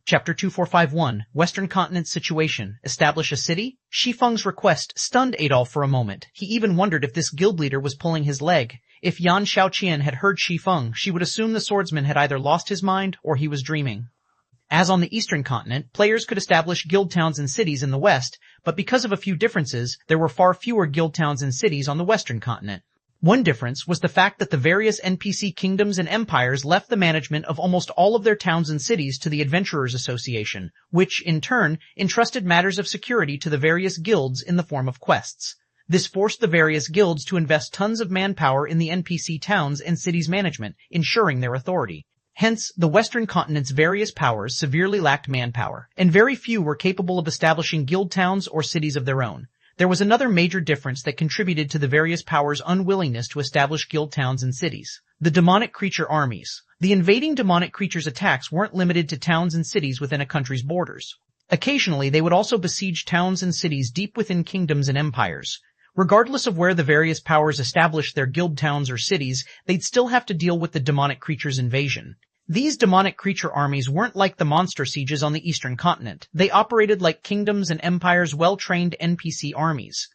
Chapter 2451, Western Continent Situation. Establish a city? Shi Feng's request stunned Adolf for a moment. He even wondered if this guild leader was pulling his leg. If Yan Shaoqian had heard Shi Feng, she would assume the swordsman had either lost his mind or he was dreaming. As on the Eastern Continent, players could establish guild towns and cities in the West, but because of a few differences, there were far fewer guild towns and cities on the Western Continent. One difference was the fact that the various NPC kingdoms and empires left the management of almost all of their towns and cities to the Adventurers Association, which, in turn, entrusted matters of security to the various guilds in the form of quests. This forced the various guilds to invest tons of manpower in the NPC towns and cities management, ensuring their authority. Hence, the Western Continent's various powers severely lacked manpower, and very few were capable of establishing guild towns or cities of their own. There was another major difference that contributed to the various powers' unwillingness to establish guild towns and cities. The demonic creature armies. The invading demonic creatures' attacks weren't limited to towns and cities within a country's borders. Occasionally, they would also besiege towns and cities deep within kingdoms and empires. Regardless of where the various powers established their guild towns or cities, they'd still have to deal with the demonic creatures' invasion. These demonic creature armies weren't like the monster sieges on the Eastern Continent. They operated like kingdoms and empires' well-trained NPC armies.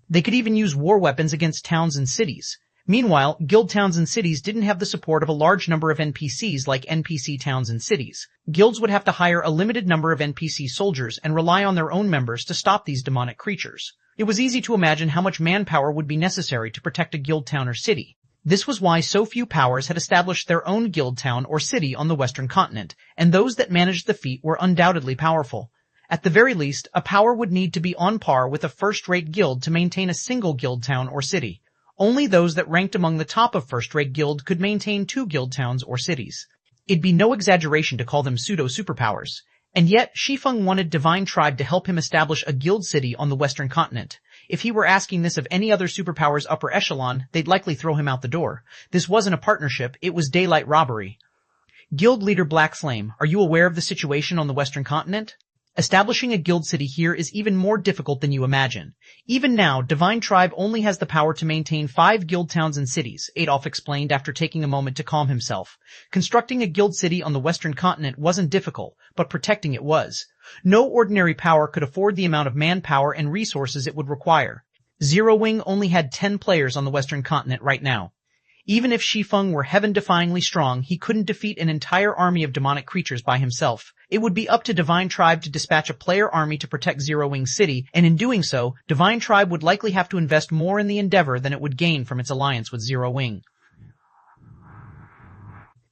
They could even use war weapons against towns and cities. Meanwhile, guild towns and cities didn't have the support of a large number of NPCs like NPC towns and cities. Guilds would have to hire a limited number of NPC soldiers and rely on their own members to stop these demonic creatures. It was easy to imagine how much manpower would be necessary to protect a guild town or city. This was why so few powers had established their own guild town or city on the Western Continent, and those that managed the feat were undoubtedly powerful. At the very least, a power would need to be on par with a first-rate guild to maintain a single guild town or city. Only those that ranked among the top of first-rate guild could maintain 2 guild towns or cities. It'd be no exaggeration to call them pseudo-superpowers. And yet, Shi Feng wanted Divine Tribe to help him establish a guild city on the Western Continent. If he were asking this of any other superpower's upper echelon, they'd likely throw him out the door. This wasn't a partnership, it was daylight robbery. Guild leader Black Flame, are you aware of the situation on the Western Continent? Establishing a guild city here is even more difficult than you imagine. Even now, Divine Tribe only has the power to maintain 5 guild towns and cities, Adolf explained after taking a moment to calm himself. Constructing a guild city on the Western Continent wasn't difficult, but protecting it was. No ordinary power could afford the amount of manpower and resources it would require. Zero Wing only had 10 players on the Western Continent right now. Even if Shi Feng were heaven-defyingly strong, he couldn't defeat an entire army of demonic creatures by himself. It would be up to Divine Tribe to dispatch a player army to protect Zero Wing's city, and in doing so, Divine Tribe would likely have to invest more in the endeavor than it would gain from its alliance with Zero Wing.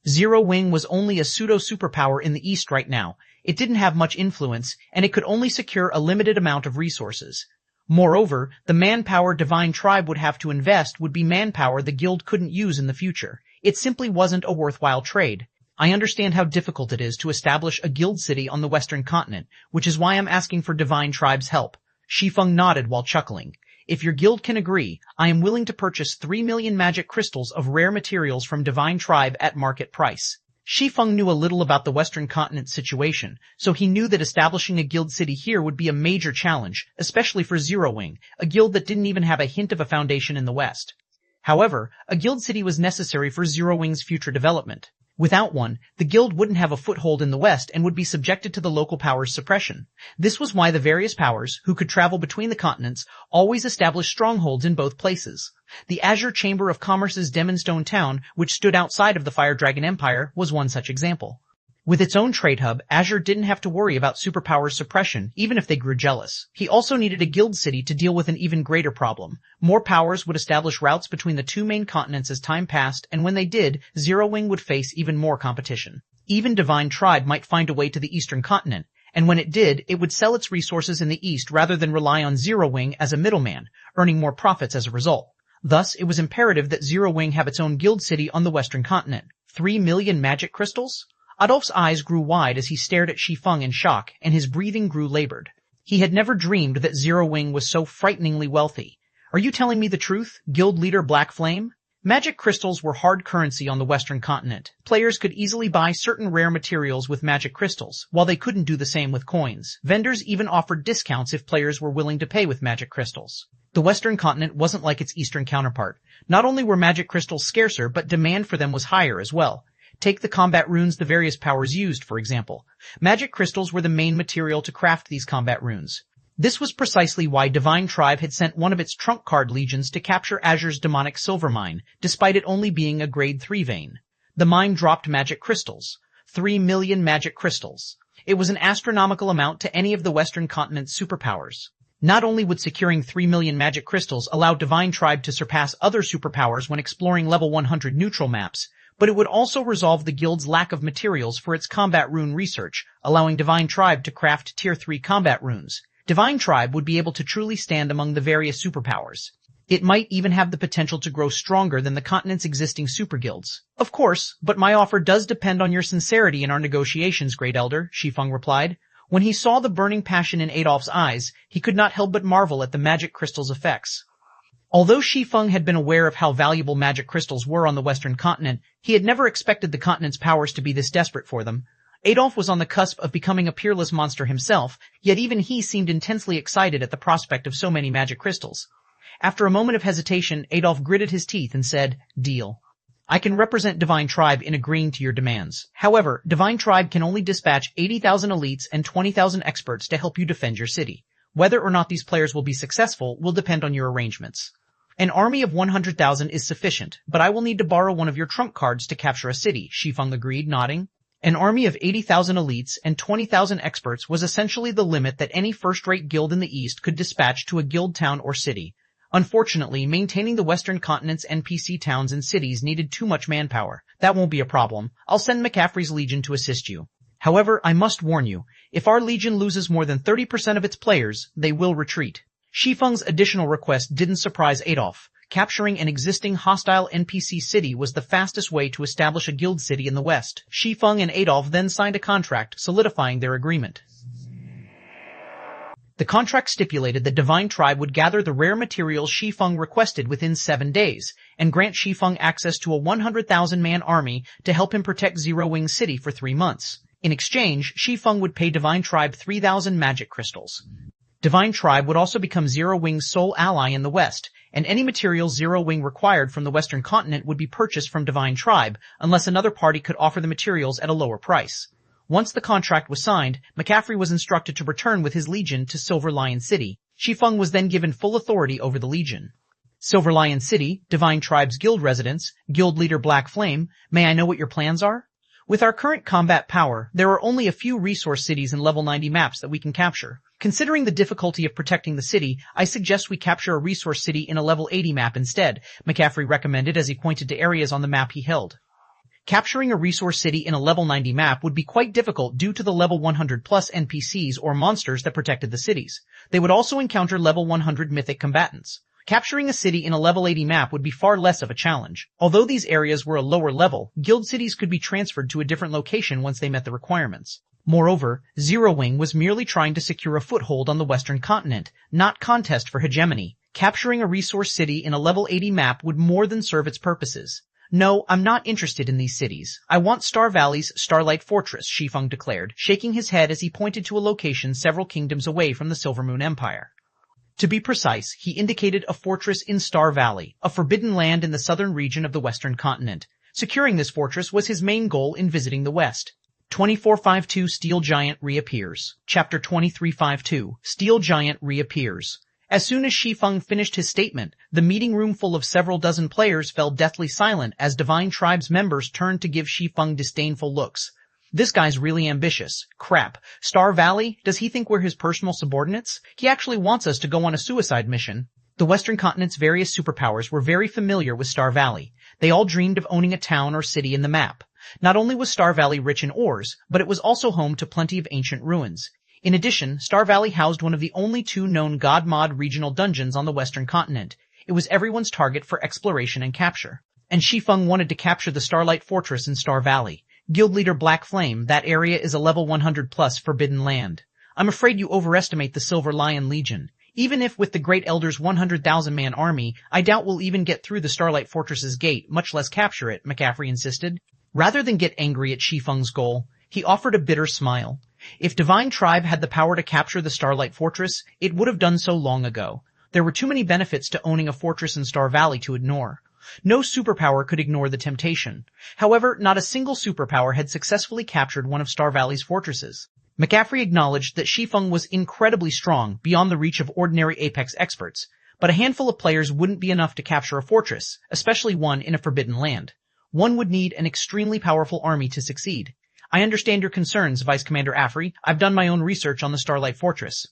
Zero Wing was only a pseudo-superpower in the East right now. It didn't have much influence, and it could only secure a limited amount of resources. Moreover, the manpower Divine Tribe would have to invest would be manpower the guild couldn't use in the future. It simply wasn't a worthwhile trade. I understand how difficult it is to establish a guild city on the Western Continent, which is why I'm asking for Divine Tribe's help. Shi Feng nodded while chuckling. If your guild can agree, I am willing to purchase 3 million magic crystals of rare materials from Divine Tribe at market price. Shi Feng knew a little about the Western Continent situation, so he knew that establishing a guild city here would be a major challenge, especially for Zero Wing, a guild that didn't even have a hint of a foundation in the West. However, a guild city was necessary for Zero Wing's future development. Without one, the guild wouldn't have a foothold in the West and would be subjected to the local powers' suppression. This was why the various powers, who could travel between the continents, always established strongholds in both places. The Azure Chamber of Commerce's Demonstone Town, which stood outside of the Fire Dragon Empire, was one such example. With its own trade hub, Azure didn't have to worry about superpowers' suppression, even if they grew jealous. He also needed a guild city to deal with an even greater problem. More powers would establish routes between the 2 main continents as time passed, and when they did, Zero Wing would face even more competition. Even Divine Tribe might find a way to the Eastern Continent, and when it did, it would sell its resources in the East rather than rely on Zero Wing as a middleman, earning more profits as a result. Thus, it was imperative that Zero Wing have its own guild city on the Western Continent. 3 million magic crystals? Adolf's eyes grew wide as he stared at Shi Feng in shock, and his breathing grew labored. He had never dreamed that Zero Wing was so frighteningly wealthy. Are you telling me the truth, guild leader Black Flame? Magic crystals were hard currency on the Western Continent. Players could easily buy certain rare materials with magic crystals, while they couldn't do the same with coins. Vendors even offered discounts if players were willing to pay with magic crystals. The Western Continent wasn't like its Eastern counterpart. Not only were magic crystals scarcer, but demand for them was higher as well. Take the combat runes the various powers used, for example. Magic crystals were the main material to craft these combat runes. This was precisely why Divine Tribe had sent one of its trump card legions to capture Azure's demonic silver mine, despite it only being a grade 3 vein. The mine dropped magic crystals. 3 million magic crystals. It was an astronomical amount to any of the Western continent's superpowers. Not only would securing 3 million magic crystals allow Divine Tribe to surpass other superpowers when exploring level 100 neutral maps, but it would also resolve the guild's lack of materials for its combat rune research, allowing Divine Tribe to craft Tier 3 combat runes. Divine Tribe would be able to truly stand among the various superpowers. It might even have the potential to grow stronger than the continent's existing superguilds. Of course, but my offer does depend on your sincerity in our negotiations, Great Elder, Shi Feng replied. When he saw the burning passion in Adolf's eyes, he could not help but marvel at the magic crystal's effects. Although Shi Feng had been aware of how valuable magic crystals were on the Western continent, he had never expected the continent's powers to be this desperate for them. Adolf was on the cusp of becoming a peerless monster himself, yet even he seemed intensely excited at the prospect of so many magic crystals. After a moment of hesitation, Adolf gritted his teeth and said, "Deal. I can represent Divine Tribe in agreeing to your demands. However, Divine Tribe can only dispatch 80,000 elites and 20,000 experts to help you defend your city. Whether or not these players will be successful will depend on your arrangements. An army of 100,000 is sufficient, but I will need to borrow one of your trump cards to capture a city," Shi Feng agreed, nodding. An army of 80,000 elites and 20,000 experts was essentially the limit that any first-rate guild in the East could dispatch to a guild town or city. Unfortunately, maintaining the Western continent's NPC towns and cities needed too much manpower. That won't be a problem. I'll send McCaffrey's Legion to assist you. However, I must warn you, if our Legion loses more than 30% of its players, they will retreat. Shi Feng's additional request didn't surprise Adolf. Capturing an existing hostile NPC city was the fastest way to establish a guild city in the West. Shi Feng and Adolf then signed a contract, solidifying their agreement. The contract stipulated that Divine Tribe would gather the rare materials Shi Feng requested within 7 days, and grant Shi Feng access to a 100,000-man army to help him protect Zero Wing City for 3 months. In exchange, Shi Feng would pay Divine Tribe 3,000 magic crystals. Divine Tribe would also become Zero Wing's sole ally in the West, and any materials Zero Wing required from the Western continent would be purchased from Divine Tribe, unless another party could offer the materials at a lower price. Once the contract was signed, McCaffrey was instructed to return with his Legion to Silver Lion City. Shi Feng was then given full authority over the Legion. Silver Lion City, Divine Tribe's guild residence, guild leader Black Flame, may I know what your plans are? With our current combat power, there are only a few resource cities and level 90 maps that we can capture. Considering the difficulty of protecting the city, I suggest we capture a resource city in a level 80 map instead, McCaffrey recommended as he pointed to areas on the map he held. Capturing a resource city in a level 90 map would be quite difficult due to the level 100 plus NPCs or monsters that protected the cities. They would also encounter level 100 mythic combatants. Capturing a city in a level 80 map would be far less of a challenge. Although these areas were a lower level, guild cities could be transferred to a different location once they met the requirements. Moreover, Zero Wing was merely trying to secure a foothold on the Western continent, not contest for hegemony. Capturing a resource city in a level 80 map would more than serve its purposes. No, I'm not interested in these cities. I want Star Valley's Starlight Fortress, Shi Feng declared, shaking his head as he pointed to a location several kingdoms away from the Silver Moon Empire. To be precise, he indicated a fortress in Star Valley, a forbidden land in the southern region of the Western continent. Securing this fortress was his main goal in visiting the West. 2452 Steel Giant reappears. Chapter 2352 Steel Giant reappears. As soon as Shi Feng finished his statement, the meeting room full of several dozen players fell deathly silent as Divine Tribe's members turned to give Shi Feng disdainful looks. This guy's really ambitious. Crap. Star Valley? Does he think we're his personal subordinates? He actually wants us to go on a suicide mission. The Western continent's various superpowers were very familiar with Star Valley. They all dreamed of owning a town or city in the map. Not only was Star Valley rich in ores, but it was also home to plenty of ancient ruins. In addition, Star Valley housed one of the only 2 known God Mod regional dungeons on the Western continent. It was everyone's target for exploration and capture. And Shi Feng wanted to capture the Starlight Fortress in Star Valley. Guild leader Black Flame, that area is a level 100 plus forbidden land. I'm afraid you overestimate the Silver Lion Legion. Even if with the Great Elder's 100,000-man army, I doubt we'll even get through the Starlight Fortress's gate, much less capture it, McCaffrey insisted. Rather than get angry at Shi Feng's goal, he offered a bitter smile. If Divine Tribe had the power to capture the Starlight Fortress, it would have done so long ago. There were too many benefits to owning a fortress in Star Valley to ignore. No superpower could ignore the temptation. However, not a single superpower had successfully captured one of Star Valley's fortresses. McCaffrey acknowledged that Shi Feng was incredibly strong, beyond the reach of ordinary Apex experts, but a handful of players wouldn't be enough to capture a fortress, especially one in a forbidden land. One would need an extremely powerful army to succeed. I understand your concerns, Vice Commander Affrey. I've done my own research on the Starlight Fortress.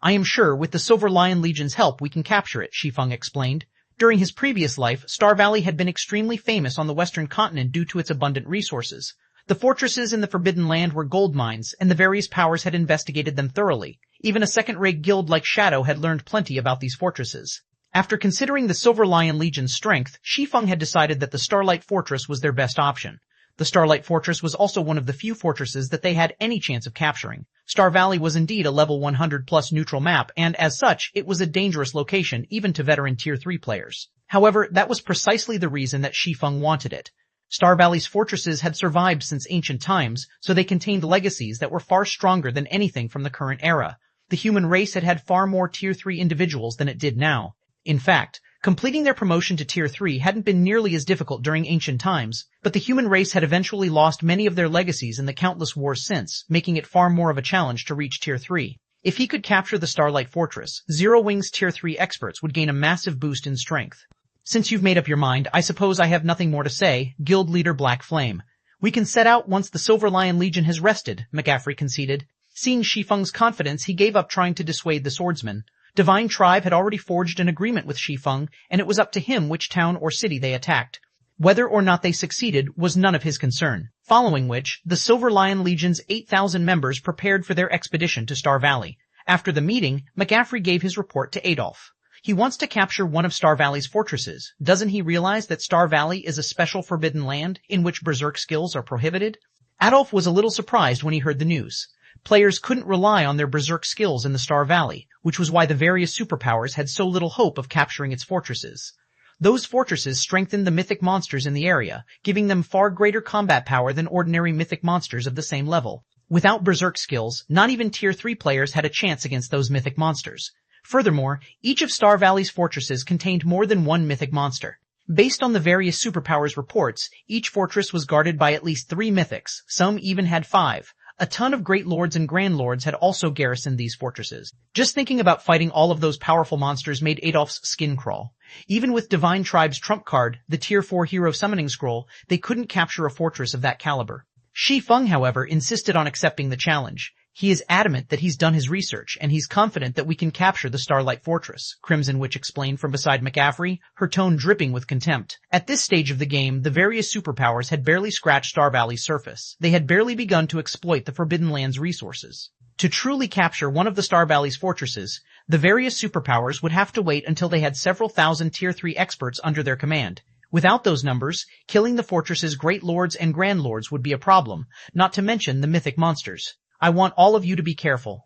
I am sure with the Silver Lion Legion's help we can capture it, Shi Feng explained. During his previous life, Star Valley had been extremely famous on the western continent due to its abundant resources. The fortresses in the Forbidden Land were gold mines, and the various powers had investigated them thoroughly. Even a second-rate guild like Shadow had learned plenty about these fortresses. After considering the Silver Lion Legion's strength, Shi Feng had decided that the Starlight Fortress was their best option. The Starlight Fortress was also one of the few fortresses that they had any chance of capturing. Star Valley was indeed a level 100+ neutral map, and as such, it was a dangerous location even to veteran Tier 3 players. However, that was precisely the reason that Shi Feng wanted it. Star Valley's fortresses had survived since ancient times, so they contained legacies that were far stronger than anything from the current era. The human race had had far more Tier 3 individuals than it did now. In fact, completing their promotion to Tier 3 hadn't been nearly as difficult during ancient times, but the human race had eventually lost many of their legacies in the countless wars since, making it far more of a challenge to reach Tier 3. If he could capture the Starlight Fortress, Zero Wing's Tier 3 experts would gain a massive boost in strength. Since you've made up your mind, I suppose I have nothing more to say, Guild Leader Black Flame. We can set out once the Silver Lion Legion has rested, McCaffrey conceded. Seeing Shi Feng's confidence, he gave up trying to dissuade the swordsman. Divine Tribe had already forged an agreement with Shi Feng, and it was up to him which town or city they attacked. Whether or not they succeeded was none of his concern. Following which, the Silver Lion Legion's 8,000 members prepared for their expedition to Star Valley. After the meeting, McCaffrey gave his report to Adolf. He wants to capture one of Star Valley's fortresses. Doesn't he realize that Star Valley is a special forbidden land in which berserk skills are prohibited? Adolf was a little surprised when he heard the news. Players couldn't rely on their berserk skills in the Star Valley, which was why the various superpowers had so little hope of capturing its fortresses. Those fortresses strengthened the mythic monsters in the area, giving them far greater combat power than ordinary mythic monsters of the same level. Without berserk skills, not even Tier 3 players had a chance against those mythic monsters. Furthermore, each of Star Valley's fortresses contained more than one mythic monster. Based on the various superpowers reports, each fortress was guarded by at least 3 mythics, some even had 5. A ton of great lords and grand lords had also garrisoned these fortresses. Just thinking about fighting all of those powerful monsters made Adolf's skin crawl. Even with Divine Tribe's trump card, the Tier 4 Hero Summoning Scroll, they couldn't capture a fortress of that caliber. Shi Feng, however, insisted on accepting the challenge. He is adamant that he's done his research, and he's confident that we can capture the Starlight Fortress, Crimson Witch explained from beside McCaffrey, her tone dripping with contempt. At this stage of the game, the various superpowers had barely scratched Star Valley's surface. They had barely begun to exploit the Forbidden Land's resources. To truly capture one of the Star Valley's fortresses, the various superpowers would have to wait until they had several thousand Tier 3 experts under their command. Without those numbers, killing the fortress's great lords and grand lords would be a problem, not to mention the mythic monsters. I want all of you to be careful.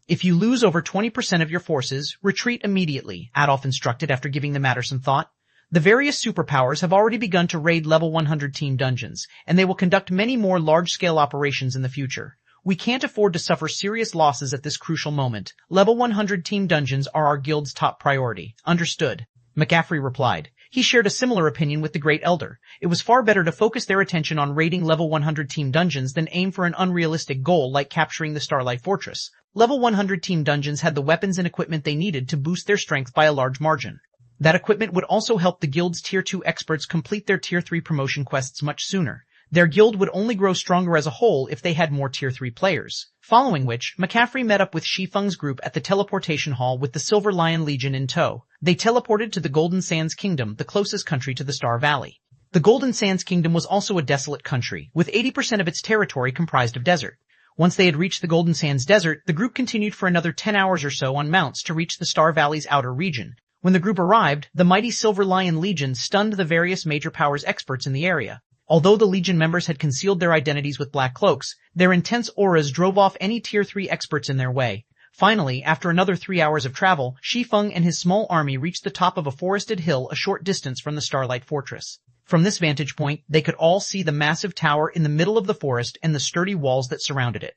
If you lose over 20% of your forces, retreat immediately, Adolf instructed after giving the matter some thought. The various superpowers have already begun to raid level 100 team dungeons, and they will conduct many more large-scale operations in the future. We can't afford to suffer serious losses at this crucial moment. Level 100 team dungeons are our guild's top priority. Understood, McCaffrey replied. He shared a similar opinion with the Great Elder. It was far better to focus their attention on raiding level 100 team dungeons than aim for an unrealistic goal like capturing the Starlight Fortress. Level 100 team dungeons had the weapons and equipment they needed to boost their strength by a large margin. That equipment would also help the guild's Tier 2 experts complete their Tier 3 promotion quests much sooner. Their guild would only grow stronger as a whole if they had more Tier 3 players. Following which, McCaffrey met up with Shi Feng's group at the teleportation hall with the Silver Lion Legion in tow. They teleported to the Golden Sands Kingdom, the closest country to the Star Valley. The Golden Sands Kingdom was also a desolate country, with 80% of its territory comprised of desert. Once they had reached the Golden Sands Desert, the group continued for another 10 hours or so on mounts to reach the Star Valley's outer region. When the group arrived, the mighty Silver Lion Legion stunned the various major powers experts in the area. Although the Legion members had concealed their identities with black cloaks, their intense auras drove off any Tier 3 experts in their way. Finally, after another 3 hours of travel, Shi Feng and his small army reached the top of a forested hill a short distance from the Starlight Fortress. From this vantage point, they could all see the massive tower in the middle of the forest and the sturdy walls that surrounded it.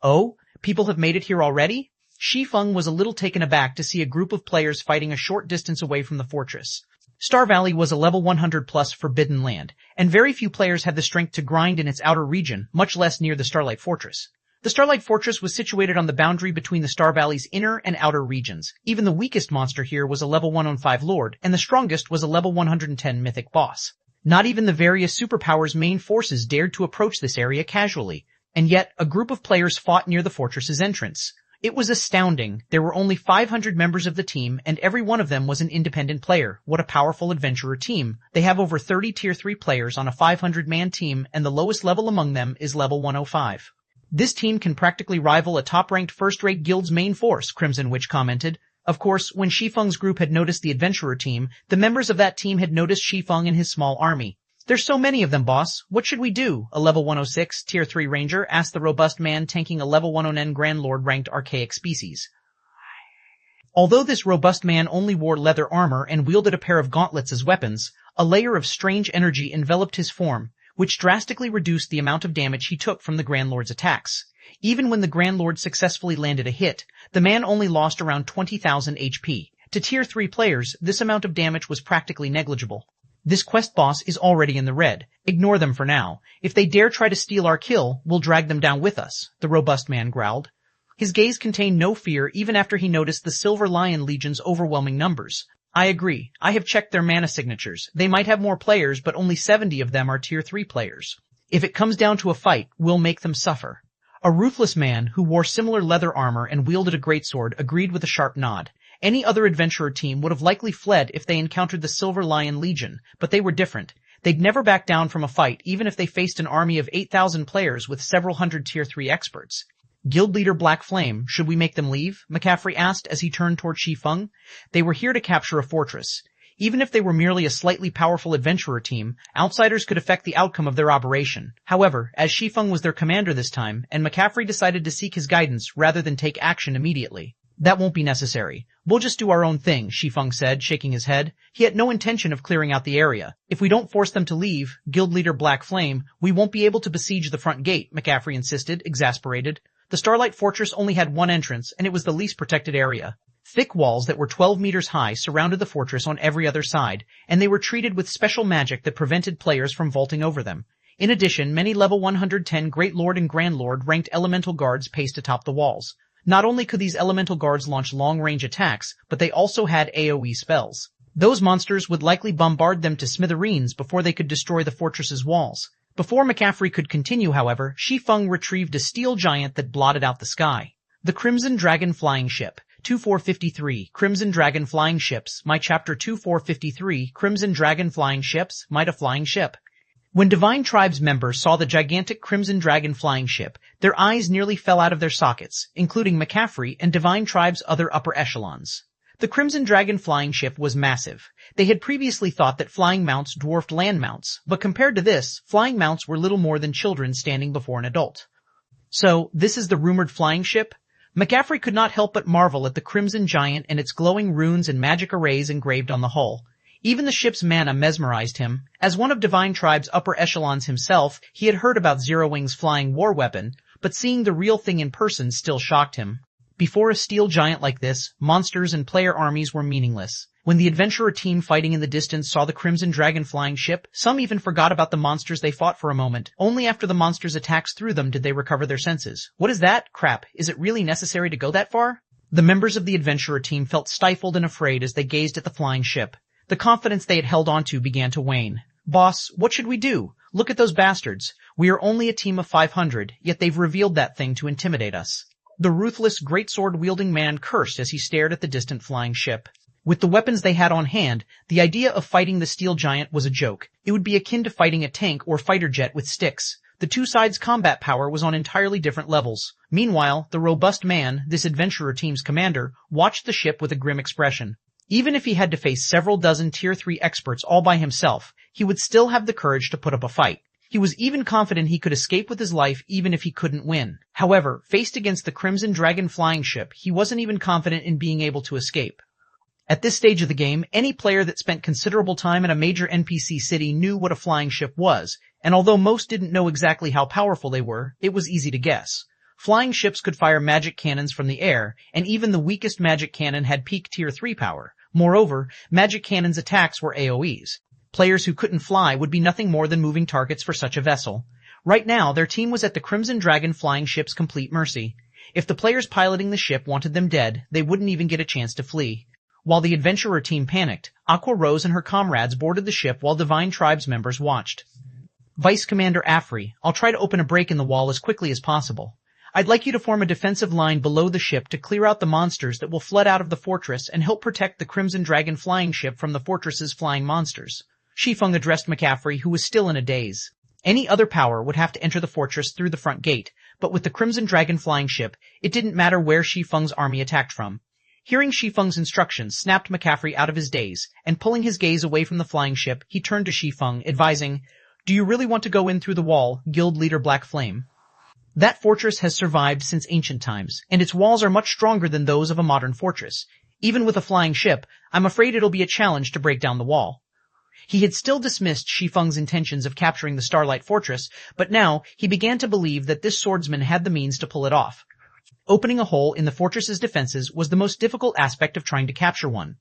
Oh, people have made it here already? Shi Feng was a little taken aback to see a group of players fighting a short distance away from the fortress. Star Valley was a level 100 plus forbidden land, and very few players had the strength to grind in its outer region, much less near the Starlight Fortress. The Starlight Fortress was situated on the boundary between the Star Valley's inner and outer regions. Even the weakest monster here was a level 105 Lord, and the strongest was a level 110 Mythic Boss. Not even the various superpowers' main forces dared to approach this area casually, and yet a group of players fought near the fortress's entrance. It was astounding. There were only 500 members of the team, and every one of them was an independent player. What a powerful adventurer team. They have over 30 Tier 3 players on a 500-man team, and the lowest level among them is level 105. This team can practically rival a top-ranked first-rate guild's main force, Crimson Witch commented. Of course, when Shi Feng's group had noticed the adventurer team, the members of that team had noticed Shi Feng and his small army. There's so many of them, boss. What should we do? A level 106, Tier 3 Ranger asked the robust man tanking a level 109 Grand Lord ranked archaic species. Although this robust man only wore leather armor and wielded a pair of gauntlets as weapons, a layer of strange energy enveloped his form, which drastically reduced the amount of damage he took from the Grand Lord's attacks. Even when the Grand Lord successfully landed a hit, the man only lost around 20,000 HP. To Tier 3 players, this amount of damage was practically negligible. This quest boss is already in the red. Ignore them for now. If they dare try to steal our kill, we'll drag them down with us, the robust man growled. His gaze contained no fear even after he noticed the Silver Lion Legion's overwhelming numbers. I agree. I have checked their mana signatures. They might have more players, but only 70 of them are Tier 3 players. If it comes down to a fight, we'll make them suffer. A ruthless man who wore similar leather armor and wielded a greatsword agreed with a sharp nod. Any other adventurer team would have likely fled if they encountered the Silver Lion Legion, but they were different. They'd never back down from a fight even if they faced an army of 8,000 players with several hundred Tier 3 experts. Guild leader Black Flame, should we make them leave? McCaffrey asked as he turned toward Shi Feng. They were here to capture a fortress. Even if they were merely a slightly powerful adventurer team, outsiders could affect the outcome of their operation. However, as Shi Feng was their commander this time, and McCaffrey decided to seek his guidance rather than take action immediately. That won't be necessary. We'll just do our own thing, Shi Feng said, shaking his head. He had no intention of clearing out the area. If we don't force them to leave, guild leader Black Flame, we won't be able to besiege the front gate, McCaffrey insisted, exasperated. The Starlight Fortress only had one entrance, and it was the least protected area. Thick walls that were 12 meters high surrounded the fortress on every other side, and they were treated with special magic that prevented players from vaulting over them. In addition, many level 110 Great Lord and Grand Lord ranked elemental guards paced atop the walls. Not only could these elemental guards launch long-range attacks, but they also had AoE spells. Those monsters would likely bombard them to smithereens before they could destroy the fortress's walls. Before McCaffrey could continue, however, Shi Feng retrieved a steel giant that blotted out the sky. The Crimson Dragon Flying Ship. 2453, Crimson Dragon Flying Ships. My chapter 2453, Crimson Dragon Flying Ships. Might a flying ship. When Divine Tribe's members saw the gigantic Crimson Dragon Flying Ship, their eyes nearly fell out of their sockets, including McCaffrey and Divine Tribe's other upper echelons. The Crimson Dragon Flying Ship was massive. They had previously thought that flying mounts dwarfed land mounts, but compared to this, flying mounts were little more than children standing before an adult. So, this is the rumored flying ship? McCaffrey could not help but marvel at the Crimson Giant and its glowing runes and magic arrays engraved on the hull. Even the ship's mana mesmerized him. As one of Divine Tribe's upper echelons himself, he had heard about Zero Wing's flying war weapon, but seeing the real thing in person still shocked him. Before a steel giant like this, monsters and player armies were meaningless. When the adventurer team fighting in the distance saw the Crimson Dragon flying ship, some even forgot about the monsters they fought for a moment. Only after the monsters' attacks through them did they recover their senses. What is that? Crap. Is it really necessary to go that far? The members of the adventurer team felt stifled and afraid as they gazed at the flying ship. The confidence they had held onto began to wane. Boss, what should we do? Look at those bastards. We are only a team of 500, yet they've revealed that thing to intimidate us. The ruthless, greatsword-wielding man cursed as he stared at the distant flying ship. With the weapons they had on hand, the idea of fighting the steel giant was a joke. It would be akin to fighting a tank or fighter jet with sticks. The two sides' combat power was on entirely different levels. Meanwhile, the robust man, this adventurer team's commander, watched the ship with a grim expression. Even if he had to face several dozen Tier 3 experts all by himself, he would still have the courage to put up a fight. He was even confident he could escape with his life even if he couldn't win. However, faced against the Crimson Dragon flying ship, he wasn't even confident in being able to escape. At this stage of the game, any player that spent considerable time in a major NPC city knew what a flying ship was, and although most didn't know exactly how powerful they were, it was easy to guess. Flying ships could fire magic cannons from the air, and even the weakest magic cannon had peak Tier 3 power. Moreover, magic cannons' attacks were AoEs. Players who couldn't fly would be nothing more than moving targets for such a vessel. Right now, their team was at the Crimson Dragon flying ship's complete mercy. If the players piloting the ship wanted them dead, they wouldn't even get a chance to flee. While the adventurer team panicked, Aqua Rose and her comrades boarded the ship while Divine Tribes members watched. Vice Commander Afri, I'll try to open a break in the wall as quickly as possible. I'd like you to form a defensive line below the ship to clear out the monsters that will flood out of the fortress and help protect the Crimson Dragon flying ship from the fortress's flying monsters. Shi Feng addressed McCaffrey, who was still in a daze. Any other power would have to enter the fortress through the front gate, but with the Crimson Dragon flying ship, it didn't matter where Shi Feng's army attacked from. Hearing Shi Feng's instructions snapped McCaffrey out of his daze, and pulling his gaze away from the flying ship, he turned to Shi Feng, advising, "Do you really want to go in through the wall, Guild Leader Black Flame? That fortress has survived since ancient times, and its walls are much stronger than those of a modern fortress. Even with a flying ship, I'm afraid it'll be a challenge to break down the wall." He had still dismissed Shi Feng's intentions of capturing the Starlight Fortress, but now he began to believe that this swordsman had the means to pull it off. Opening a hole in the fortress's defenses was the most difficult aspect of trying to capture one.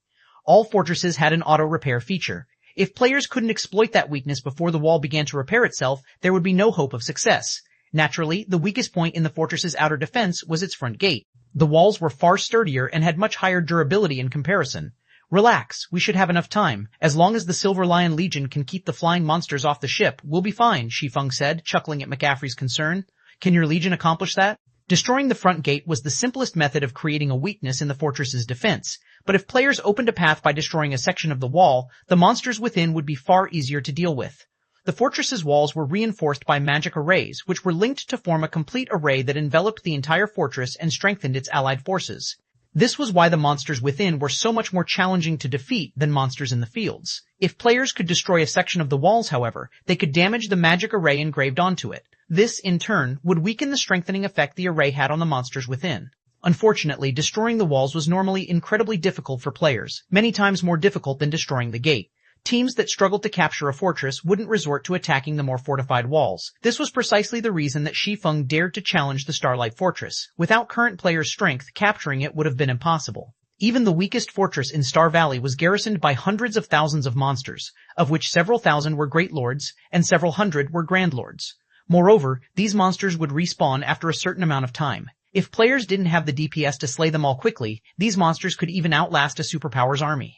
All fortresses had an auto-repair feature. If players couldn't exploit that weakness before the wall began to repair itself, there would be no hope of success. Naturally, the weakest point in the fortress's outer defense was its front gate. The walls were far sturdier and had much higher durability in comparison. "Relax, we should have enough time. As long as the Silver Lion Legion can keep the flying monsters off the ship, we'll be fine," Shi Feng said, chuckling at McCaffrey's concern. "Can your legion accomplish that?" Destroying the front gate was the simplest method of creating a weakness in the fortress's defense, but if players opened a path by destroying a section of the wall, the monsters within would be far easier to deal with. The fortress's walls were reinforced by magic arrays, which were linked to form a complete array that enveloped the entire fortress and strengthened its allied forces. This was why the monsters within were so much more challenging to defeat than monsters in the fields. If players could destroy a section of the walls, however, they could damage the magic array engraved onto it. This, in turn, would weaken the strengthening effect the array had on the monsters within. Unfortunately, destroying the walls was normally incredibly difficult for players, many times more difficult than destroying the gate. Teams that struggled to capture a fortress wouldn't resort to attacking the more fortified walls. This was precisely the reason that Shi Feng dared to challenge the Starlight Fortress. Without current players' strength, capturing it would have been impossible. Even the weakest fortress in Star Valley was garrisoned by hundreds of thousands of monsters, of which several thousand were Great Lords and several hundred were Grand Lords. Moreover, these monsters would respawn after a certain amount of time. If players didn't have the DPS to slay them all quickly, these monsters could even outlast a superpower's army.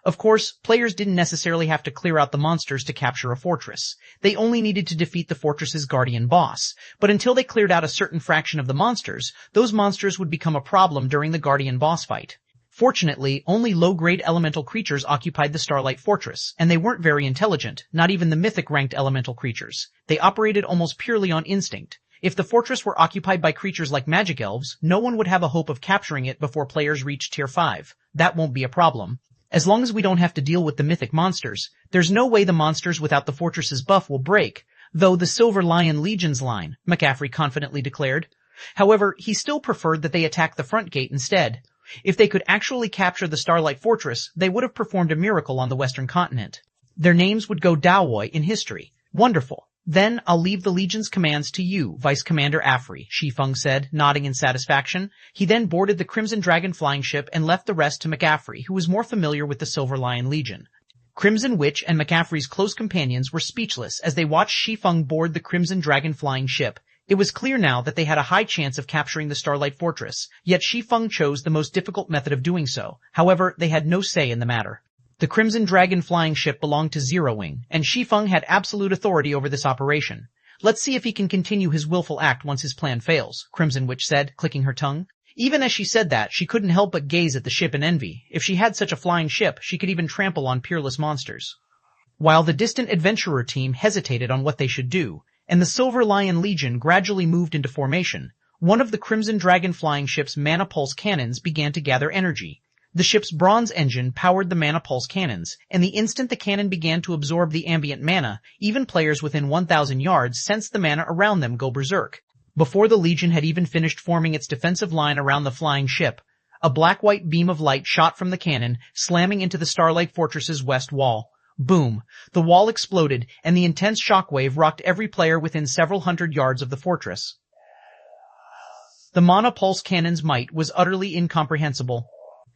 Of course, players didn't necessarily have to clear out the monsters to capture a fortress. They only needed to defeat the fortress's guardian boss. But until they cleared out a certain fraction of the monsters, those monsters would become a problem during the guardian boss fight. Fortunately, only low-grade elemental creatures occupied the Starlight Fortress, and they weren't very intelligent, not even the mythic-ranked elemental creatures. They operated almost purely on instinct. If the fortress were occupied by creatures like magic elves, no one would have a hope of capturing it before players reach Tier 5. That won't be a problem. As long as we don't have to deal with the mythic monsters, there's no way the monsters without the fortress's buff will break, though the Silver Lion Legion's line, McCaffrey confidently declared. However, he still preferred that they attack the front gate instead. If they could actually capture the Starlight Fortress, they would have performed a miracle on the Western continent. Their names would go Daowoi in history. Wonderful. Then I'll leave the Legion's commands to you, Vice Commander Afri, Shi Feng said, nodding in satisfaction. He then boarded the Crimson Dragon flying ship and left the rest to McCaffrey, who was more familiar with the Silver Lion Legion. Crimson Witch and McCaffrey's close companions were speechless as they watched Shi Feng board the Crimson Dragon flying ship. It was clear now that they had a high chance of capturing the Starlight Fortress, yet Shi Feng chose the most difficult method of doing so. However, they had no say in the matter. The Crimson Dragon flying ship belonged to Zero Wing, and Shi Feng had absolute authority over this operation. Let's see if he can continue his willful act once his plan fails, Crimson Witch said, clicking her tongue. Even as she said that, she couldn't help but gaze at the ship in envy. If she had such a flying ship, she could even trample on peerless monsters. While the distant adventurer team hesitated on what they should do, and the Silver Lion Legion gradually moved into formation, one of the Crimson Dragon flying ship's mana pulse cannons began to gather energy. The ship's bronze engine powered the mana pulse cannons, and the instant the cannon began to absorb the ambient mana, even players within 1,000 yards sensed the mana around them go berserk. Before the Legion had even finished forming its defensive line around the flying ship, a black-white beam of light shot from the cannon, slamming into the Starlight Fortress's west wall. Boom! The wall exploded, and the intense shockwave rocked every player within several hundred yards of the fortress. The mana pulse cannon's might was utterly incomprehensible.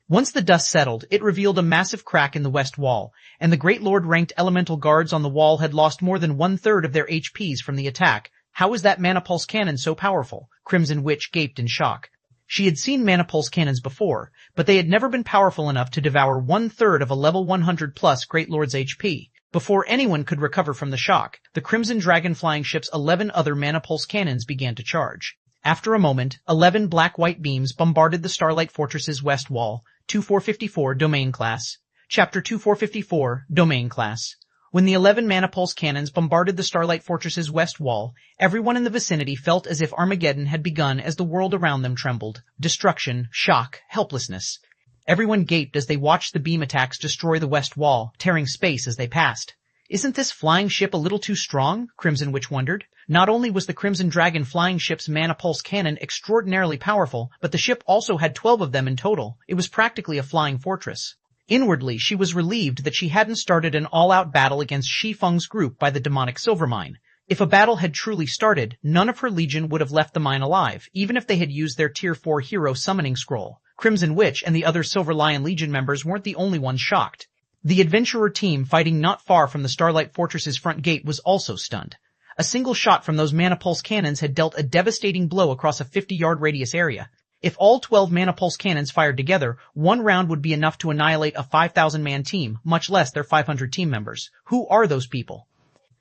Once the dust settled, it revealed a massive crack in the west wall, and the Great Lord-ranked elemental guards on the wall had lost more than 1/3 of their HPs from the attack. How is that mana pulse cannon so powerful? Crimson Witch gaped in shock. She had seen mana pulse cannons before, but they had never been powerful enough to devour 1/3 of a level 100 plus Great Lord's HP. Before anyone could recover from the shock, the Crimson Dragon flying ship's 11 other mana pulse cannons began to charge. After a moment, 11 black-white beams bombarded the Starlight Fortress's west wall. 2454 Domain Class. Chapter 2454 Domain Class. When the 11 mana pulse cannons bombarded the Starlight Fortress's west wall, everyone in the vicinity felt as if Armageddon had begun as the world around them trembled. Destruction, shock, helplessness. Everyone gaped as they watched the beam attacks destroy the west wall, tearing space as they passed. Isn't this flying ship a little too strong? Crimson Witch wondered. Not only was the Crimson Dragon flying ship's mana pulse cannon extraordinarily powerful, but the ship also had 12 of them in total. It was practically a flying fortress. Inwardly, she was relieved that she hadn't started an all-out battle against Shi Feng's group by the demonic silver mine. If a battle had truly started, none of her legion would have left the mine alive, even if they had used their Tier 4 hero summoning scroll. Crimson Witch and the other Silver Lion Legion members weren't the only ones shocked. The adventurer team fighting not far from the Starlight Fortress's front gate was also stunned. A single shot from those mana pulse cannons had dealt a devastating blow across a 50-yard radius area. If all 12 mana pulse cannons fired together, one round would be enough to annihilate a 5,000-man team, much less their 500 team members. Who are those people?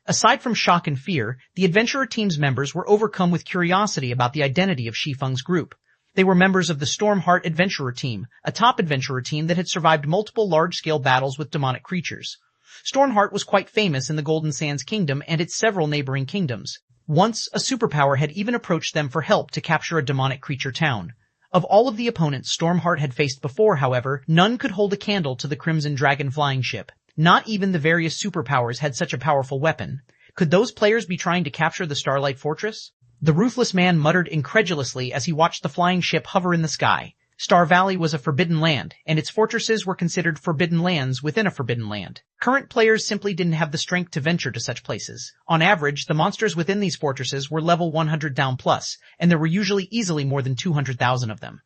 Aside from shock and fear, the adventurer team's members were overcome with curiosity about the identity of Shi Feng's group. They were members of the Stormheart Adventurer Team, a top adventurer team that had survived multiple large-scale battles with demonic creatures. Stormheart was quite famous in the Golden Sands Kingdom and its several neighboring kingdoms. Once, a superpower had even approached them for help to capture a demonic creature town. Of all of the opponents Stormheart had faced before, however, none could hold a candle to the Crimson Dragon flying ship. Not even the various superpowers had such a powerful weapon. Could those players be trying to capture the Starlight Fortress? The ruthless man muttered incredulously as he watched the flying ship hover in the sky. Star Valley was a forbidden land, and its fortresses were considered forbidden lands within a forbidden land. Current players simply didn't have the strength to venture to such places. On average, the monsters within these fortresses were level 100 down plus, and there were usually easily more than 200,000 of them.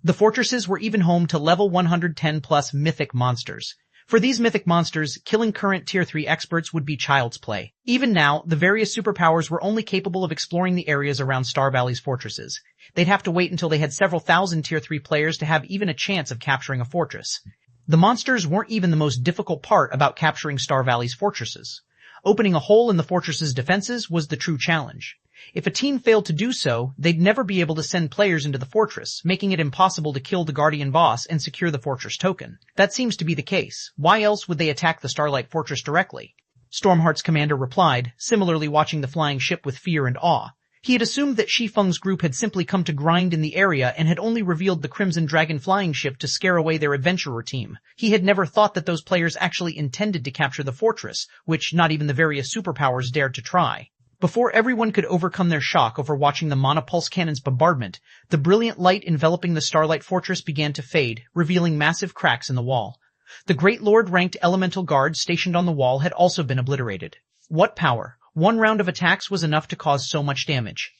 The fortresses were even home to level 110 plus mythic monsters. For these mythic monsters, killing current Tier 3 experts would be child's play. Even now, the various superpowers were only capable of exploring the areas around Star Valley's fortresses. They'd have to wait until they had several thousand Tier 3 players to have even a chance of capturing a fortress. The monsters weren't even the most difficult part about capturing Star Valley's fortresses. Opening a hole in the fortress's defenses was the true challenge. If a team failed to do so, they'd never be able to send players into the fortress, making it impossible to kill the Guardian boss and secure the fortress token. That seems to be the case. Why else would they attack the Starlight Fortress directly? Stormheart's commander replied, similarly watching the flying ship with fear and awe. He had assumed that Shi Feng's group had simply come to grind in the area and had only revealed the Crimson Dragon flying ship to scare away their adventurer team. He had never thought that those players actually intended to capture the fortress, which not even the various superpowers dared to try. Before everyone could overcome their shock over watching the Mana Pulse Cannon's bombardment, the brilliant light enveloping the Starlight Fortress began to fade, revealing massive cracks in the wall. The Great Lord-ranked elemental guards stationed on the wall had also been obliterated. What power! One round of attacks was enough to cause so much damage.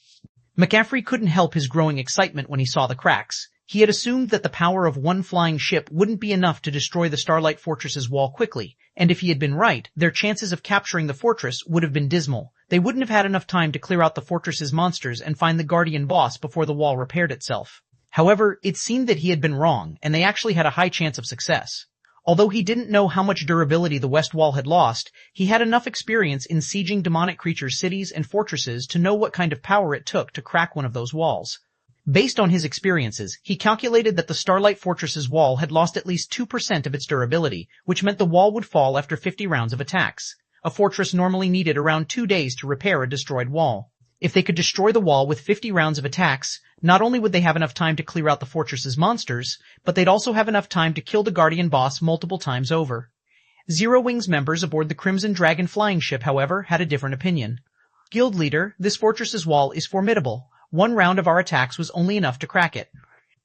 McCaffrey couldn't help his growing excitement when he saw the cracks. He had assumed that the power of one flying ship wouldn't be enough to destroy the Starlight Fortress's wall quickly, and if he had been right, their chances of capturing the fortress would have been dismal. They wouldn't have had enough time to clear out the fortress's monsters and find the Guardian boss before the wall repaired itself. However, it seemed that he had been wrong, and they actually had a high chance of success. Although he didn't know how much durability the West Wall had lost, he had enough experience in sieging demonic creatures' cities and fortresses to know what kind of power it took to crack one of those walls. Based on his experiences, he calculated that the Starlight Fortress's wall had lost at least 2% of its durability, which meant the wall would fall after 50 rounds of attacks. A fortress normally needed around 2 days to repair a destroyed wall. If they could destroy the wall with 50 rounds of attacks, not only would they have enough time to clear out the fortress's monsters, but they'd also have enough time to kill the Guardian boss multiple times over. Zero Wings members aboard the Crimson Dragon flying ship, however, had a different opinion. Guild leader, this fortress's wall is formidable. 1 round of our attacks was only enough to crack it.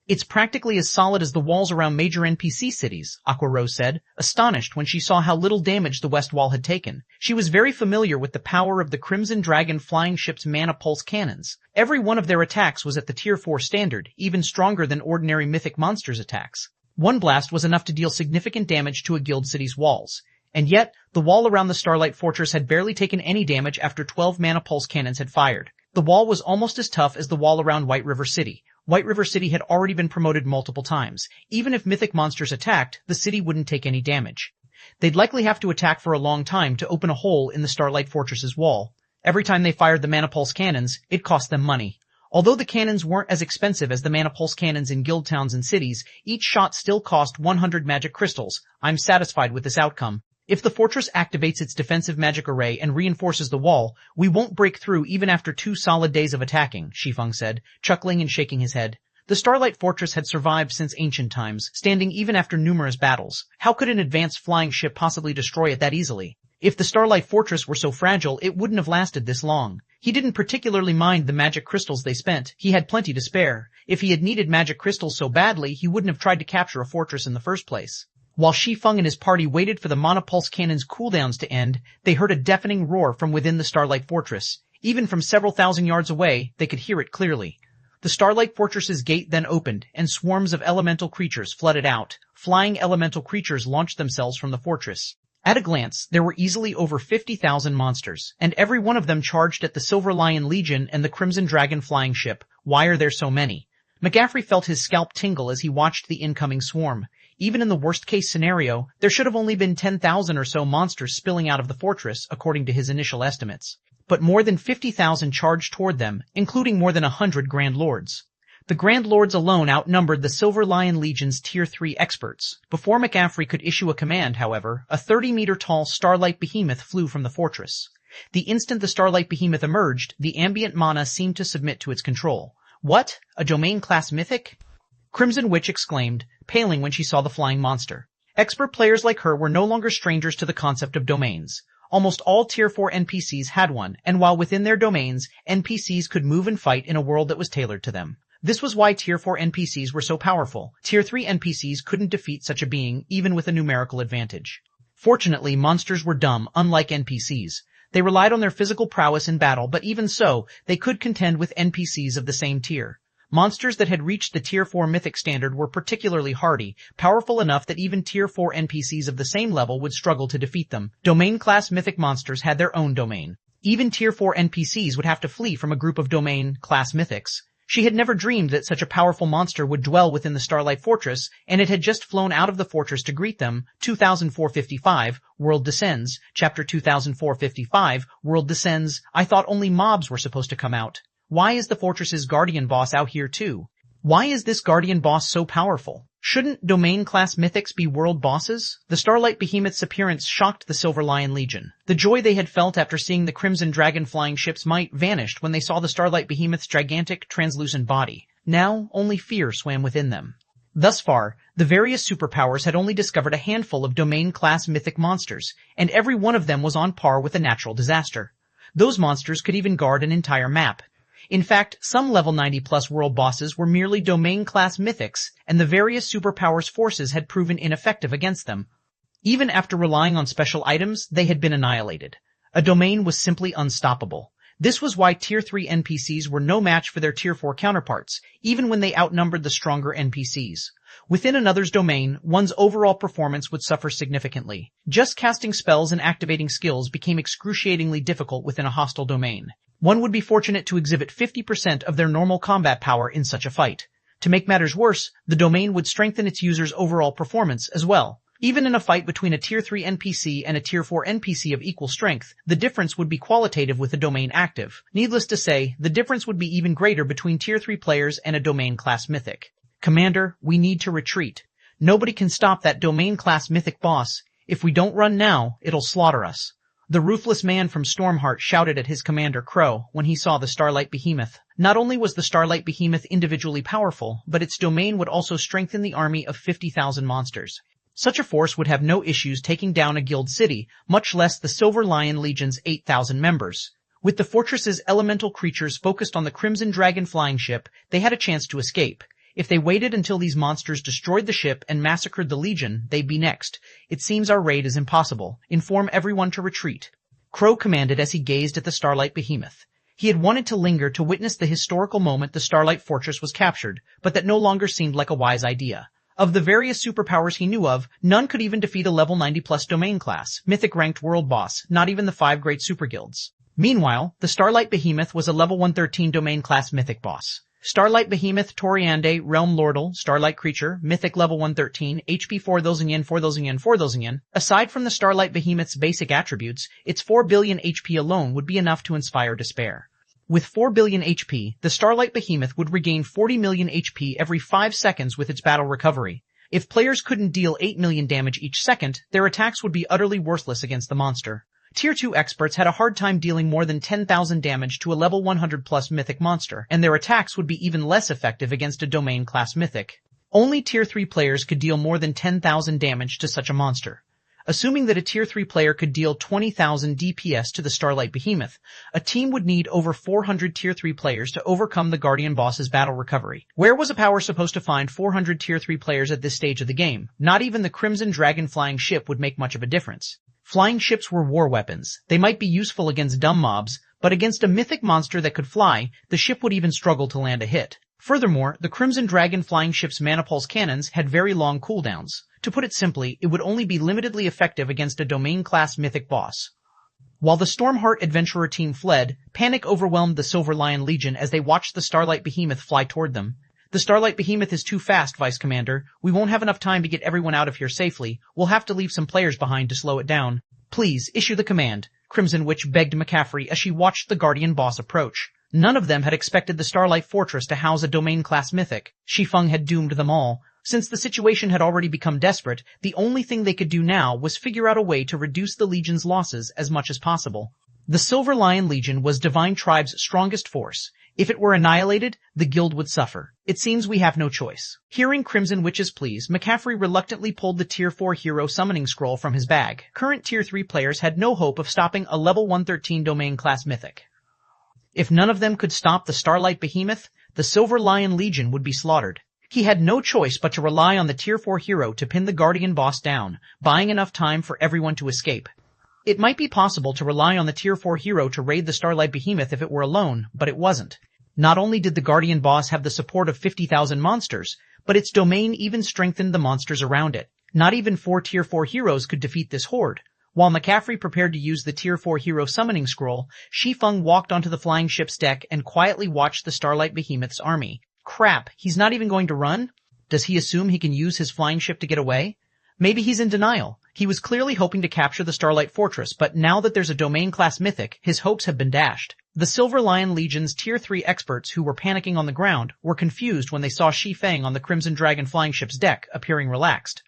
It's practically as solid as the walls around major NPC cities, Aqua Rose said, astonished when she saw how little damage the West Wall had taken. She was very familiar with the power of the Crimson Dragon flying ship's Mana Pulse cannons. Every one of their attacks was at the Tier 4 standard, even stronger than ordinary mythic monsters' attacks. One blast was enough to deal significant damage to a guild city's walls. And yet, the wall around the Starlight Fortress had barely taken any damage after 12 mana pulse cannons had fired. The wall was almost as tough as the wall around White River City. White River City had already been promoted multiple times. Even if mythic monsters attacked, the city wouldn't take any damage. They'd likely have to attack for a long time to open a hole in the Starlight Fortress's wall. Every time they fired the mana pulse cannons, it cost them money. Although the cannons weren't as expensive as the mana pulse cannons in guild towns and cities, each shot still cost 100 magic crystals. I'm satisfied with this outcome. If the fortress activates its defensive magic array and reinforces the wall, we won't break through even after 2 solid days of attacking, Shi Feng said, chuckling and shaking his head. The Starlight Fortress had survived since ancient times, standing even after numerous battles. How could an advanced flying ship possibly destroy it that easily? If the Starlight Fortress were so fragile, it wouldn't have lasted this long. He didn't particularly mind the magic crystals they spent. He had plenty to spare. If he had needed magic crystals so badly, he wouldn't have tried to capture a fortress in the first place. While Shi Feng and his party waited for the mana pulse cannon's cooldowns to end, they heard a deafening roar from within the Starlight Fortress. Even from several thousand yards away, they could hear it clearly. The Starlight Fortress's gate then opened, and swarms of elemental creatures flooded out. Flying elemental creatures launched themselves from the fortress. At a glance, there were easily over 50,000 monsters, and every one of them charged at the Silver Lion Legion and the Crimson Dragon flying ship. Why are there so many? McGaffrey felt his scalp tingle as he watched the incoming swarm. Even in the worst-case scenario, there should have only been 10,000 or so monsters spilling out of the fortress, according to his initial estimates. But more than 50,000 charged toward them, including more than 100 Grand Lords. The Grand Lords alone outnumbered the Silver Lion Legion's Tier 3 experts. Before McGaffrey could issue a command, however, a 30-meter-tall Starlight Behemoth flew from the fortress. The instant the Starlight Behemoth emerged, the ambient mana seemed to submit to its control. What? A domain-class mythic? Crimson Witch exclaimed, paling when she saw the flying monster. Expert players like her were no longer strangers to the concept of domains. Almost all Tier 4 NPCs had one, and while within their domains, NPCs could move and fight in a world that was tailored to them. This was why Tier 4 NPCs were so powerful. Tier 3 NPCs couldn't defeat such a being, even with a numerical advantage. Fortunately, monsters were dumb, unlike NPCs. They relied on their physical prowess in battle, but even so, they could contend with NPCs of the same tier. Monsters that had reached the Tier 4 mythic standard were particularly hardy, powerful enough that even Tier 4 NPCs of the same level would struggle to defeat them. Domain-class mythic monsters had their own domain. Even Tier 4 NPCs would have to flee from a group of domain-class mythics. She had never dreamed that such a powerful monster would dwell within the Starlight Fortress, and it had just flown out of the fortress to greet them. 2455, World Descends. Chapter 2455, World Descends. I thought only mobs were supposed to come out. Why is the fortress's guardian boss out here too? Why is this guardian boss so powerful? Shouldn't domain-class mythics be world bosses? The Starlight Behemoth's appearance shocked the Silver Lion Legion. The joy they had felt after seeing the Crimson Dragon flying ship's might vanished when they saw the Starlight Behemoth's gigantic, translucent body. Now, only fear swam within them. Thus far, the various superpowers had only discovered a handful of domain-class mythic monsters, and every one of them was on par with a natural disaster. Those monsters could even guard an entire map. In fact, some level 90-plus world bosses were merely domain-class mythics, and the various superpowers' forces had proven ineffective against them. Even after relying on special items, they had been annihilated. A domain was simply unstoppable. This was why Tier 3 NPCs were no match for their Tier 4 counterparts, even when they outnumbered the stronger NPCs. Within another's domain, one's overall performance would suffer significantly. Just casting spells and activating skills became excruciatingly difficult within a hostile domain. One would be fortunate to exhibit 50% of their normal combat power in such a fight. To make matters worse, the domain would strengthen its user's overall performance as well. Even in a fight between a Tier 3 NPC and a Tier 4 NPC of equal strength, the difference would be qualitative with the domain active. Needless to say, the difference would be even greater between Tier 3 players and a domain-class mythic. Commander, we need to retreat. Nobody can stop that domain-class mythic boss. If we don't run now, it'll slaughter us. The ruthless man from Stormheart shouted at his commander Crow when he saw the Starlight Behemoth. Not only was the Starlight Behemoth individually powerful, but its domain would also strengthen the army of 50,000 monsters. Such a force would have no issues taking down a guild city, much less the Silver Lion Legion's 8,000 members. With the fortress's elemental creatures focused on the Crimson Dragon flying ship, they had a chance to escape. If they waited until these monsters destroyed the ship and massacred the Legion, they'd be next. It seems our raid is impossible. Inform everyone to retreat. Crow commanded as he gazed at the Starlight Behemoth. He had wanted to linger to witness the historical moment the Starlight Fortress was captured, but that no longer seemed like a wise idea. Of the various superpowers he knew of, none could even defeat a level 90+ domain class, mythic-ranked world boss, not even the 5 great superguilds. Meanwhile, the Starlight Behemoth was a level 113 domain class mythic boss. Starlight Behemoth, Toriande, Realm Lordal, Starlight Creature, Mythic level 113, HP 4,000 yen, 4,000 yen, 4,000 yen. Aside from the Starlight Behemoth's basic attributes, its 4 billion HP alone would be enough to inspire despair. With 4 billion HP, the Starlight Behemoth would regain 40 million HP every 5 seconds with its battle recovery. If players couldn't deal 8 million damage each second, their attacks would be utterly worthless against the monster. Tier 2 experts had a hard time dealing more than 10,000 damage to a level 100+ mythic monster, and their attacks would be even less effective against a domain class mythic. Only Tier 3 players could deal more than 10,000 damage to such a monster. Assuming that a Tier 3 player could deal 20,000 DPS to the Starlight Behemoth, a team would need over 400 Tier 3 players to overcome the Guardian boss's battle recovery. Where was a power supposed to find 400 Tier 3 players at this stage of the game? Not even the Crimson Dragon flying ship would make much of a difference. Flying ships were war weapons. They might be useful against dumb mobs, but against a mythic monster that could fly, the ship would even struggle to land a hit. Furthermore, the Crimson Dragon flying ship's mana pulse cannons had very long cooldowns. To put it simply, it would only be limitedly effective against a domain-class mythic boss. While the Stormheart Adventurer team fled, panic overwhelmed the Silver Lion Legion as they watched the Starlight Behemoth fly toward them. The Starlight Behemoth is too fast, Vice Commander. We won't have enough time to get everyone out of here safely. We'll have to leave some players behind to slow it down. Please, issue the command, Crimson Witch begged McCaffrey as she watched the Guardian boss approach. None of them had expected the Starlight Fortress to house a domain-class mythic. Shi Feng had doomed them all. Since the situation had already become desperate, the only thing they could do now was figure out a way to reduce the Legion's losses as much as possible. The Silver Lion Legion was Divine Tribe's strongest force. If it were annihilated, the guild would suffer. It seems we have no choice. Hearing Crimson Witch's pleas, McCaffrey reluctantly pulled the Tier 4 hero summoning scroll from his bag. Current Tier 3 players had no hope of stopping a level 113 domain class mythic. If none of them could stop the Starlight Behemoth, the Silver Lion Legion would be slaughtered. He had no choice but to rely on the Tier 4 hero to pin the Guardian boss down, buying enough time for everyone to escape. It might be possible to rely on the Tier 4 hero to raid the Starlight Behemoth if it were alone, but it wasn't. Not only did the Guardian boss have the support of 50,000 monsters, but its domain even strengthened the monsters around it. Not even 4 Tier 4 heroes could defeat this horde. While McCaffrey prepared to use the Tier 4 hero summoning scroll, Shi Feng walked onto the flying ship's deck and quietly watched the Starlight Behemoth's army. Crap, he's not even going to run? Does he assume he can use his flying ship to get away? Maybe he's in denial. He was clearly hoping to capture the Starlight Fortress, but now that there's a domain-class mythic, his hopes have been dashed. The Silver Lion Legion's Tier 3 experts who were panicking on the ground were confused when they saw Shi Feng on the Crimson Dragon flying ship's deck, appearing relaxed.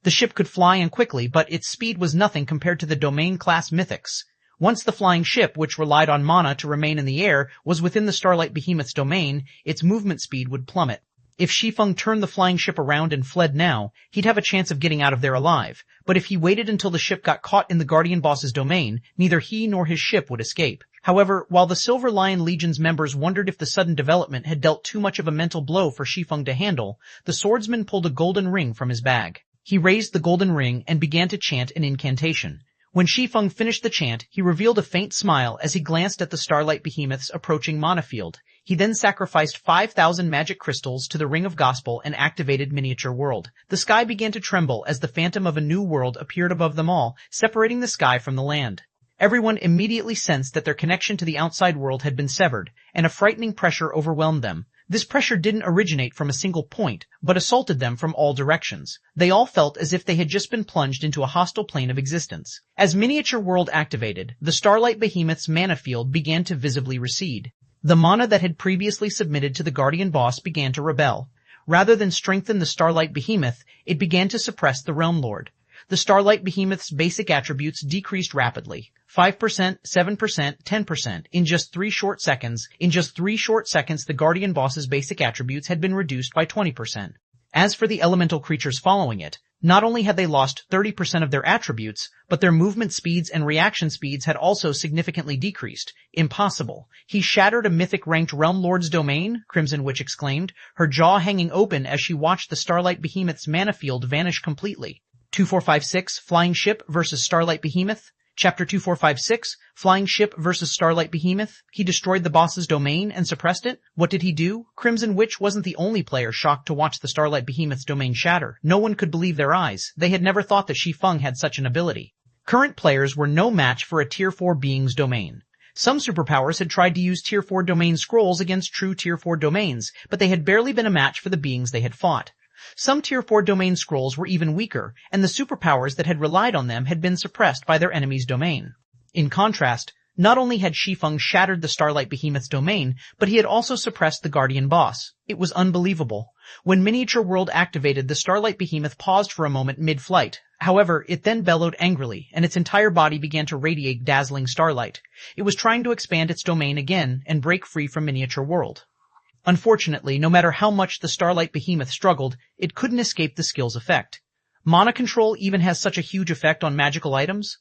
The ship could fly and quickly, but its speed was nothing compared to the domain-class mythics. Once the flying ship, which relied on mana to remain in the air, was within the Starlight Behemoth's domain, its movement speed would plummet. If Shi Feng turned the flying ship around and fled now, he'd have a chance of getting out of there alive. But if he waited until the ship got caught in the Guardian boss's domain, neither he nor his ship would escape. However, while the Silver Lion Legion's members wondered if the sudden development had dealt too much of a mental blow for Shi Feng to handle, the swordsman pulled a golden ring from his bag. He raised the golden ring and began to chant an incantation. When Shi Feng finished the chant, he revealed a faint smile as he glanced at the Starlight Behemoth's approaching mana field. He then sacrificed 5,000 magic crystals to the Ring of Gospel and activated Miniature World. The sky began to tremble as the phantom of a new world appeared above them all, separating the sky from the land. Everyone immediately sensed that their connection to the outside world had been severed, and a frightening pressure overwhelmed them. This pressure didn't originate from a single point, but assaulted them from all directions. They all felt as if they had just been plunged into a hostile plane of existence. As Miniature World activated, the Starlight Behemoth's mana field began to visibly recede. The mana that had previously submitted to the Guardian boss began to rebel. Rather than strengthen the Starlight Behemoth, it began to suppress the Realm Lord. The Starlight Behemoth's basic attributes decreased rapidly. 5%, 7%, 10%. In just 3 short seconds, the Guardian boss's basic attributes had been reduced by 20%. As for the elemental creatures following it, not only had they lost 30% of their attributes, but their movement speeds and reaction speeds had also significantly decreased. Impossible. He shattered a mythic-ranked Realm Lord's domain? Crimson Witch exclaimed, her jaw hanging open as she watched the Starlight Behemoth's mana field vanish completely. 2456, Flying Ship versus Starlight Behemoth. Chapter 2456, Flying Ship vs. Starlight Behemoth. He destroyed the boss's domain and suppressed it? What did he do? Crimson Witch wasn't the only player shocked to watch the Starlight Behemoth's domain shatter. No one could believe their eyes. They had never thought that Shi Feng had such an ability. Current players were no match for a Tier 4 being's domain. Some superpowers had tried to use Tier 4 domain scrolls against true Tier 4 domains, but they had barely been a match for the beings they had fought. Some Tier 4 domain scrolls were even weaker, and the superpowers that had relied on them had been suppressed by their enemy's domain. In contrast, not only had Shi Feng shattered the Starlight Behemoth's domain, but he had also suppressed the Guardian boss. It was unbelievable. When Miniature World activated, the Starlight Behemoth paused for a moment mid-flight. However, it then bellowed angrily, and its entire body began to radiate dazzling starlight. It was trying to expand its domain again and break free from Miniature World. Unfortunately, no matter how much the Starlight Behemoth struggled, it couldn't escape the skill's effect. Mana control even has such a huge effect on magical items?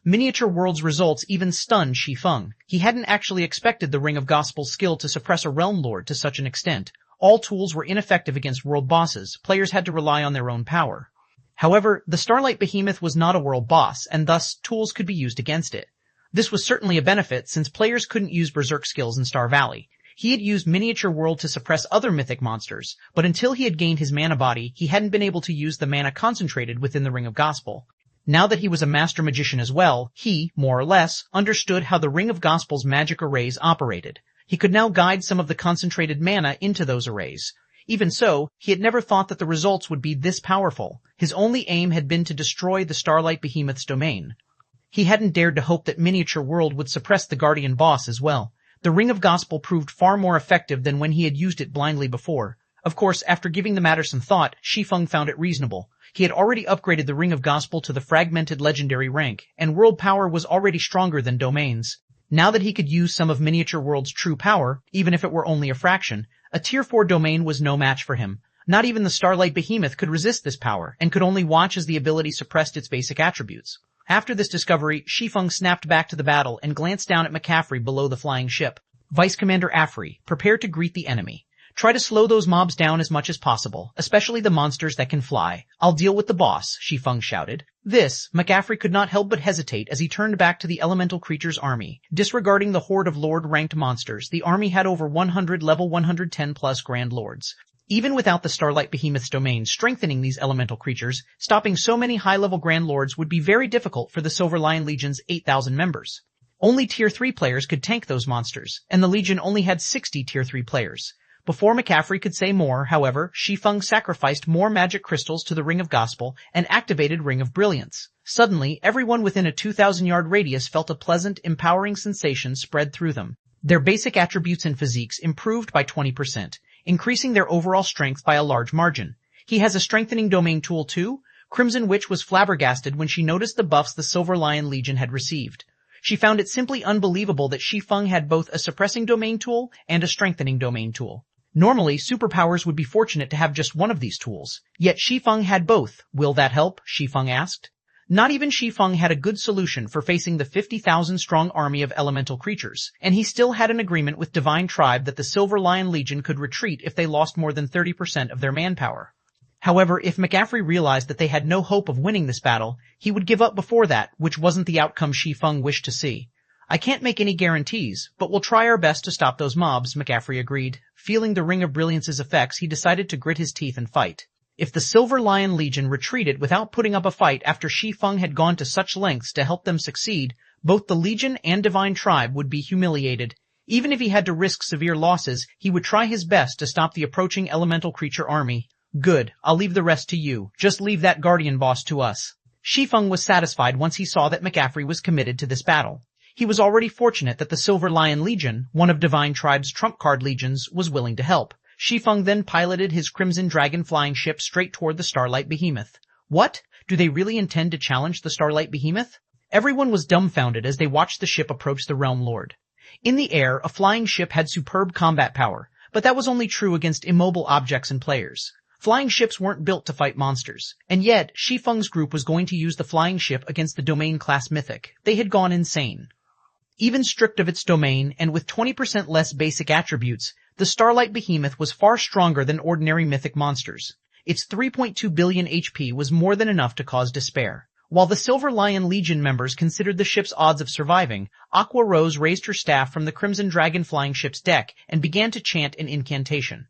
Miniature World's results even stunned Shi Feng. He hadn't actually expected the Ring of Gospel's skill to suppress a Realm Lord to such an extent. All tools were ineffective against world bosses. Players had to rely on their own power. However, the Starlight Behemoth was not a world boss, and thus tools could be used against it. This was certainly a benefit since players couldn't use Berserk skills in Star Valley. He had used Miniature World to suppress other mythic monsters, but until he had gained his mana body, he hadn't been able to use the mana concentrated within the Ring of Gospel. Now that he was a master magician as well, he, more or less, understood how the Ring of Gospel's magic arrays operated. He could now guide some of the concentrated mana into those arrays. Even so, he had never thought that the results would be this powerful. His only aim had been to destroy the Starlight Behemoth's domain. He hadn't dared to hope that Miniature World would suppress the Guardian boss as well. The Ring of Gospel proved far more effective than when he had used it blindly before. Of course, after giving the matter some thought, Shi Feng found it reasonable. He had already upgraded the Ring of Gospel to the fragmented legendary rank, and world power was already stronger than domains. Now that he could use some of Miniature World's true power, even if it were only a fraction, a Tier 4 domain was no match for him. Not even the Starlight Behemoth could resist this power, and could only watch as the ability suppressed its basic attributes. After this discovery, Shi Feng snapped back to the battle and glanced down at McCaffrey below the flying ship. Vice Commander Affrey, prepare to greet the enemy. Try to slow those mobs down as much as possible, especially the monsters that can fly. I'll deal with the boss, Shi Feng shouted. McCaffrey could not help but hesitate as he turned back to the elemental creature's army. Disregarding the horde of Lord-ranked monsters, the army had over 100 level 110 plus Grand Lords. Even without the Starlight Behemoth's domain strengthening these elemental creatures, stopping so many high-level Grand Lords would be very difficult for the Silver Lion Legion's 8,000 members. Only Tier 3 players could tank those monsters, and the Legion only had 60 Tier 3 players. Before McCaffrey could say more, however, Shi Feng sacrificed more magic crystals to the Ring of Gospel and activated Ring of Brilliance. Suddenly, everyone within a 2,000-yard radius felt a pleasant, empowering sensation spread through them. Their basic attributes and physiques improved by 20%, increasing their overall strength by a large margin. He has a strengthening domain tool too? Crimson Witch was flabbergasted when she noticed the buffs the Silver Lion Legion had received. She found it simply unbelievable that Shi Feng had both a suppressing domain tool and a strengthening domain tool. Normally, superpowers would be fortunate to have just one of these tools. Yet Shi Feng had both. Will that help? Shi Feng asked. Not even Shi Feng had a good solution for facing the 50,000-strong army of elemental creatures, and he still had an agreement with Divine Tribe that the Silver Lion Legion could retreat if they lost more than 30% of their manpower. However, if McCaffrey realized that they had no hope of winning this battle, he would give up before that, which wasn't the outcome Shi Feng wished to see. I can't make any guarantees, but we'll try our best to stop those mobs, McCaffrey agreed. Feeling the Ring of Brilliance's effects, he decided to grit his teeth and fight. If the Silver Lion Legion retreated without putting up a fight after Shi Feng had gone to such lengths to help them succeed, both the Legion and Divine Tribe would be humiliated. Even if he had to risk severe losses, he would try his best to stop the approaching elemental creature army. Good, I'll leave the rest to you. Just leave that Guardian boss to us. Shi Feng was satisfied once he saw that McCaffrey was committed to this battle. He was already fortunate that the Silver Lion Legion, one of Divine Tribe's trump card legions, was willing to help. Shi Feng then piloted his Crimson Dragon flying ship straight toward the Starlight Behemoth. What? Do they really intend to challenge the Starlight Behemoth? Everyone was dumbfounded as they watched the ship approach the Realm Lord. In the air, a flying ship had superb combat power, but that was only true against immobile objects and players. Flying ships weren't built to fight monsters, and yet Shi Feng's group was going to use the flying ship against the domain class mythic. They had gone insane. Even stripped of its domain and with 20% less basic attributes, the Starlight Behemoth was far stronger than ordinary mythic monsters. Its 3.2 billion HP was more than enough to cause despair. While the Silver Lion Legion members considered the ship's odds of surviving, Aqua Rose raised her staff from the Crimson Dragon flying ship's deck and began to chant an incantation.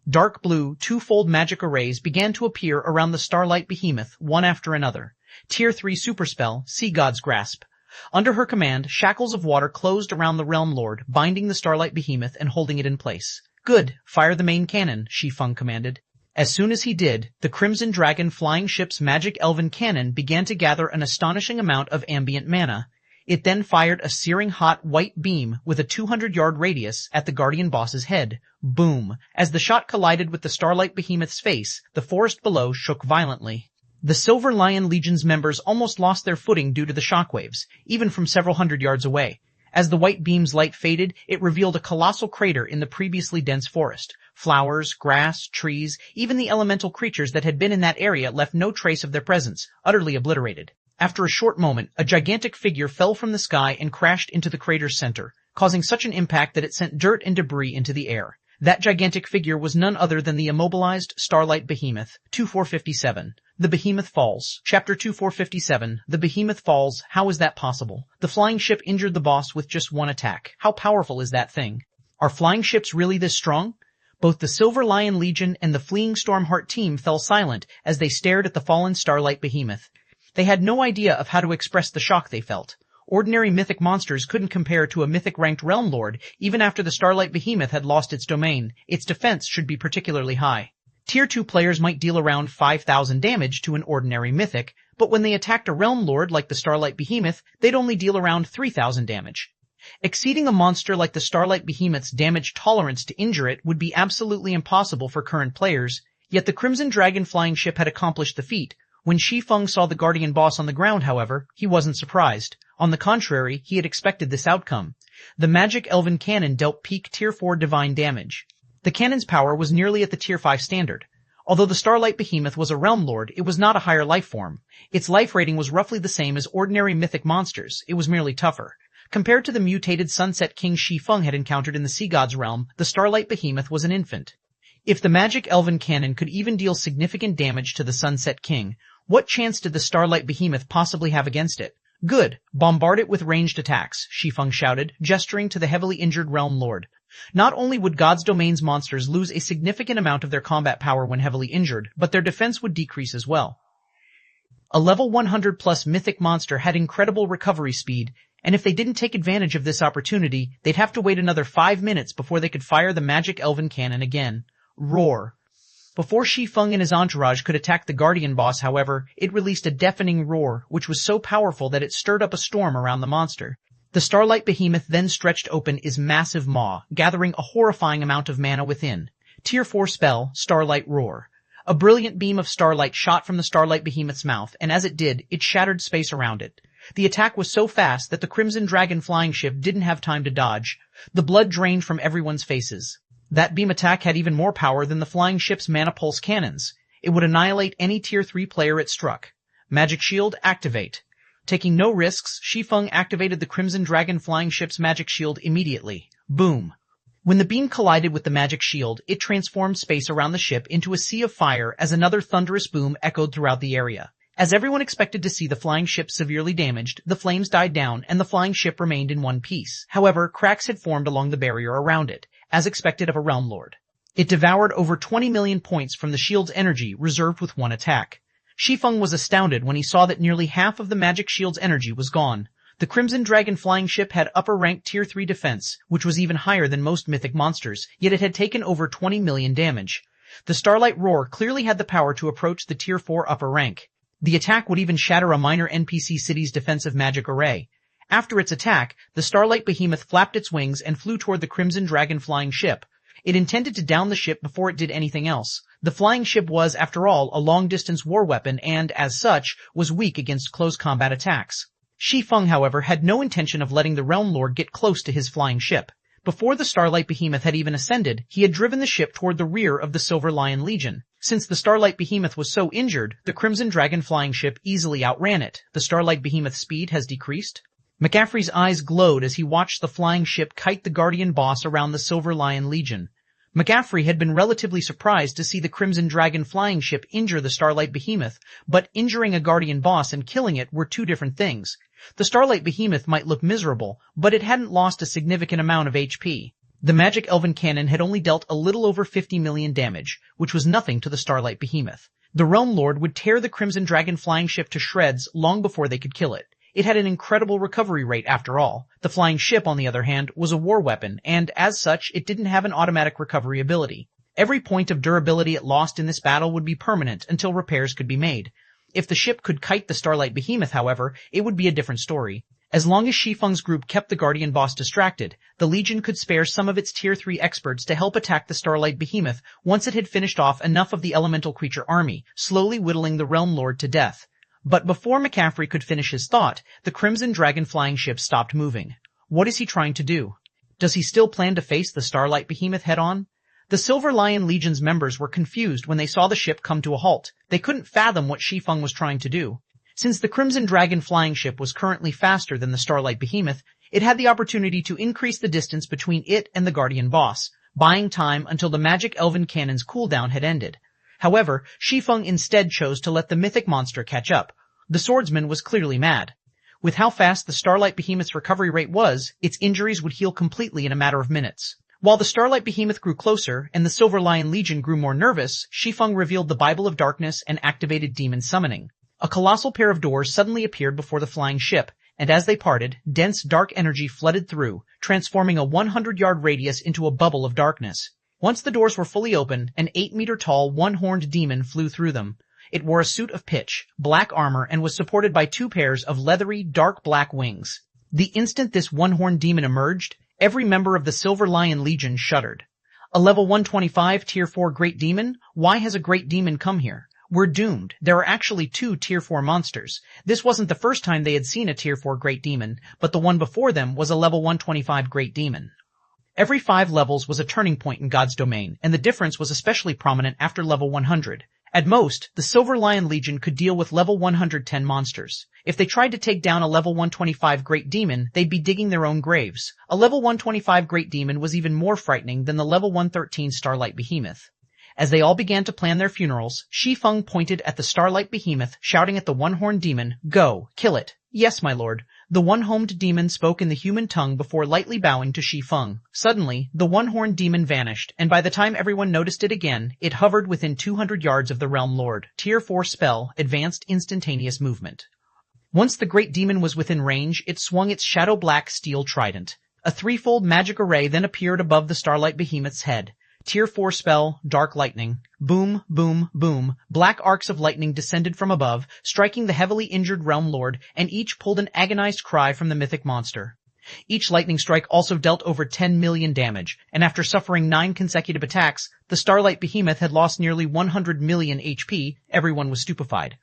Dark blue, twofold magic arrays began to appear around the Starlight Behemoth, one after another. Tier 3 Superspell, Sea God's Grasp. Under her command, shackles of water closed around the Realm Lord, binding the Starlight Behemoth and holding it in place. Good, fire the main cannon, Shi Feng commanded. As soon as he did, the Crimson Dragon flying ship's magic elven cannon began to gather an astonishing amount of ambient mana. It then fired a searing hot white beam with a 200-yard radius at the Guardian boss's head. Boom! As the shot collided with the Starlight Behemoth's face, the forest below shook violently. The Silver Lion Legion's members almost lost their footing due to the shockwaves, even from several hundred yards away. As the white beam's light faded, it revealed a colossal crater in the previously dense forest. Flowers, grass, trees, even the elemental creatures that had been in that area left no trace of their presence, utterly obliterated. After a short moment, a gigantic figure fell from the sky and crashed into the crater's center, causing such an impact that it sent dirt and debris into the air. That gigantic figure was none other than the immobilized Starlight Behemoth, 2457. The Behemoth Falls. Chapter 2457. The Behemoth Falls. How is that possible? The flying ship injured the boss with just one attack. How powerful is that thing? Are flying ships really this strong? Both the Silver Lion Legion and the fleeing Stormheart team fell silent as they stared at the fallen Starlight Behemoth. They had no idea of how to express the shock they felt. Ordinary mythic monsters couldn't compare to a mythic-ranked Realm Lord even after the Starlight Behemoth had lost its domain. Its defense should be particularly high. Tier 2 players might deal around 5,000 damage to an ordinary mythic, but when they attacked a Realm Lord like the Starlight Behemoth, they'd only deal around 3,000 damage. Exceeding a monster like the Starlight Behemoth's damage tolerance to injure it would be absolutely impossible for current players, yet the Crimson Dragon flying ship had accomplished the feat. When Shi Feng saw the Guardian boss on the ground, however, he wasn't surprised. On the contrary, he had expected this outcome. The magic elven cannon dealt peak Tier 4 divine damage. The cannon's power was nearly at the Tier 5 standard. Although the Starlight Behemoth was a Realm Lord, it was not a higher life form. Its life rating was roughly the same as ordinary mythic monsters. It was merely tougher. Compared to the mutated Sunset King Shi Feng had encountered in the Sea God's realm, the Starlight Behemoth was an infant. If the magic elven cannon could even deal significant damage to the Sunset King, what chance did the Starlight Behemoth possibly have against it? Good. Bombard it with ranged attacks, Shi Feng shouted, gesturing to the heavily injured Realm Lord. Not only would God's Domain's monsters lose a significant amount of their combat power when heavily injured, but their defense would decrease as well. A level 100 plus mythic monster had incredible recovery speed, and if they didn't take advantage of this opportunity, they'd have to wait another 5 minutes before they could fire the magic elven cannon again. Roar. Before Shi Feng and his entourage could attack the Guardian boss, however, it released a deafening roar, which was so powerful that it stirred up a storm around the monster. The Starlight Behemoth then stretched open its massive maw, gathering a horrifying amount of mana within. Tier 4 spell, Starlight Roar. A brilliant beam of starlight shot from the Starlight Behemoth's mouth, and as it did, it shattered space around it. The attack was so fast that the Crimson Dragon flying ship didn't have time to dodge. The blood drained from everyone's faces. That beam attack had even more power than the flying ship's mana pulse cannons. It would annihilate any Tier 3 player it struck. Magic Shield, activate. Taking no risks, Shi Feng activated the Crimson Dragon flying ship's magic shield immediately. Boom. When the beam collided with the magic shield, it transformed space around the ship into a sea of fire as another thunderous boom echoed throughout the area. As everyone expected to see the flying ship severely damaged, the flames died down and the flying ship remained in one piece. However, cracks had formed along the barrier around it, as expected of a Realm Lord. It devoured over 20 million points from the shield's energy reserved with one attack. Shi Feng was astounded when he saw that nearly half of the magic shield's energy was gone. The Crimson Dragon flying ship had upper-ranked Tier 3 defense, which was even higher than most mythic monsters, yet it had taken over 20 million damage. The Starlight Roar clearly had the power to approach the Tier 4 upper rank. The attack would even shatter a minor NPC city's defensive magic array. After its attack, the Starlight Behemoth flapped its wings and flew toward the Crimson Dragon flying ship. It intended to down the ship before it did anything else. The flying ship was, after all, a long-distance war weapon and, as such, was weak against close combat attacks. Shi Feng, however, had no intention of letting the Realm Lord get close to his flying ship. Before the Starlight Behemoth had even ascended, he had driven the ship toward the rear of the Silver Lion Legion. Since the Starlight Behemoth was so injured, the Crimson Dragon flying ship easily outran it. The Starlight Behemoth's speed has decreased. McCaffrey's eyes glowed as he watched the flying ship kite the Guardian boss around the Silver Lion Legion. McCaffrey had been relatively surprised to see the Crimson Dragon flying ship injure the Starlight Behemoth, but injuring a Guardian boss and killing it were two different things. The Starlight Behemoth might look miserable, but it hadn't lost a significant amount of HP. The magic elven cannon had only dealt a little over 50 million damage, which was nothing to the Starlight Behemoth. The Realm Lord would tear the Crimson Dragon flying ship to shreds long before they could kill it. It had an incredible recovery rate after all. The flying ship, on the other hand, was a war weapon, and as such, it didn't have an automatic recovery ability. Every point of durability it lost in this battle would be permanent until repairs could be made. If the ship could kite the Starlight Behemoth, however, it would be a different story. As long as Shi Feng's group kept the Guardian boss distracted, the Legion could spare some of its Tier 3 experts to help attack the Starlight Behemoth once it had finished off enough of the elemental creature army, slowly whittling the Realm Lord to death. But before McCaffrey could finish his thought, the Crimson Dragon flying ship stopped moving. What is he trying to do? Does he still plan to face the Starlight Behemoth head-on? The Silver Lion Legion's members were confused when they saw the ship come to a halt. They couldn't fathom what Shi Feng was trying to do. Since the Crimson Dragon flying ship was currently faster than the Starlight Behemoth, it had the opportunity to increase the distance between it and the Guardian boss, buying time until the magic elven cannon's cooldown had ended. However, Shi Feng instead chose to let the mythic monster catch up. The swordsman was clearly mad. With how fast the Starlight Behemoth's recovery rate was, its injuries would heal completely in a matter of minutes. While the Starlight Behemoth grew closer and the Silver Lion Legion grew more nervous, Shi Feng revealed the Bible of Darkness and activated demon summoning. A colossal pair of doors suddenly appeared before the flying ship, and as they parted, dense dark energy flooded through, transforming a 100-yard radius into a bubble of darkness. Once the doors were fully open, an 8-meter-tall, one-horned demon flew through them. It wore a suit of pitch, black armor, and was supported by 2 pairs of leathery, dark black wings. The instant this one-horned demon emerged, every member of the Silver Lion Legion shuddered. A level 125 Tier 4 Great Demon? Why has a Great Demon come here? We're doomed. There are actually 2 Tier 4 monsters. This wasn't the first time they had seen a Tier 4 Great Demon, but the one before them was a level 125 Great Demon. Every 5 levels was a turning point in God's domain, and the difference was especially prominent after level 100. At most, the Silver Lion Legion could deal with level 110 monsters. If they tried to take down a level 125 Great Demon, they'd be digging their own graves. A level 125 Great Demon was even more frightening than the level 113 Starlight Behemoth. As they all began to plan their funerals, Shi Feng pointed at the Starlight Behemoth, shouting at the one-horned demon, "Go, kill it." "Yes, my lord." The one-homed demon spoke in the human tongue before lightly bowing to Shi Feng. Suddenly, the one-horned demon vanished, and by the time everyone noticed it again, it hovered within 200 yards of the Realm Lord. Tier 4 spell, Advanced Instantaneous Movement. Once the great demon was within range, it swung its shadow-black steel trident. A threefold magic array then appeared above the Starlight Behemoth's head. Tier 4 spell, Dark Lightning. Boom, boom, boom. Black arcs of lightning descended from above, striking the heavily injured Realm Lord, and each pulled an agonized cry from the mythic monster. Each lightning strike also dealt over 10 million damage, and after suffering 9 consecutive attacks, the Starlight Behemoth had lost nearly 100 million HP. Everyone was stupefied.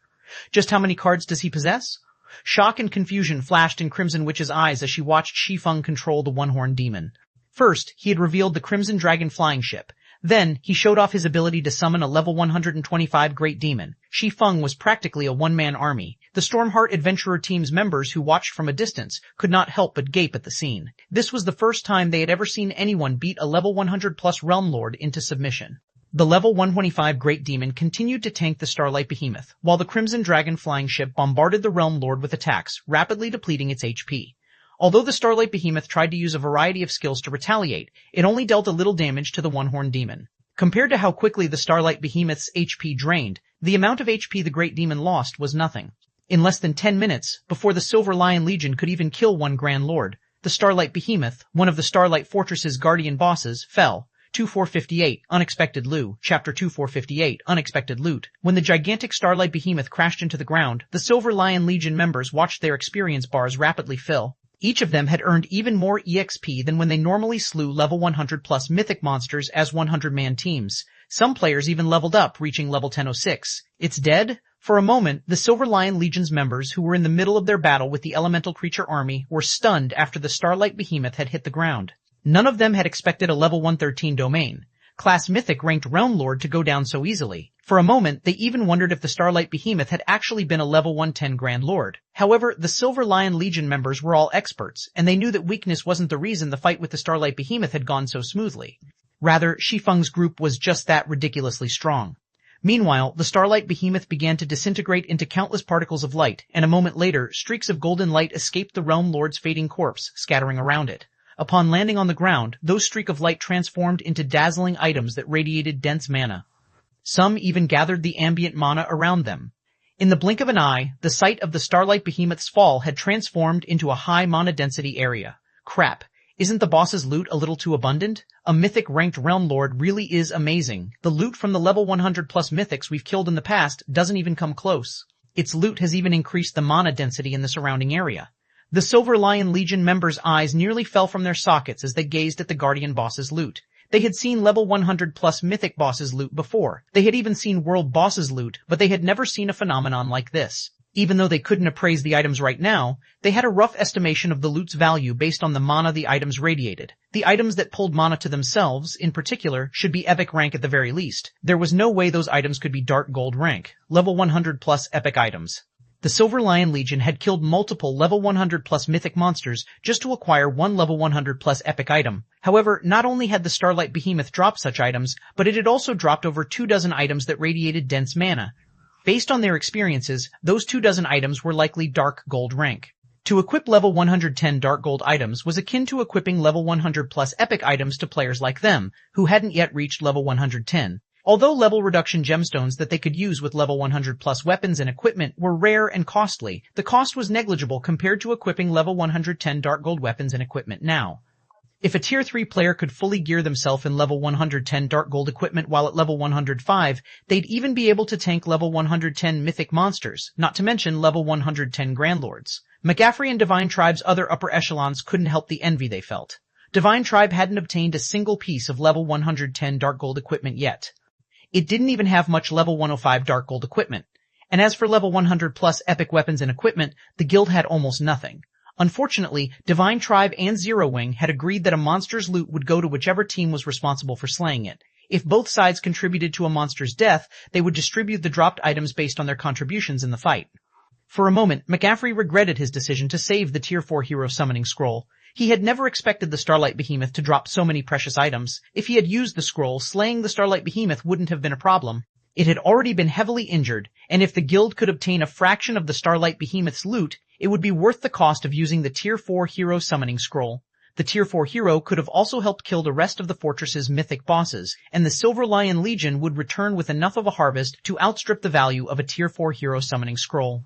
Just how many cards does he possess? Shock and confusion flashed in Crimson Witch's eyes as she watched Shi Feng control the one-horned demon. First, he had revealed the Crimson Dragon flying ship. Then, he showed off his ability to summon a level 125 Great Demon. Shi Feng was practically a one-man army. The Stormheart Adventurer team's members who watched from a distance could not help but gape at the scene. This was the first time they had ever seen anyone beat a level 100-plus Realm Lord into submission. The level 125 Great Demon continued to tank the Starlight Behemoth, while the Crimson Dragon flying ship bombarded the Realm Lord with attacks, rapidly depleting its HP. Although the Starlight Behemoth tried to use a variety of skills to retaliate, it only dealt a little damage to the one-horned demon. Compared to how quickly the Starlight Behemoth's HP drained, the amount of HP the Great Demon lost was nothing. In less than 10 minutes, before the Silver Lion Legion could even kill one Grand Lord, the Starlight Behemoth, one of the Starlight Fortress's guardian bosses, fell. 2458, Unexpected Loot, Chapter 2458, Unexpected Loot. When the gigantic Starlight Behemoth crashed into the ground, the Silver Lion Legion members watched their experience bars rapidly fill. Each of them had earned even more EXP than when they normally slew level 100-plus mythic monsters as 100-man teams. Some players even leveled up, reaching level 1006. It's dead? For a moment, the Silver Lion Legion's members, who were in the middle of their battle with the elemental creature army, were stunned after the Starlight Behemoth had hit the ground. None of them had expected a level 113 domain. Class Mythic ranked Realm Lord to go down so easily. For a moment, they even wondered if the Starlight Behemoth had actually been a level 110 Grand Lord. However, the Silver Lion Legion members were all experts, and they knew that weakness wasn't the reason the fight with the Starlight Behemoth had gone so smoothly. Rather, Shi Feng's group was just that ridiculously strong. Meanwhile, the starlight behemoth began to disintegrate into countless particles of light, and a moment later, streaks of golden light escaped the Realm Lord's fading corpse, scattering around it. Upon landing on the ground, those streaks of light transformed into dazzling items that radiated dense mana. Some even gathered the ambient mana around them. In the blink of an eye, the site of the starlight behemoth's fall had transformed into a high mana density area. Crap. Isn't the boss's loot a little too abundant? A mythic-ranked Realm Lord really is amazing. The loot from the level 100 plus mythics we've killed in the past doesn't even come close. Its loot has even increased the mana density in the surrounding area. The Silver Lion Legion members' eyes nearly fell from their sockets as they gazed at the Guardian boss's loot. They had seen level 100 plus mythic boss's loot before. They had even seen world boss's loot, but they had never seen a phenomenon like this. Even though they couldn't appraise the items right now, they had a rough estimation of the loot's value based on the mana the items radiated. The items that pulled mana to themselves, in particular, should be epic rank at the very least. There was no way those items could be dark gold rank, level 100 plus epic items. The Silver Lion Legion had killed multiple level 100 plus mythic monsters just to acquire one level 100 plus epic item. However, not only had the Starlight Behemoth dropped such items, but it had also dropped over 24 items that radiated dense mana. Based on their experiences, those 24 items were likely dark gold rank. To equip level 110 dark gold items was akin to equipping level 100 plus epic items to players like them, who hadn't yet reached level 110. Although level reduction gemstones that they could use with level 100 plus weapons and equipment were rare and costly, the cost was negligible compared to equipping level 110 dark gold weapons and equipment now. If a tier 3 player could fully gear themselves in level 110 dark gold equipment while at level 105, they'd even be able to tank level 110 mythic monsters, not to mention level 110 Grandlords. McGaffrey and Divine Tribe's other upper echelons couldn't help the envy they felt. Divine Tribe hadn't obtained a single piece of level 110 dark gold equipment yet. It didn't even have much level 105 dark gold equipment. And as for level 100 plus epic weapons and equipment, the guild had almost nothing. Unfortunately, Divine Tribe and Zero Wing had agreed that a monster's loot would go to whichever team was responsible for slaying it. If both sides contributed to a monster's death, they would distribute the dropped items based on their contributions in the fight. For a moment, McGaffrey regretted his decision to save the Tier 4 Hero Summoning Scroll. He had never expected the Starlight Behemoth to drop so many precious items. If he had used the scroll, slaying the Starlight Behemoth wouldn't have been a problem. It had already been heavily injured, and if the guild could obtain a fraction of the Starlight Behemoth's loot, it would be worth the cost of using the Tier 4 Hero Summoning Scroll. The Tier 4 Hero could have also helped kill the rest of the fortress's mythic bosses, and the Silver Lion Legion would return with enough of a harvest to outstrip the value of a Tier 4 Hero Summoning Scroll.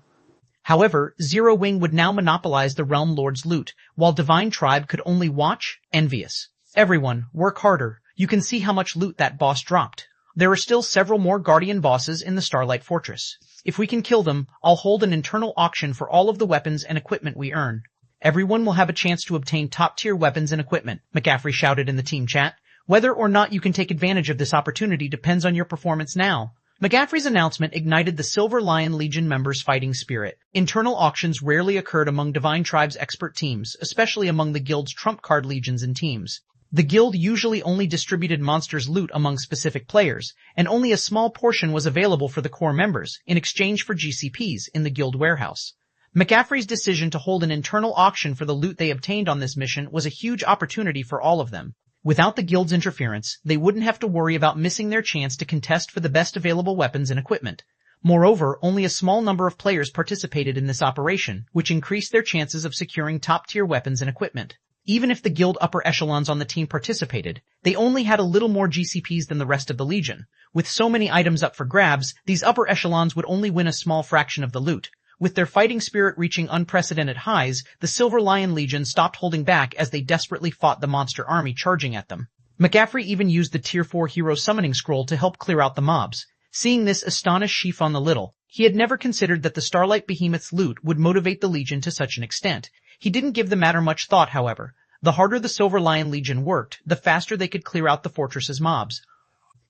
However, Zero Wing would now monopolize the Realm Lord's loot, while Divine Tribe could only watch, envious. Everyone, work harder. You can see how much loot that boss dropped. There are still several more Guardian bosses in the Starlight Fortress. If we can kill them, I'll hold an internal auction for all of the weapons and equipment we earn. Everyone will have a chance to obtain top-tier weapons and equipment, McGaffrey shouted in the team chat. Whether or not you can take advantage of this opportunity depends on your performance now. McGaffrey's announcement ignited the Silver Lion Legion members' fighting spirit. Internal auctions rarely occurred among Divine Tribe's expert teams, especially among the guild's trump card legions and teams. The guild usually only distributed monsters' loot among specific players, and only a small portion was available for the core members, in exchange for GCPs in the guild warehouse. McGaffrey's decision to hold an internal auction for the loot they obtained on this mission was a huge opportunity for all of them. Without the guild's interference, they wouldn't have to worry about missing their chance to contest for the best available weapons and equipment. Moreover, only a small number of players participated in this operation, which increased their chances of securing top-tier weapons and equipment. Even if the guild upper echelons on the team participated, they only had a little more GCPs than the rest of the Legion. With so many items up for grabs, these upper echelons would only win a small fraction of the loot. With their fighting spirit reaching unprecedented highs, the Silver Lion Legion stopped holding back as they desperately fought the monster army charging at them. McGaffrey even used the Tier 4 Hero Summoning Scroll to help clear out the mobs. Seeing this astonished Shi Feng a little. He had never considered that the Starlight Behemoth's loot would motivate the Legion to such an extent. He didn't give the matter much thought, however. The harder the Silver Lion Legion worked, the faster they could clear out the fortress's mobs.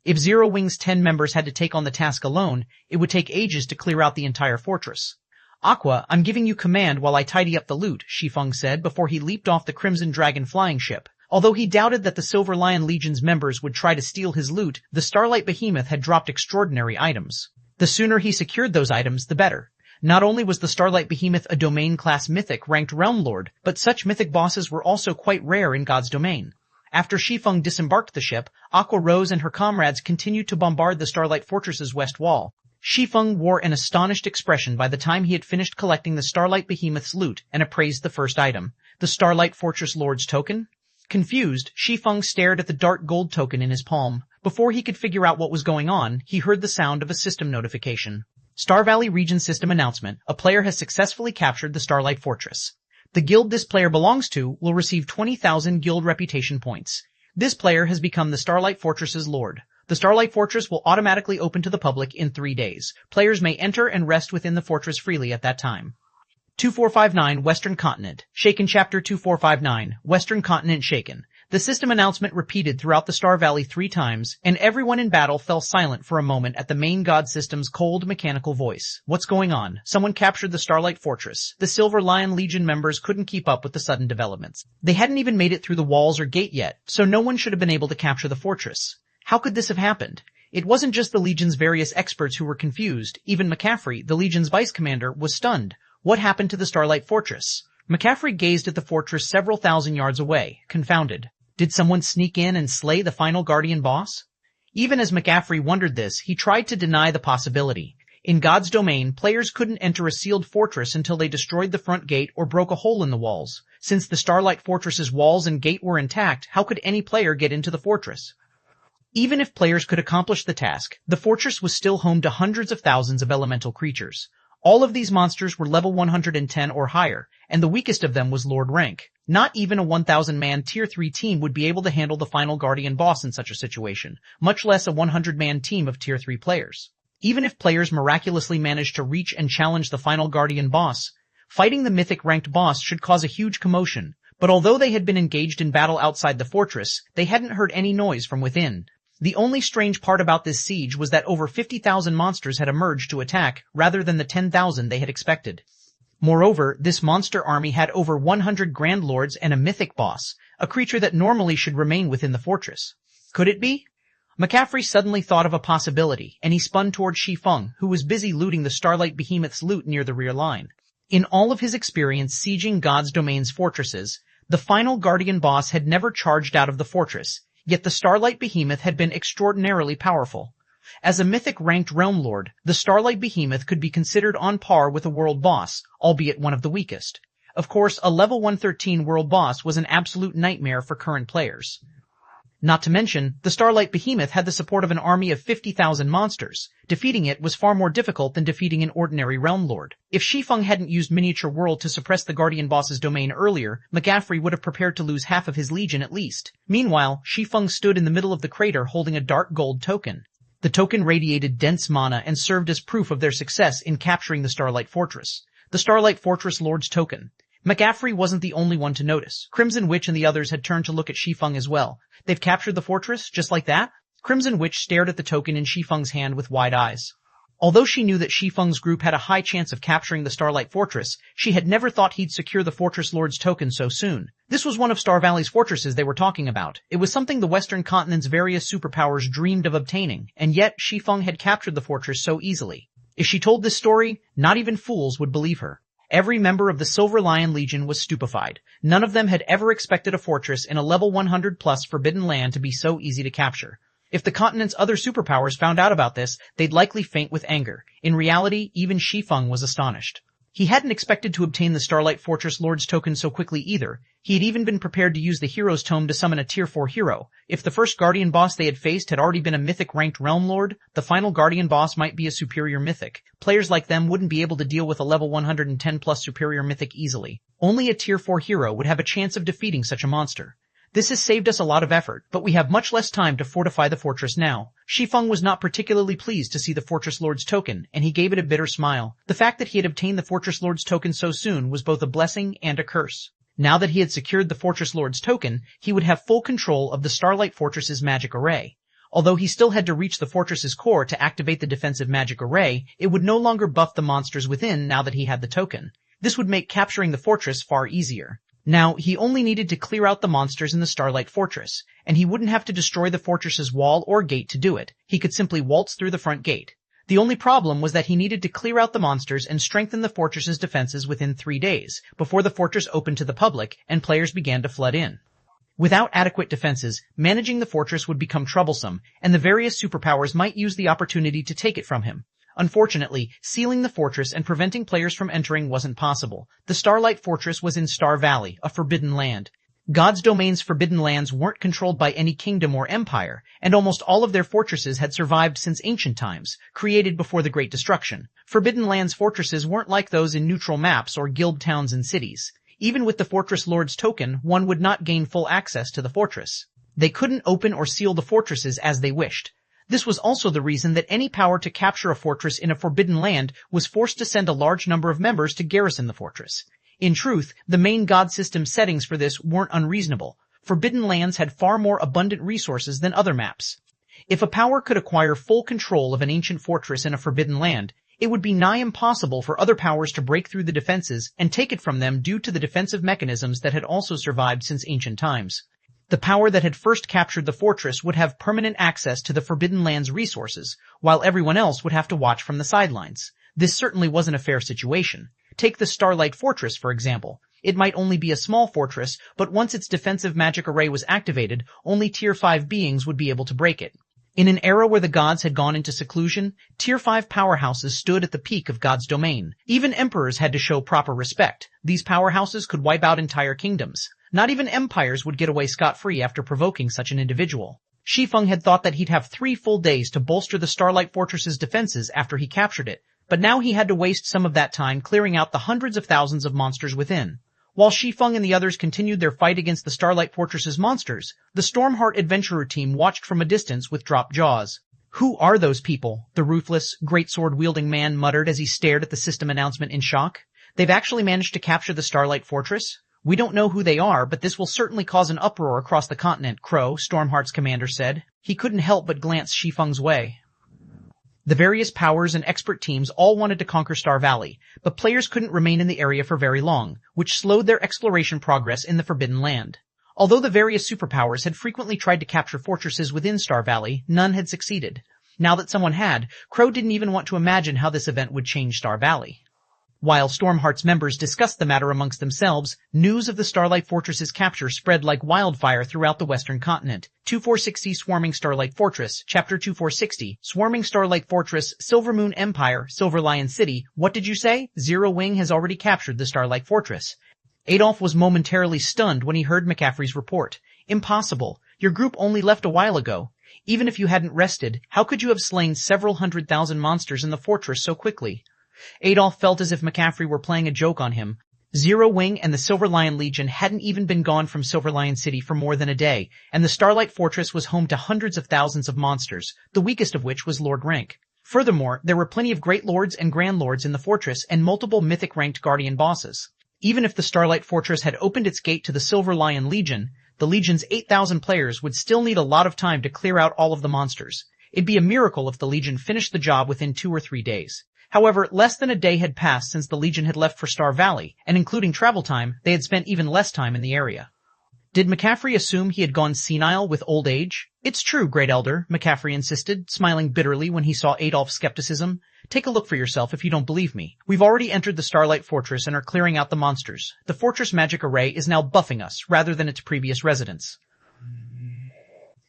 If Zero Wing's 10 members had to take on the task alone, it would take ages to clear out the entire fortress. Aqua, I'm giving you command while I tidy up the loot, Shi Feng said before he leaped off the Crimson Dragon flying ship. Although he doubted that the Silver Lion Legion's members would try to steal his loot, the Starlight Behemoth had dropped extraordinary items. The sooner he secured those items, the better. Not only was the Starlight Behemoth a domain-class mythic ranked Realm Lord, but such mythic bosses were also quite rare in God's domain. After Shi Feng disembarked the ship, Aqua Rose and her comrades continued to bombard the Starlight Fortress's west wall. Shi Feng wore an astonished expression by the time he had finished collecting the Starlight Behemoth's loot and appraised the first item. The Starlight Fortress Lord's token? Confused, Shi Feng stared at the dark gold token in his palm. Before he could figure out what was going on, he heard the sound of a system notification. Star Valley Region System announcement. A player has successfully captured the Starlight Fortress. The guild this player belongs to will receive 20,000 guild reputation points. This player has become the Starlight Fortress's lord. The Starlight Fortress will automatically open to the public in 3 days. Players may enter and rest within the fortress freely at that time. 2459 Western Continent. Shaken Chapter 2459. Western Continent Shaken. The system announcement repeated throughout the Star Valley 3 times, and everyone in battle fell silent for a moment at the main god system's cold, mechanical voice. What's going on? Someone captured the Starlight Fortress. The Silver Lion Legion members couldn't keep up with the sudden developments. They hadn't even made it through the walls or gate yet, so no one should have been able to capture the fortress. How could this have happened? It wasn't just the Legion's various experts who were confused. Even McCaffrey, the Legion's vice commander, was stunned. What happened to the Starlight Fortress? McCaffrey gazed at the fortress several thousand yards away, confounded. Did someone sneak in and slay the final Guardian boss? Even as McCaffrey wondered this, he tried to deny the possibility. In God's domain, players couldn't enter a sealed fortress until they destroyed the front gate or broke a hole in the walls. Since the Starlight Fortress's walls and gate were intact, how could any player get into the fortress? Even if players could accomplish the task, the fortress was still home to hundreds of thousands of elemental creatures. All of these monsters were level 110 or higher, and the weakest of them was Lord rank. Not even a 1,000-man Tier 3 team would be able to handle the final Guardian boss in such a situation, much less a 100-man team of Tier 3 players. Even if players miraculously managed to reach and challenge the final Guardian boss, fighting the mythic-ranked boss should cause a huge commotion. But although they had been engaged in battle outside the fortress, they hadn't heard any noise from within. The only strange part about this siege was that over 50,000 monsters had emerged to attack, rather than the 10,000 they had expected. Moreover, this monster army had over 100 Grand Lords and a mythic boss, a creature that normally should remain within the fortress. Could it be? McCaffrey suddenly thought of a possibility, and he spun toward Shi Feng, who was busy looting the Starlight Behemoth's loot near the rear line. In all of his experience sieging God's domain's fortresses, the final Guardian boss had never charged out of the fortress. Yet the Starlight Behemoth had been extraordinarily powerful. As a mythic-ranked realm lord, the Starlight Behemoth could be considered on par with a world boss, albeit one of the weakest. Of course, a level 113 world boss was an absolute nightmare for current players. Not to mention, the Starlight Behemoth had the support of an army of 50,000 monsters. Defeating it was far more difficult than defeating an ordinary realm lord. If Shi Feng hadn't used Miniature World to suppress the Guardian boss's domain earlier, McCaffrey would have prepared to lose half of his legion at least. Meanwhile, Shi Feng stood in the middle of the crater holding a dark gold token. The token radiated dense mana and served as proof of their success in capturing the Starlight Fortress. The Starlight Fortress Lord's token. McCaffrey wasn't the only one to notice. Crimson Witch and the others had turned to look at Shi Feng as well. They've captured the fortress, just like that? Crimson Witch stared at the token in Shi Feng's hand with wide eyes. Although she knew that Shi Feng's group had a high chance of capturing the Starlight Fortress, she had never thought he'd secure the Fortress Lord's token so soon. This was one of Star Valley's fortresses they were talking about. It was something the Western Continent's various superpowers dreamed of obtaining, and yet Shi Feng had captured the fortress so easily. If she told this story, not even fools would believe her. Every member of the Silver Lion Legion was stupefied. None of them had ever expected a fortress in a level 100+ forbidden land to be so easy to capture. If the continent's other superpowers found out about this, they'd likely faint with anger. In reality, even Shi Feng was astonished. He hadn't expected to obtain the Starlight Fortress Lord's token so quickly either. He had even been prepared to use the Hero's Tome to summon a Tier 4 hero. If the first Guardian boss they had faced had already been a mythic-ranked Realm Lord, the final Guardian boss might be a superior mythic. Players like them wouldn't be able to deal with a level 110+ superior mythic easily. Only a Tier 4 hero would have a chance of defeating such a monster. This has saved us a lot of effort, but we have much less time to fortify the fortress now. Shi Feng was not particularly pleased to see the Fortress Lord's token, and he gave it a bitter smile. The fact that he had obtained the Fortress Lord's token so soon was both a blessing and a curse. Now that he had secured the Fortress Lord's token, he would have full control of the Starlight Fortress's magic array. Although he still had to reach the fortress's core to activate the defensive magic array, it would no longer buff the monsters within now that he had the token. This would make capturing the fortress far easier. Now, he only needed to clear out the monsters in the Starlight Fortress, and he wouldn't have to destroy the fortress's wall or gate to do it. He could simply waltz through the front gate. The only problem was that he needed to clear out the monsters and strengthen the fortress's defenses within 3 days, before the fortress opened to the public and players began to flood in. Without adequate defenses, managing the fortress would become troublesome, and the various superpowers might use the opportunity to take it from him. Unfortunately, sealing the fortress and preventing players from entering wasn't possible. The Starlight Fortress was in Star Valley, a forbidden land. God's domain's forbidden lands weren't controlled by any kingdom or empire, and almost all of their fortresses had survived since ancient times, created before the Great Destruction. Forbidden lands fortresses weren't like those in neutral maps or guild towns and cities. Even with the Fortress Lord's token, one would not gain full access to the fortress. They couldn't open or seal the fortresses as they wished. This was also the reason that any power to capture a fortress in a forbidden land was forced to send a large number of members to garrison the fortress. In truth, the main god system settings for this weren't unreasonable. Forbidden lands had far more abundant resources than other maps. If a power could acquire full control of an ancient fortress in a forbidden land, it would be nigh impossible for other powers to break through the defenses and take it from them due to the defensive mechanisms that had also survived since ancient times. The power that had first captured the fortress would have permanent access to the Forbidden Land's resources, while everyone else would have to watch from the sidelines. This certainly wasn't a fair situation. Take the Starlight Fortress, for example. It might only be a small fortress, but once its defensive magic array was activated, only Tier 5 beings would be able to break it. In an era where the gods had gone into seclusion, Tier 5 powerhouses stood at the peak of God's domain. Even emperors had to show proper respect. These powerhouses could wipe out entire kingdoms. Not even empires would get away scot-free after provoking such an individual. Shi Feng had thought that he'd have 3 full days to bolster the Starlight Fortress's defenses after he captured it, but now he had to waste some of that time clearing out the hundreds of thousands of monsters within. While Shi Feng and the others continued their fight against the Starlight Fortress's monsters, the Stormheart adventurer team watched from a distance with dropped jaws. "Who are those people?" the ruthless, greatsword-wielding man muttered as he stared at the system announcement in shock. "They've actually managed to capture the Starlight Fortress? We don't know who they are, but this will certainly cause an uproar across the continent," Crow, Stormheart's commander, said. He couldn't help but glance Shi Feng's way. The various powers and expert teams all wanted to conquer Star Valley, but players couldn't remain in the area for very long, which slowed their exploration progress in the Forbidden Land. Although the various superpowers had frequently tried to capture fortresses within Star Valley, none had succeeded. Now that someone had, Crow didn't even want to imagine how this event would change Star Valley. While Stormheart's members discussed the matter amongst themselves, news of the Starlight Fortress's capture spread like wildfire throughout the western continent. 2460 Swarming Starlight Fortress, Chapter 2460, Swarming Starlight Fortress, Silver Moon Empire, Silver Lion City. What did you say? Zero Wing has already captured the Starlight Fortress. Adolf was momentarily stunned when he heard McCaffrey's report. Impossible. Your group only left a while ago. Even if you hadn't rested, how could you have slain several 100,000 monsters in the fortress so quickly? Adolf felt as if McCaffrey were playing a joke on him. Zero Wing and the Silver Lion Legion hadn't even been gone from Silver Lion City for more than a day, and the Starlight Fortress was home to hundreds of thousands of monsters, the weakest of which was Lord Rank. Furthermore, there were plenty of Great Lords and Grand Lords in the fortress and multiple mythic-ranked Guardian bosses. Even if the Starlight Fortress had opened its gate to the Silver Lion Legion, the Legion's 8,000 players would still need a lot of time to clear out all of the monsters. It'd be a miracle if the Legion finished the job within 2 or 3 days. However, less than a day had passed since the Legion had left for Star Valley, and including travel time, they had spent even less time in the area. Did McCaffrey assume he had gone senile with old age? "It's true, Great Elder," McCaffrey insisted, smiling bitterly when he saw Adolf's skepticism. "Take a look for yourself if you don't believe me. We've already entered the Starlight Fortress and are clearing out the monsters. The fortress magic array is now buffing us, rather than its previous residents."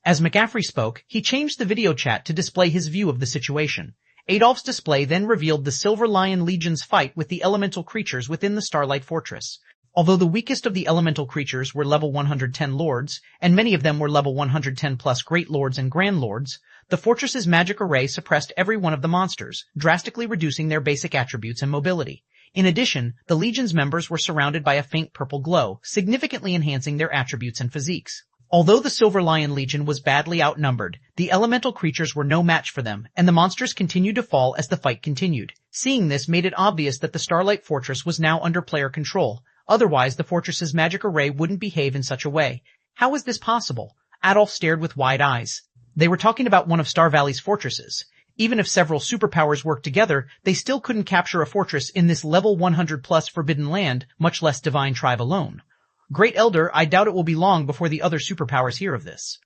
As McCaffrey spoke, he changed the video chat to display his view of the situation. Adolf's display then revealed the Silver Lion Legion's fight with the elemental creatures within the Starlight Fortress. Although the weakest of the elemental creatures were level 110 lords, and many of them were level 110 plus Great Lords and Grand Lords, the fortress's magic array suppressed every one of the monsters, drastically reducing their basic attributes and mobility. In addition, the Legion's members were surrounded by a faint purple glow, significantly enhancing their attributes and physiques. Although the Silver Lion Legion was badly outnumbered, the elemental creatures were no match for them, and the monsters continued to fall as the fight continued. Seeing this made it obvious that the Starlight Fortress was now under player control. Otherwise, the fortress's magic array wouldn't behave in such a way. How was this possible? Adolf stared with wide eyes. They were talking about one of Star Valley's fortresses. Even if several superpowers worked together, they still couldn't capture a fortress in this level 100 plus Forbidden Land, much less Divine Tribe alone. Great Elder, I doubt it will be long before the other superpowers hear of this.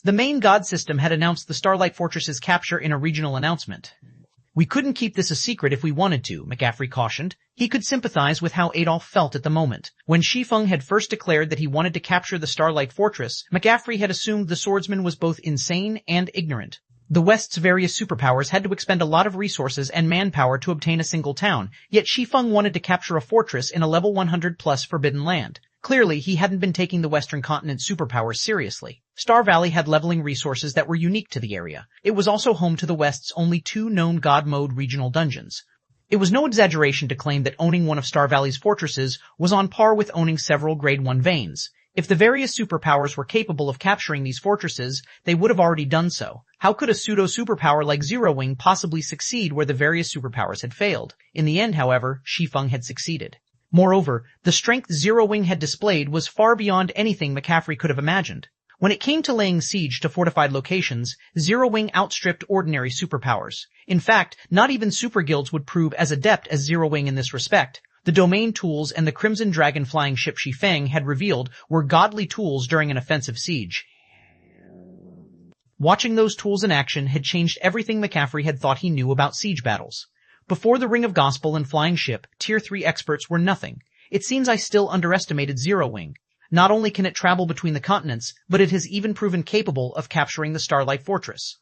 The main god system had announced the Starlight Fortress's capture in a regional announcement. We couldn't keep this a secret if we wanted to, McCaffrey cautioned. He could sympathize with how Adolf felt at the moment. When Shi Feng had first declared that he wanted to capture the Starlight Fortress, McCaffrey had assumed the swordsman was both insane and ignorant. The West's various superpowers had to expend a lot of resources and manpower to obtain a single town, yet Shi Feng wanted to capture a fortress in a level 100+ forbidden land. Clearly, he hadn't been taking the Western continent's superpowers seriously. Star Valley had leveling resources that were unique to the area. It was also home to the West's only 2 known God Mode regional dungeons. It was no exaggeration to claim that owning one of Star Valley's fortresses was on par with owning several Grade 1 veins. If the various superpowers were capable of capturing these fortresses, they would have already done so. How could a pseudo-superpower like Zero Wing possibly succeed where the various superpowers had failed? In the end, however, Shi Feng had succeeded. Moreover, the strength Zero Wing had displayed was far beyond anything McCaffrey could have imagined. When it came to laying siege to fortified locations, Zero Wing outstripped ordinary superpowers. In fact, not even super guilds would prove as adept as Zero Wing in this respect. The domain tools and the Crimson Dragon flying ship Shi Feng had revealed were godly tools during an offensive siege. Watching those tools in action had changed everything McCaffrey had thought he knew about siege battles. Before the Ring of Gospel and flying ship, Tier 3 experts were nothing. It seems I still underestimated Zero Wing. Not only can it travel between the continents, but it has even proven capable of capturing the Starlight Fortress.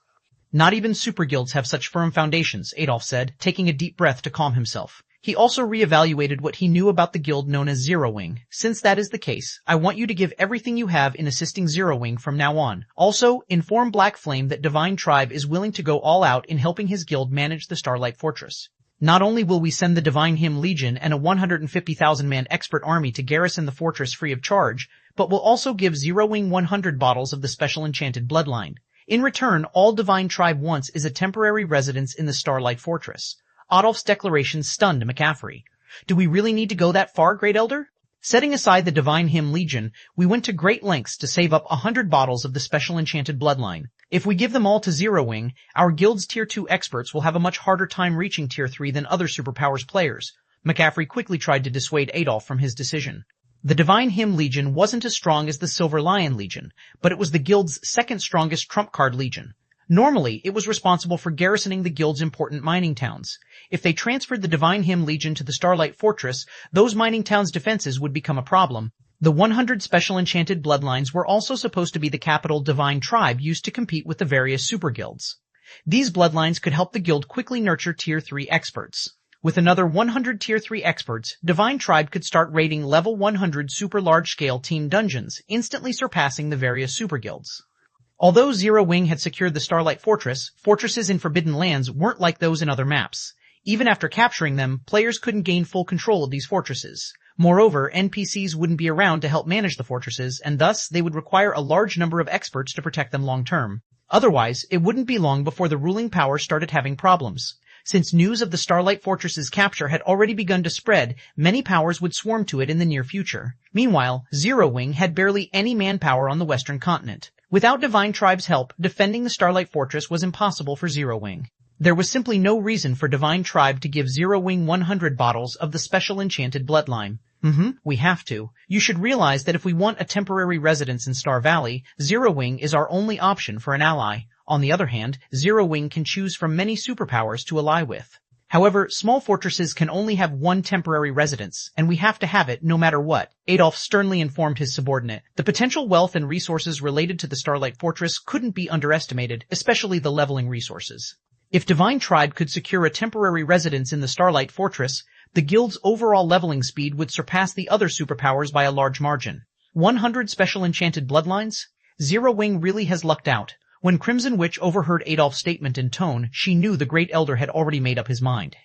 Not even super guilds have such firm foundations, Adolf said, taking a deep breath to calm himself. He also reevaluated what he knew about the guild known as Zero Wing. Since that is the case, I want you to give everything you have in assisting Zero Wing from now on. Also, inform Black Flame that Divine Tribe is willing to go all out in helping his guild manage the Starlight Fortress. Not only will we send the Divine Hymn Legion and a 150,000-man expert army to garrison the fortress free of charge, but we'll also give Zero Wing 100 bottles of the special enchanted bloodline. In return, all Divine Tribe wants is a temporary residence in the Starlight Fortress. Adolf's declaration stunned McCaffrey. Do we really need to go that far, Great Elder? Setting aside the Divine Hymn Legion, we went to great lengths to save up 100 bottles of the special enchanted bloodline. If we give them all to Zero Wing, our guild's Tier 2 experts will have a much harder time reaching Tier 3 than other superpowers players. McCaffrey quickly tried to dissuade Adolf from his decision. The Divine Hymn Legion wasn't as strong as the Silver Lion Legion, but it was the guild's second strongest trump card legion. Normally, it was responsible for garrisoning the guild's important mining towns. If they transferred the Divine Hymn Legion to the Starlight Fortress, those mining towns' defenses would become a problem. The 100 special enchanted bloodlines were also supposed to be the capital Divine Tribe used to compete with the various super guilds. These bloodlines could help the guild quickly nurture Tier 3 experts. With another 100 Tier 3 experts, Divine Tribe could start raiding level 100 super large-scale team dungeons, instantly surpassing the various super guilds. Although Zero Wing had secured the Starlight Fortress, fortresses in Forbidden Lands weren't like those in other maps. Even after capturing them, players couldn't gain full control of these fortresses. Moreover, NPCs wouldn't be around to help manage the fortresses, and thus they would require a large number of experts to protect them long-term. Otherwise, it wouldn't be long before the ruling power started having problems. Since news of the Starlight Fortress's capture had already begun to spread, many powers would swarm to it in the near future. Meanwhile, Zero Wing had barely any manpower on the Western continent. Without Divine Tribe's help, defending the Starlight Fortress was impossible for Zero Wing. There was simply no reason for Divine Tribe to give Zero Wing 100 bottles of the special enchanted bloodline. We have to. You should realize that if we want a temporary residence in Star Valley, Zero Wing is our only option for an ally. On the other hand, Zero Wing can choose from many superpowers to ally with. However, small fortresses can only have one temporary residence, and we have to have it no matter what, Adolf sternly informed his subordinate. The potential wealth and resources related to the Starlight Fortress couldn't be underestimated, especially the leveling resources. If Divine Tribe could secure a temporary residence in the Starlight Fortress, the guild's overall leveling speed would surpass the other superpowers by a large margin. 100 special enchanted bloodlines? Zero Wing really has lucked out. When Crimson Witch overheard Adolf's statement and tone, she knew the Great Elder had already made up his mind.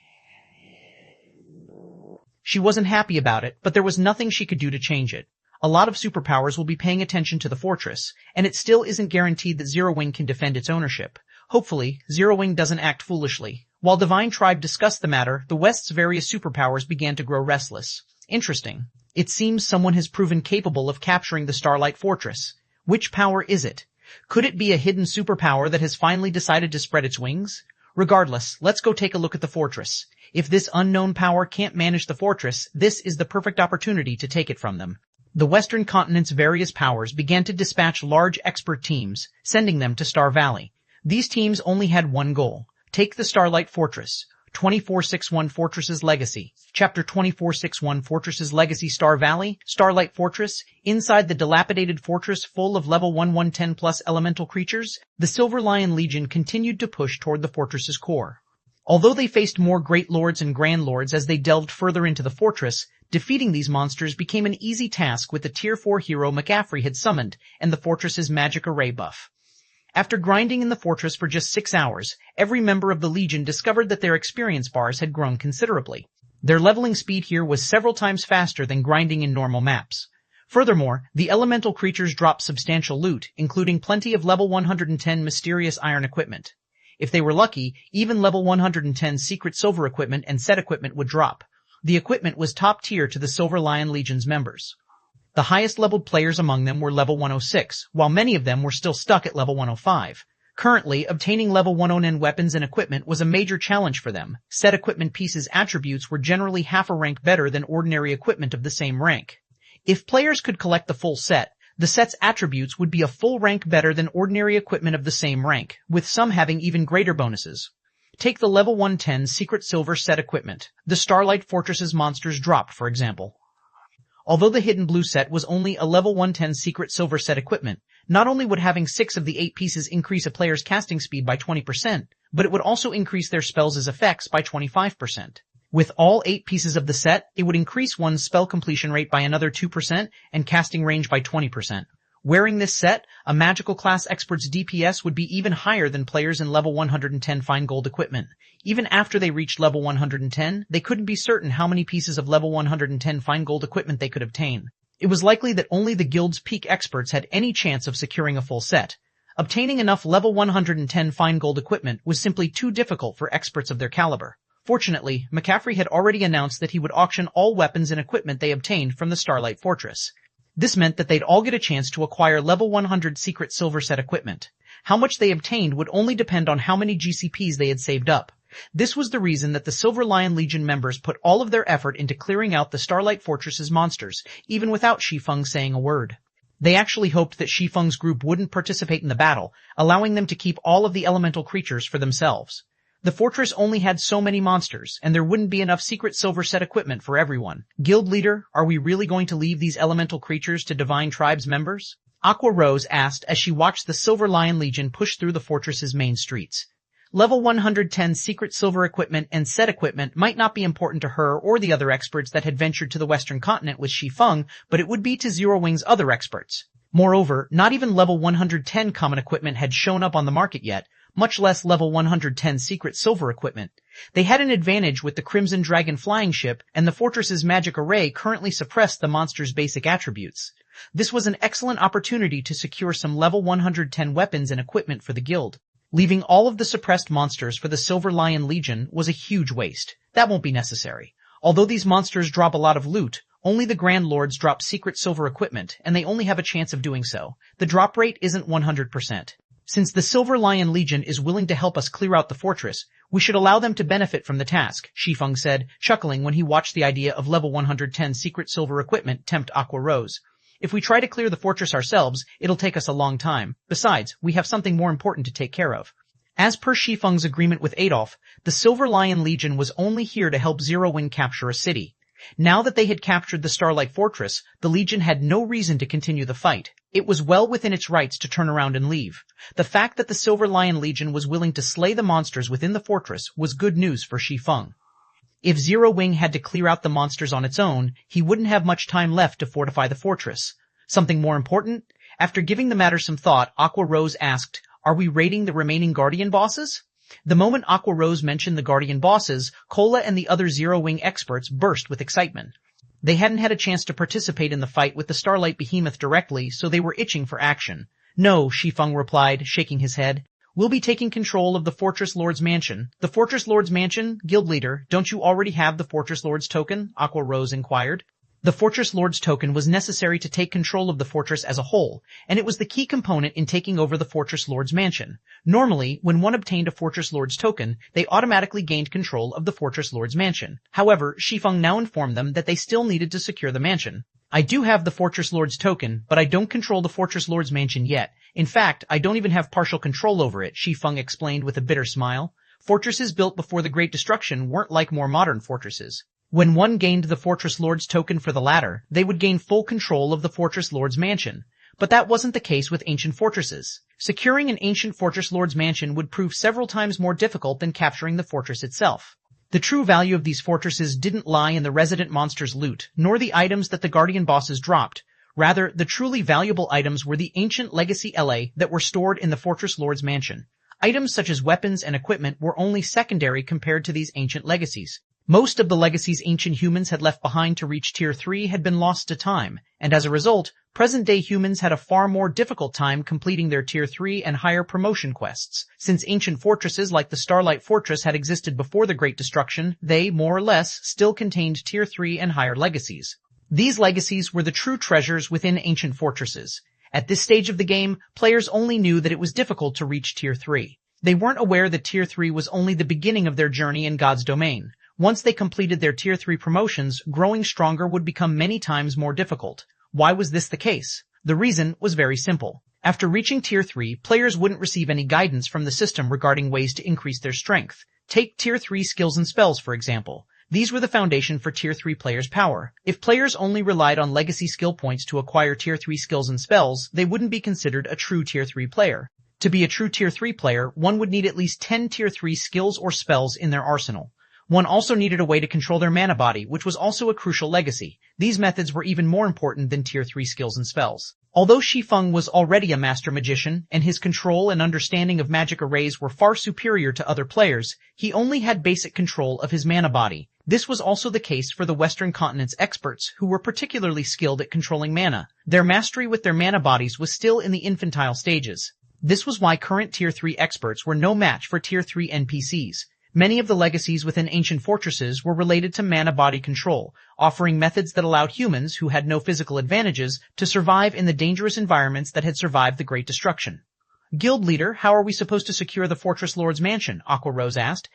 She wasn't happy about it, but there was nothing she could do to change it. A lot of superpowers will be paying attention to the fortress, and it still isn't guaranteed that Zero Wing can defend its ownership. Hopefully, Zero Wing doesn't act foolishly. While Divine Tribe discussed the matter, the West's various superpowers began to grow restless. Interesting. It seems someone has proven capable of capturing the Starlight Fortress. Which power is it? Could it be a hidden superpower that has finally decided to spread its wings? Regardless, let's go take a look at the fortress. If this unknown power can't manage the fortress, this is the perfect opportunity to take it from them. The Western continent's various powers began to dispatch large expert teams, sending them to Star Valley. These teams only had one goal: Take the Starlight Fortress. 2461 Fortress's Legacy. Chapter 2461 Fortress's Legacy. Star Valley, Starlight Fortress. Inside the dilapidated fortress full of level 1110 plus elemental creatures, the Silver Lion Legion continued to push toward the fortress's core. Although they faced more Great Lords and Grand Lords as they delved further into the fortress, defeating these monsters became an easy task with the Tier 4 hero McCaffrey had summoned and the fortress's magic array buff. After grinding in the fortress for just 6 hours, every member of the Legion discovered that their experience bars had grown considerably. Their leveling speed here was several times faster than grinding in normal maps. Furthermore, the elemental creatures dropped substantial loot, including plenty of level 110 mysterious iron equipment. If they were lucky, even level 110 secret silver equipment and set equipment would drop. The equipment was top tier to the Silver Lion Legion's members. The highest leveled players among them were level 106, while many of them were still stuck at level 105. Currently, obtaining level 109 weapons and equipment was a major challenge for them. Set equipment pieces' attributes were generally half a rank better than ordinary equipment of the same rank. If players could collect the full set, the set's attributes would be a full rank better than ordinary equipment of the same rank, with some having even greater bonuses. Take the level 110 secret silver set equipment. The Starlight Fortress's monsters dropped, for example. Although the Hidden Blue set was only a level 110 secret silver set equipment, not only would having 6 of the 8 pieces increase a player's casting speed by 20%, but it would also increase their spells' effects by 25%. With all 8 pieces of the set, it would increase one's spell completion rate by another 2% and casting range by 20%. Wearing this set, a magical class expert's DPS would be even higher than players in level 110 fine gold equipment. Even after they reached level 110, they couldn't be certain how many pieces of level 110 fine gold equipment they could obtain. It was likely that only the guild's peak experts had any chance of securing a full set. Obtaining enough level 110 fine gold equipment was simply too difficult for experts of their caliber. Fortunately, McCaffrey had already announced that he would auction all weapons and equipment they obtained from the Starlight Fortress. This meant that they'd all get a chance to acquire level 100 secret silver set equipment. How much they obtained would only depend on how many GCPs they had saved up. This was the reason that the Silver Lion Legion members put all of their effort into clearing out the Starlight Fortress's monsters, even without Shi Feng saying a word. They actually hoped that Shi Feng's group wouldn't participate in the battle, allowing them to keep all of the elemental creatures for themselves. The fortress only had so many monsters, and there wouldn't be enough secret silver set equipment for everyone. Guild leader, are we really going to leave these elemental creatures to Divine Tribe's members? Aqua Rose asked as she watched the Silver Lion Legion push through the fortress's main streets. Level 110 secret silver equipment and set equipment might not be important to her or the other experts that had ventured to the Western continent with Shi Feng, but it would be to Zero Wing's other experts. Moreover, not even level 110 common equipment had shown up on the market yet, much less level 110 secret silver equipment. They had an advantage with the Crimson Dragon flying ship, and the fortress's magic array currently suppressed the monster's basic attributes. This was an excellent opportunity to secure some level 110 weapons and equipment for the guild. Leaving all of the suppressed monsters for the Silver Lion Legion was a huge waste. That won't be necessary. Although these monsters drop a lot of loot, only the Grand Lords drop secret silver equipment, and they only have a chance of doing so. The drop rate isn't 100%. Since the Silver Lion Legion is willing to help us clear out the fortress, we should allow them to benefit from the task, Shi Feng said, chuckling when he watched the idea of level 110 secret silver equipment tempt Aqua Rose. If we try to clear the fortress ourselves, it'll take us a long time. Besides, we have something more important to take care of. As per Shi Feng's agreement with Adolf, the Silver Lion Legion was only here to help Zero Wing capture a city. Now that they had captured the Starlight Fortress, the Legion had no reason to continue the fight. It was well within its rights to turn around and leave. The fact that the Silver Lion Legion was willing to slay the monsters within the fortress was good news for Shi Feng. If Zero Wing had to clear out the monsters on its own, he wouldn't have much time left to fortify the fortress. Something more important? After giving the matter some thought, Aqua Rose asked, "Are we raiding the remaining Guardian bosses?" The moment Aqua Rose mentioned the Guardian bosses, Cola and the other Zero Wing experts burst with excitement. They hadn't had a chance to participate in the fight with the Starlight Behemoth directly, so they were itching for action. "No," Shi Feng replied, shaking his head. "We'll be taking control of the Fortress Lord's mansion." "The Fortress Lord's mansion? Guild leader, don't you already have the Fortress Lord's token?" Aqua Rose inquired. The Fortress Lord's token was necessary to take control of the fortress as a whole, and it was the key component in taking over the Fortress Lord's mansion. Normally, when one obtained a Fortress Lord's token, they automatically gained control of the Fortress Lord's mansion. However, Shi Feng now informed them that they still needed to secure the mansion. "I do have the Fortress Lord's token, but I don't control the Fortress Lord's mansion yet. In fact, I don't even have partial control over it," Shi Feng explained with a bitter smile. Fortresses built before the Great Destruction weren't like more modern fortresses. When one gained the Fortress Lord's token for the latter, they would gain full control of the Fortress Lord's mansion. But that wasn't the case with ancient fortresses. Securing an ancient Fortress Lord's mansion would prove several times more difficult than capturing the fortress itself. The true value of these fortresses didn't lie in the resident monsters' loot, nor the items that the Guardian bosses dropped. Rather, the truly valuable items were the ancient legacy LA that were stored in the Fortress Lord's mansion. Items such as weapons and equipment were only secondary compared to these ancient legacies. Most of the legacies ancient humans had left behind to reach Tier 3 had been lost to time, and as a result, present-day humans had a far more difficult time completing their Tier 3 and higher promotion quests. Since ancient fortresses like the Starlight Fortress had existed before the Great Destruction, they, more or less, still contained Tier 3 and higher legacies. These legacies were the true treasures within ancient fortresses. At this stage of the game, players only knew that it was difficult to reach Tier 3. They weren't aware that Tier 3 was only the beginning of their journey in God's domain. Once they completed their Tier 3 promotions, growing stronger would become many times more difficult. Why was this the case? The reason was very simple. After reaching Tier 3, players wouldn't receive any guidance from the system regarding ways to increase their strength. Take Tier 3 skills and spells, for example. These were the foundation for Tier 3 players' power. If players only relied on legacy skill points to acquire Tier 3 skills and spells, they wouldn't be considered a true Tier 3 player. To be a true Tier 3 player, one would need at least 10 Tier 3 skills or spells in their arsenal. One also needed a way to control their mana body, which was also a crucial legacy. These methods were even more important than Tier 3 skills and spells. Although Shi Feng was already a master magician, and his control and understanding of magic arrays were far superior to other players, he only had basic control of his mana body. This was also the case for the Western Continent's experts, who were particularly skilled at controlling mana. Their mastery with their mana bodies was still in the infantile stages. This was why current Tier 3 experts were no match for Tier 3 NPCs. Many of the legacies within ancient fortresses were related to mana body control, offering methods that allowed humans, who had no physical advantages, to survive in the dangerous environments that had survived the Great Destruction. Guild leader, how are we supposed to secure the Fortress Lord's mansion? Aqua Rose asked.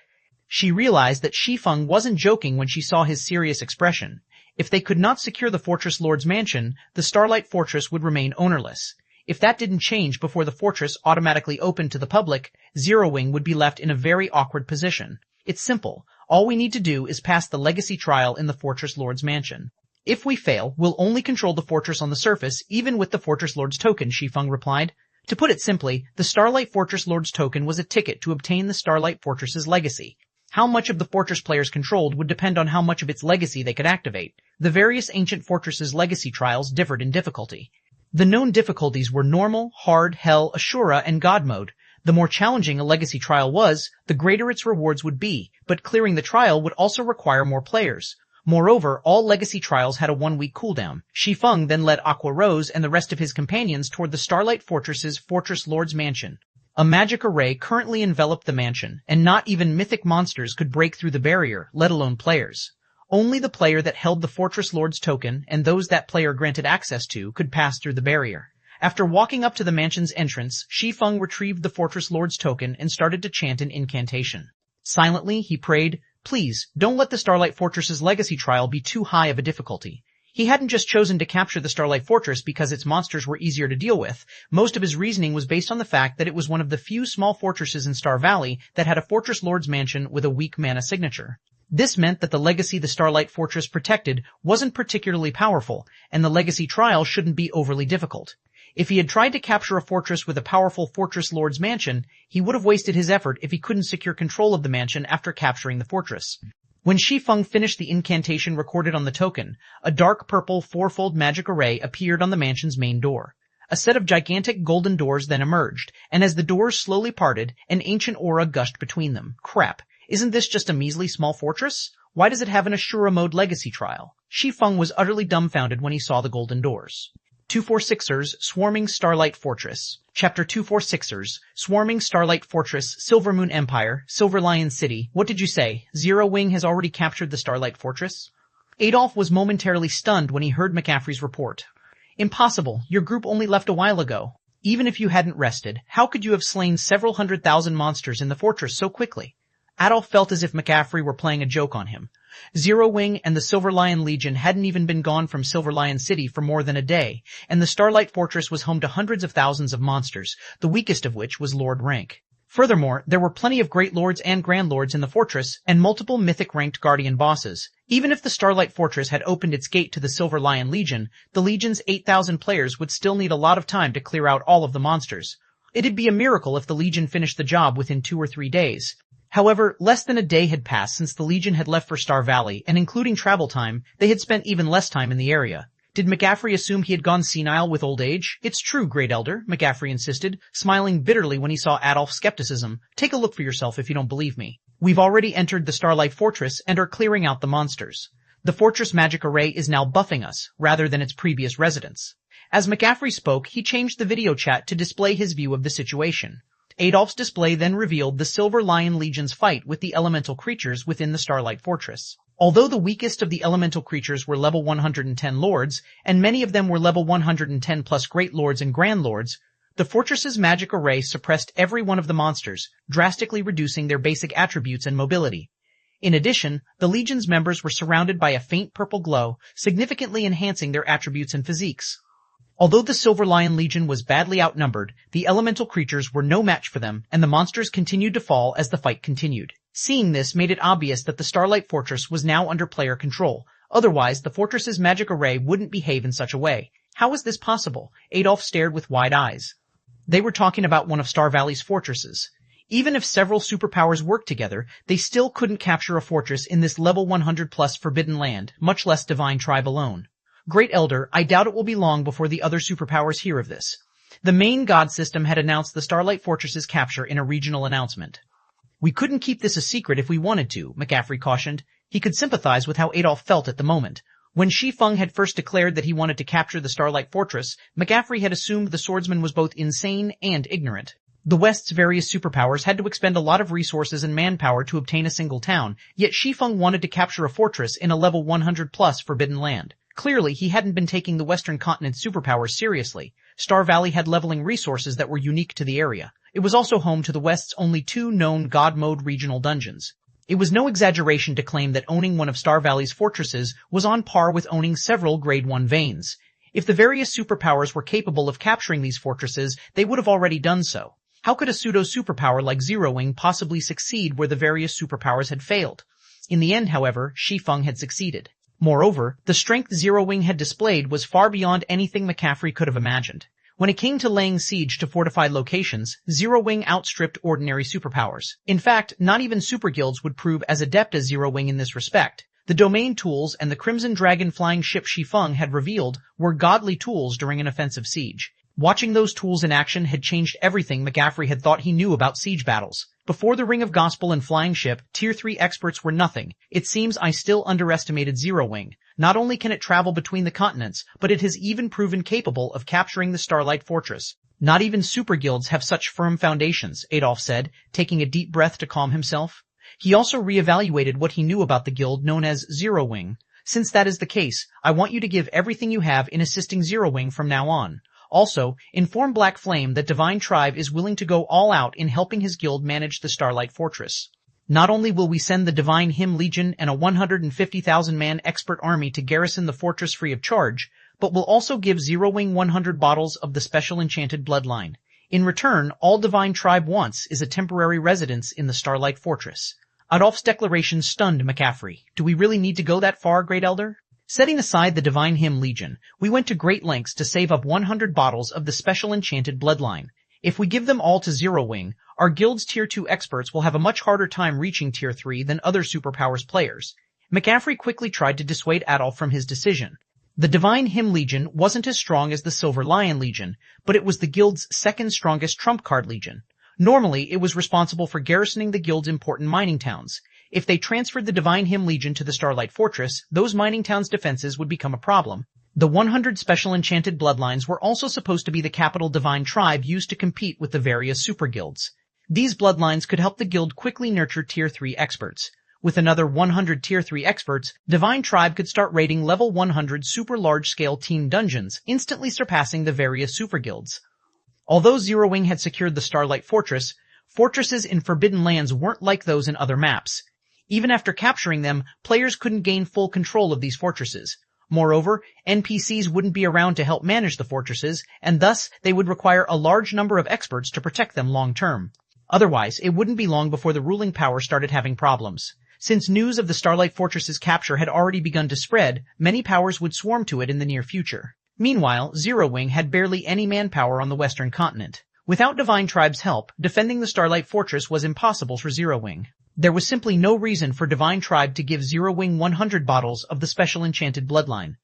She realized that Shi Feng wasn't joking when she saw his serious expression. If they could not secure the Fortress Lord's mansion, the Starlight Fortress would remain ownerless. If that didn't change before the fortress automatically opened to the public, Zero Wing would be left in a very awkward position. It's simple. All we need to do is pass the legacy trial in the Fortress Lord's mansion. If we fail, we'll only control the fortress on the surface, even with the Fortress Lord's token, Shi Feng replied. To put it simply, the Starlight Fortress Lord's token was a ticket to obtain the Starlight Fortress's legacy. How much of the fortress players controlled would depend on how much of its legacy they could activate. The various ancient fortresses' legacy trials differed in difficulty. The known difficulties were Normal, Hard, Hell, Ashura, and God Mode. The more challenging a legacy trial was, the greater its rewards would be, but clearing the trial would also require more players. Moreover, all legacy trials had a 1-week cooldown. Shi Feng then led Aqua Rose and the rest of his companions toward the Starlight Fortress's Fortress Lord's mansion. A magic array currently enveloped the mansion, and not even mythic monsters could break through the barrier, let alone players. Only the player that held the Fortress Lord's token, and those that player granted access to, could pass through the barrier. After walking up to the mansion's entrance, Shi Feng retrieved the Fortress Lord's token and started to chant an incantation. Silently, he prayed, "Please, don't let the Starlight Fortress's legacy trial be too high of a difficulty." He hadn't just chosen to capture the Starlight Fortress because its monsters were easier to deal with. Most of his reasoning was based on the fact that it was one of the few small fortresses in Star Valley that had a Fortress Lord's mansion with a weak mana signature. This meant that the legacy the Starlight Fortress protected wasn't particularly powerful, and the legacy trial shouldn't be overly difficult. If he had tried to capture a fortress with a powerful Fortress Lord's mansion, he would have wasted his effort if he couldn't secure control of the mansion after capturing the fortress. When Shi Feng finished the incantation recorded on the token, a dark purple fourfold magic array appeared on the mansion's main door. A set of gigantic golden doors then emerged, and as the doors slowly parted, an ancient aura gushed between them. Crap. Isn't this just a measly small fortress? Why does it have an Ashura mode legacy trial? Shi Feng was utterly dumbfounded when he saw the golden doors. 246ers, Swarming Starlight Fortress. Chapter 246ers, Swarming Starlight Fortress, Silver Moon Empire, Silver Lion City. What did you say? Zero Wing has already captured the Starlight Fortress? Adolf was momentarily stunned when he heard McCaffrey's report. Impossible. Your group only left a while ago. Even if you hadn't rested, how could you have slain several 100,000 monsters in the fortress so quickly? Adolf felt as if McCaffrey were playing a joke on him. Zero Wing and the Silver Lion Legion hadn't even been gone from Silver Lion City for more than a day, and the Starlight Fortress was home to hundreds of thousands of monsters, the weakest of which was Lord Rank. Furthermore, there were plenty of Great Lords and Grand Lords in the fortress, and multiple mythic-ranked Guardian bosses. Even if the Starlight Fortress had opened its gate to the Silver Lion Legion, the Legion's 8,000 players would still need a lot of time to clear out all of the monsters. It'd be a miracle if the Legion finished the job within 2 or 3 days. However, less than a day had passed since the Legion had left for Star Valley, and including travel time, they had spent even less time in the area. Did McGaffrey assume he had gone senile with old age? It's true, Great Elder, McGaffrey insisted, smiling bitterly when he saw Adolf's skepticism. Take a look for yourself if you don't believe me. We've already entered the Starlight Fortress and are clearing out the monsters. The fortress magic array is now buffing us, rather than its previous residents. As McGaffrey spoke, he changed the video chat to display his view of the situation. Adolf's display then revealed the Silver Lion Legion's fight with the elemental creatures within the Starlight Fortress. Although the weakest of the elemental creatures were level 110 lords, and many of them were level 110 plus Great Lords and Grand Lords, the fortress's magic array suppressed every one of the monsters, drastically reducing their basic attributes and mobility. In addition, the Legion's members were surrounded by a faint purple glow, significantly enhancing their attributes and physiques. Although the Silver Lion Legion was badly outnumbered, the elemental creatures were no match for them, and the monsters continued to fall as the fight continued. Seeing this made it obvious that the Starlight Fortress was now under player control. Otherwise, the fortress's magic array wouldn't behave in such a way. How was this possible? Adolf stared with wide eyes. They were talking about one of Star Valley's fortresses. Even if several superpowers worked together, they still couldn't capture a fortress in this level 100 plus forbidden land, much less Divine Tribe alone. Great Elder, I doubt it will be long before the other superpowers hear of this. The main god system had announced the Starlight Fortress's capture in a regional announcement. We couldn't keep this a secret if we wanted to, McGaffrey cautioned. He could sympathize with how Adolf felt at the moment. When Shi Feng had first declared that he wanted to capture the Starlight Fortress, McGaffrey had assumed the swordsman was both insane and ignorant. The West's various superpowers had to expend a lot of resources and manpower to obtain a single town, yet Shi Feng wanted to capture a fortress in a level 100 plus forbidden land. Clearly, he hadn't been taking the Western continent's superpowers seriously. Star Valley had leveling resources that were unique to the area. It was also home to the West's only 2 known God Mode regional dungeons. It was no exaggeration to claim that owning one of Star Valley's fortresses was on par with owning several Grade 1 veins. If the various superpowers were capable of capturing these fortresses, they would have already done so. How could a pseudo-superpower like Zero Wing possibly succeed where the various superpowers had failed? In the end, however, Shi Feng had succeeded. Moreover, the strength Zero Wing had displayed was far beyond anything McCaffrey could have imagined. When it came to laying siege to fortified locations, Zero Wing outstripped ordinary superpowers. In fact, not even super guilds would prove as adept as Zero Wing in this respect. The domain tools and the Crimson Dragon flying ship Shi Feng had revealed were godly tools during an offensive siege. Watching those tools in action had changed everything McGaffrey had thought he knew about siege battles. Before the Ring of Gospel and Flying Ship, Tier 3 experts were nothing. It seems I still underestimated Zero Wing. Not only can it travel between the continents, but it has even proven capable of capturing the Starlight Fortress. Not even super guilds have such firm foundations, Adolf said, taking a deep breath to calm himself. He also reevaluated what he knew about the guild known as Zero Wing. Since that is the case, I want you to give everything you have in assisting Zero Wing from now on. Also, inform Black Flame that Divine Tribe is willing to go all out in helping his guild manage the Starlight Fortress. Not only will we send the Divine Hymn Legion and a 150,000-man expert army to garrison the fortress free of charge, but we'll also give Zero Wing 100 bottles of the special enchanted bloodline. In return, all Divine Tribe wants is a temporary residence in the Starlight Fortress. Adolf's declaration stunned McCaffrey. Do we really need to go that far, Great Elder? Setting aside the Divine Hymn Legion, we went to great lengths to save up 100 bottles of the special enchanted bloodline. If we give them all to Zero Wing, our guild's Tier 2 experts will have a much harder time reaching Tier 3 than other superpowers players. McCaffrey quickly tried to dissuade Adolf from his decision. The Divine Hymn Legion wasn't as strong as the Silver Lion Legion, but it was the guild's second strongest trump card legion. Normally, it was responsible for garrisoning the guild's important mining towns. If they transferred the Divine Hymn Legion to the Starlight Fortress, those mining towns' defenses would become a problem. The 100 special enchanted bloodlines were also supposed to be the capital Divine Tribe used to compete with the various super guilds. These bloodlines could help the guild quickly nurture Tier 3 experts. With another 100 Tier 3 experts, Divine Tribe could start raiding level 100 super large-scale team dungeons, instantly surpassing the various super guilds. Although Zero Wing had secured the Starlight Fortress, fortresses in Forbidden Lands weren't like those in other maps. Even after capturing them, players couldn't gain full control of these fortresses. Moreover, NPCs wouldn't be around to help manage the fortresses, and thus they would require a large number of experts to protect them long-term. Otherwise, it wouldn't be long before the ruling power started having problems. Since news of the Starlight Fortress's capture had already begun to spread, many powers would swarm to it in the near future. Meanwhile, Zero Wing had barely any manpower on the western continent. Without Divine Tribe's help, defending the Starlight Fortress was impossible for Zero Wing. There was simply no reason for Divine Tribe to give Zero Wing 100 bottles of the special enchanted bloodline.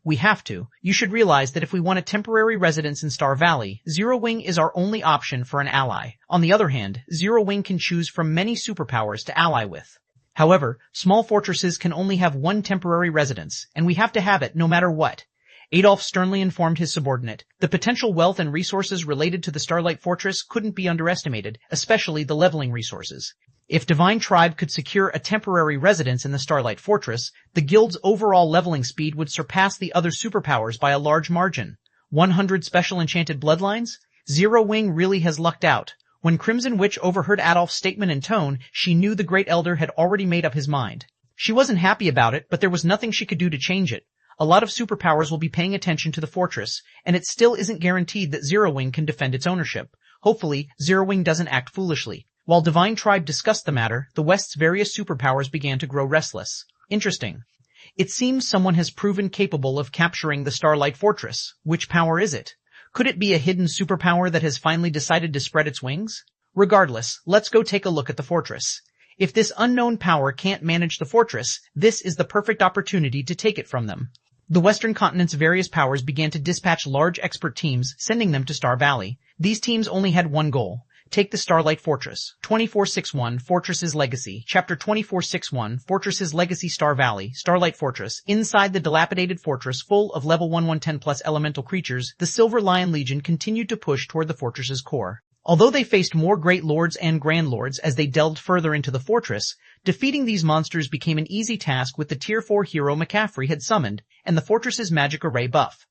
We have to. You should realize that if we want a temporary residence in Star Valley, Zero Wing is our only option for an ally. On the other hand, Zero Wing can choose from many superpowers to ally with. However, small fortresses can only have one temporary residence, and we have to have it no matter what. Adolf sternly informed his subordinate. The potential wealth and resources related to the Starlight Fortress couldn't be underestimated, especially the leveling resources. If Divine Tribe could secure a temporary residence in the Starlight Fortress, the guild's overall leveling speed would surpass the other superpowers by a large margin. 100 special enchanted bloodlines? Zero Wing really has lucked out. When Crimson Witch overheard Adolf's statement and tone, she knew the Great Elder had already made up his mind. She wasn't happy about it, but there was nothing she could do to change it. A lot of superpowers will be paying attention to the fortress, and it still isn't guaranteed that Zero Wing can defend its ownership. Hopefully, Zero Wing doesn't act foolishly. While Divine Tribe discussed the matter, the West's various superpowers began to grow restless. Interesting. It seems someone has proven capable of capturing the Starlight Fortress. Which power is it? Could it be a hidden superpower that has finally decided to spread its wings? Regardless, let's go take a look at the fortress. If this unknown power can't manage the fortress, this is the perfect opportunity to take it from them. The Western Continent's various powers began to dispatch large expert teams, sending them to Star Valley. These teams only had one goal. Take the Starlight Fortress. 2461, Fortress's Legacy. Chapter 2461, Fortress's Legacy Star Valley, Starlight Fortress. Inside the dilapidated fortress full of level 1110 plus elemental creatures, the Silver Lion Legion continued to push toward the fortress's core. Although they faced more Great Lords and Grand Lords as they delved further into the fortress, defeating these monsters became an easy task with the Tier 4 hero McCaffrey had summoned, and the fortress's magic array buff.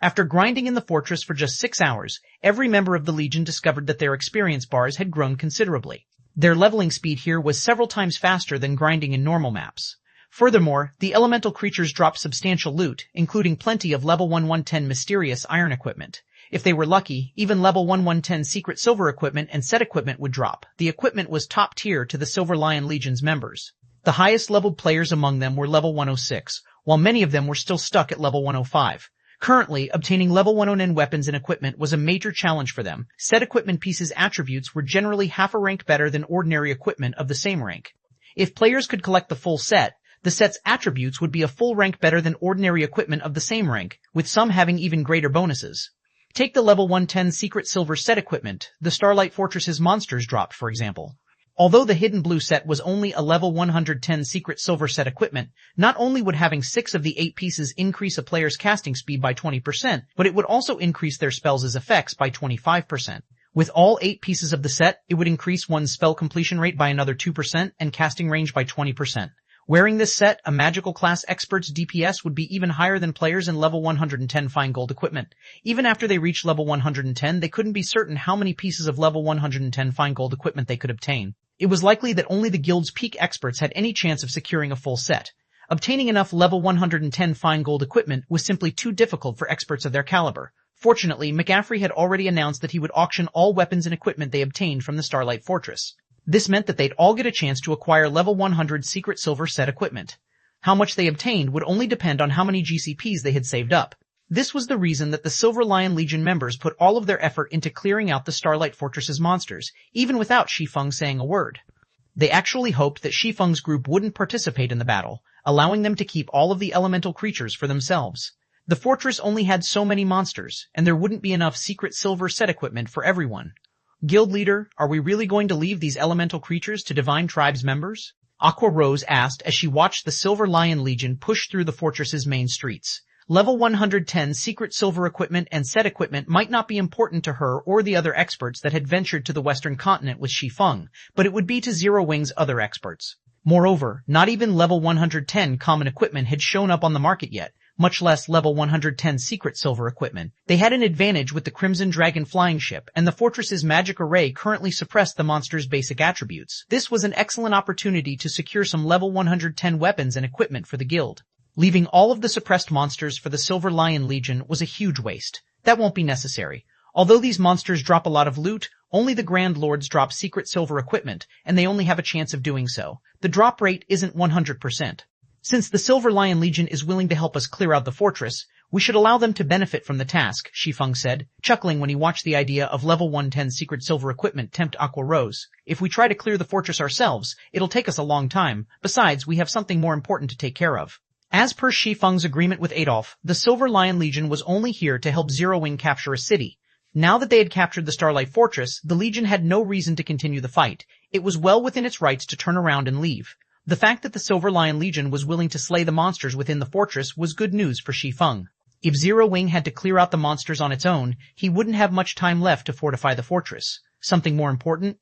After grinding in the fortress for just 6 hours, every member of the Legion discovered that their experience bars had grown considerably. Their leveling speed here was several times faster than grinding in normal maps. Furthermore, the elemental creatures dropped substantial loot, including plenty of level 1110 mysterious iron equipment. If they were lucky, even level 1110 secret silver equipment and set equipment would drop. The equipment was top tier to the Silver Lion Legion's members. The highest leveled players among them were level 106, while many of them were still stuck at level 105. Currently, obtaining level 109 weapons and equipment was a major challenge for them. Set equipment pieces' attributes were generally half a rank better than ordinary equipment of the same rank. If players could collect the full set, the set's attributes would be a full rank better than ordinary equipment of the same rank, with some having even greater bonuses. Take the level 110 secret silver set equipment the Starlight Fortress's monsters dropped, for example. Although the hidden blue set was only a level 110 secret silver set equipment, not only would having 6 of the 8 pieces increase a player's casting speed by 20%, but it would also increase their spells' effects by 25%. With all 8 pieces of the set, it would increase one's spell completion rate by another 2% and casting range by 20%. Wearing this set, a magical class expert's DPS would be even higher than players in level 110 fine gold equipment. Even after they reached level 110, they couldn't be certain how many pieces of level 110 fine gold equipment they could obtain. It was likely that only the guild's peak experts had any chance of securing a full set. Obtaining enough level 110 fine gold equipment was simply too difficult for experts of their caliber. Fortunately, McCaffrey had already announced that he would auction all weapons and equipment they obtained from the Starlight Fortress. This meant that they'd all get a chance to acquire level 100 secret silver set equipment. How much they obtained would only depend on how many GCPs they had saved up. This was the reason that the Silver Lion Legion members put all of their effort into clearing out the Starlight Fortress's monsters, even without Shi Feng saying a word. They actually hoped that Shi Feng's group wouldn't participate in the battle, allowing them to keep all of the elemental creatures for themselves. The fortress only had so many monsters, and there wouldn't be enough secret silver set equipment for everyone. Guild leader, are we really going to leave these elemental creatures to Divine Tribe's members? Aqua Rose asked as she watched the Silver Lion Legion push through the fortress's main streets. Level 110 secret silver equipment and set equipment might not be important to her or the other experts that had ventured to the Western Continent with Shi Feng, but it would be to Zero Wing's other experts. Moreover, not even level 110 common equipment had shown up on the market yet, much less level 110 secret silver equipment. They had an advantage with the Crimson Dragon flying ship, and the fortress's magic array currently suppressed the monster's basic attributes. This was an excellent opportunity to secure some level 110 weapons and equipment for the guild. Leaving all of the suppressed monsters for the Silver Lion Legion was a huge waste. That won't be necessary. Although these monsters drop a lot of loot, Only the Grand Lords drop secret silver equipment, and they only have a chance of doing so. The drop rate isn't 100%. Since the Silver Lion Legion is willing to help us clear out the fortress, we should allow them to benefit from the task, Shi Feng said, chuckling when he watched the idea of level 110 secret silver equipment tempt Aqua Rose. If we try to clear the fortress ourselves, it'll take us a long time. Besides, we have something more important to take care of. As per Shi Feng's agreement with Adolf, the Silver Lion Legion was only here to help Zero Wing capture a city. Now that they had captured the Starlight Fortress, the Legion had no reason to continue the fight. It was well within its rights to turn around and leave. The fact that the Silver Lion Legion was willing to slay the monsters within the fortress was good news for Shi Feng. If Zero Wing had to clear out the monsters on its own, he wouldn't have much time left to fortify the fortress. Something more important?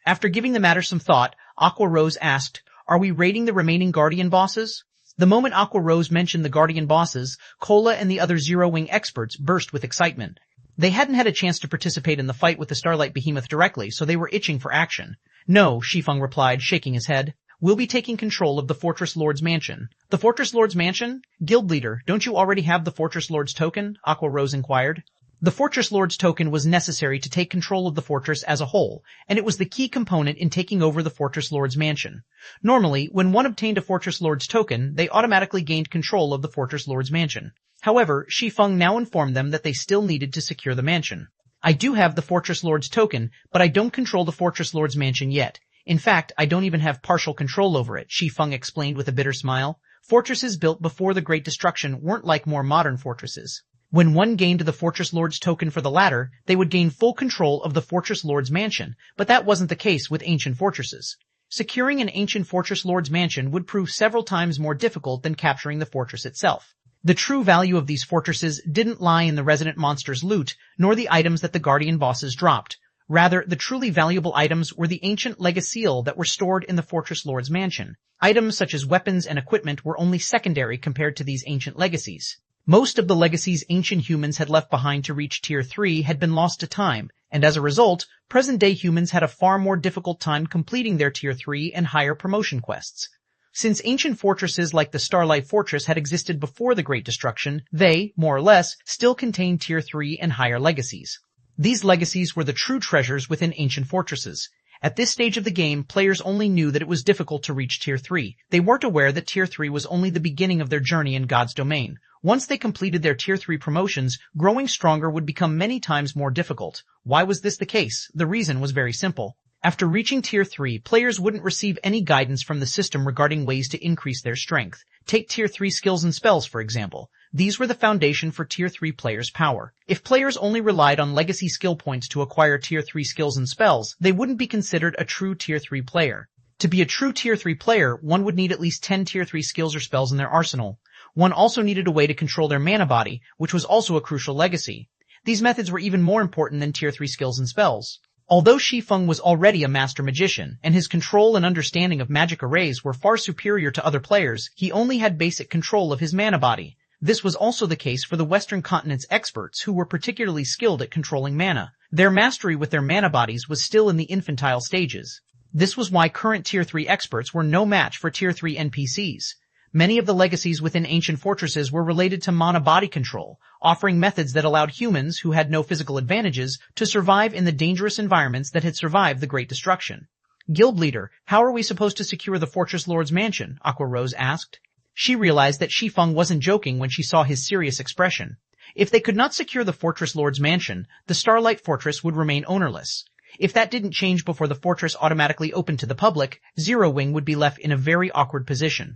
After giving the matter some thought, Aqua Rose asked, "Are we raiding the remaining Guardian bosses?" The moment Aqua Rose mentioned the Guardian bosses, Cola and the other Zero Wing experts burst with excitement. They hadn't had a chance to participate in the fight with the Starlight Behemoth directly, so they were itching for action. "No," Shi Feng replied, shaking his head. "We'll be taking control of the Fortress Lord's mansion." "The Fortress Lord's mansion? Guild leader, don't you already have the Fortress Lord's token?" Aqua Rose inquired. The Fortress Lord's token was necessary to take control of the fortress as a whole, and it was the key component in taking over the Fortress Lord's mansion. Normally, when one obtained a Fortress Lord's token, they automatically gained control of the Fortress Lord's mansion. However, Shi Feng now informed them that they still needed to secure the mansion. "I do have the Fortress Lord's token, but I don't control the Fortress Lord's mansion yet. In fact, I don't even have partial control over it," Shi Feng explained with a bitter smile. Fortresses built before the Great Destruction weren't like more modern fortresses. When one gained the Fortress Lord's token for the latter, they would gain full control of the Fortress Lord's mansion, but that wasn't the case with ancient fortresses. Securing an ancient Fortress Lord's mansion would prove several times more difficult than capturing the fortress itself. The true value of these fortresses didn't lie in the resident monsters' loot, nor the items that the Guardian bosses dropped. Rather, the truly valuable items were the ancient legacial that were stored in the Fortress Lord's mansion. Items such as weapons and equipment were only secondary compared to these ancient legacies. Most of the legacies ancient humans had left behind to reach Tier 3 had been lost to time, and as a result, present-day humans had a far more difficult time completing their Tier 3 and higher promotion quests. Since ancient fortresses like the Starlight Fortress had existed before the Great Destruction, they, more or less, still contained Tier 3 and higher legacies. These legacies were the true treasures within ancient fortresses. At this stage of the game, players only knew that it was difficult to reach Tier 3. They weren't aware that Tier 3 was only the beginning of their journey in God's domain. Once they completed their Tier 3 promotions, growing stronger would become many times more difficult. Why was this the case? The reason was very simple. After reaching Tier 3, players wouldn't receive any guidance from the system regarding ways to increase their strength. Take Tier 3 skills and spells, for example. These were the foundation for Tier 3 players' power. If players only relied on legacy skill points to acquire Tier 3 skills and spells, they wouldn't be considered a true Tier 3 player. To be a true Tier 3 player, one would need at least 10 Tier 3 skills or spells in their arsenal. One also needed a way to control their mana body, which was also a crucial legacy. These methods were even more important than Tier 3 skills and spells. Although Shi Feng was already a master magician, and his control and understanding of magic arrays were far superior to other players, he only had basic control of his mana body. This was also the case for the Western Continent's experts, who were particularly skilled at controlling mana. Their mastery with their mana bodies was still in the infantile stages. This was why current Tier 3 experts were no match for Tier 3 NPCs. Many of the legacies within ancient fortresses were related to mana body control, offering methods that allowed humans, who had no physical advantages, to survive in the dangerous environments that had survived the Great Destruction. "Guild leader, how are we supposed to secure the Fortress Lord's mansion?" Aqua Rose asked. She realized that Shi Feng wasn't joking when she saw his serious expression. If they could not secure the Fortress Lord's mansion, the Starlight Fortress would remain ownerless. If that didn't change before the fortress automatically opened to the public, Zero Wing would be left in a very awkward position.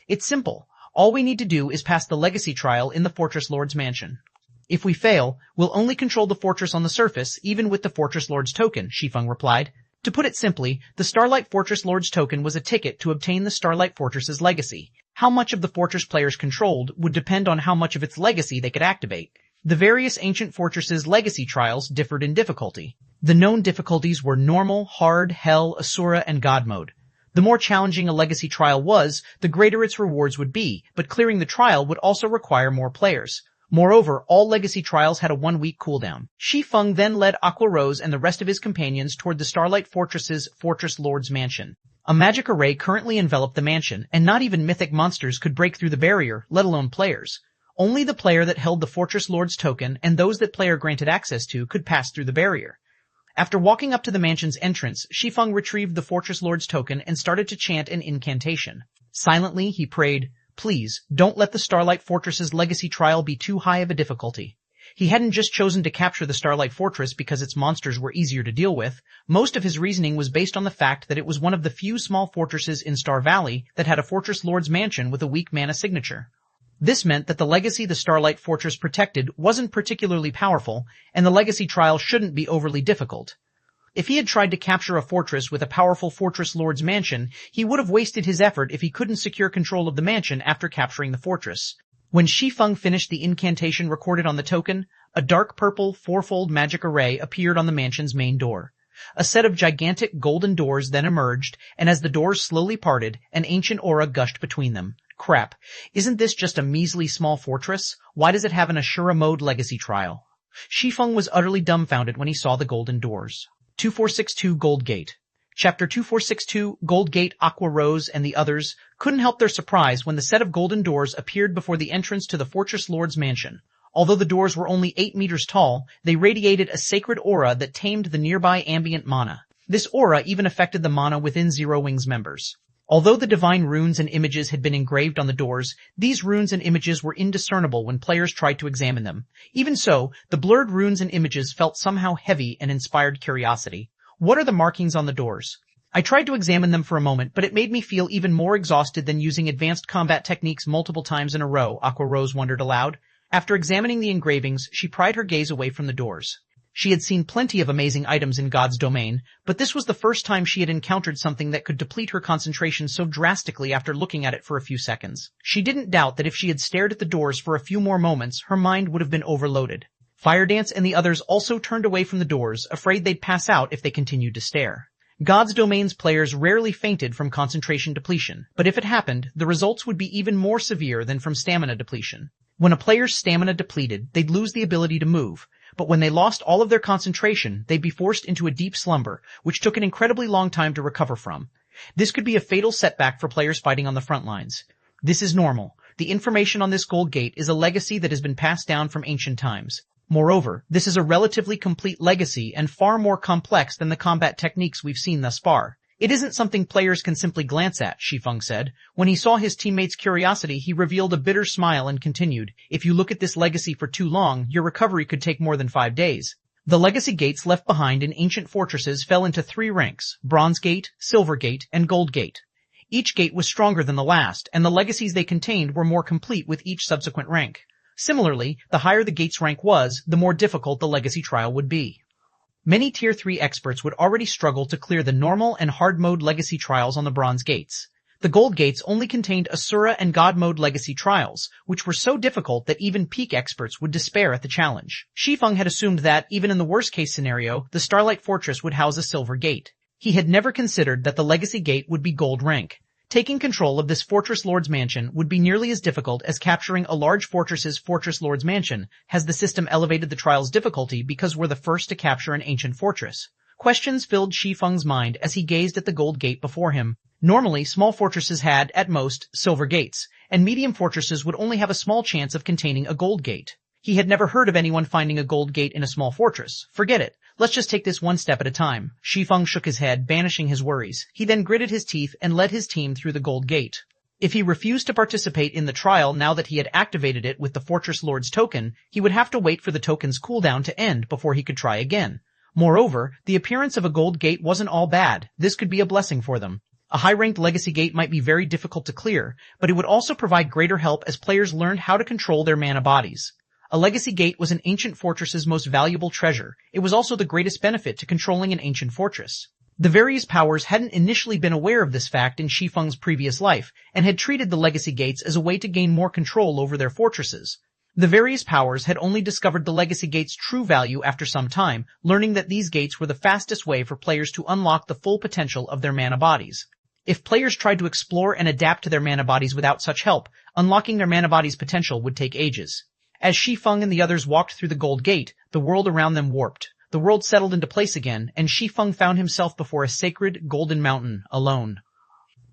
"It's simple. All we need to do is pass the legacy trial in the Fortress Lord's mansion. If we fail, we'll only control the fortress on the surface, even with the Fortress Lord's token," Shi Feng replied. To put it simply, the Starlight Fortress Lord's token was a ticket to obtain the Starlight Fortress's legacy. How much of the fortress players controlled would depend on how much of its legacy they could activate. The various ancient fortresses' legacy trials differed in difficulty. The known difficulties were normal, hard, hell, asura, and god mode. The more challenging a legacy trial was, the greater its rewards would be, but clearing the trial would also require more players. Moreover, all legacy trials had a 1-week cooldown. Shi Feng then led Aqua Rose and the rest of his companions toward the Starlight Fortress's Fortress Lord's mansion. A magic array currently enveloped the mansion, and not even mythic monsters could break through the barrier, let alone players. Only the player that held the Fortress Lord's token and those that player granted access to could pass through the barrier. After walking up to the mansion's entrance, Shi Feng retrieved the Fortress Lord's token and started to chant an incantation. Silently, he prayed, "Please, don't let the Starlight Fortress's legacy trial be too high of a difficulty." He hadn't just chosen to capture the Starlight Fortress because its monsters were easier to deal with. Most of his reasoning was based on the fact that it was one of the few small fortresses in Star Valley that had a Fortress Lord's mansion with a weak mana signature. This meant that the legacy the Starlight Fortress protected wasn't particularly powerful, and the legacy trial shouldn't be overly difficult. If he had tried to capture a fortress with a powerful Fortress Lord's mansion, he would have wasted his effort if he couldn't secure control of the mansion after capturing the fortress. When Shi Feng finished the incantation recorded on the token, a dark purple fourfold magic array appeared on the mansion's main door. A set of gigantic golden doors then emerged, and as the doors slowly parted, an ancient aura gushed between them. Crap. Isn't this just a measly small fortress? Why does it have an Ashura mode legacy trial? Shi Feng was utterly dumbfounded when he saw the golden doors. 2462 Gold Gate. Chapter 2462, Gold Gate, Aqua Rose, and the others couldn't help their surprise when the set of golden doors appeared before the entrance to the Fortress Lord's mansion. Although the doors were only 8 meters tall, they radiated a sacred aura that tamed the nearby ambient mana. This aura even affected the mana within Zero Wings members. Although the divine runes and images had been engraved on the doors, these runes and images were indiscernible when players tried to examine them. Even so, the blurred runes and images felt somehow heavy and inspired curiosity. What are the markings on the doors? I tried to examine them for a moment, but it made me feel even more exhausted than using advanced combat techniques multiple times in a row, Aqua Rose wondered aloud. After examining the engravings, she pried her gaze away from the doors. She had seen plenty of amazing items in God's domain, but this was the first time she had encountered something that could deplete her concentration so drastically after looking at it for a few seconds. She didn't doubt that if she had stared at the doors for a few more moments, her mind would have been overloaded. Firedance and the others also turned away from the doors, afraid they'd pass out if they continued to stare. God's Domain's players rarely fainted from concentration depletion, but if it happened, the results would be even more severe than from stamina depletion. When a player's stamina depleted, they'd lose the ability to move, but when they lost all of their concentration, they'd be forced into a deep slumber, which took an incredibly long time to recover from. This could be a fatal setback for players fighting on the front lines. This is normal. The information on this Gold Gate is a legacy that has been passed down from ancient times. Moreover, this is a relatively complete legacy and far more complex than the combat techniques we've seen thus far. It isn't something players can simply glance at, Shi Feng said. When he saw his teammates' curiosity, he revealed a bitter smile and continued, "If you look at this legacy for too long, your recovery could take more than 5 days." The legacy gates left behind in ancient fortresses fell into 3 ranks: Bronze Gate, Silver Gate, and Gold Gate. Each gate was stronger than the last, and the legacies they contained were more complete with each subsequent rank. Similarly, the higher the gate's rank was, the more difficult the legacy trial would be. Many Tier 3 experts would already struggle to clear the normal and hard mode legacy trials on the Bronze Gates. The Gold Gates only contained Asura and God mode legacy trials, which were so difficult that even peak experts would despair at the challenge. Shi Feng had assumed that, even in the worst-case scenario, the Starlight Fortress would house a Silver Gate. He had never considered that the legacy gate would be Gold rank. Taking control of this Fortress Lord's mansion would be nearly as difficult as capturing a large fortress's Fortress Lord's mansion. Has the system elevated the trial's difficulty because we're the first to capture an ancient fortress? Questions filled Shi Feng's mind as he gazed at the Gold Gate before him. Normally, small fortresses had, at most, Silver Gates, and medium fortresses would only have a small chance of containing a Gold Gate. He had never heard of anyone finding a Gold Gate in a small fortress. Forget it. Let's just take this one step at a time. Shi Feng shook his head, banishing his worries. He then gritted his teeth and led his team through the Gold Gate. If he refused to participate in the trial now that he had activated it with the Fortress Lord's token, he would have to wait for the token's cooldown to end before he could try again. Moreover, the appearance of a Gold Gate wasn't all bad. This could be a blessing for them. A high-ranked legacy gate might be very difficult to clear, but it would also provide greater help as players learned how to control their mana bodies. A legacy gate was an ancient fortress's most valuable treasure. It was also the greatest benefit to controlling an ancient fortress. The various powers hadn't initially been aware of this fact in Shi Feng's previous life, and had treated the legacy gates as a way to gain more control over their fortresses. The various powers had only discovered the legacy gate's true value after some time, learning that these gates were the fastest way for players to unlock the full potential of their mana bodies. If players tried to explore and adapt to their mana bodies without such help, unlocking their mana body's potential would take ages. As Shi Feng and the others walked through the Gold Gate, the world around them warped. The world settled into place again, and Shi Feng found himself before a sacred golden mountain, alone.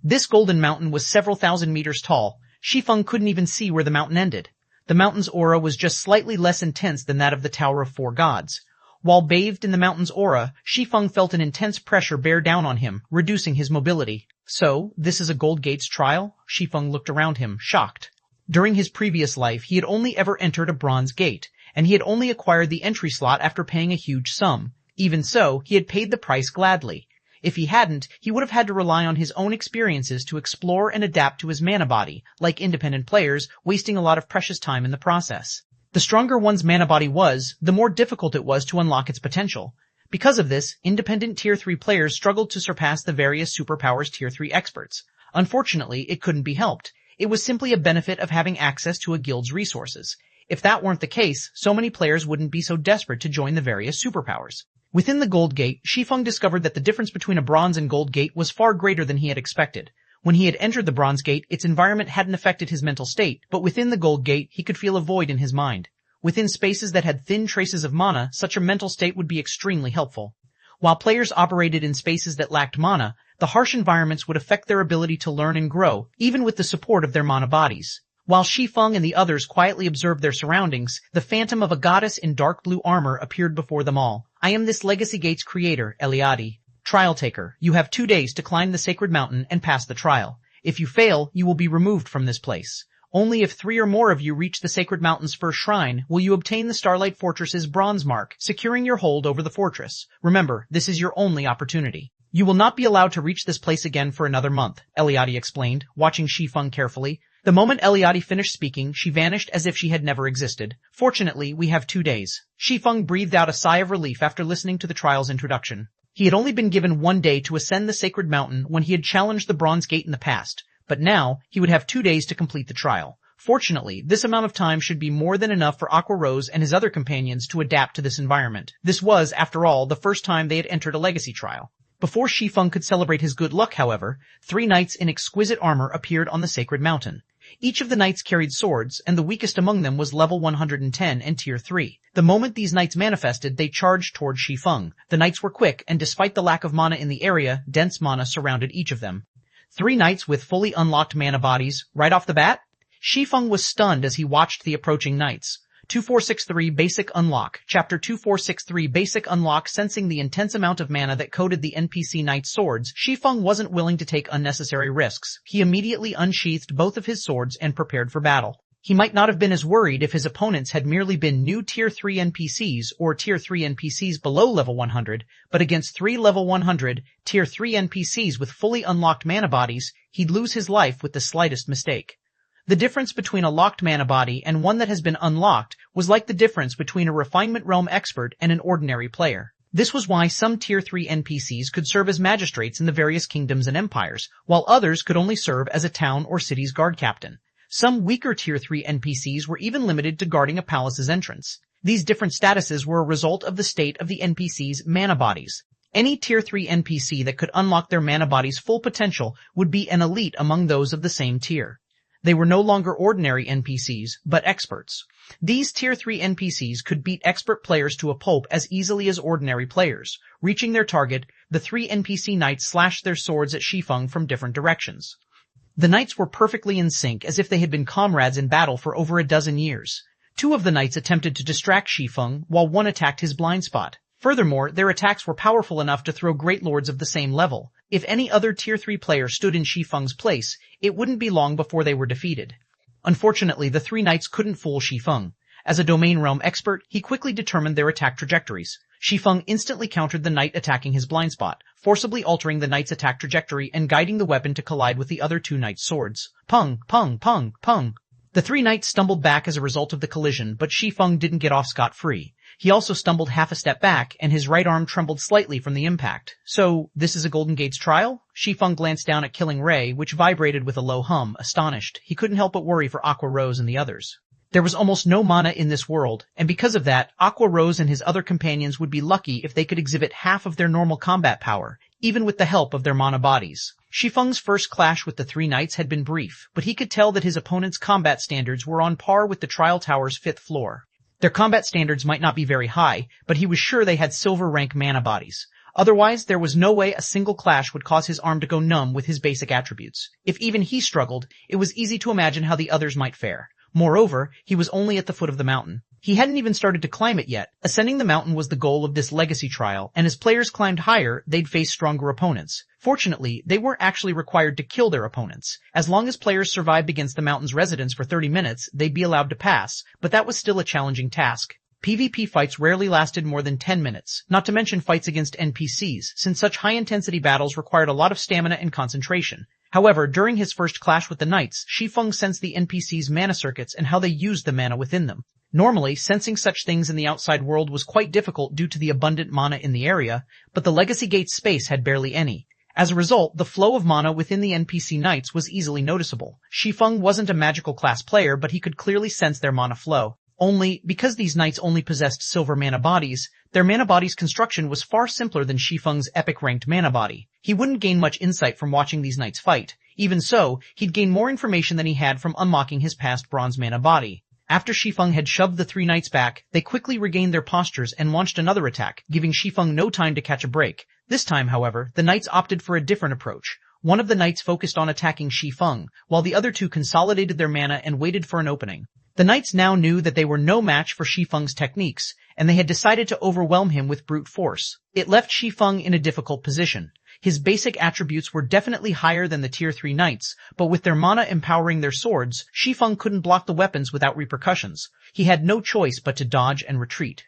This golden mountain was several thousand meters tall. Shi Feng couldn't even see where the mountain ended. The mountain's aura was just slightly less intense than that of the Tower of Four Gods. While bathed in the mountain's aura, Shi Feng felt an intense pressure bear down on him, reducing his mobility. So, this is a Gold Gate's trial? Shi Feng looked around him, shocked. During his previous life, he had only ever entered a Bronze Gate, and he had only acquired the entry slot after paying a huge sum. Even so, he had paid the price gladly. If he hadn't, he would have had to rely on his own experiences to explore and adapt to his mana body, like independent players, wasting a lot of precious time in the process. The stronger one's mana body was, the more difficult it was to unlock its potential. Because of this, independent Tier 3 players struggled to surpass the various superpowers Tier 3 experts. Unfortunately, it couldn't be helped. It was simply a benefit of having access to a guild's resources. If that weren't the case, so many players wouldn't be so desperate to join the various superpowers. Within the Gold Gate, Shi Feng discovered that the difference between a Bronze and Gold Gate was far greater than he had expected. When he had entered the Bronze Gate, its environment hadn't affected his mental state, but within the Gold Gate, he could feel a void in his mind. Within spaces that had thin traces of mana, such a mental state would be extremely helpful. While players operated in spaces that lacked mana, the harsh environments would affect their ability to learn and grow, even with the support of their mana bodies. While Shi Feng and the others quietly observed their surroundings, the phantom of a goddess in dark blue armor appeared before them all. I am this Legacy Gate's creator, Eliade. Trial taker, you have 2 days to climb the sacred mountain and pass the trial. If you fail, you will be removed from this place. Only if 3 or more of you reach the sacred mountain's first shrine will you obtain the Starlight Fortress's bronze mark, securing your hold over the fortress. Remember, this is your only opportunity. You will not be allowed to reach this place again for another month, Eliade explained, watching Shi Feng carefully. The moment Eliade finished speaking, she vanished as if she had never existed. Fortunately, we have 2 days. Shi Feng breathed out a sigh of relief after listening to the trial's introduction. He had only been given 1 day to ascend the sacred mountain when he had challenged the Bronze Gate in the past, but now he would have 2 days to complete the trial. Fortunately, this amount of time should be more than enough for Aqua Rose and his other companions to adapt to this environment. This was, after all, the first time they had entered a legacy trial. Before Shi Feng could celebrate his good luck, however, 3 knights in exquisite armor appeared on the sacred mountain. Each of the knights carried swords, and the weakest among them was level 110 and tier 3. The moment these knights manifested, they charged toward Shi Feng. The knights were quick, and despite the lack of mana in the area, dense mana surrounded each of them. 3 knights with fully unlocked mana bodies, right off the bat? Shi Feng was stunned as he watched the approaching knights. 2463 Basic Unlock. Chapter 2463 Basic Unlock. Sensing the intense amount of mana that coated the NPC knight's swords, Shi Feng wasn't willing to take unnecessary risks. He immediately unsheathed both of his swords and prepared for battle. He might not have been as worried if his opponents had merely been new Tier 3 NPCs or Tier 3 NPCs below level 100, but against 3 level 100, Tier 3 NPCs with fully unlocked mana bodies, he'd lose his life with the slightest mistake. The difference between a locked mana body and one that has been unlocked was like the difference between a refinement realm expert and an ordinary player. This was why some Tier 3 NPCs could serve as magistrates in the various kingdoms and empires, while others could only serve as a town or city's guard captain. Some weaker Tier 3 NPCs were even limited to guarding a palace's entrance. These different statuses were a result of the state of the NPC's mana bodies. Any Tier 3 NPC that could unlock their mana body's full potential would be an elite among those of the same tier. They were no longer ordinary NPCs, but experts. These Tier 3 NPCs could beat expert players to a pulp as easily as ordinary players. Reaching their target, the 3 NPC knights slashed their swords at Shi Feng from different directions. The knights were perfectly in sync, as if they had been comrades in battle for over a dozen years. 2 of the knights attempted to distract Shi Feng, while 1 attacked his blind spot. Furthermore, their attacks were powerful enough to throw great lords of the same level. If any other Tier 3 player stood in Shi Feng's place, it wouldn't be long before they were defeated. Unfortunately, the 3 knights couldn't fool Shi Feng. As a domain realm expert, he quickly determined their attack trajectories. Shi Feng instantly countered the knight attacking his blind spot, forcibly altering the knight's attack trajectory and guiding the weapon to collide with the other 2 knights' swords. Pung, pung, pung, pung. The 3 knights stumbled back as a result of the collision, but Shi Feng didn't get off scot-free. He also stumbled half a step back, and his right arm trembled slightly from the impact. So, this is a Golden Gate's trial? Shi Feng glanced down at Killing Ray, which vibrated with a low hum, astonished. He couldn't help but worry for Aqua Rose and the others. There was almost no mana in this world, and because of that, Aqua Rose and his other companions would be lucky if they could exhibit half of their normal combat power, even with the help of their mana bodies. Shi Feng's first clash with the 3 knights had been brief, but he could tell that his opponent's combat standards were on par with the trial tower's 5th floor. Their combat standards might not be very high, but he was sure they had silver rank mana bodies. Otherwise, there was no way a single clash would cause his arm to go numb with his basic attributes. If even he struggled, it was easy to imagine how the others might fare. Moreover, he was only at the foot of the mountain. He hadn't even started to climb it yet. Ascending the mountain was the goal of this legacy trial, and as players climbed higher, they'd face stronger opponents. Fortunately, they weren't actually required to kill their opponents. As long as players survived against the mountain's residents for 30 minutes, they'd be allowed to pass, but that was still a challenging task. PvP fights rarely lasted more than 10 minutes, not to mention fights against NPCs, since such high-intensity battles required a lot of stamina and concentration. However, during his first clash with the knights, Shi Feng sensed the NPCs' mana circuits and how they used the mana within them. Normally, sensing such things in the outside world was quite difficult due to the abundant mana in the area, but the Legacy Gate's space had barely any. As a result, the flow of mana within the NPC knights was easily noticeable. Shi Feng wasn't a magical class player, but he could clearly sense their mana flow. Only, because these knights only possessed silver mana bodies, their mana body's construction was far simpler than Shi Feng's epic-ranked mana body. He wouldn't gain much insight from watching these knights fight. Even so, he'd gain more information than he had from unlocking his past bronze mana body. After Shi Feng had shoved the three knights back, they quickly regained their postures and launched another attack, giving Shi Feng no time to catch a break. This time, however, the knights opted for a different approach. One of the knights focused on attacking Shi Feng, while the other two consolidated their mana and waited for an opening. The knights now knew that they were no match for Shi Feng's techniques, and they had decided to overwhelm him with brute force. It left Shi Feng in a difficult position. His basic attributes were definitely higher than the Tier 3 knights, but with their mana empowering their swords, Shi Feng couldn't block the weapons without repercussions. He had no choice but to dodge and retreat.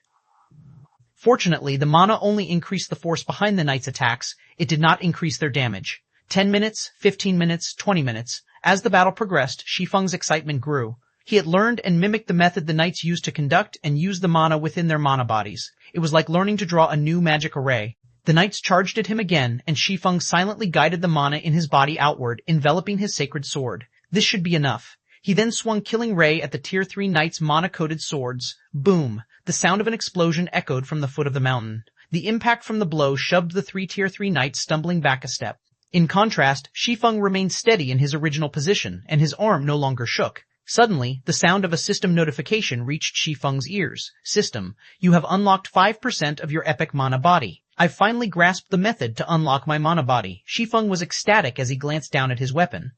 Fortunately, the mana only increased the force behind the knights' attacks. It did not increase their damage. 10 minutes, 15 minutes, 20 minutes. As the battle progressed, Shi Feng's excitement grew. He had learned and mimicked the method the knights used to conduct and use the mana within their mana bodies. It was like learning to draw a new magic array. The knights charged at him again, and Shi Feng silently guided the mana in his body outward, enveloping his sacred sword. This should be enough. He then swung Killing Ray at the Tier 3 knights' mana-coated swords. Boom! The sound of an explosion echoed from the foot of the mountain. The impact from the blow shoved the three Tier 3 knights stumbling back a step. In contrast, Shi Feng remained steady in his original position, and his arm no longer shook. Suddenly, the sound of a system notification reached Shi Feng's ears. System, you have unlocked 5% of your epic mana body. I've finally grasped the method to unlock my mana body. Shi Feng was ecstatic as he glanced down at his weapon.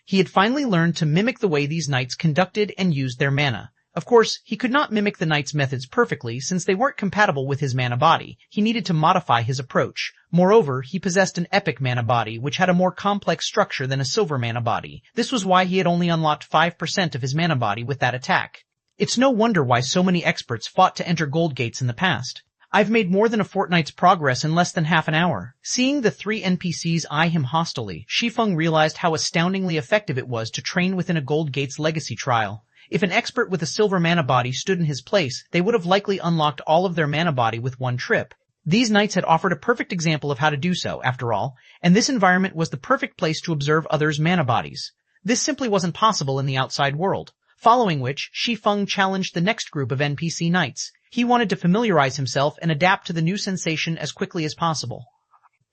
He had finally learned to mimic the way these knights conducted and used their mana. Of course, he could not mimic the knights' methods perfectly since they weren't compatible with his mana body. He needed to modify his approach. Moreover, he possessed an epic mana body which had a more complex structure than a silver mana body. This was why he had only unlocked 5% of his mana body with that attack. It's no wonder why so many experts fought to enter gold gates in the past. I've made more than a fortnight's progress in less than half an hour. Seeing the three NPCs eye him hostilely, Shi Feng realized how astoundingly effective it was to train within a gold gate's legacy trial. If an expert with a silver mana body stood in his place, they would have likely unlocked all of their mana body with one trip. These knights had offered a perfect example of how to do so, after all, and this environment was the perfect place to observe others' mana bodies. This simply wasn't possible in the outside world. Following which, Shi Feng challenged the next group of NPC knights. He wanted to familiarize himself and adapt to the new sensation as quickly as possible.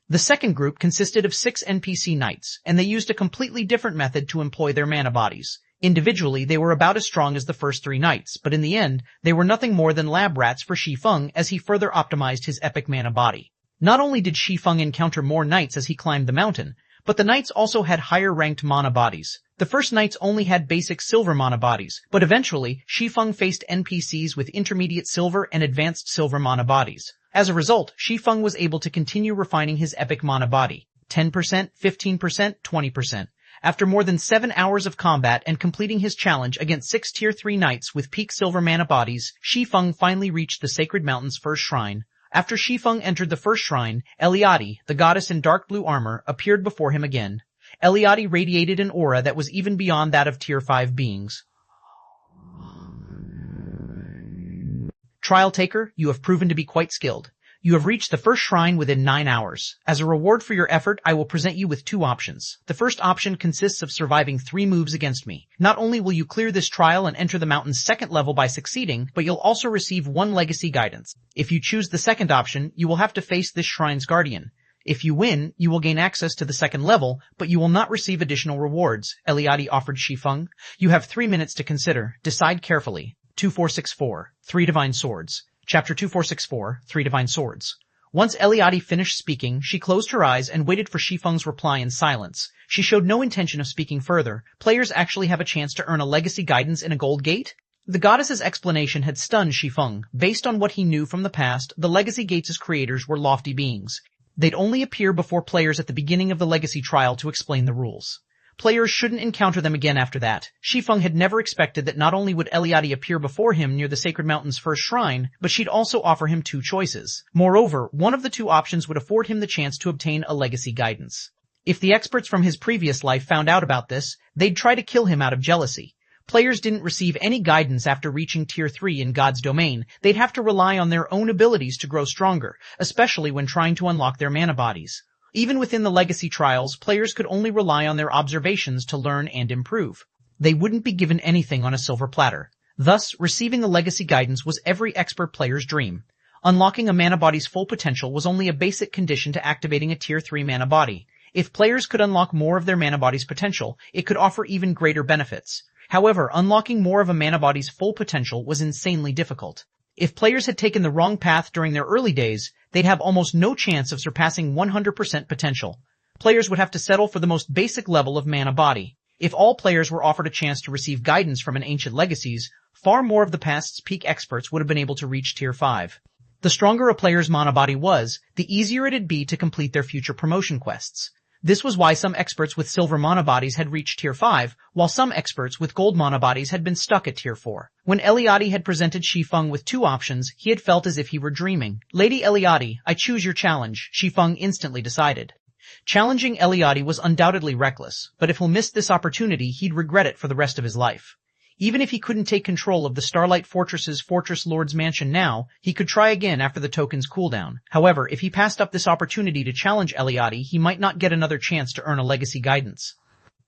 The second group consisted of 6 NPC knights, and they used a completely different method to employ their mana bodies. Individually, they were about as strong as the first 3 knights, but in the end, they were nothing more than lab rats for Shi Feng as he further optimized his epic mana body. Not only did Shi Feng encounter more knights as he climbed the mountain, but the knights also had higher-ranked mana bodies. The first knights only had basic silver mana bodies, but eventually, Shi Feng faced NPCs with intermediate silver and advanced silver mana bodies. As a result, Shi Feng was able to continue refining his epic mana body. 10%, 15%, 20%. After more than 7 hours of combat and completing his challenge against 6 Tier 3 knights with peak silver mana bodies, Shi Feng finally reached the Sacred Mountain's first shrine. After Shi Feng entered the first shrine, Eliade, the goddess in dark blue armor, appeared before him again. Eliade radiated an aura that was even beyond that of Tier 5 beings. Trial Taker, you have proven to be quite skilled. You have reached the first shrine within 9 hours. As a reward for your effort, I will present you with 2 options. The first option consists of surviving 3 moves against me. Not only will you clear this trial and enter the mountain's second level by succeeding, but you'll also receive 1 legacy guidance. If you choose the second option, you will have to face this shrine's guardian. If you win, you will gain access to the second level, but you will not receive additional rewards, Eliade offered Shi Feng. You have 3 minutes to consider. Decide carefully. 2464. 3 Divine Swords. Chapter 2464, 3 Divine Swords. Once Eliade finished speaking, she closed her eyes and waited for Shi Feng's reply in silence. She showed no intention of speaking further. Players actually have a chance to earn a legacy guidance in a gold gate? The goddess's explanation had stunned Shi Feng. Based on what he knew from the past, the Legacy Gates' creators were lofty beings. They'd only appear before players at the beginning of the Legacy trial to explain the rules. Players shouldn't encounter them again after that. Shi Feng had never expected that not only would Eliade appear before him near the Sacred Mountain's first shrine, but she'd also offer him 2 choices. Moreover, one of the 2 options would afford him the chance to obtain a Legacy guidance. If the experts from his previous life found out about this, they'd try to kill him out of jealousy. Players didn't receive any guidance after reaching Tier 3 in God's domain. They'd have to rely on their own abilities to grow stronger, especially when trying to unlock their mana bodies. Even within the Legacy trials, players could only rely on their observations to learn and improve. They wouldn't be given anything on a silver platter. Thus, receiving the Legacy guidance was every expert player's dream. Unlocking a mana body's full potential was only a basic condition to activating a Tier 3 mana body. If players could unlock more of their mana body's potential, it could offer even greater benefits. However, unlocking more of a mana body's full potential was insanely difficult. If players had taken the wrong path during their early days, they'd have almost no chance of surpassing 100% potential. Players would have to settle for the most basic level of mana body. If all players were offered a chance to receive guidance from an ancient legacies, far more of the past's peak experts would have been able to reach Tier 5. The stronger a player's mana body was, the easier it'd be to complete their future promotion quests. This was why some experts with silver mana bodies had reached Tier 5, while some experts with gold mana bodies had been stuck at Tier 4. When Eliade had presented Shi Feng with 2 options, he had felt as if he were dreaming. "Lady Eliade, I choose your challenge," Shi Feng instantly decided. Challenging Eliade was undoubtedly reckless, but if he'll miss this opportunity, he'd regret it for the rest of his life. Even if he couldn't take control of the Starlight Fortress's Fortress Lord's mansion now, he could try again after the token's cooldown. However, if he passed up this opportunity to challenge Eliade, he might not get another chance to earn a legacy guidance.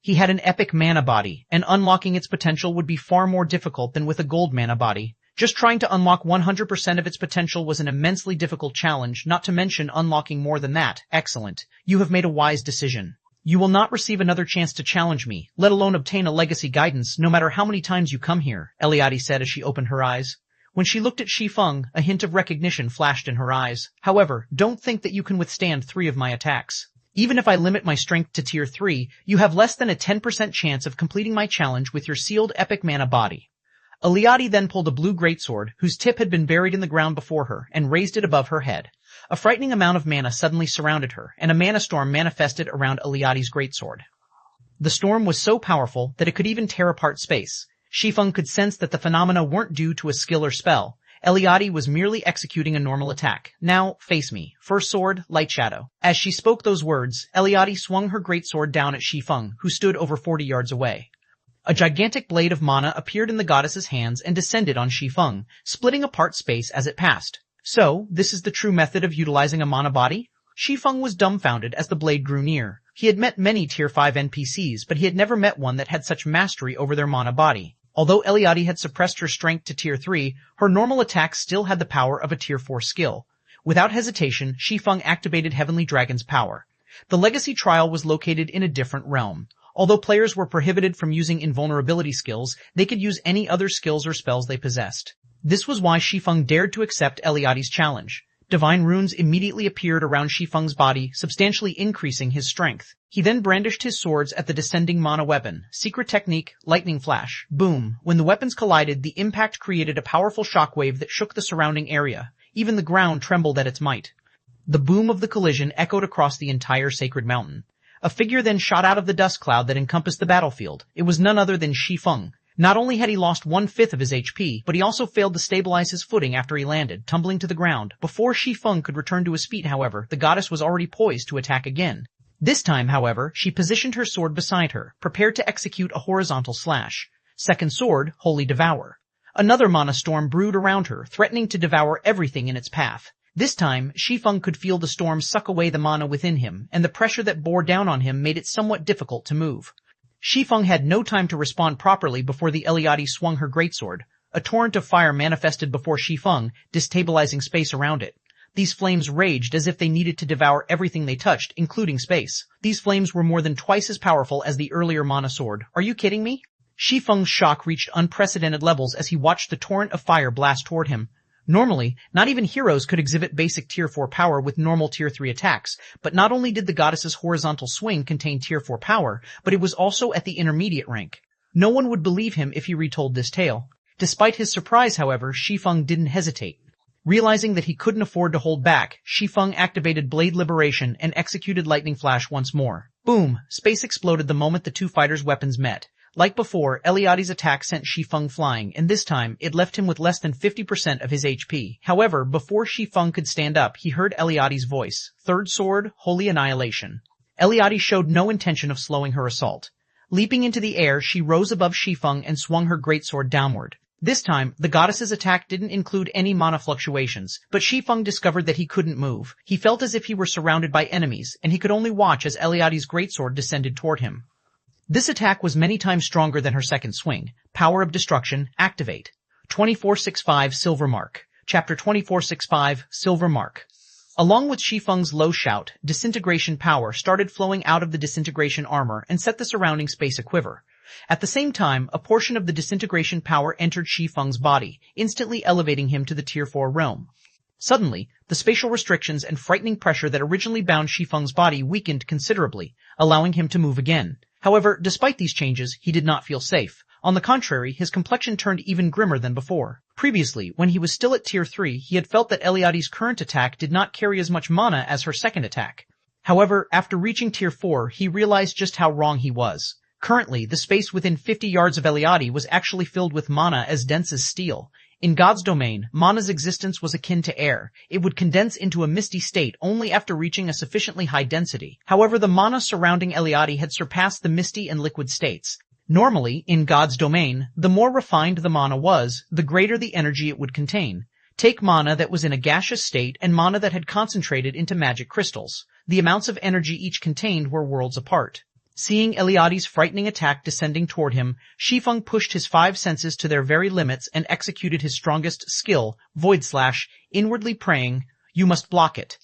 He had an epic mana body, and unlocking its potential would be far more difficult than with a gold mana body. Just trying to unlock 100% of its potential was an immensely difficult challenge, not to mention unlocking more than that. Excellent. You have made a wise decision. You will not receive another chance to challenge me, let alone obtain a legacy guidance, no matter how many times you come here, Eliade said as she opened her eyes. When she looked at Shi Feng, a hint of recognition flashed in her eyes. However, don't think that you can withstand 3 of my attacks. Even if I limit my strength to Tier 3, you have less than a 10% chance of completing my challenge with your sealed epic mana body. Eliade then pulled a blue greatsword, whose tip had been buried in the ground before her, and raised it above her head. A frightening amount of mana suddenly surrounded her, and a mana storm manifested around Eliade's greatsword. The storm was so powerful that it could even tear apart space. Shi Feng could sense that the phenomena weren't due to a skill or spell. Eliade was merely executing a normal attack. Now, face me. First sword, light shadow. As she spoke those words, Eliade swung her greatsword down at Shi Feng, who stood over 40 yards away. A gigantic blade of mana appeared in the goddess's hands and descended on Shi Feng, splitting apart space as it passed. So, this is the true method of utilizing a mana body? Shi Feng was dumbfounded as the blade grew near. He had met many Tier 5 NPCs, but he had never met one that had such mastery over their mana body. Although Eliade had suppressed her strength to Tier 3, her normal attacks still had the power of a Tier 4 skill. Without hesitation, Shi Feng activated Heavenly Dragon's power. The Legacy Trial was located in a different realm. Although players were prohibited from using invulnerability skills, they could use any other skills or spells they possessed. This was why Shi Feng dared to accept Eliade's challenge. Divine runes immediately appeared around Shi Feng's body, substantially increasing his strength. He then brandished his swords at the descending mana weapon. Secret technique, lightning flash. Boom. When the weapons collided, the impact created a powerful shockwave that shook the surrounding area. Even the ground trembled at its might. The boom of the collision echoed across the entire Sacred Mountain. A figure then shot out of the dust cloud that encompassed the battlefield. It was none other than Shi Feng. Not only had he lost 1/5 of his HP, but he also failed to stabilize his footing after he landed, tumbling to the ground. Before Shi Feng could return to his feet, however, the goddess was already poised to attack again. This time, however, she positioned her sword beside her, prepared to execute a horizontal slash. Second sword, Holy Devour. Another mana storm brewed around her, threatening to devour everything in its path. This time, Shi Feng could feel the storm suck away the mana within him, and the pressure that bore down on him made it somewhat difficult to move. Shi Feng had no time to respond properly before the Eliade swung her greatsword. A torrent of fire manifested before Shi Feng, destabilizing space around it. These flames raged as if they needed to devour everything they touched, including space. These flames were more than twice as powerful as the earlier mana sword. Are you kidding me? Shi Feng's shock reached unprecedented levels as he watched the torrent of fire blast toward him. Normally, not even heroes could exhibit basic Tier 4 power with normal Tier 3 attacks, but not only did the goddess's horizontal swing contain Tier 4 power, but it was also at the intermediate rank. No one would believe him if he retold this tale. Despite his surprise, however, Shi Feng didn't hesitate. Realizing that he couldn't afford to hold back, Shi Feng activated Blade Liberation and executed Lightning Flash once more. Boom! Space exploded the moment the two fighters' weapons met. Like before, Eliade's attack sent Shi Feng flying, and this time, it left him with less than 50% of his HP. However, before Shi Feng could stand up, he heard Eliade's voice. Third sword, Holy Annihilation. Eliade showed no intention of slowing her assault. Leaping into the air, she rose above Shi Feng and swung her greatsword downward. This time, the goddess's attack didn't include any mana fluctuations, but Shi Feng discovered that he couldn't move. He felt as if he were surrounded by enemies, and he could only watch as Eliade's greatsword descended toward him. This attack was many times stronger than her second swing. Power of Destruction, activate. 2465 Silver Mark. Chapter 2465, Silver Mark. Along with Shi Feng's low shout, disintegration power started flowing out of the disintegration armor and set the surrounding space aquiver. At the same time, a portion of the disintegration power entered Shi Feng's body, instantly elevating him to the Tier 4 realm. Suddenly, the spatial restrictions and frightening pressure that originally bound Shi Feng's body weakened considerably, allowing him to move again. However, despite these changes, he did not feel safe. On the contrary, his complexion turned even grimmer than before. Previously, when he was still at Tier 3, he had felt that Eliade's current attack did not carry as much mana as her second attack. However, after reaching Tier 4, he realized just how wrong he was. Currently, the space within 50 yards of Eliade was actually filled with mana as dense as steel. In God's domain, mana's existence was akin to air. It would condense into a misty state only after reaching a sufficiently high density. However, the mana surrounding Eliade had surpassed the misty and liquid states. Normally, in God's domain, the more refined the mana was, the greater the energy it would contain. Take mana that was in a gaseous state and mana that had concentrated into magic crystals. The amounts of energy each contained were worlds apart. Seeing Eliade's frightening attack descending toward him, Shi Feng pushed his 5 senses to their very limits and executed his strongest skill, Void Slash, inwardly praying, "You must block it."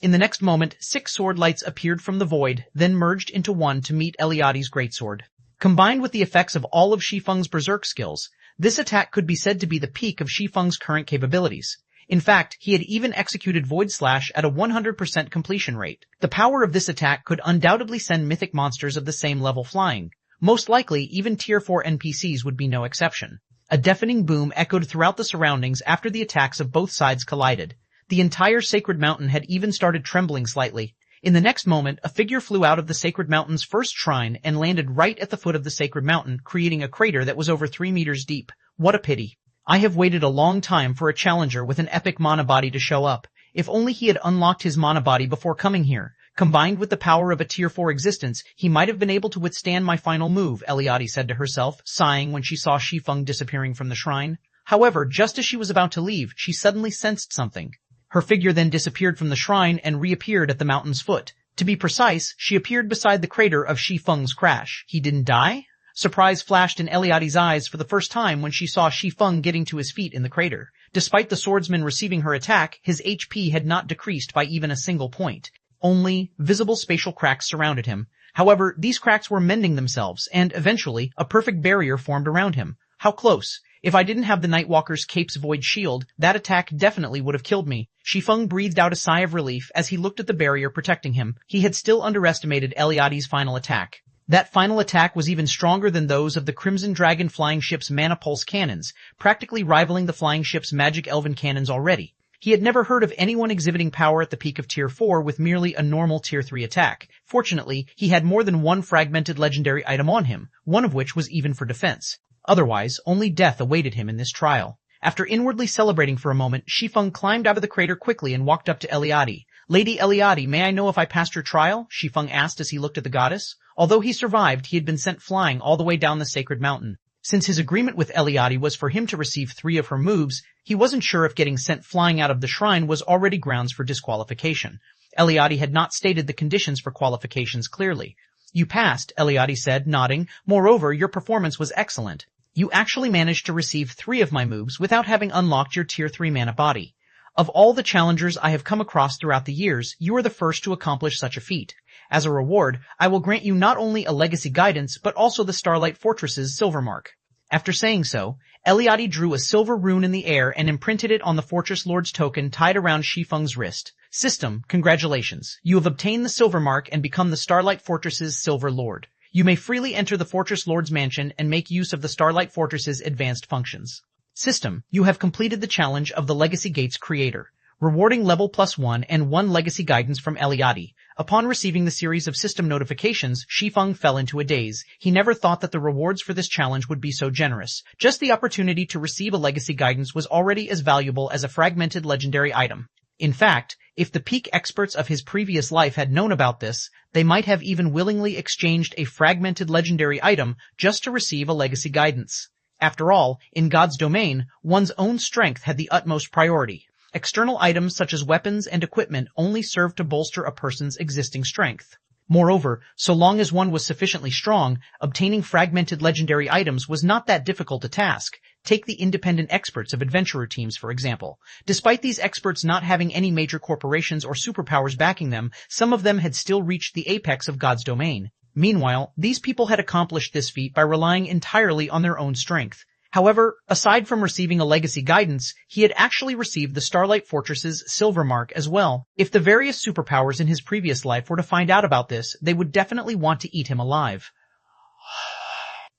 In the next moment, 6 sword lights appeared from the void, then merged into one to meet Eliade's greatsword. Combined with the effects of all of Shi Feng's berserk skills, this attack could be said to be the peak of Shi Feng's current capabilities. In fact, he had even executed Void Slash at a 100% completion rate. The power of this attack could undoubtedly send mythic monsters of the same level flying. Most likely, even Tier 4 NPCs would be no exception. A deafening boom echoed throughout the surroundings after the attacks of both sides collided. The entire Sacred Mountain had even started trembling slightly. In the next moment, a figure flew out of the Sacred Mountain's first shrine and landed right at the foot of the Sacred Mountain, creating a crater that was over 3 meters deep. What a pity. I have waited a long time for a challenger with an epic mana body to show up. If only he had unlocked his mana body before coming here. Combined with the power of a Tier 4 existence, he might have been able to withstand my final move, Eliade said to herself, sighing when she saw Shi Feng disappearing from the shrine. However, just as she was about to leave, she suddenly sensed something. Her figure then disappeared from the shrine and reappeared at the mountain's foot. To be precise, she appeared beside the crater of Shi Feng's crash. He didn't die? Surprise flashed in Eliade's eyes for the first time when she saw Shi Feng getting to his feet in the crater. Despite the swordsman receiving her attack, his HP had not decreased by even a single point. Only visible spatial cracks surrounded him. However, these cracks were mending themselves, and eventually, a perfect barrier formed around him. How close? If I didn't have the Nightwalker's cape's void shield, that attack definitely would have killed me. Shi Feng breathed out a sigh of relief as he looked at the barrier protecting him. He had still underestimated Eliade's final attack. That final attack was even stronger than those of the Crimson Dragon flying ship's Mana Pulse cannons, practically rivaling the flying ship's Magic Elven cannons already. He had never heard of anyone exhibiting power at the peak of Tier 4 with merely a normal Tier 3 attack. Fortunately, he had more than one fragmented legendary item on him, one of which was even for defense. Otherwise, only death awaited him in this trial. After inwardly celebrating for a moment, Shi Feng climbed out of the crater quickly and walked up to Eliade. "Lady Eliade, may I know if I passed your trial?" Shi Feng asked as he looked at the goddess. Although he survived, he had been sent flying all the way down the Sacred Mountain. Since his agreement with Eliade was for him to receive 3 of her moves, he wasn't sure if getting sent flying out of the shrine was already grounds for disqualification. Eliade had not stated the conditions for qualifications clearly. "You passed," Eliade said, nodding. "Moreover, your performance was excellent. You actually managed to receive 3 of my moves without having unlocked your Tier 3 mana body. Of all the challengers I have come across throughout the years, you are the first to accomplish such a feat. As a reward, I will grant you not only a legacy guidance, but also the Starlight Fortress's silver mark." After saying so, Eliade drew a silver rune in the air and imprinted it on the Fortress Lord's token tied around Shi Feng's wrist. "System, congratulations. You have obtained the silver mark and become the Starlight Fortress's Silver Lord. You may freely enter the Fortress Lord's mansion and make use of the Starlight Fortress's advanced functions." System, you have completed the challenge of the Legacy Gates creator. Rewarding level +1 and 1 legacy guidance from Eliade. Upon receiving the series of system notifications, Shi Feng fell into a daze. He never thought that the rewards for this challenge would be so generous. Just the opportunity to receive a legacy guidance was already as valuable as a fragmented legendary item. In fact, if the peak experts of his previous life had known about this, they might have even willingly exchanged a fragmented legendary item just to receive a legacy guidance. After all, in God's domain, one's own strength had the utmost priority. External items such as weapons and equipment only serve to bolster a person's existing strength. Moreover, so long as one was sufficiently strong, obtaining fragmented legendary items was not that difficult a task. Take the independent experts of adventurer teams, for example. Despite these experts not having any major corporations or superpowers backing them, some of them had still reached the apex of God's domain. Meanwhile, these people had accomplished this feat by relying entirely on their own strength. However, aside from receiving a legacy guidance, he had actually received the Starlight Fortress's silver mark as well. If the various superpowers in his previous life were to find out about this, they would definitely want to eat him alive.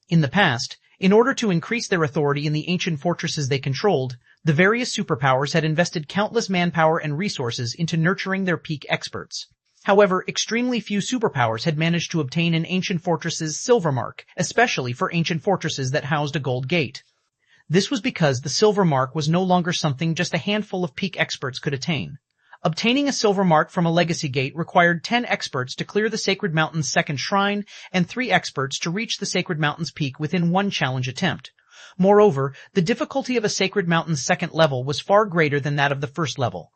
In the past, in order to increase their authority in the ancient fortresses they controlled, the various superpowers had invested countless manpower and resources into nurturing their peak experts. However, extremely few superpowers had managed to obtain an ancient fortress's silver mark, especially for ancient fortresses that housed a gold gate. This was because the silver mark was no longer something just a handful of peak experts could attain. Obtaining a silver mark from a legacy gate required 10 experts to clear the Sacred Mountain's second shrine and 3 experts to reach the Sacred Mountain's peak within one challenge attempt. Moreover, the difficulty of a Sacred Mountain's second level was far greater than that of the first level.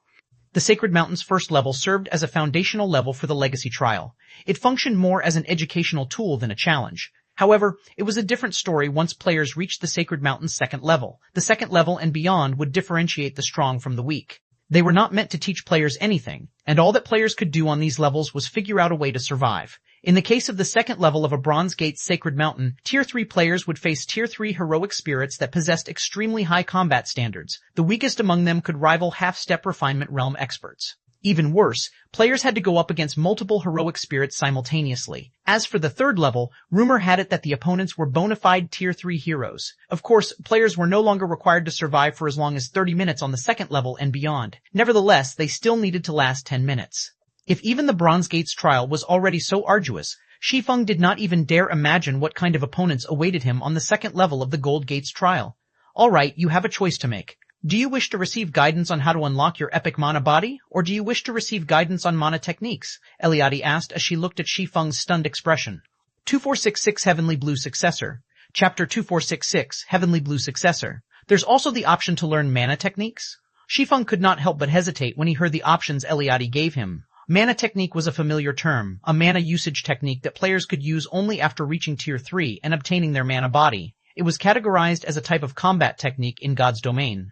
The Sacred Mountain's first level served as a foundational level for the legacy trial. It functioned more as an educational tool than a challenge. However, it was a different story once players reached the Sacred Mountain's second level. The second level and beyond would differentiate the strong from the weak. They were not meant to teach players anything, and all that players could do on these levels was figure out a way to survive. In the case of the second level of a Bronze Gate's Sacred Mountain, Tier 3 players would face Tier 3 heroic spirits that possessed extremely high combat standards. The weakest among them could rival half-step refinement realm experts. Even worse, players had to go up against multiple heroic spirits simultaneously. As for the third level, rumor had it that the opponents were bona fide Tier 3 heroes. Of course, players were no longer required to survive for as long as 30 minutes on the second level and beyond. Nevertheless, they still needed to last 10 minutes. If even the Bronze Gate's trial was already so arduous, Shi Feng did not even dare imagine what kind of opponents awaited him on the second level of the Gold Gate's trial. Alright, you have a choice to make. Do you wish to receive guidance on how to unlock your epic mana body, or do you wish to receive guidance on mana techniques? Eliade asked as she looked at Shi Feng's stunned expression. 2466 Heavenly Blue Successor. Chapter 2466 Heavenly Blue Successor. There's also the option to learn mana techniques? Shi Feng could not help but hesitate when he heard the options Eliade gave him. Mana technique was a familiar term, a mana usage technique that players could use only after reaching Tier 3 and obtaining their mana body. It was categorized as a type of combat technique in God's domain.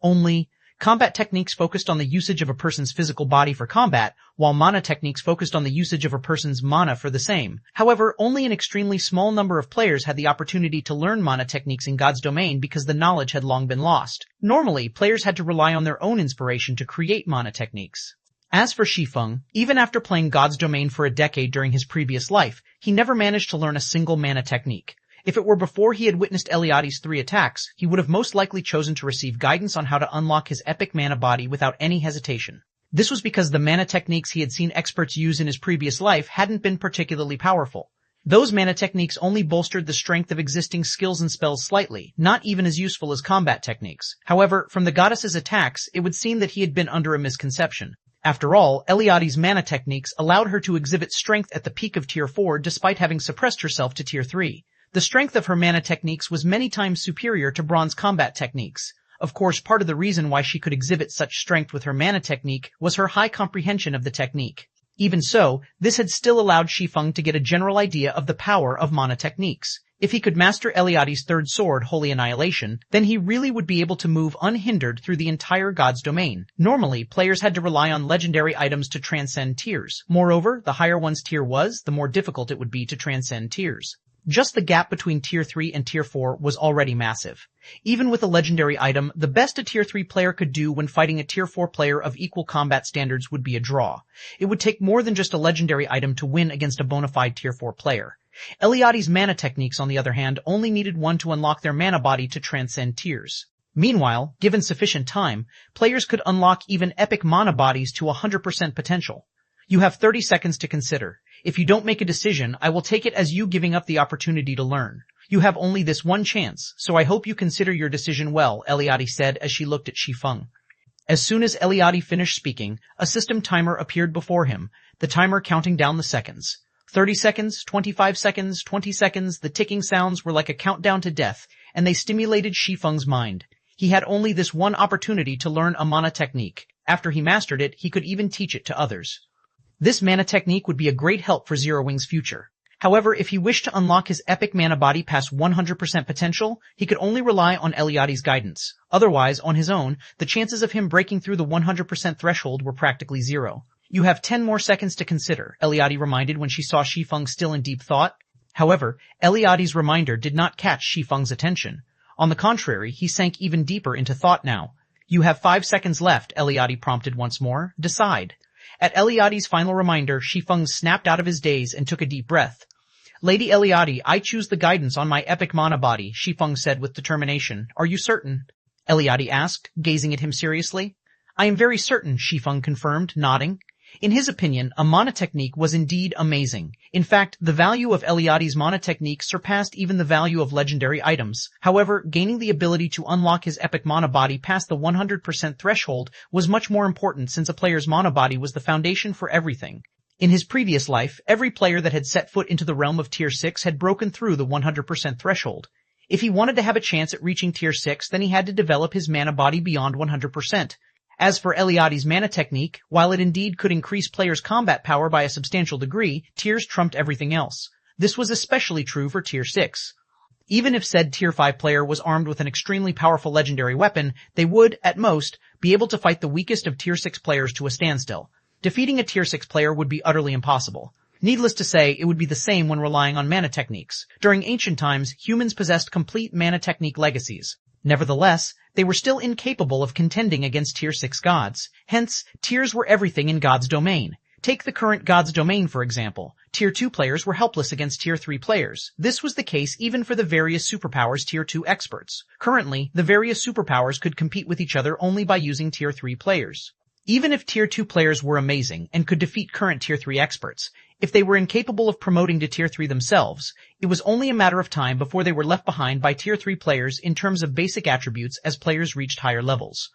Only, combat techniques focused on the usage of a person's physical body for combat, while mana techniques focused on the usage of a person's mana for the same. However, only an extremely small number of players had the opportunity to learn mana techniques in God's domain because the knowledge had long been lost. Normally, players had to rely on their own inspiration to create mana techniques. As for Shi Feng, even after playing God's domain for a decade during his previous life, he never managed to learn a single mana technique. If it were before he had witnessed Eliade's 3 attacks, he would have most likely chosen to receive guidance on how to unlock his epic mana body without any hesitation. This was because the mana techniques he had seen experts use in his previous life hadn't been particularly powerful. Those mana techniques only bolstered the strength of existing skills and spells slightly, not even as useful as combat techniques. However, from the goddess's attacks, it would seem that he had been under a misconception. After all, Eliade's mana techniques allowed her to exhibit strength at the peak of Tier 4 despite having suppressed herself to Tier 3. The strength of her mana techniques was many times superior to bronze combat techniques. Of course, part of the reason why she could exhibit such strength with her mana technique was her high comprehension of the technique. Even so, this had still allowed Shi Feng to get a general idea of the power of mana techniques. If he could master Eliade's third sword, Holy Annihilation, then he really would be able to move unhindered through the entire God's domain. Normally, players had to rely on legendary items to transcend tiers. Moreover, the higher one's tier was, the more difficult it would be to transcend tiers. Just the gap between Tier 3 and Tier 4 was already massive. Even with a legendary item, the best a Tier 3 player could do when fighting a Tier 4 player of equal combat standards would be a draw. It would take more than just a legendary item to win against a bona fide Tier 4 player. Eliade's mana techniques, on the other hand, only needed one to unlock their mana body to transcend tiers. Meanwhile, given sufficient time, players could unlock even epic mana bodies to 100% potential. You have 30 seconds to consider. If you don't make a decision, I will take it as you giving up the opportunity to learn. You have only this one chance, so I hope you consider your decision well, Eliade said as she looked at Shi Feng. As soon as Eliade finished speaking, a system timer appeared before him, the timer counting down the seconds. 30 seconds, 25 seconds, 20 seconds, the ticking sounds were like a countdown to death, and they stimulated Shi Feng's mind. He had only this one opportunity to learn a mana technique. After he mastered it, he could even teach it to others. This mana technique would be a great help for Zero Wing's future. However, if he wished to unlock his epic mana body past 100% potential, he could only rely on Eliade's guidance. Otherwise, on his own, the chances of him breaking through the 100% threshold were practically zero. You have 10 more seconds to consider, Eliade reminded when she saw Shi Feng still in deep thought. However, Eliade's reminder did not catch Shi Feng's attention. On the contrary, he sank even deeper into thought now. You have 5 seconds left, Eliade prompted once more. Decide. At Eliade's final reminder, Shi Feng snapped out of his daze and took a deep breath. Lady Eliade, I choose the guidance on my epic mana body, Shi Feng said with determination. Are you certain? Eliade asked, gazing at him seriously. I am very certain, Shi Feng confirmed, nodding. In his opinion, a mana technique was indeed amazing. In fact, the value of Eliade's mana technique surpassed even the value of legendary items. However, gaining the ability to unlock his epic mana body past the 100% threshold was much more important since a player's mana body was the foundation for everything. In his previous life, every player that had set foot into the realm of Tier 6 had broken through the 100% threshold. If he wanted to have a chance at reaching Tier 6, then he had to develop his mana body beyond 100%. As for Eliade's mana technique, while it indeed could increase players' combat power by a substantial degree, tiers trumped everything else. This was especially true for Tier 6. Even if said Tier 5 player was armed with an extremely powerful legendary weapon, they would, at most, be able to fight the weakest of Tier 6 players to a standstill. Defeating a Tier 6 player would be utterly impossible. Needless to say, it would be the same when relying on mana techniques. During ancient times, humans possessed complete mana technique legacies. Nevertheless, they were still incapable of contending against Tier 6 gods. Hence, tiers were everything in God's domain. Take the current God's domain, for example. Tier 2 players were helpless against Tier 3 players. This was the case even for the various superpowers Tier 2 experts. Currently, the various superpowers could compete with each other only by using Tier 3 players. Even if Tier 2 players were amazing and could defeat current Tier 3 experts, if they were incapable of promoting to Tier 3 themselves, it was only a matter of time before they were left behind by Tier 3 players in terms of basic attributes as players reached higher levels.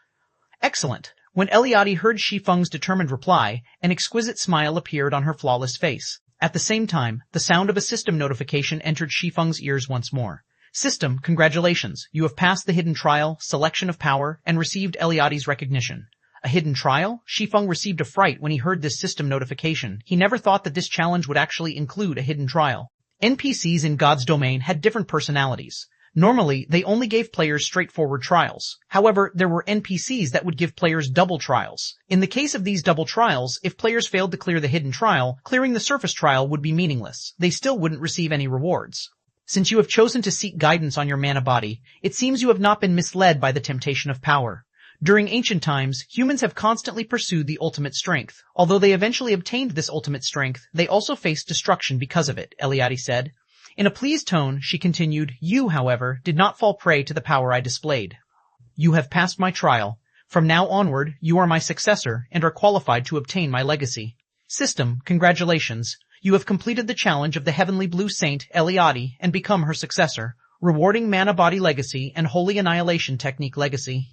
Excellent. When Eliade heard Shi Feng's determined reply, an exquisite smile appeared on her flawless face. At the same time, the sound of a system notification entered Shi Feng's ears once more. System, congratulations. You have passed the hidden trial, selection of power, and received Eliade's recognition. A hidden trial? Shi Feng received a fright when he heard this system notification. He never thought that this challenge would actually include a hidden trial. NPCs in God's domain had different personalities. Normally, they only gave players straightforward trials. However, there were NPCs that would give players double trials. In the case of these double trials, if players failed to clear the hidden trial, clearing the surface trial would be meaningless. They still wouldn't receive any rewards. Since you have chosen to seek guidance on your mana body, it seems you have not been misled by the temptation of power. During ancient times, humans have constantly pursued the ultimate strength. Although they eventually obtained this ultimate strength, they also faced destruction because of it, Eliade said. In a pleased tone, she continued, You, however, did not fall prey to the power I displayed. You have passed my trial. From now onward, you are my successor and are qualified to obtain my legacy. System, congratulations. You have completed the challenge of the Heavenly Blue Saint, Eliade, and become her successor, rewarding Mana Body Legacy and Holy Annihilation Technique Legacy.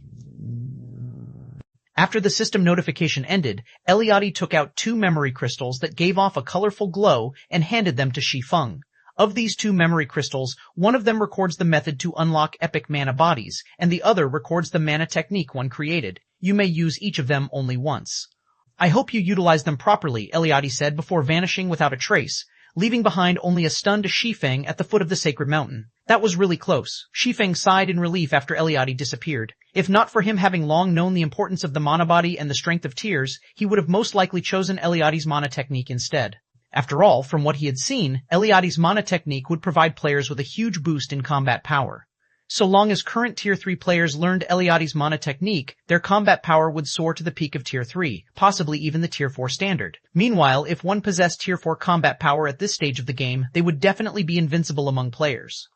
After the system notification ended, Eliade took out 2 memory crystals that gave off a colorful glow and handed them to Shi Feng. Of these 2 memory crystals, one of them records the method to unlock epic mana bodies, and the other records the mana technique one created. You may use each of them only once. I hope you utilize them properly, Eliade said before vanishing without a trace, leaving behind only a stunned Shi Feng at the foot of the sacred mountain. That was really close. Shi Feng sighed in relief after Eliade disappeared. If not for him having long known the importance of the mana body and the strength of tiers, he would have most likely chosen Eliade's mana technique instead. After all, from what he had seen, Eliade's mana technique would provide players with a huge boost in combat power. So long as current Tier 3 players learned Eliade's mana technique, their combat power would soar to the peak of Tier 3, possibly even the Tier 4 standard. Meanwhile, if one possessed Tier 4 combat power at this stage of the game, they would definitely be invincible among players.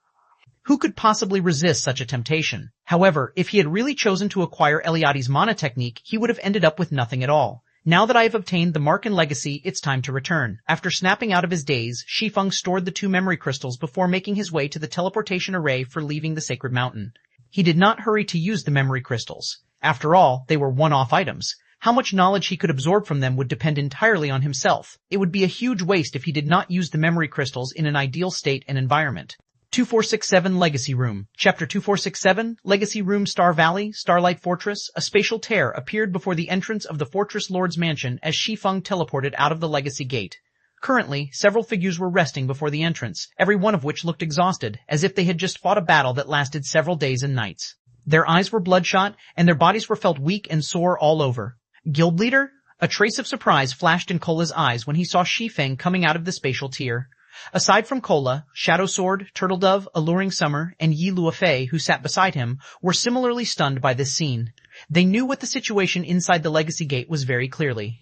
Who could possibly resist such a temptation? However, if he had really chosen to acquire Eliade's mana technique, he would have ended up with nothing at all. Now that I have obtained the mark and legacy, it's time to return. After snapping out of his daze, Shi Feng stored the 2 memory crystals before making his way to the teleportation array for leaving the sacred mountain. He did not hurry to use the memory crystals. After all, they were one-off items. How much knowledge he could absorb from them would depend entirely on himself. It would be a huge waste if he did not use the memory crystals in an ideal state and environment. 2467 Legacy Room. Chapter 2467, Legacy Room. Star Valley, Starlight Fortress. A spatial tear appeared before the entrance of the Fortress Lord's mansion as Shi Feng teleported out of the Legacy Gate. Currently, several figures were resting before the entrance, every one of which looked exhausted, as if they had just fought a battle that lasted several days and nights. Their eyes were bloodshot, and their bodies were felt weak and sore all over. Guild leader? A trace of surprise flashed in Kola's eyes when he saw Shi Feng coming out of the spatial tier. Aside from Kola, Shadow Sword, Turtle Dove, Alluring Summer, and Yi Luofei, who sat beside him, were similarly stunned by this scene. They knew what the situation inside the Legacy Gate was very clearly.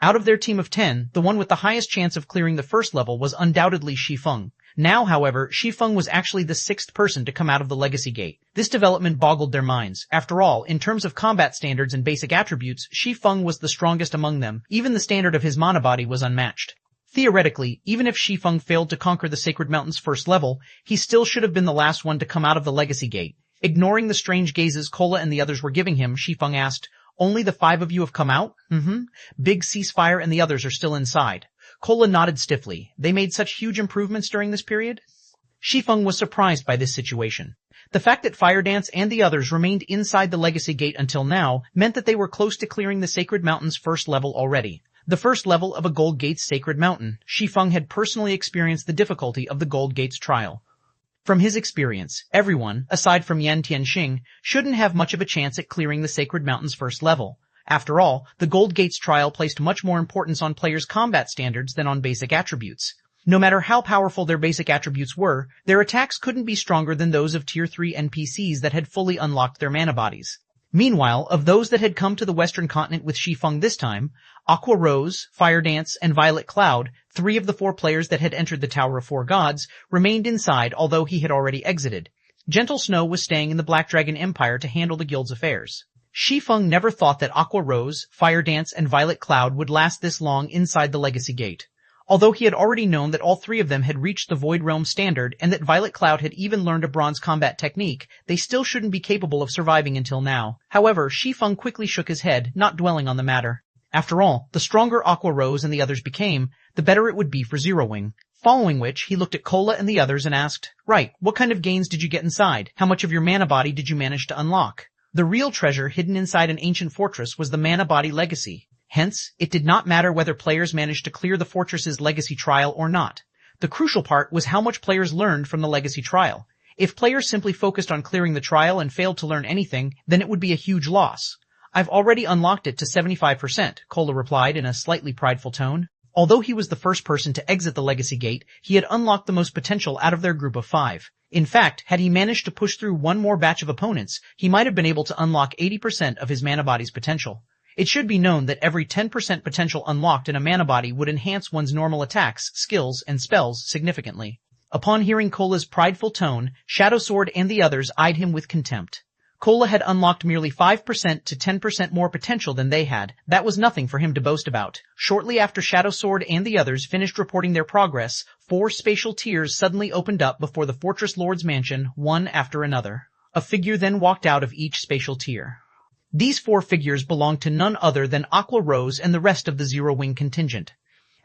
Out of their team of 10, the one with the highest chance of clearing the first level was undoubtedly Shi Feng. Now, however, Shi Feng was actually the 6th person to come out of the Legacy Gate. This development boggled their minds. After all, in terms of combat standards and basic attributes, Shi Feng was the strongest among them. Even the standard of his mana body was unmatched. Theoretically, even if Shi Feng failed to conquer the Sacred Mountain's first level, he still should have been the last one to come out of the Legacy Gate. Ignoring the strange gazes Kola and the others were giving him, Shi Feng asked, "Only the 5 of you have come out?" Big Ceasefire and the others are still inside. Kola nodded stiffly. They made such huge improvements during this period? Shi Feng was surprised by this situation. The fact that Fire Dance and the others remained inside the Legacy Gate until now meant that they were close to clearing the Sacred Mountain's first level already. The first level of a Gold Gate's Sacred Mountain. Shi Feng had personally experienced the difficulty of the Gold Gate's trial. From his experience, everyone, aside from Yan Tianxing, shouldn't have much of a chance at clearing the Sacred Mountain's first level. After all, the Gold Gate's trial placed much more importance on players' combat standards than on basic attributes. No matter how powerful their basic attributes were, their attacks couldn't be stronger than those of Tier 3 NPCs that had fully unlocked their mana bodies. Meanwhile, of those that had come to the Western Continent with Shi Feng this time, Aqua Rose, Fire Dance, and Violet Cloud, 3 of the 4 players that had entered the Tower of 4 Gods, remained inside although he had already exited. Gentle Snow was staying in the Black Dragon Empire to handle the guild's affairs. Shi Feng never thought that Aqua Rose, Fire Dance, and Violet Cloud would last this long inside the Legacy Gate. Although he had already known that all 3 of them had reached the Void Realm standard and that Violet Cloud had even learned a bronze combat technique, they still shouldn't be capable of surviving until now. However, Shi Feng quickly shook his head, not dwelling on the matter. After all, the stronger Aqua Rose and the others became, the better it would be for Zero Wing. Following which, he looked at Kola and the others and asked, "Right, what kind of gains did you get inside? How much of your mana body did you manage to unlock?" The real treasure hidden inside an ancient fortress was the mana body legacy. Hence, it did not matter whether players managed to clear the fortress's legacy trial or not. The crucial part was how much players learned from the legacy trial. If players simply focused on clearing the trial and failed to learn anything, then it would be a huge loss. "I've already unlocked it to 75%, Kola replied in a slightly prideful tone. Although he was the first person to exit the Legacy Gate, he had unlocked the most potential out of their group of 5. In fact, had he managed to push through one more batch of opponents, he might have been able to unlock 80% of his mana body's potential. It should be known that every 10% potential unlocked in a mana body would enhance one's normal attacks, skills, and spells significantly. Upon hearing Kola's prideful tone, Shadow Sword and the others eyed him with contempt. Kola had unlocked merely 5% to 10% more potential than they had. That was nothing for him to boast about. Shortly after Shadow Sword and the others finished reporting their progress, 4 spatial tiers suddenly opened up before the Fortress Lord's mansion, one after another. A figure then walked out of each spatial tier. These 4 figures belonged to none other than Aqua Rose and the rest of the Zero Wing contingent.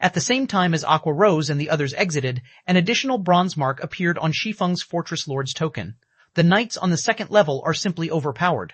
At the same time as Aqua Rose and the others exited, an additional bronze mark appeared on Shi Feng's Fortress Lord's token. The knights on the 2nd level are simply overpowered.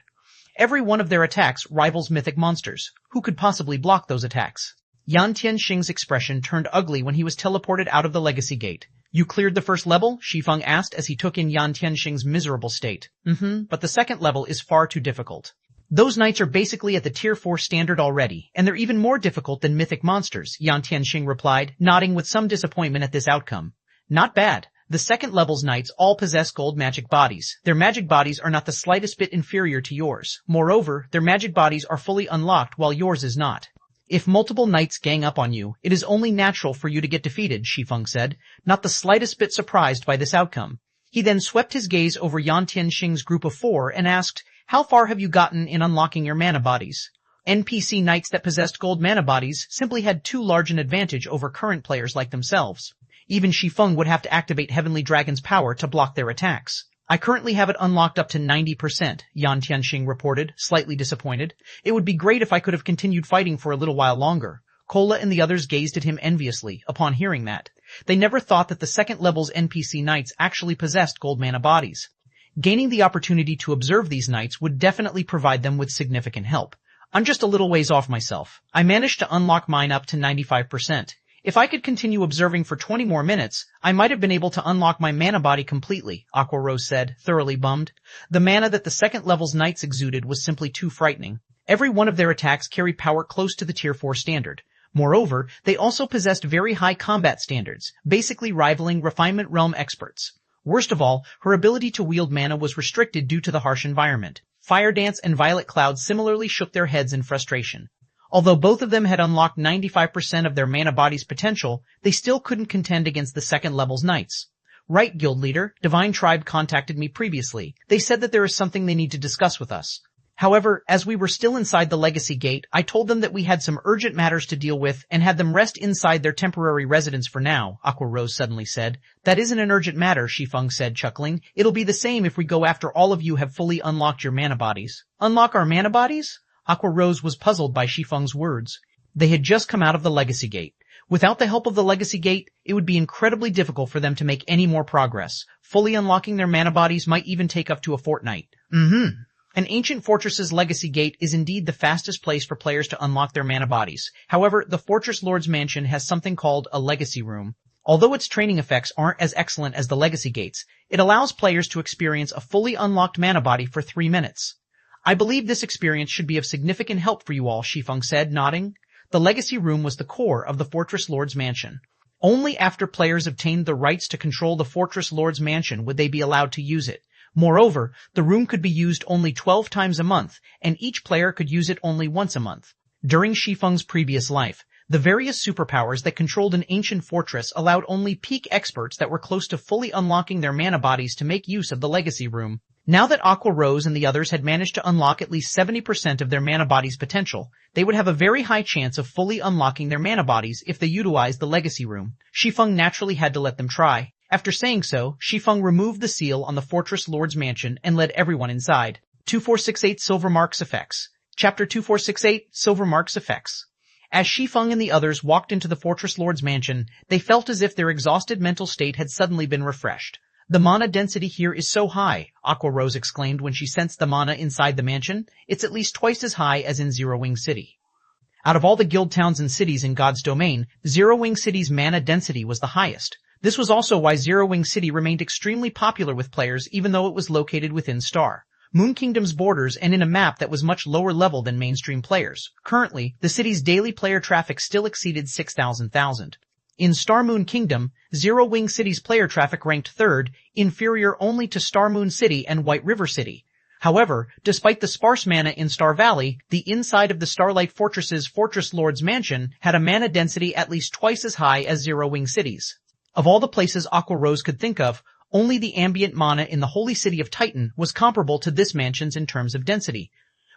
Every one of their attacks rivals mythic monsters. Who could possibly block those attacks? Yan Tianxing's expression turned ugly when he was teleported out of the Legacy Gate. "You cleared the first level?" Shi Feng asked as he took in Yan Tianxing's miserable state. But the 2nd level is far too difficult. "Those knights are basically at the Tier 4 standard already, and they're even more difficult than mythic monsters," Yan Tianxing replied, nodding with some disappointment at this outcome. "Not bad. The 2nd level's knights all possess gold magic bodies. Their magic bodies are not the slightest bit inferior to yours. Moreover, their magic bodies are fully unlocked while yours is not. If multiple knights gang up on you, it is only natural for you to get defeated," Shi Feng said, not the slightest bit surprised by this outcome. He then swept his gaze over Yan Tianxing's group of 4 and asked, "How far have you gotten in unlocking your mana bodies?" NPC knights that possessed gold mana bodies simply had too large an advantage over current players like themselves. Even Shi Feng would have to activate Heavenly Dragon's power to block their attacks. "I currently have it unlocked up to 90%, Yan Tianxing reported, slightly disappointed. "It would be great if I could have continued fighting for a little while longer." Kola and the others gazed at him enviously upon hearing that. They never thought that the second level's NPC knights actually possessed gold mana bodies. Gaining the opportunity to observe these knights would definitely provide them with significant help. "I'm just a little ways off myself. I managed to unlock mine up to 95%. If I could continue observing for 20 more minutes, I might have been able to unlock my mana body completely," Aqua Rose said, thoroughly bummed. The mana that the second level's knights exuded was simply too frightening. Every one of their attacks carried power close to the Tier 4 standard. Moreover, they also possessed very high combat standards, basically rivaling Refinement Realm experts. Worst of all, her ability to wield mana was restricted due to the harsh environment. Fire Dance and Violet Cloud similarly shook their heads in frustration. Although both of them had unlocked 95% of their mana body's potential, they still couldn't contend against the second level's knights. "Right, guild leader, Divine Tribe contacted me previously. They said that there is something they need to discuss with us. However, as we were still inside the Legacy Gate, I told them that we had some urgent matters to deal with and had them rest inside their temporary residence for now," Aqua Rose suddenly said. "That isn't an urgent matter," Shi Feng said, chuckling. "It'll be the same if we go after all of you have fully unlocked your mana bodies." "Unlock our mana bodies?" Aqua Rose was puzzled by Shi Feng's words. They had just come out of the Legacy Gate. Without the help of the Legacy Gate, it would be incredibly difficult for them to make any more progress. Fully unlocking their mana bodies might even take up to a fortnight. An ancient fortress's Legacy Gate is indeed the fastest place for players to unlock their mana bodies. However, the Fortress Lord's Mansion has something called a Legacy Room. Although its training effects aren't as excellent as the Legacy Gates, it allows players to experience a fully unlocked mana body for 3 minutes. "I believe this experience should be of significant help for you all," Shi Feng said, nodding. The Legacy Room was the core of the Fortress Lord's Mansion. Only after players obtained the rights to control the Fortress Lord's Mansion would they be allowed to use it. Moreover, the room could be used only 12 times a month, and each player could use it only once a month. During Shi Feng's previous life, the various superpowers that controlled an ancient fortress allowed only peak experts that were close to fully unlocking their mana bodies to make use of the Legacy Room. Now that Aqua Rose and the others had managed to unlock at least 70% of their mana body's potential, they would have a very high chance of fully unlocking their mana bodies if they utilized the Legacy Room. Shi Feng naturally had to let them try. After saying so, Shi Feng removed the seal on the Fortress Lord's Mansion and led everyone inside. 2468 Silver Marks Effects. Chapter 2468 Silver Marks Effects. As Shi Feng and the others walked into the Fortress Lord's Mansion, they felt as if their exhausted mental state had suddenly been refreshed. "The mana density here is so high," Aqua Rose exclaimed when she sensed the mana inside the mansion. "It's at least twice as high as in Zero Wing City." Out of all the guild towns and cities in God's domain, Zero Wing City's mana density was the highest. This was also why Zero Wing City remained extremely popular with players even though it was located within Star Moon Kingdom's borders and in a map that was much lower level than mainstream players. Currently, the city's daily player traffic still exceeded 6,000. In Star Moon Kingdom, Zero Wing City's player traffic ranked 3rd, inferior only to Star Moon City and White River City. However, despite the sparse mana in Star Valley, the inside of the Starlight Fortress's Fortress Lord's Mansion had a mana density at least twice as high as Zero Wing City's. Of all the places Aqua Rose could think of, only the ambient mana in the holy city of Titan was comparable to this mansion's in terms of density.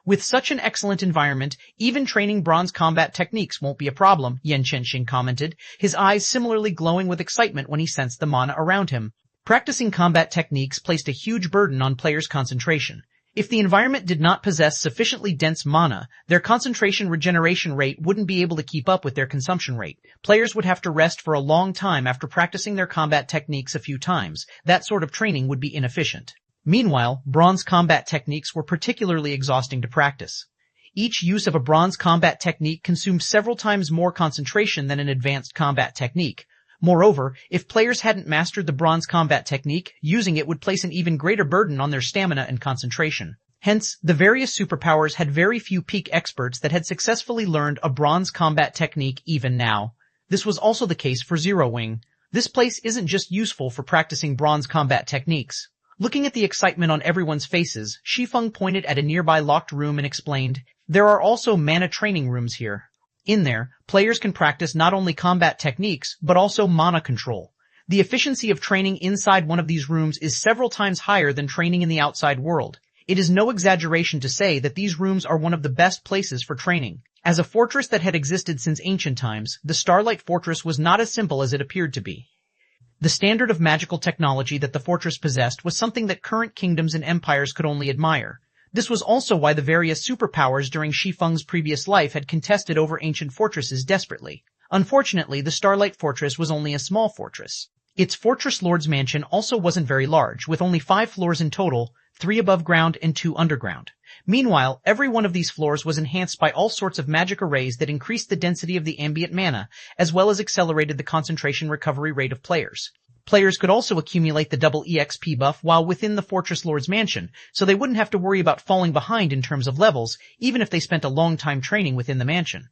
With such an excellent environment, even training bronze combat techniques won't be a problem, Yan Tianxing commented, his eyes similarly glowing with excitement when he sensed the mana around him. Practicing combat techniques placed a huge burden on players' concentration. If the environment did not possess sufficiently dense mana, their concentration regeneration rate wouldn't be able to keep up with their consumption rate. Players would have to rest for a long time after practicing their combat techniques a few times. That sort of training would be inefficient. Meanwhile, bronze combat techniques were particularly exhausting to practice. Each use of a bronze combat technique consumed several times more concentration than an advanced combat technique. Moreover, if players hadn't mastered the bronze combat technique, using it would place an even greater burden on their stamina and concentration. Hence, the various superpowers had very few peak experts that had successfully learned a bronze combat technique even now. This was also the case for Zero Wing. This place isn't just useful for practicing bronze combat techniques. Looking at the excitement on everyone's faces, Shi Feng pointed at a nearby locked room and explained, "There are also mana training rooms here. In there, players can practice not only combat techniques, but also mana control. The efficiency of training inside one of these rooms is several times higher than training in the outside world. It is no exaggeration to say that these rooms are one of the best places for training. As a fortress that had existed since ancient times, the Starlight Fortress was not as simple as it appeared to be. The standard of magical technology that the fortress possessed was something that current kingdoms and empires could only admire. This was also why the various superpowers during Shi Feng's previous life had contested over ancient fortresses desperately. Unfortunately, the Starlight Fortress was only a small fortress. Its Fortress Lord's mansion also wasn't very large, with only 5 floors in total, 3 above ground and 2 underground. Meanwhile, every one of these floors was enhanced by all sorts of magic arrays that increased the density of the ambient mana, as well as accelerated the concentration recovery rate of players. Players could also accumulate the double EXP buff while within the Fortress Lord's mansion, so they wouldn't have to worry about falling behind in terms of levels, even if they spent a long time training within the mansion.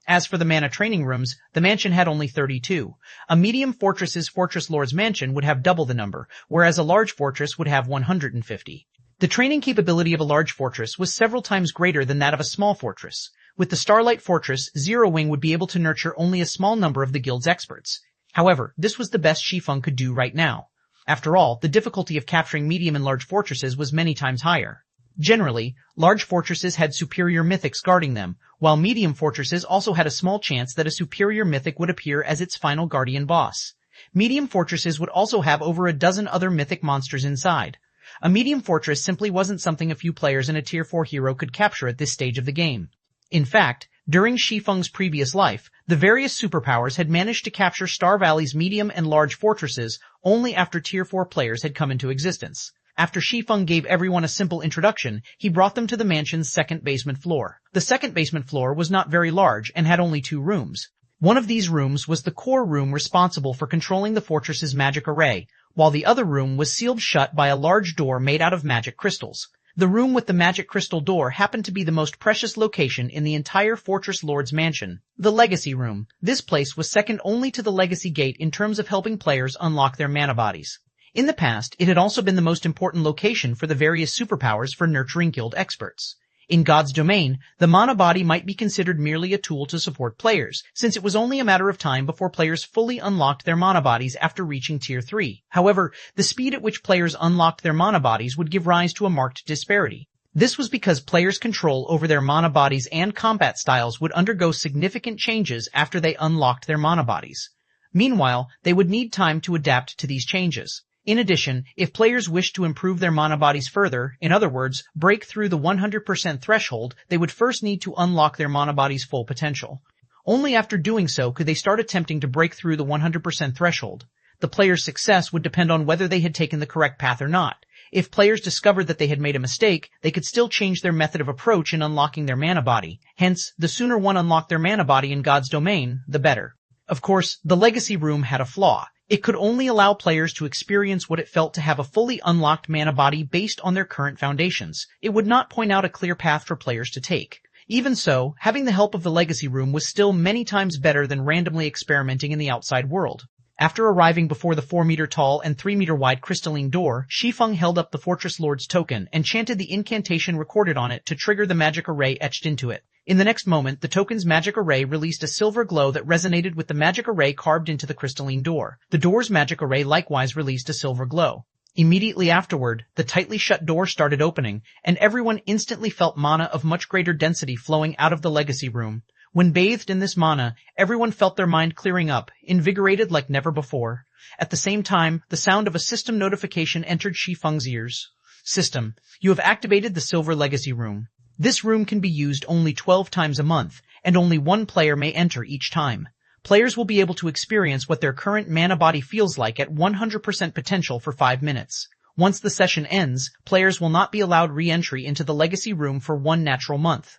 As for the mana training rooms, the mansion had only 32. A medium fortress's Fortress Lord's mansion would have double the number, whereas a large fortress would have 150. The training capability of a large fortress was several times greater than that of a small fortress. With the Starlight Fortress, Zero Wing would be able to nurture only a small number of the guild's experts. However, this was the best Shi Feng could do right now. After all, the difficulty of capturing medium and large fortresses was many times higher. Generally, large fortresses had superior mythics guarding them, while medium fortresses also had a small chance that a superior mythic would appear as its final guardian boss. Medium fortresses would also have over a dozen other mythic monsters inside. A medium fortress simply wasn't something a few players in a Tier 4 hero could capture at this stage of the game. In fact, during Shi Feng's previous life, the various superpowers had managed to capture Star Valley's medium and large fortresses only after Tier 4 players had come into existence. After Shi Feng gave everyone a simple introduction, he brought them to the mansion's second basement floor. The second basement floor was not very large and had only 2 rooms. One of these rooms was the core room responsible for controlling the fortress's magic array, while the other room was sealed shut by a large door made out of magic crystals. The room with the magic crystal door happened to be the most precious location in the entire Fortress Lord's mansion, the Legacy Room. This place was second only to the Legacy Gate in terms of helping players unlock their mana bodies. In the past, it had also been the most important location for the various superpowers for nurturing guild experts. In God's domain, the mana body might be considered merely a tool to support players, since it was only a matter of time before players fully unlocked their mana bodies after reaching Tier 3. However, the speed at which players unlocked their mana bodies would give rise to a marked disparity. This was because players' control over their mana bodies and combat styles would undergo significant changes after they unlocked their mana bodies. Meanwhile, they would need time to adapt to these changes. In addition, if players wished to improve their mana bodies further, in other words, break through the 100% threshold, they would first need to unlock their mana body's full potential. Only after doing so could they start attempting to break through the 100% threshold. The player's success would depend on whether they had taken the correct path or not. If players discovered that they had made a mistake, they could still change their method of approach in unlocking their mana body. Hence, the sooner one unlocked their mana body in God's domain, the better. Of course, the Legacy Room had a flaw. It could only allow players to experience what it felt to have a fully unlocked mana body based on their current foundations. It would not point out a clear path for players to take. Even so, having the help of the Legacy Room was still many times better than randomly experimenting in the outside world. After arriving before the 4-meter-tall and 3-meter-wide crystalline door, Shi Feng held up the Fortress Lord's token and chanted the incantation recorded on it to trigger the magic array etched into it. In the next moment, the token's magic array released a silver glow that resonated with the magic array carved into the crystalline door. The door's magic array likewise released a silver glow. Immediately afterward, the tightly shut door started opening, and everyone instantly felt mana of much greater density flowing out of the Legacy Room. When bathed in this mana, everyone felt their mind clearing up, invigorated like never before. At the same time, the sound of a system notification entered Shi Feng's ears. System, you have activated the Silver Legacy Room. This room can be used only 12 times a month, and only one player may enter each time. Players will be able to experience what their current mana body feels like at 100% potential for 5 minutes. Once the session ends, players will not be allowed re-entry into the Legacy Room for 1 natural month.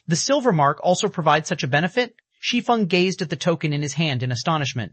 The silver mark also provides such a benefit? Shi Feng gazed at the token in his hand in astonishment.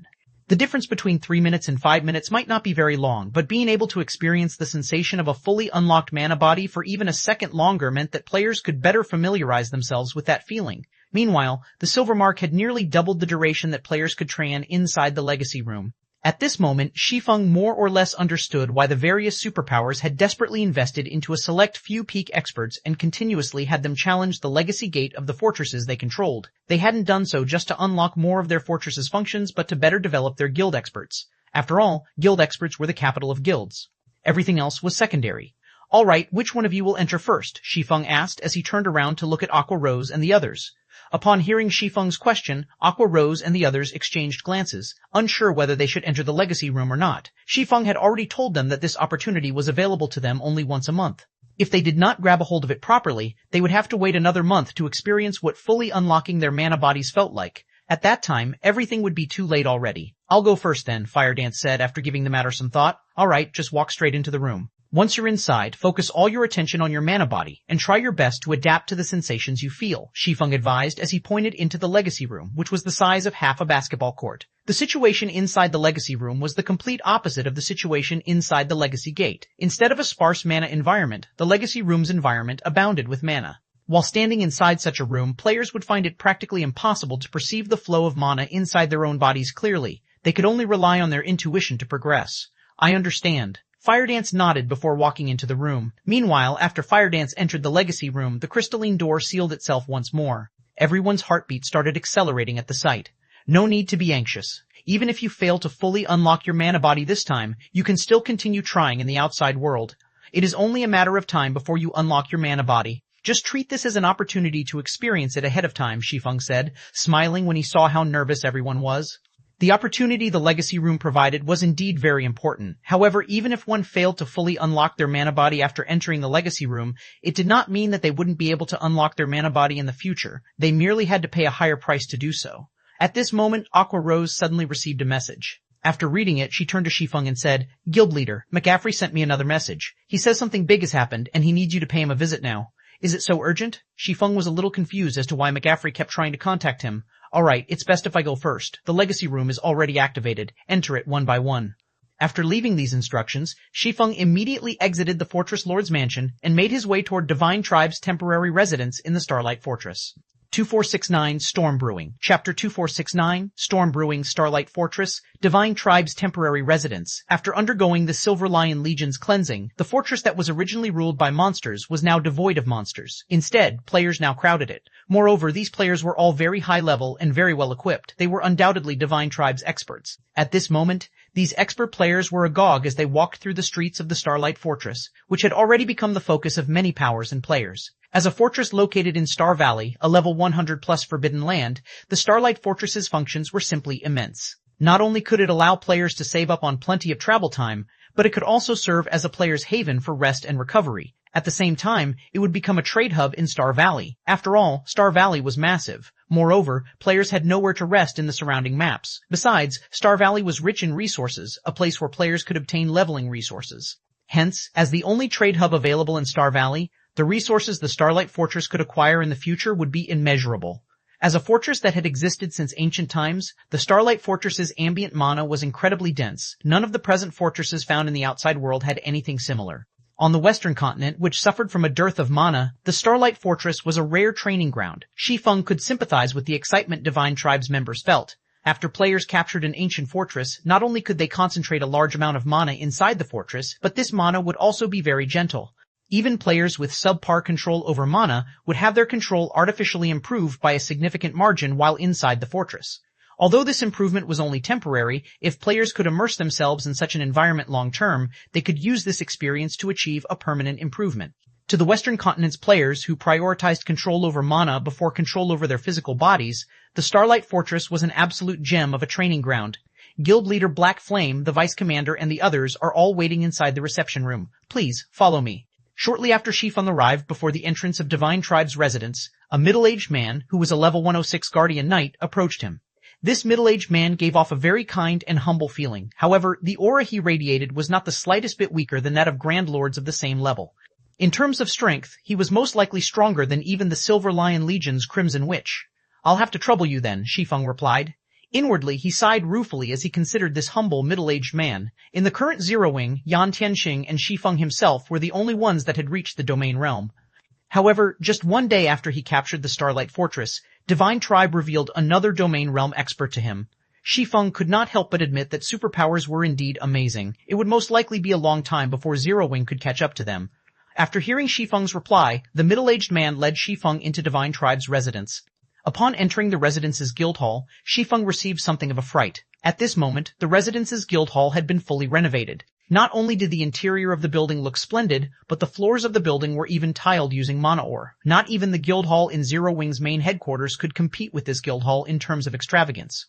The difference between 3 minutes and 5 minutes might not be very long, but being able to experience the sensation of a fully unlocked mana body for even a second longer meant that players could better familiarize themselves with that feeling. Meanwhile, the silver mark had nearly doubled the duration that players could train inside the Legacy Room. At this moment, Shi Feng more or less understood why the various superpowers had desperately invested into a select few peak experts and continuously had them challenge the Legacy Gate of the fortresses they controlled. They hadn't done so just to unlock more of their fortresses' functions, but to better develop their guild experts. After all, guild experts were the capital of guilds. Everything else was secondary. All right, which one of you will enter first? Shi Feng asked as he turned around to look at Aqua Rose and the others. Upon hearing Shi Feng's question, Aqua Rose and the others exchanged glances, unsure whether they should enter the legacy room or not. Shi Feng had already told them that this opportunity was available to them only once a month. If they did not grab a hold of it properly, they would have to wait another month to experience what fully unlocking their mana bodies felt like. At that time, everything would be too late already. I'll go first then, Firedance said after giving the matter some thought. Alright, just walk straight into the room. Once you're inside, focus all your attention on your mana body, and try your best to adapt to the sensations you feel, Shi Feng advised as he pointed into the legacy room, which was the size of half a basketball court. The situation inside the legacy room was the complete opposite of the situation inside the legacy gate. Instead of a sparse mana environment, the legacy room's environment abounded with mana. While standing inside such a room, players would find it practically impossible to perceive the flow of mana inside their own bodies clearly. They could only rely on their intuition to progress. I understand. Firedance nodded before walking into the room. Meanwhile, after Firedance entered the legacy room, the crystalline door sealed itself once more. Everyone's heartbeat started accelerating at the sight. No need to be anxious. Even if you fail to fully unlock your mana body this time, you can still continue trying in the outside world. It is only a matter of time before you unlock your mana body. Just treat this as an opportunity to experience it ahead of time, Shi Feng said, smiling when he saw how nervous everyone was. The opportunity the legacy room provided was indeed very important. However, even if one failed to fully unlock their mana body after entering the legacy room, it did not mean that they wouldn't be able to unlock their mana body in the future. They merely had to pay a higher price to do so. At this moment, Aqua Rose suddenly received a message. After reading it, she turned to Shi Feng and said, Guild Leader, McCaffrey sent me another message. He says something big has happened, and he needs you to pay him a visit now. Is it so urgent? Shi Feng was a little confused as to why McCaffrey kept trying to contact him. Alright, it's best if I go first. The legacy room is already activated. Enter it one by one. After leaving these instructions, Shi Feng immediately exited the Fortress Lord's mansion and made his way toward Divine Tribe's temporary residence in the Starlight Fortress. 2469 Storm Brewing. Chapter 2469, Storm Brewing, Starlight Fortress, Divine Tribe's temporary residence. After undergoing the Silver Lion Legion's cleansing, the fortress that was originally ruled by monsters was now devoid of monsters. Instead, players now crowded it. Moreover, these players were all very high level and very well equipped. They were undoubtedly Divine Tribe's experts. At this moment, these expert players were agog as they walked through the streets of the Starlight Fortress, which had already become the focus of many powers and players. As a fortress located in Star Valley, a level 100 plus forbidden land, the Starlight Fortress's functions were simply immense. Not only could it allow players to save up on plenty of travel time, but it could also serve as a player's haven for rest and recovery. At the same time, it would become a trade hub in Star Valley. After all, Star Valley was massive. Moreover, players had nowhere to rest in the surrounding maps. Besides, Star Valley was rich in resources, a place where players could obtain leveling resources. Hence, as the only trade hub available in Star Valley, the resources the Starlight Fortress could acquire in the future would be immeasurable. As a fortress that had existed since ancient times, the Starlight Fortress's ambient mana was incredibly dense. None of the present fortresses found in the outside world had anything similar. On the western continent, which suffered from a dearth of mana, the Starlight Fortress was a rare training ground. Shi Feng could sympathize with the excitement Divine Tribe's members felt. After players captured an ancient fortress, not only could they concentrate a large amount of mana inside the fortress, but this mana would also be very gentle. Even players with subpar control over mana would have their control artificially improved by a significant margin while inside the fortress. Although this improvement was only temporary, if players could immerse themselves in such an environment long term, they could use this experience to achieve a permanent improvement. To the Western Continent's players who prioritized control over mana before control over their physical bodies, the Starlight Fortress was an absolute gem of a training ground. Guild leader Black Flame, the vice commander, and the others are all waiting inside the reception room. Please, follow me. Shortly after Shi Feng arrived before the entrance of Divine Tribe's residence, a middle-aged man, who was a level 106 Guardian Knight, approached him. This middle-aged man gave off a very kind and humble feeling. However, the aura he radiated was not the slightest bit weaker than that of Grand Lords of the same level. In terms of strength, he was most likely stronger than even the Silver Lion Legion's Crimson Witch. I'll have to trouble you then, Shi Feng replied. Inwardly, he sighed ruefully as he considered this humble, middle-aged man. In the current Zero Wing, Yan Tianxing and Shi Feng himself were the only ones that had reached the domain realm. However, just one day after he captured the Starlight Fortress, Divine Tribe revealed another domain realm expert to him. Shi Feng could not help but admit that superpowers were indeed amazing. It would most likely be a long time before Zero Wing could catch up to them. After hearing Shi Feng's reply, the middle-aged man led Shi Feng into Divine Tribe's residence. Upon entering the residence's guild hall, Shi Feng received something of a fright. At this moment, the residence's guild hall had been fully renovated. Not only did the interior of the building look splendid, but the floors of the building were even tiled using mana ore. Not even the guild hall in Zero Wing's main headquarters could compete with this guild hall in terms of extravagance.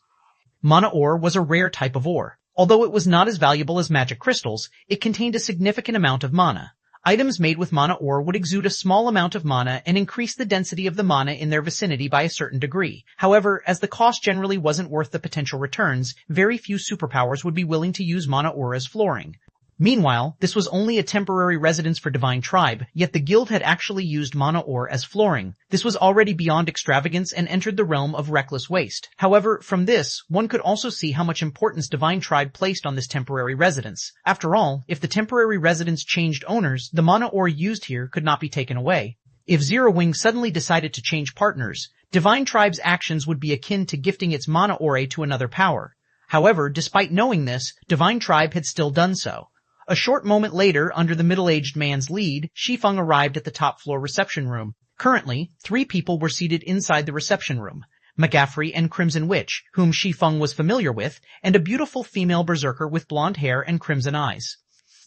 Mana ore was a rare type of ore. Although it was not as valuable as magic crystals, it contained a significant amount of mana. Items made with mana ore would exude a small amount of mana and increase the density of the mana in their vicinity by a certain degree. However, as the cost generally wasn't worth the potential returns, very few superpowers would be willing to use mana ore as flooring. Meanwhile, this was only a temporary residence for Divine Tribe, yet the guild had actually used mana ore as flooring. This was already beyond extravagance and entered the realm of reckless waste. However, from this, one could also see how much importance Divine Tribe placed on this temporary residence. After all, if the temporary residence changed owners, the mana ore used here could not be taken away. If Zero Wing suddenly decided to change partners, Divine Tribe's actions would be akin to gifting its mana ore to another power. However, despite knowing this, Divine Tribe had still done so. A short moment later, under the middle-aged man's lead, Shi Feng arrived at the top-floor reception room. Currently, 3 people were seated inside the reception room. McGaffrey and Crimson Witch, whom Shi Feng was familiar with, and a beautiful female berserker with blonde hair and crimson eyes.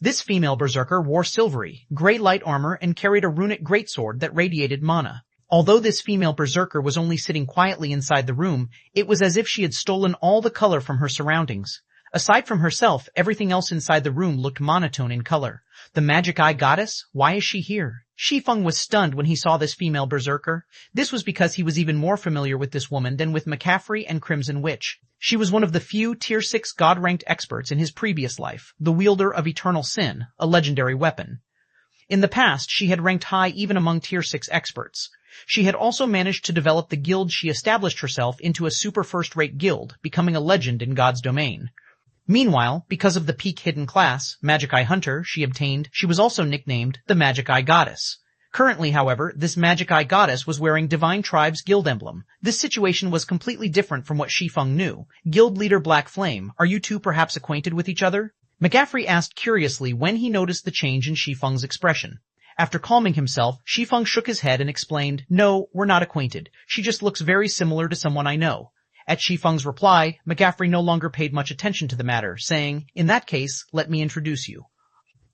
This female berserker wore silvery, gray light armor and carried a runic greatsword that radiated mana. Although this female berserker was only sitting quietly inside the room, it was as if she had stolen all the color from her surroundings. Aside from herself, everything else inside the room looked monotone in color. The Magic Eye Goddess? Why is she here? Shi Feng was stunned when he saw this female berserker. This was because he was even more familiar with this woman than with McCaffrey and Crimson Witch. She was one of the few Tier 6 God-ranked experts in his previous life, the wielder of Eternal Sin, a legendary weapon. In the past, she had ranked high even among Tier 6 experts. She had also managed to develop the guild she established herself into a super first-rate guild, becoming a legend in God's domain. Meanwhile, because of the peak hidden class, Magic Eye Hunter, she obtained, she was also nicknamed the Magic Eye Goddess. Currently, however, this Magic Eye Goddess was wearing Divine Tribe's guild emblem. This situation was completely different from what Shi Feng knew. Guild leader Black Flame, are you two perhaps acquainted with each other? McGaffrey asked curiously when he noticed the change in Shi Feng's expression. After calming himself, Shi Feng shook his head and explained, "No, we're not acquainted. She just looks very similar to someone I know." At Shi Feng's reply, McGaffrey no longer paid much attention to the matter, saying, "In that case, let me introduce you.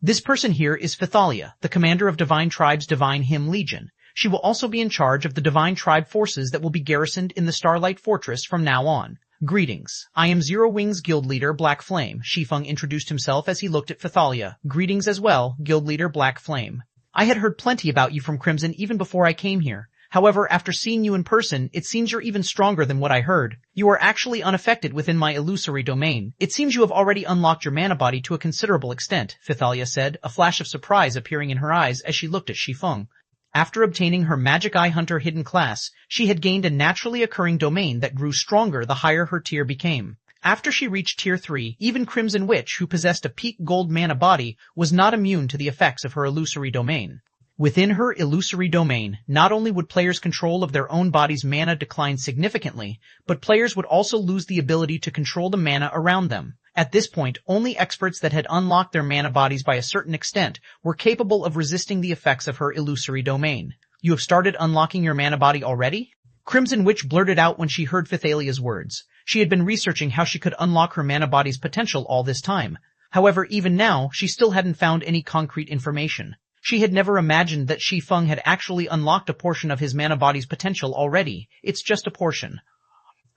This person here is Phythalia, the commander of Divine Tribe's Divine Hymn Legion. She will also be in charge of the Divine Tribe forces that will be garrisoned in the Starlight Fortress from now on. Greetings. I am Zero Wing's guild leader, Black Flame." Shi Feng introduced himself as he looked at Phythalia. "Greetings as well, guild leader Black Flame. I had heard plenty about you from Crimson even before I came here. However, after seeing you in person, it seems you're even stronger than what I heard. You are actually unaffected within my illusory domain. It seems you have already unlocked your mana body to a considerable extent," Phythalia said, a flash of surprise appearing in her eyes as she looked at Shi Feng. After obtaining her Magic Eye Hunter hidden class, she had gained a naturally occurring domain that grew stronger the higher her tier became. After she reached Tier 3, even Crimson Witch, who possessed a peak gold mana body, was not immune to the effects of her illusory domain. Within her illusory domain, not only would players' control of their own body's mana decline significantly, but players would also lose the ability to control the mana around them. At this point, only experts that had unlocked their mana bodies by a certain extent were capable of resisting the effects of her illusory domain. "You have started unlocking your mana body already?" Crimson Witch blurted out when she heard Phythalia's words. She had been researching how she could unlock her mana body's potential all this time. However, even now, she still hadn't found any concrete information. She had never imagined that Shi Feng had actually unlocked a portion of his mana body's potential already. It's just a portion.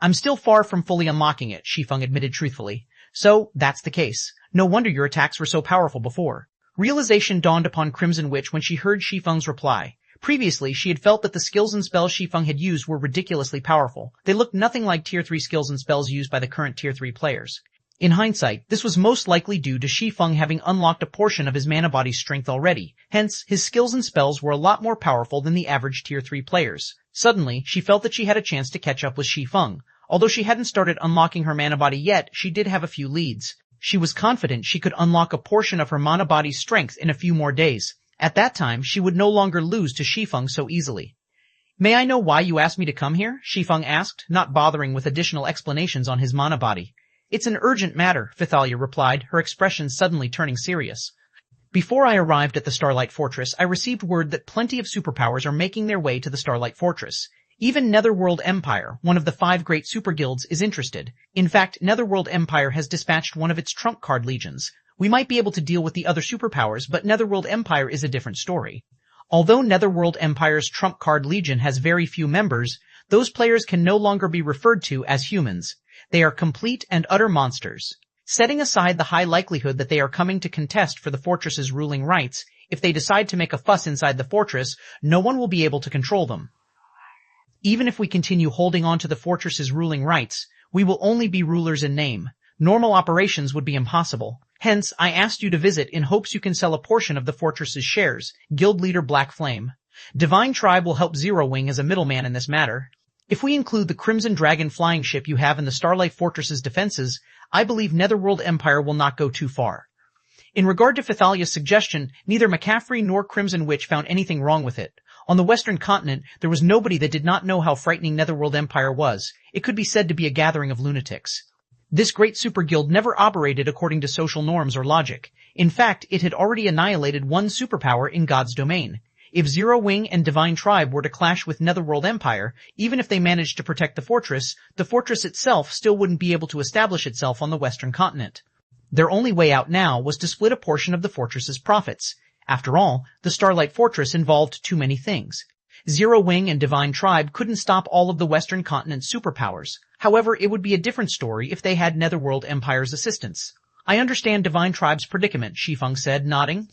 "I'm still far from fully unlocking it," Shi Feng admitted truthfully. "So, that's the case. No wonder your attacks were so powerful before." Realization dawned upon Crimson Witch when she heard Shi Feng's reply. Previously, she had felt that the skills and spells Shi Feng had used were ridiculously powerful. They looked nothing like Tier 3 skills and spells used by the current Tier 3 players. In hindsight, this was most likely due to Shi Feng having unlocked a portion of his mana body's strength already. Hence, his skills and spells were a lot more powerful than the average Tier 3 players. Suddenly, she felt that she had a chance to catch up with Shi Feng. Although she hadn't started unlocking her mana body yet, she did have a few leads. She was confident she could unlock a portion of her mana body's strength in a few more days. At that time, she would no longer lose to Shi Feng so easily. "May I know why you asked me to come here?" Shi Feng asked, not bothering with additional explanations on his mana body. "It's an urgent matter," Phythalia replied, her expression suddenly turning serious. "Before I arrived at the Starlight Fortress, I received word that plenty of superpowers are making their way to the Starlight Fortress. Even Netherworld Empire, one of the 5 great super guilds, is interested. In fact, Netherworld Empire has dispatched one of its trump card legions. We might be able to deal with the other superpowers, but Netherworld Empire is a different story. Although Netherworld Empire's trump card legion has very few members, those players can no longer be referred to as humans. They are complete and utter monsters. Setting aside the high likelihood that they are coming to contest for the fortress's ruling rights, if they decide to make a fuss inside the fortress, no one will be able to control them. Even if we continue holding on to the fortress's ruling rights, we will only be rulers in name. Normal operations would be impossible. Hence, I asked you to visit in hopes you can sell a portion of the fortress's shares. Guild leader Black Flame. Divine Tribe will help Zero Wing as a middleman in this matter. If we include the Crimson Dragon flying ship you have in the Starlight Fortress's defenses, I believe Netherworld Empire will not go too far. In regard to Phythalia's suggestion, neither McCaffrey nor Crimson Witch found anything wrong with it. On the Western continent, there was nobody that did not know how frightening Netherworld Empire was. It could be said to be a gathering of lunatics. This great super guild never operated according to social norms or logic. In fact, it had already annihilated one superpower in God's domain. If Zero Wing and Divine Tribe were to clash with Netherworld Empire, even if they managed to protect the fortress itself still wouldn't be able to establish itself on the Western continent. Their only way out now was to split a portion of the fortress's profits. After all, the Starlight Fortress involved too many things. Zero Wing and Divine Tribe couldn't stop all of the Western continent's superpowers. However, it would be a different story if they had Netherworld Empire's assistance. I understand Divine Tribe's predicament, Shi Feng said, nodding.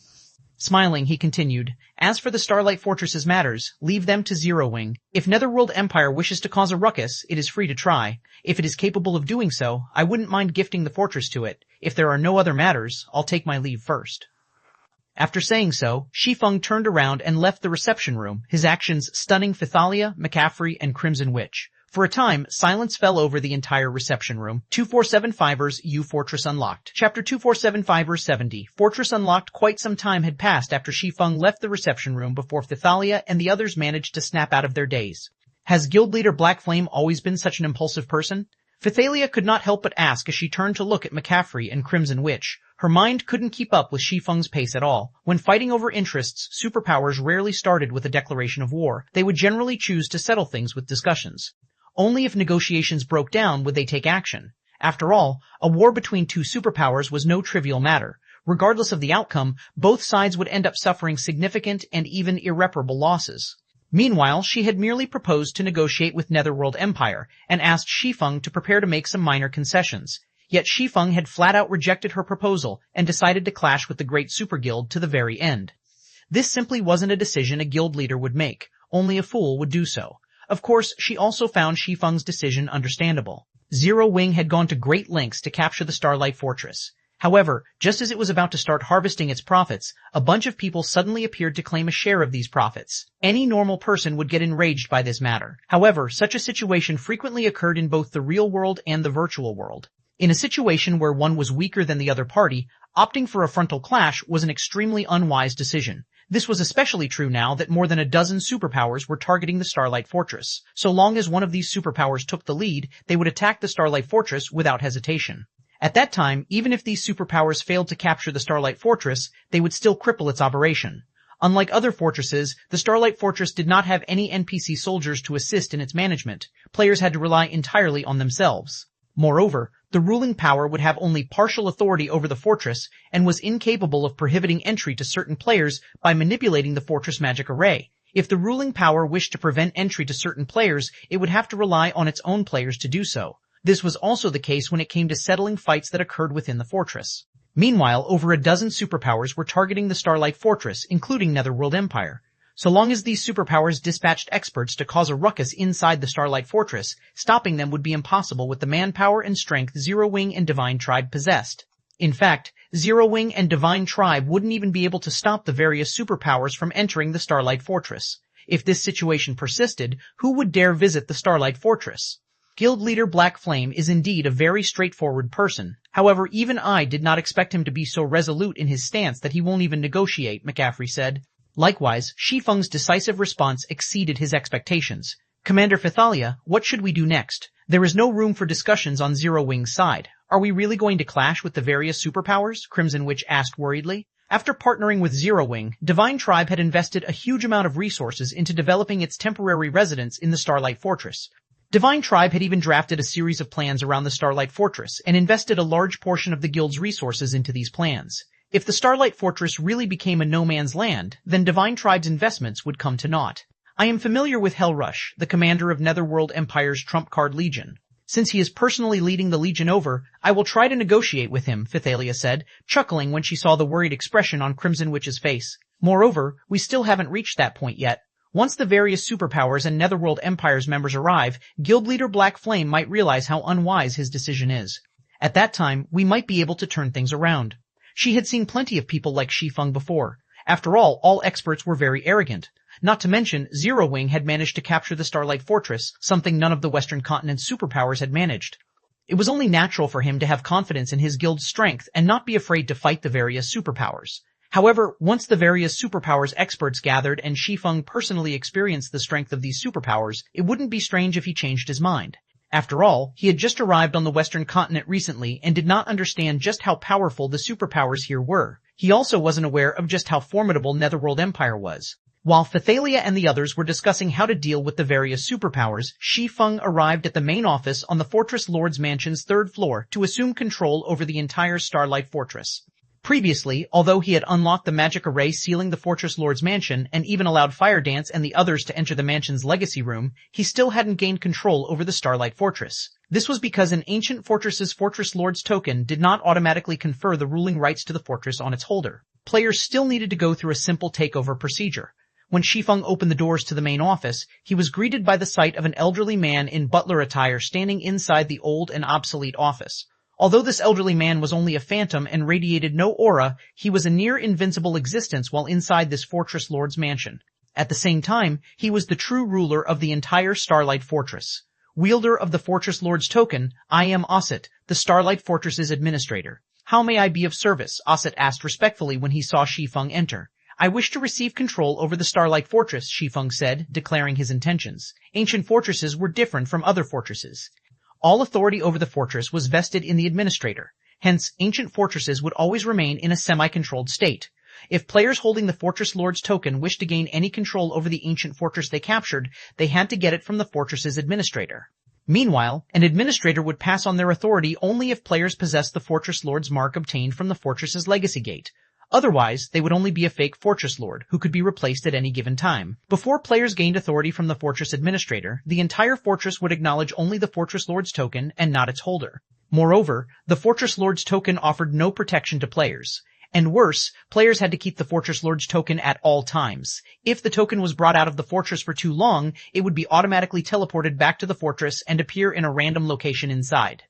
Smiling, he continued, as for the Starlight Fortress's matters, leave them to Zero Wing. If Netherworld Empire wishes to cause a ruckus, it is free to try. If it is capable of doing so, I wouldn't mind gifting the fortress to it. If there are no other matters, I'll take my leave first. After saying so, Shi Feng turned around and left the reception room, his actions stunning Phythalia, McCaffrey, and Crimson Witch. For a time, silence fell over the entire reception room. 2475's U Fortress Unlocked. Chapter 2475 70. Fortress Unlocked. Quite some time had passed after Shi Feng left the reception room before Phythalia and the others managed to snap out of their daze. Has Guild Leader Black Flame always been such an impulsive person? Phythalia could not help but ask as she turned to look at McCaffrey and Crimson Witch. Her mind couldn't keep up with Shi Feng's pace at all. When fighting over interests, superpowers rarely started with a declaration of war. They would generally choose to settle things with discussions. Only if negotiations broke down would they take action. After all, a war between two superpowers was no trivial matter. Regardless of the outcome, both sides would end up suffering significant and even irreparable losses. Meanwhile, she had merely proposed to negotiate with Netherworld Empire and asked Shi Feng to prepare to make some minor concessions. Yet Shi Feng had flat out rejected her proposal and decided to clash with the Great Super Guild to the very end. This simply wasn't a decision a guild leader would make. Only a fool would do so. Of course, she also found Shi Feng's decision understandable. Zero Wing had gone to great lengths to capture the Starlight Fortress. However, just as it was about to start harvesting its profits, a bunch of people suddenly appeared to claim a share of these profits. Any normal person would get enraged by this matter. However, such a situation frequently occurred in both the real world and the virtual world. In a situation where one was weaker than the other party, opting for a frontal clash was an extremely unwise decision. This was especially true now that more than a dozen superpowers were targeting the Starlight Fortress. So long as one of these superpowers took the lead, they would attack the Starlight Fortress without hesitation. At that time, even if these superpowers failed to capture the Starlight Fortress, they would still cripple its operation. Unlike other fortresses, the Starlight Fortress did not have any NPC soldiers to assist in its management. Players had to rely entirely on themselves. Moreover, the ruling power would have only partial authority over the fortress and was incapable of prohibiting entry to certain players by manipulating the fortress magic array. If the ruling power wished to prevent entry to certain players, it would have to rely on its own players to do so. This was also the case when it came to settling fights that occurred within the fortress. Meanwhile, over a dozen superpowers were targeting the Starlight Fortress, including Netherworld Empire. So long as these superpowers dispatched experts to cause a ruckus inside the Starlight Fortress, stopping them would be impossible with the manpower and strength Zero Wing and Divine Tribe possessed. In fact, Zero Wing and Divine Tribe wouldn't even be able to stop the various superpowers from entering the Starlight Fortress. If this situation persisted, who would dare visit the Starlight Fortress? Guild leader Black Flame is indeed a very straightforward person. However, even I did not expect him to be so resolute in his stance that he won't even negotiate, McCaffrey said. Likewise, Shi Feng's decisive response exceeded his expectations. Commander Phythalia, what should we do next? There is no room for discussions on Zero Wing's side. Are we really going to clash with the various superpowers? Crimson Witch asked worriedly. After partnering with Zero Wing, Divine Tribe had invested a huge amount of resources into developing its temporary residence in the Starlight Fortress. Divine Tribe had even drafted a series of plans around the Starlight Fortress and invested a large portion of the guild's resources into these plans. If the Starlight Fortress really became a no-man's land, then Divine Tribe's investments would come to naught. I am familiar with Hellrush, the commander of Netherworld Empire's trump card Legion. Since he is personally leading the Legion over, I will try to negotiate with him, Phythalia said, chuckling when she saw the worried expression on Crimson Witch's face. Moreover, we still haven't reached that point yet. Once the various superpowers and Netherworld Empire's members arrive, Guild Leader Black Flame might realize how unwise his decision is. At that time, we might be able to turn things around. She had seen plenty of people like Shi Feng before. After all experts were very arrogant. Not to mention, Zero Wing had managed to capture the Starlight Fortress, something none of the Western Continent's superpowers had managed. It was only natural for him to have confidence in his guild's strength and not be afraid to fight the various superpowers. However, once the various superpowers experts gathered and Shi Feng personally experienced the strength of these superpowers, it wouldn't be strange if he changed his mind. After all, he had just arrived on the Western Continent recently and did not understand just how powerful the superpowers here were. He also wasn't aware of just how formidable Netherworld Empire was. While Phythalia and the others were discussing how to deal with the various superpowers, Shi Feng arrived at the main office on the Fortress Lord's Mansion's 3rd floor to assume control over the entire Starlight Fortress. Previously, although he had unlocked the magic array sealing the Fortress Lord's Mansion and even allowed Fire Dance and the others to enter the mansion's legacy room, he still hadn't gained control over the Starlight Fortress. This was because an ancient fortress's Fortress Lord's token did not automatically confer the ruling rights to the fortress on its holder. Players still needed to go through a simple takeover procedure. When Shi Feng opened the doors to the main office, he was greeted by the sight of an elderly man in butler attire standing inside the old and obsolete office. Although this elderly man was only a phantom and radiated no aura, he was a near-invincible existence while inside this Fortress Lord's mansion. At the same time, he was the true ruler of the entire Starlight Fortress. Wielder of the Fortress Lord's token, I am Osset, the Starlight Fortress's administrator. How may I be of service? Osset asked respectfully when he saw Shi Feng enter. I wish to receive control over the Starlight Fortress, Shi Feng said, declaring his intentions. Ancient fortresses were different from other fortresses. All authority over the fortress was vested in the administrator. Hence, ancient fortresses would always remain in a semi-controlled state. If players holding the Fortress Lord's token wished to gain any control over the ancient fortress they captured, they had to get it from the fortress's administrator. Meanwhile, an administrator would pass on their authority only if players possessed the Fortress Lord's mark obtained from the fortress's legacy gate. Otherwise, they would only be a fake Fortress Lord, who could be replaced at any given time. Before players gained authority from the Fortress Administrator, the entire fortress would acknowledge only the Fortress Lord's token and not its holder. Moreover, the Fortress Lord's token offered no protection to players. And worse, players had to keep the Fortress Lord's token at all times. If the token was brought out of the fortress for too long, it would be automatically teleported back to the fortress and appear in a random location inside.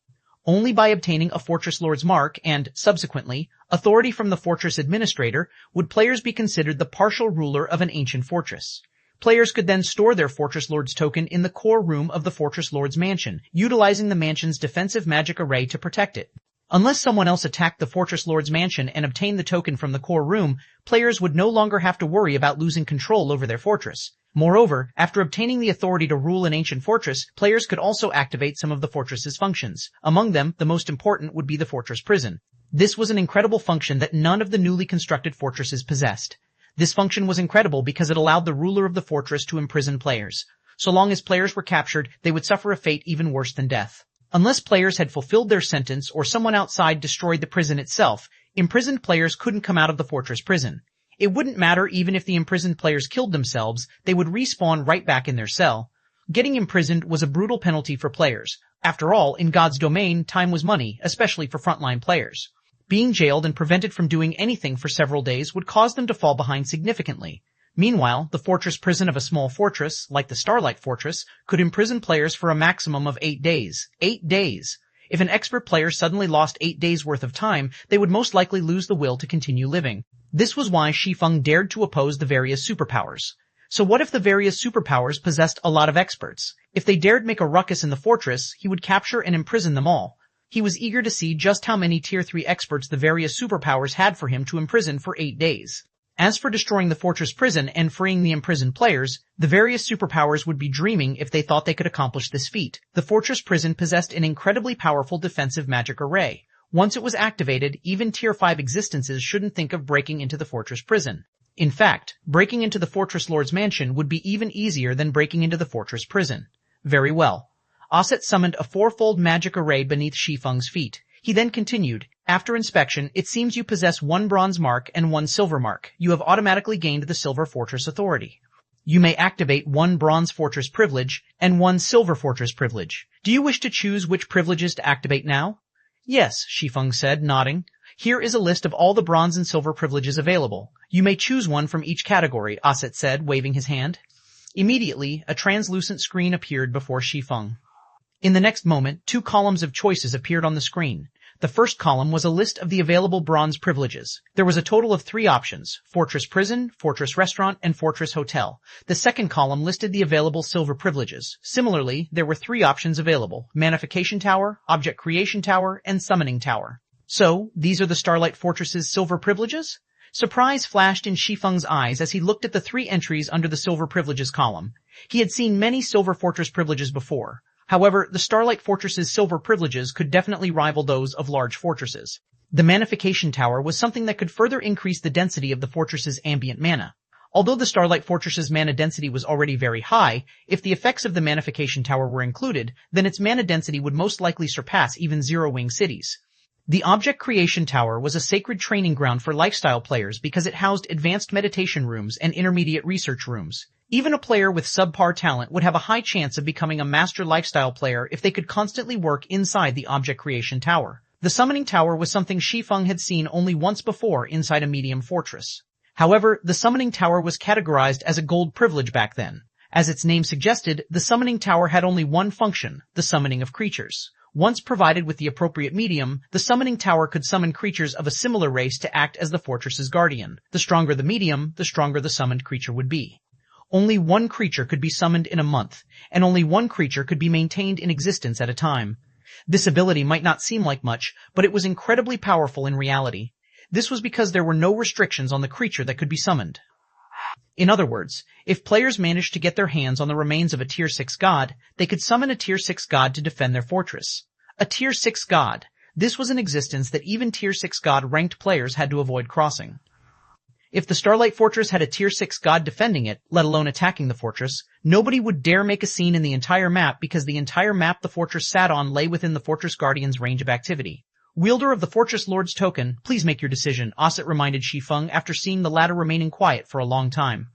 Only by obtaining a Fortress Lord's mark and, subsequently, authority from the Fortress Administrator would players be considered the partial ruler of an ancient fortress. Players could then store their Fortress Lord's token in the core room of the Fortress Lord's mansion, utilizing the mansion's defensive magic array to protect it. Unless someone else attacked the Fortress Lord's mansion and obtained the token from the core room, players would no longer have to worry about losing control over their fortress. Moreover, after obtaining the authority to rule an ancient fortress, players could also activate some of the fortress's functions. Among them, the most important would be the fortress prison. This was an incredible function that none of the newly constructed fortresses possessed. This function was incredible because it allowed the ruler of the fortress to imprison players. So long as players were captured, they would suffer a fate even worse than death. Unless players had fulfilled their sentence or someone outside destroyed the prison itself, imprisoned players couldn't come out of the fortress prison. It wouldn't matter even if the imprisoned players killed themselves, they would respawn right back in their cell. Getting imprisoned was a brutal penalty for players. After all, in God's domain, time was money, especially for frontline players. Being jailed and prevented from doing anything for several days would cause them to fall behind significantly. Meanwhile, the fortress prison of a small fortress, like the Starlight Fortress, could imprison players for a maximum of 8 days. 8 days! If an expert player suddenly lost 8 days worth of time, they would most likely lose the will to continue living. This was why Shi Feng dared to oppose the various superpowers. So what if the various superpowers possessed a lot of experts? If they dared make a ruckus in the fortress, he would capture and imprison them all. He was eager to see just how many Tier 3 experts the various superpowers had for him to imprison for 8 days. As for destroying the fortress prison and freeing the imprisoned players, the various superpowers would be dreaming if they thought they could accomplish this feat. The fortress prison possessed an incredibly powerful defensive magic array. Once it was activated, even Tier 5 existences shouldn't think of breaking into the fortress prison. In fact, breaking into the Fortress Lord's mansion would be even easier than breaking into the fortress prison. Very well. Osset summoned a fourfold magic array beneath Shi Feng's feet. He then continued, after inspection, it seems you possess 1 bronze mark and 1 silver mark. You have automatically gained the Silver Fortress Authority. You may activate 1 bronze fortress privilege and 1 silver fortress privilege. Do you wish to choose which privileges to activate now? Yes, Shi Feng said, nodding. Here is a list of all the bronze and silver privileges available. You may choose one from each category, Osset said, waving his hand. Immediately, a translucent screen appeared before Shi Feng. In the next moment, 2 columns of choices appeared on the screen. The first column was a list of the available bronze privileges. There was a total of 3 options: Fortress Prison, Fortress Restaurant, and Fortress Hotel. The second column listed the available silver privileges. Similarly, there were 3 options available: Manification Tower, Object Creation Tower, and Summoning Tower. So, these are the Starlight Fortress's silver privileges? Surprise flashed in Shi Feng's eyes as he looked at the 3 entries under the silver privileges column. He had seen many silver fortress privileges before. However, the Starlight Fortress's silver privileges could definitely rival those of large fortresses. The Manification Tower was something that could further increase the density of the fortress's ambient mana. Although the Starlight Fortress's mana density was already very high, if the effects of the Manification Tower were included, then its mana density would most likely surpass even Zero-Wing cities. The Object Creation Tower was a sacred training ground for lifestyle players because it housed advanced meditation rooms and intermediate research rooms. Even a player with subpar talent would have a high chance of becoming a master lifestyle player if they could constantly work inside the Object Creation Tower. The Summoning Tower was something Shi Feng had seen only once before inside a medium fortress. However, the Summoning Tower was categorized as a gold privilege back then. As its name suggested, the Summoning Tower had only one function, the summoning of creatures. Once provided with the appropriate medium, the Summoning Tower could summon creatures of a similar race to act as the fortress's guardian. The stronger the medium, the stronger the summoned creature would be. Only 1 creature could be summoned in a month, and only 1 creature could be maintained in existence at a time. This ability might not seem like much, but it was incredibly powerful in reality. This was because there were no restrictions on the creature that could be summoned. In other words, if players managed to get their hands on the remains of a Tier 6 god, they could summon a Tier 6 god to defend their fortress. A Tier 6 god. This was an existence that even Tier 6 god ranked players had to avoid crossing. If the Starlight Fortress had a Tier 6 god defending it, let alone attacking the fortress, nobody would dare make a scene in the entire map because the entire map the fortress sat on lay within the Fortress Guardian's range of activity. Wielder of the Fortress Lord's token, please make your decision, Osset reminded Shi Feng after seeing the latter remaining quiet for a long time.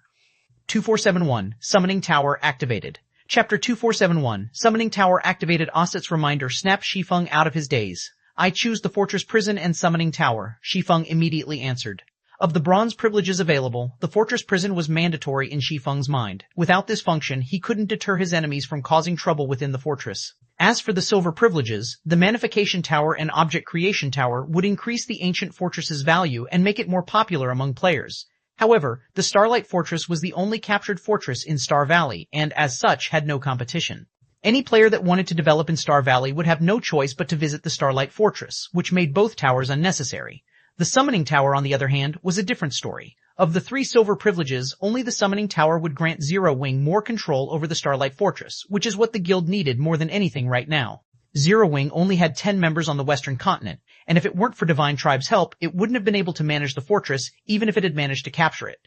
2471, Summoning Tower activated. Chapter 2471, Summoning Tower activated. Osset's reminder snapped Shi Feng out of his daze. I choose the Fortress Prison and Summoning Tower, Shi Feng immediately answered. Of the bronze privileges available, the Fortress Prison was mandatory in Shi Feng's mind. Without this function, he couldn't deter his enemies from causing trouble within the fortress. As for the silver privileges, the Manification Tower and Object Creation Tower would increase the ancient fortress's value and make it more popular among players. However, the Starlight Fortress was the only captured fortress in Star Valley, and as such had no competition. Any player that wanted to develop in Star Valley would have no choice but to visit the Starlight Fortress, which made both towers unnecessary. The Summoning Tower, on the other hand, was a different story. Of the 3 silver privileges, only the Summoning Tower would grant Zero-Wing more control over the Starlight Fortress, which is what the guild needed more than anything right now. Zero-Wing only had 10 members on the Western Continent, and if it weren't for Divine Tribe's help, it wouldn't have been able to manage the fortress, even if it had managed to capture it.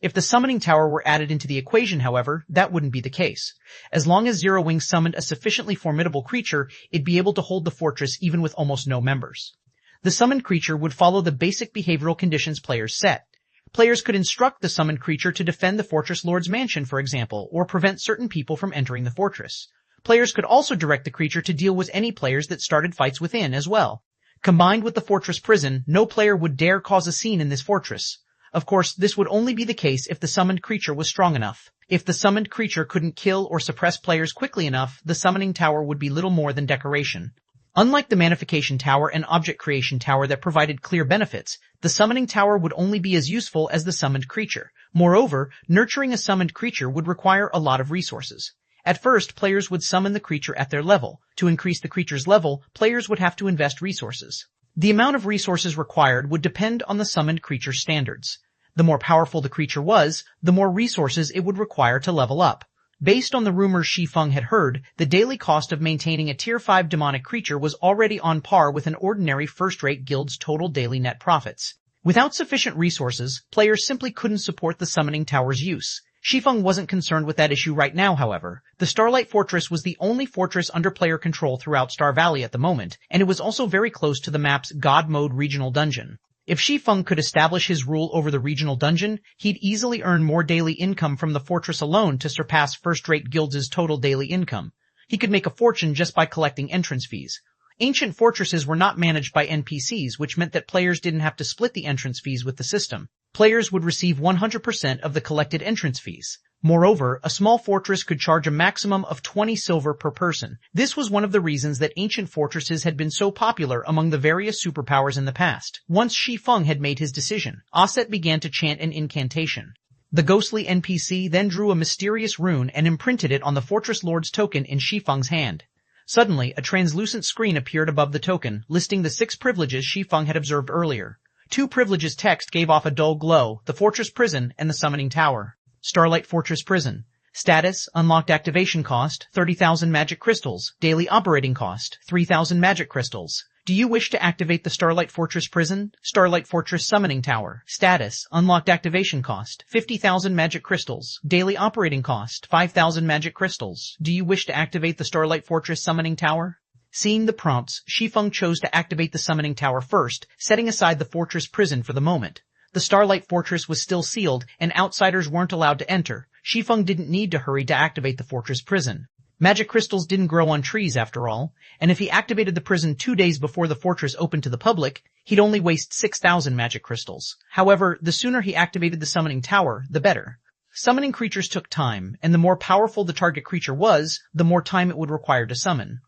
If the Summoning Tower were added into the equation, however, that wouldn't be the case. As long as Zero-Wing summoned a sufficiently formidable creature, it'd be able to hold the fortress even with almost no members. The summoned creature would follow the basic behavioral conditions players set. Players could instruct the summoned creature to defend the Fortress Lord's mansion, for example, or prevent certain people from entering the fortress. Players could also direct the creature to deal with any players that started fights within as well. Combined with the Fortress Prison, no player would dare cause a scene in this fortress. Of course, this would only be the case if the summoned creature was strong enough. If the summoned creature couldn't kill or suppress players quickly enough, the Summoning Tower would be little more than decoration. Unlike the Manification Tower and Object Creation Tower that provided clear benefits, the Summoning Tower would only be as useful as the summoned creature. Moreover, nurturing a summoned creature would require a lot of resources. At first, players would summon the creature at their level. To increase the creature's level, players would have to invest resources. The amount of resources required would depend on the summoned creature's standards. The more powerful the creature was, the more resources it would require to level up. Based on the rumors Shi Feng had heard, the daily cost of maintaining a Tier 5 demonic creature was already on par with an ordinary first-rate guild's total daily net profits. Without sufficient resources, players simply couldn't support the summoning tower's use. Shi Feng wasn't concerned with that issue right now, however. The Starlight Fortress was the only fortress under player control throughout Star Valley at the moment, and it was also very close to the map's God Mode regional dungeon. If Shi Feng could establish his rule over the regional dungeon, he'd easily earn more daily income from the fortress alone to surpass first-rate guilds' total daily income. He could make a fortune just by collecting entrance fees. Ancient fortresses were not managed by NPCs, which meant that players didn't have to split the entrance fees with the system. Players would receive 100% of the collected entrance fees. Moreover, a small fortress could charge a maximum of 20 silver per person. This was one of the reasons that ancient fortresses had been so popular among the various superpowers in the past. Once Shi Feng had made his decision, Aset began to chant an incantation. The ghostly NPC then drew a mysterious rune and imprinted it on the Fortress Lord's token in Shi Feng's hand. Suddenly, a translucent screen appeared above the token, listing the 6 privileges Shi Feng had observed earlier. 2 privileges text gave off a dull glow: the Fortress Prison and the Summoning Tower. Starlight Fortress Prison. Status: unlocked activation cost, 30,000 magic crystals. Daily operating cost, 3,000 magic crystals. Do you wish to activate the Starlight Fortress Prison? Starlight Fortress Summoning Tower. Status: unlocked activation cost, 50,000 magic crystals. Daily operating cost, 5,000 magic crystals. Do you wish to activate the Starlight Fortress Summoning Tower? Seeing the prompts, Shi Feng chose to activate the Summoning Tower first, setting aside the Fortress Prison for the moment. The Starlight Fortress was still sealed, and outsiders weren't allowed to enter. Shi Feng didn't need to hurry to activate the Fortress Prison. Magic crystals didn't grow on trees after all, and if he activated the prison 2 days before the fortress opened to the public, he'd only waste 6,000 magic crystals. However, the sooner he activated the Summoning Tower, the better. Summoning creatures took time, and the more powerful the target creature was, the more time it would require to summon.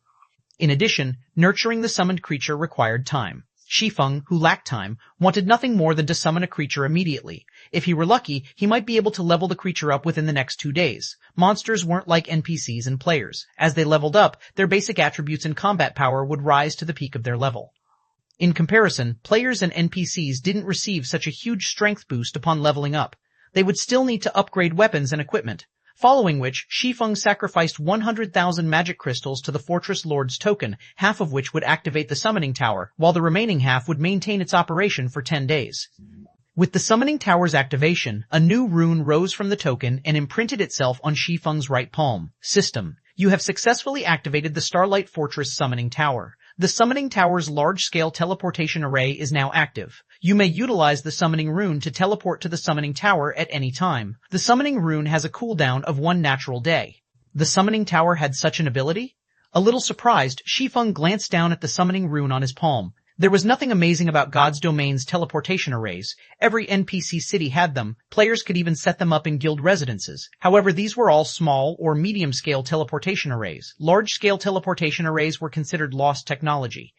In addition, nurturing the summoned creature required time. Shi Feng, who lacked time, wanted nothing more than to summon a creature immediately. If he were lucky, he might be able to level the creature up within the next 2 days. Monsters weren't like NPCs and players. As they leveled up, their basic attributes and combat power would rise to the peak of their level. In comparison, players and NPCs didn't receive such a huge strength boost upon leveling up. They would still need to upgrade weapons and equipment. Following which, Shi Feng sacrificed 100,000 magic crystals to the Fortress Lord's token, half of which would activate the Summoning Tower, while the remaining half would maintain its operation for 10 days. With the Summoning Tower's activation, a new rune rose from the token and imprinted itself on Shi Feng's right palm. System: you have successfully activated the Starlight Fortress Summoning Tower. The Summoning Tower's large-scale teleportation array is now active. You may utilize the Summoning Rune to teleport to the Summoning Tower at any time. The Summoning Rune has a cooldown of 1 natural day. The Summoning Tower had such an ability? A little surprised, Shi Feng glanced down at the Summoning Rune on his palm. There was nothing amazing about God's Domain's teleportation arrays. Every NPC city had them. Players could even set them up in guild residences. However, these were all small or medium-scale teleportation arrays. Large-scale teleportation arrays were considered lost technology.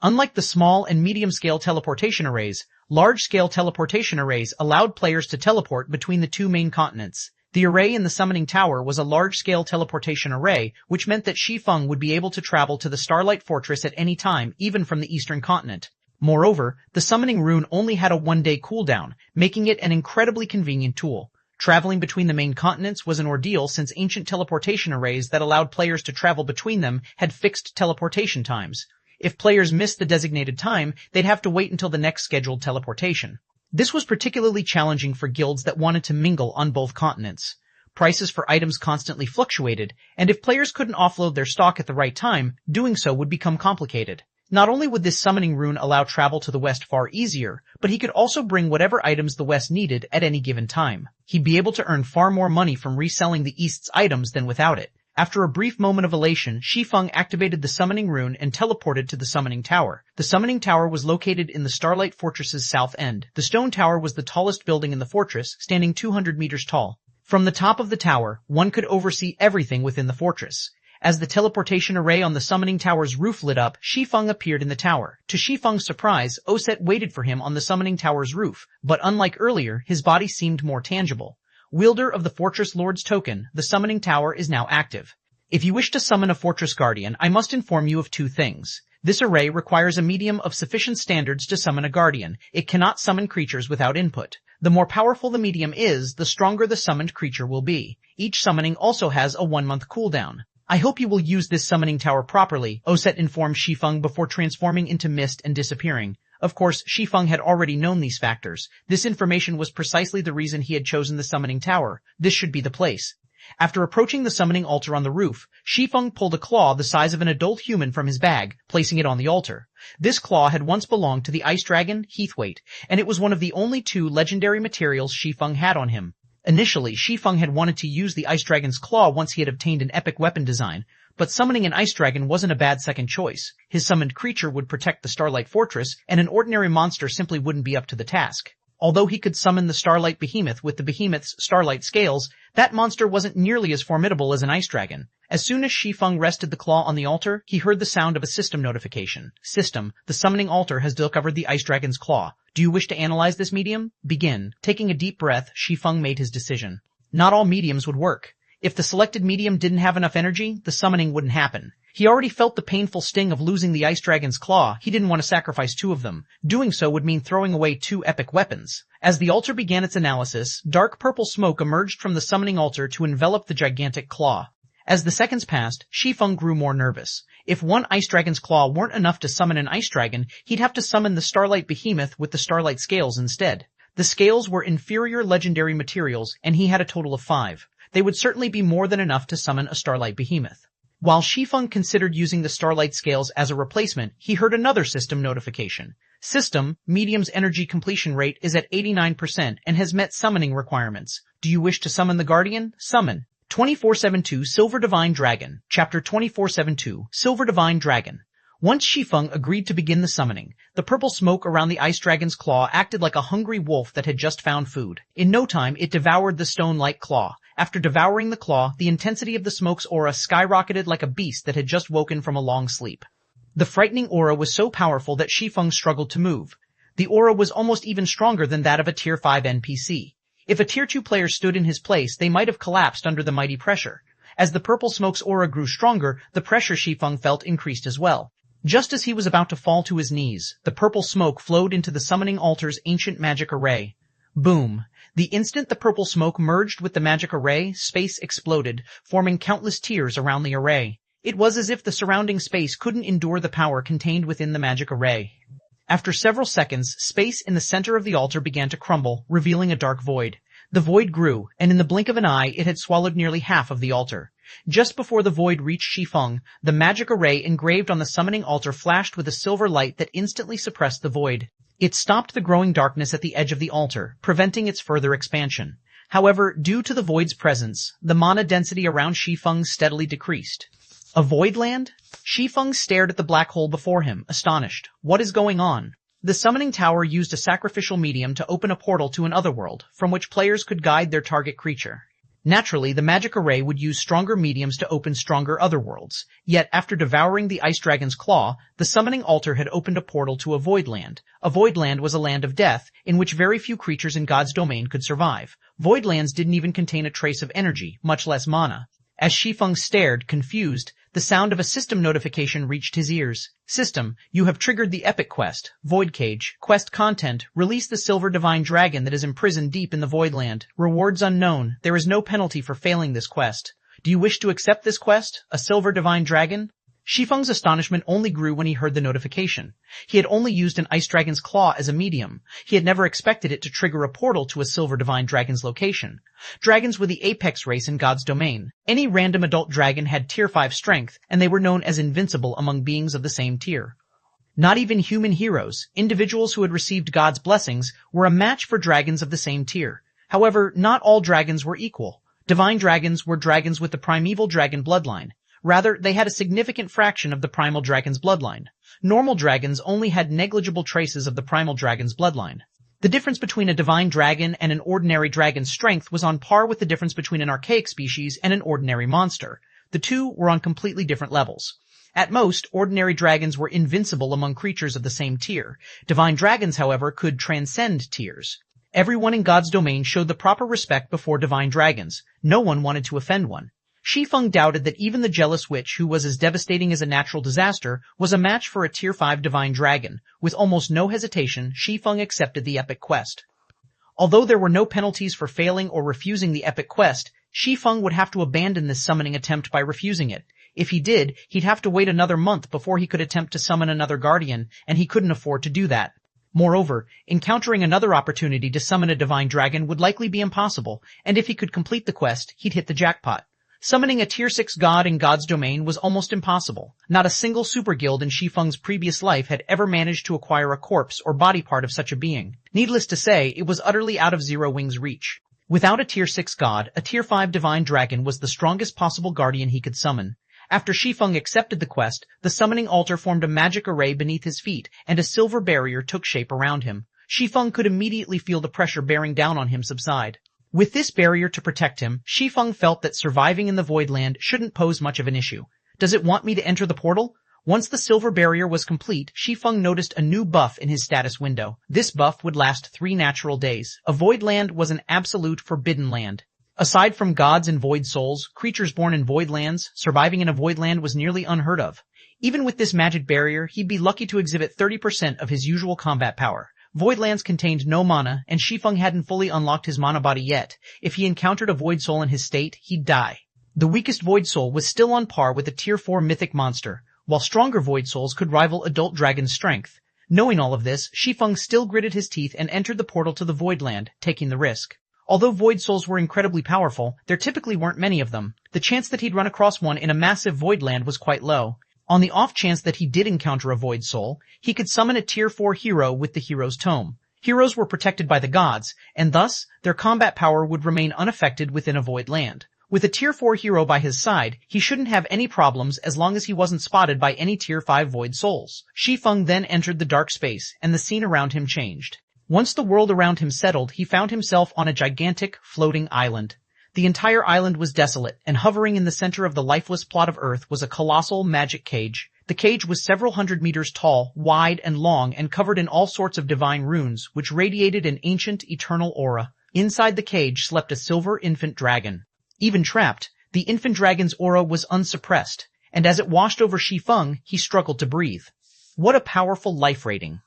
Unlike the small and medium-scale teleportation arrays, large-scale teleportation arrays allowed players to teleport between the 2 main continents. The array in the Summoning Tower was a large-scale teleportation array, which meant that Shi Feng would be able to travel to the Starlight Fortress at any time, even from the eastern continent. Moreover, the Summoning Rune only had a 1-day cooldown, making it an incredibly convenient tool. Traveling between the main continents was an ordeal since ancient teleportation arrays that allowed players to travel between them had fixed teleportation times. If players missed the designated time, they'd have to wait until the next scheduled teleportation. This was particularly challenging for guilds that wanted to mingle on both continents. Prices for items constantly fluctuated, and if players couldn't offload their stock at the right time, doing so would become complicated. Not only would this Summoning Rune allow travel to the west far easier, but he could also bring whatever items the west needed at any given time. He'd be able to earn far more money from reselling the east's items than without it. After a brief moment of elation, Shi Feng activated the Summoning Rune and teleported to the Summoning Tower. The Summoning Tower was located in the Starlight Fortress's south end. The stone tower was the tallest building in the fortress, standing 200 meters tall. From the top of the tower, one could oversee everything within the fortress. As the teleportation array on the Summoning Tower's roof lit up, Shi Feng appeared in the tower. To Shi Feng's surprise, Oset waited for him on the Summoning Tower's roof, but unlike earlier, his body seemed more tangible. Wielder of the Fortress Lord's token, the Summoning Tower is now active. If you wish to summon a Fortress Guardian, I must inform you of 2 things. This array requires a medium of sufficient standards to summon a Guardian. It cannot summon creatures without input. The more powerful the medium is, the stronger the summoned creature will be. Each summoning also has a 1-month cooldown. I hope you will use this summoning tower properly, Oset informed Shi Feng before transforming into mist and disappearing. Of course, Shi Feng had already known these factors. This information was precisely the reason he had chosen the summoning tower. This should be the place. After approaching the summoning altar on the roof, Shi Feng pulled a claw the size of an adult human from his bag, placing it on the altar. This claw had once belonged to the ice dragon, Heathweight, and it was one of the only 2 legendary materials Shi Feng had on him. Initially, Shi Feng had wanted to use the ice dragon's claw once he had obtained an epic weapon design, but summoning an ice dragon wasn't a bad second choice. His summoned creature would protect the Starlight Fortress, and an ordinary monster simply wouldn't be up to the task. Although he could summon the Starlight Behemoth with the behemoth's starlight scales, that monster wasn't nearly as formidable as an ice dragon. As soon as Shi Feng rested the claw on the altar, he heard the sound of a system notification. System, the summoning altar has discovered the ice dragon's claw. Do you wish to analyze this medium? Begin. Taking a deep breath, Shi Feng made his decision. Not all mediums would work. If the selected medium didn't have enough energy, the summoning wouldn't happen. He already felt the painful sting of losing the ice dragon's claw. He didn't want to sacrifice 2 of them. Doing so would mean throwing away 2 epic weapons. As the altar began its analysis, dark purple smoke emerged from the summoning altar to envelop the gigantic claw. As the seconds passed, Shi Feng grew more nervous. If 1 ice dragon's claw weren't enough to summon an ice dragon, he'd have to summon the Starlight Behemoth with the starlight scales instead. The scales were inferior legendary materials, and he had a total of 5. They would certainly be more than enough to summon a Starlight Behemoth. While Shi Feng considered using the starlight scales as a replacement, he heard another system notification. System, medium's energy completion rate is at 89% and has met summoning requirements. Do you wish to summon the Guardian? Summon. 2472 Silver Divine Dragon. Chapter 2472 Silver Divine Dragon. Once Shi Feng agreed to begin the summoning, the purple smoke around the ice dragon's claw acted like a hungry wolf that had just found food. In no time, it devoured the stone-like claw. After devouring the claw, the intensity of the smoke's aura skyrocketed like a beast that had just woken from a long sleep. The frightening aura was so powerful that Shi Feng struggled to move. The aura was almost even stronger than that of a Tier 5 NPC. If a Tier 2 player stood in his place, they might have collapsed under the mighty pressure. As the purple smoke's aura grew stronger, the pressure Shi Feng felt increased as well. Just as he was about to fall to his knees, the purple smoke flowed into the summoning altar's ancient magic array. Boom. The instant the purple smoke merged with the magic array, space exploded, forming countless tiers around the array. It was as if the surrounding space couldn't endure the power contained within the magic array. After several seconds, space in the center of the altar began to crumble, revealing a dark void. The void grew, and in the blink of an eye, it had swallowed nearly half of the altar. Just before the void reached Shi Feng, the magic array engraved on the summoning altar flashed with a silver light that instantly suppressed the void. It stopped the growing darkness at the edge of the altar, preventing its further expansion. However, due to the void's presence, the mana density around Shi Feng steadily decreased. A void land? Shi Feng stared at the black hole before him, astonished. What is going on? The summoning tower used a sacrificial medium to open a portal to an otherworld, from which players could guide their target creature. Naturally, the magic array would use stronger mediums to open stronger otherworlds. Yet, after devouring the ice dragon's claw, the summoning altar had opened a portal to a void land. A void land was a land of death, in which very few creatures in God's domain could survive. Void lands didn't even contain a trace of energy, much less mana. As Shi Feng stared, confused, the sound of a system notification reached his ears. System, you have triggered the epic quest. Void Cage. Quest content. Release the silver divine dragon that is imprisoned deep in the void land. Rewards unknown. There is no penalty for failing this quest. Do you wish to accept this quest? A silver divine dragon? Shi Feng's astonishment only grew when he heard the notification. He had only used an ice dragon's claw as a medium. He had never expected it to trigger a portal to a silver divine dragon's location. Dragons were the apex race in God's domain. Any random adult dragon had tier 5 strength, and they were known as invincible among beings of the same tier. Not even human heroes, individuals who had received God's blessings, were a match for dragons of the same tier. However, not all dragons were equal. Divine dragons were dragons with the primeval dragon bloodline. Rather, they had a significant fraction of the primal dragon's bloodline. Normal dragons only had negligible traces of the primal dragon's bloodline. The difference between a divine dragon and an ordinary dragon's strength was on par with the difference between an archaic species and an ordinary monster. The two were on completely different levels. At most, ordinary dragons were invincible among creatures of the same tier. Divine dragons, however, could transcend tiers. Everyone in God's domain showed the proper respect before divine dragons. No one wanted to offend one. Shi Feng doubted that even the jealous witch, who was as devastating as a natural disaster, was a match for a tier 5 divine dragon. With almost no hesitation, Shi Feng accepted the epic quest. Although there were no penalties for failing or refusing the epic quest, Shi Feng would have to abandon this summoning attempt by refusing it. If he did, he'd have to wait another month before he could attempt to summon another guardian, and he couldn't afford to do that. Moreover, encountering another opportunity to summon a divine dragon would likely be impossible, and if he could complete the quest, he'd hit the jackpot. Summoning a tier 6 god in God's domain was almost impossible. Not a single super guild in Shi Feng's previous life had ever managed to acquire a corpse or body part of such a being. Needless to say, it was utterly out of Zero Wing's reach. Without a tier 6 god, a tier 5 divine dragon was the strongest possible guardian he could summon. After Shi Feng accepted the quest, the summoning altar formed a magic array beneath his feet, and a silver barrier took shape around him. Shi Feng could immediately feel the pressure bearing down on him subside. With this barrier to protect him, Shi Feng felt that surviving in the Voidland shouldn't pose much of an issue. Does it want me to enter the portal? Once the silver barrier was complete, Shi Feng noticed a new buff in his status window. This buff would last 3 natural days. A Voidland was an absolute forbidden land. Aside from gods and void souls, creatures born in Voidlands, surviving in a Voidland was nearly unheard of. Even with this magic barrier, he'd be lucky to exhibit 30% of his usual combat power. Voidlands contained no mana, and Shi Feng hadn't fully unlocked his mana body yet. If he encountered a void soul in his state, he'd die. The weakest void soul was still on par with a tier 4 mythic monster, while stronger void souls could rival adult dragon's strength. Knowing all of this, Shi Feng still gritted his teeth and entered the portal to the Voidland, taking the risk. Although void souls were incredibly powerful, there typically weren't many of them. The chance that he'd run across one in a massive Voidland was quite low. On the off chance that he did encounter a void soul, he could summon a tier 4 hero with the hero's tome. Heroes were protected by the gods, and thus, their combat power would remain unaffected within a void land. With a tier 4 hero by his side, he shouldn't have any problems as long as he wasn't spotted by any tier 5 void souls. Shi Feng then entered the dark space, and the scene around him changed. Once the world around him settled, he found himself on a gigantic, floating island. The entire island was desolate, and hovering in the center of the lifeless plot of Earth was a colossal magic cage. The cage was several hundred meters tall, wide, and long, and covered in all sorts of divine runes, which radiated an ancient, eternal aura. Inside the cage slept a silver infant dragon. Even trapped, the infant dragon's aura was unsuppressed, and as it washed over Shi Feng, he struggled to breathe. What a powerful life rating.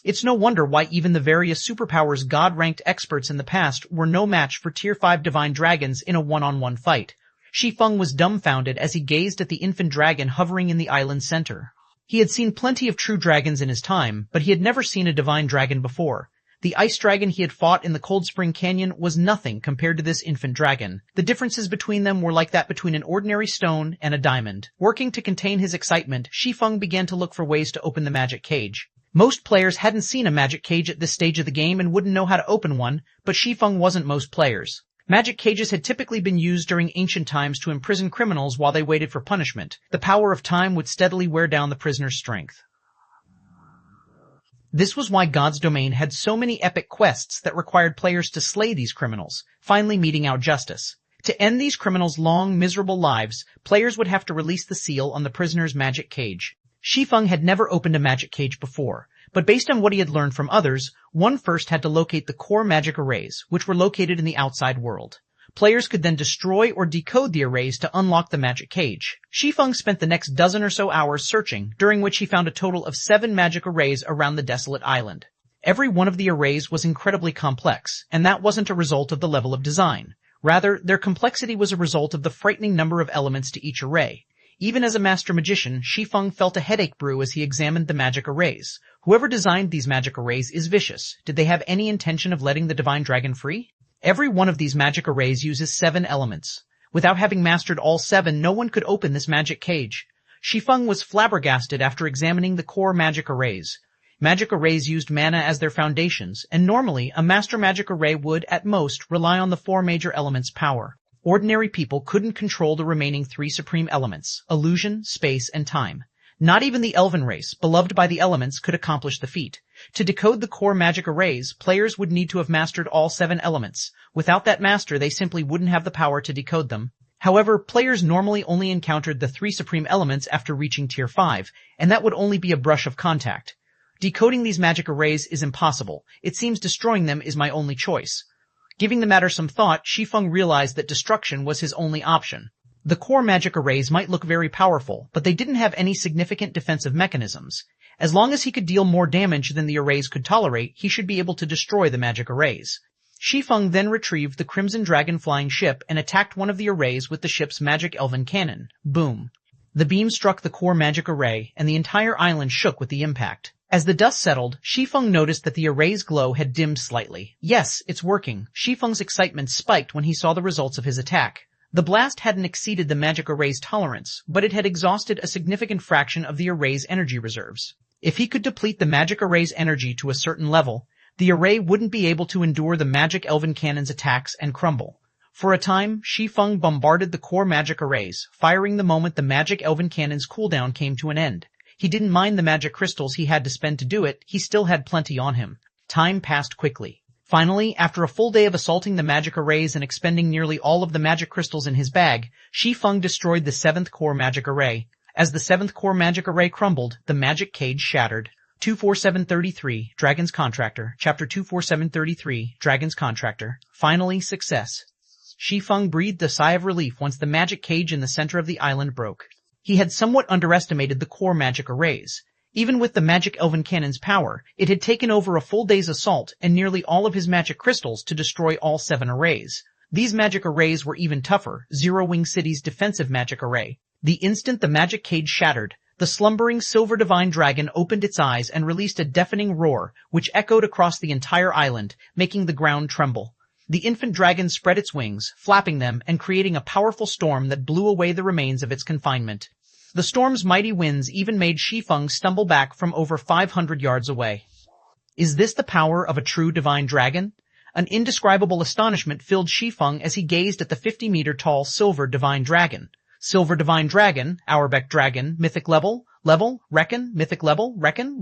It's no wonder why even the various superpowers God-ranked experts in the past were no match for tier 5 divine dragons in a one-on-one fight. Shi Feng was dumbfounded as he gazed at the infant dragon hovering in the island's center. He had seen plenty of true dragons in his time, but he had never seen a divine dragon before. The ice dragon he had fought in the Cold Spring Canyon was nothing compared to this infant dragon. The differences between them were like that between an ordinary stone and a diamond. Working to contain his excitement, Shi Feng began to look for ways to open the magic cage. Most players hadn't seen a magic cage at this stage of the game and wouldn't know how to open one, but Shi Feng wasn't most players. Magic cages had typically been used during ancient times to imprison criminals while they waited for punishment. The power of time would steadily wear down the prisoner's strength. This was why God's Domain had so many epic quests that required players to slay these criminals, finally meting out justice. To end these criminals' long, miserable lives, players would have to release the seal on the prisoner's magic cage. Shi Feng had never opened a magic cage before, but based on what he had learned from others, one first had to locate the core magic arrays, which were located in the outside world. Players could then destroy or decode the arrays to unlock the magic cage. Shi Feng spent the next dozen or so hours searching, during which he found a total of 7 magic arrays around the desolate island. Every one of the arrays was incredibly complex, and that wasn't a result of the level of design. Rather, their complexity was a result of the frightening number of elements to each array. Even as a master magician, Shi Feng felt a headache brew as he examined the magic arrays. Whoever designed these magic arrays is vicious. Did they have any intention of letting the divine dragon free? Every one of these magic arrays uses 7 elements. Without having mastered all 7, no one could open this magic cage. Shi Feng was flabbergasted after examining the core magic arrays. Magic arrays used mana as their foundations, and normally a master magic array would, at most, rely on the 4 major elements' power. Ordinary people couldn't control the remaining 3 supreme elements, illusion, space, and time. Not even the elven race, beloved by the elements, could accomplish the feat. To decode the core magic arrays, players would need to have mastered all 7 elements. Without that master, they simply wouldn't have the power to decode them. However, players normally only encountered the 3 supreme elements after reaching tier 5, and that would only be a brush of contact. Decoding these magic arrays is impossible. It seems destroying them is my only choice. Giving the matter some thought, Shi Feng realized that destruction was his only option. The core magic arrays might look very powerful, but they didn't have any significant defensive mechanisms. As long as he could deal more damage than the arrays could tolerate, he should be able to destroy the magic arrays. Shi Feng then retrieved the Crimson Dragon flying ship and attacked one of the arrays with the ship's magic elven cannon. Boom. The beam struck the core magic array, and the entire island shook with the impact. As the dust settled, Shi Feng noticed that the array's glow had dimmed slightly. Yes, it's working. Shi Feng's excitement spiked when he saw the results of his attack. The blast hadn't exceeded the magic array's tolerance, but it had exhausted a significant fraction of the array's energy reserves. If he could deplete the magic array's energy to a certain level, the array wouldn't be able to endure the magic elven cannon's attacks and crumble. For a time, Shi Feng bombarded the core magic arrays, firing the moment the magic elven cannon's cooldown came to an end. He didn't mind the magic crystals he had to spend to do it, he still had plenty on him. Time passed quickly. Finally, after a full day of assaulting the magic arrays and expending nearly all of the magic crystals in his bag, Shi Feng destroyed the 7th core magic array. As the 7th core magic array crumbled, the magic cage shattered. 24733, Dragon's Contractor, Chapter 24733, Dragon's Contractor. Finally, success. Shi Feng breathed a sigh of relief once the magic cage in the center of the island broke. He had somewhat underestimated the core magic arrays. Even with the magic elven cannon's power, it had taken over a full day's assault and nearly all of his magic crystals to destroy all 7 arrays. These magic arrays were even tougher, Zero Wing City's defensive magic array. The instant the magic cage shattered, the slumbering silver divine dragon opened its eyes and released a deafening roar, which echoed across the entire island, making the ground tremble. The infant dragon spread its wings, flapping them and creating a powerful storm that blew away the remains of its confinement. The storm's mighty winds even made Shi Feng stumble back from over 500 yards away. Is this the power of a true divine dragon? An indescribable astonishment filled Shi Feng as he gazed at the 50-meter-tall silver divine dragon. Silver divine dragon, Auerbeck dragon, mythic level, reckon, mythic level, reckon.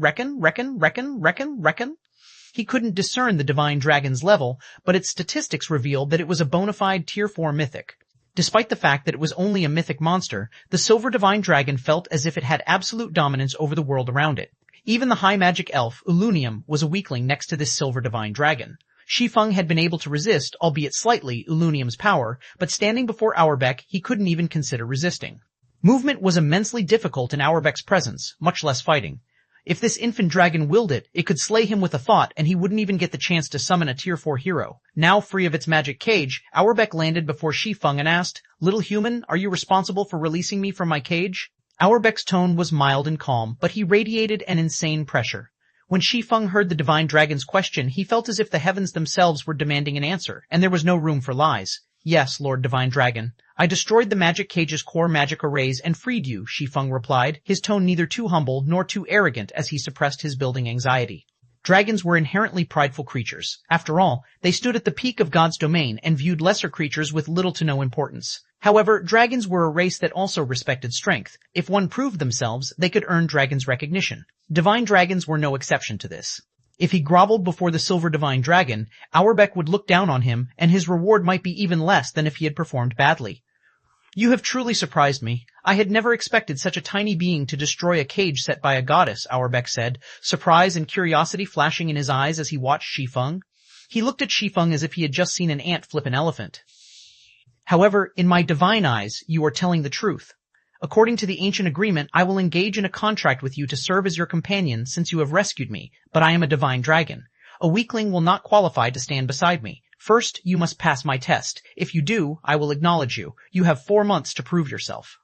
He couldn't discern the divine dragon's level, but its statistics revealed that it was a bona fide tier 4 mythic. Despite the fact that it was only a mythic monster, the silver divine dragon felt as if it had absolute dominance over the world around it. Even the high magic elf, Ulunium, was a weakling next to this silver divine dragon. Shi Feng had been able to resist, albeit slightly, Ulunium's power, but standing before Auerbeck, he couldn't even consider resisting. Movement was immensely difficult in Auerbeck's presence, much less fighting. If this infant dragon willed it, it could slay him with a thought, and he wouldn't even get the chance to summon a tier 4 hero. Now free of its magic cage, Auerbeck landed before Shi Feng and asked, "Little human, are you responsible for releasing me from my cage?" Auerbeck's tone was mild and calm, but he radiated an insane pressure. When Shi Feng heard the divine dragon's question, he felt as if the heavens themselves were demanding an answer, and there was no room for lies. "Yes, Lord Divine Dragon. I destroyed the magic cage's core magic arrays and freed you," Shi Feng replied, his tone neither too humble nor too arrogant as he suppressed his building anxiety. Dragons were inherently prideful creatures. After all, they stood at the peak of God's domain and viewed lesser creatures with little to no importance. However, dragons were a race that also respected strength. If one proved themselves, they could earn dragons' recognition. Divine dragons were no exception to this. If he groveled before the silver divine dragon, Auerbeck would look down on him, and his reward might be even less than if he had performed badly. "You have truly surprised me. I had never expected such a tiny being to destroy a cage set by a goddess," Auerbeck said, surprise and curiosity flashing in his eyes as he watched Shi Feng. He looked at Shi Feng as if he had just seen an ant flip an elephant. "However, in my divine eyes, you are telling the truth. According to the ancient agreement, I will engage in a contract with you to serve as your companion since you have rescued me, but I am a divine dragon. A weakling will not qualify to stand beside me. First, you must pass my test. If you do, I will acknowledge you. You have 4 months to prove yourself.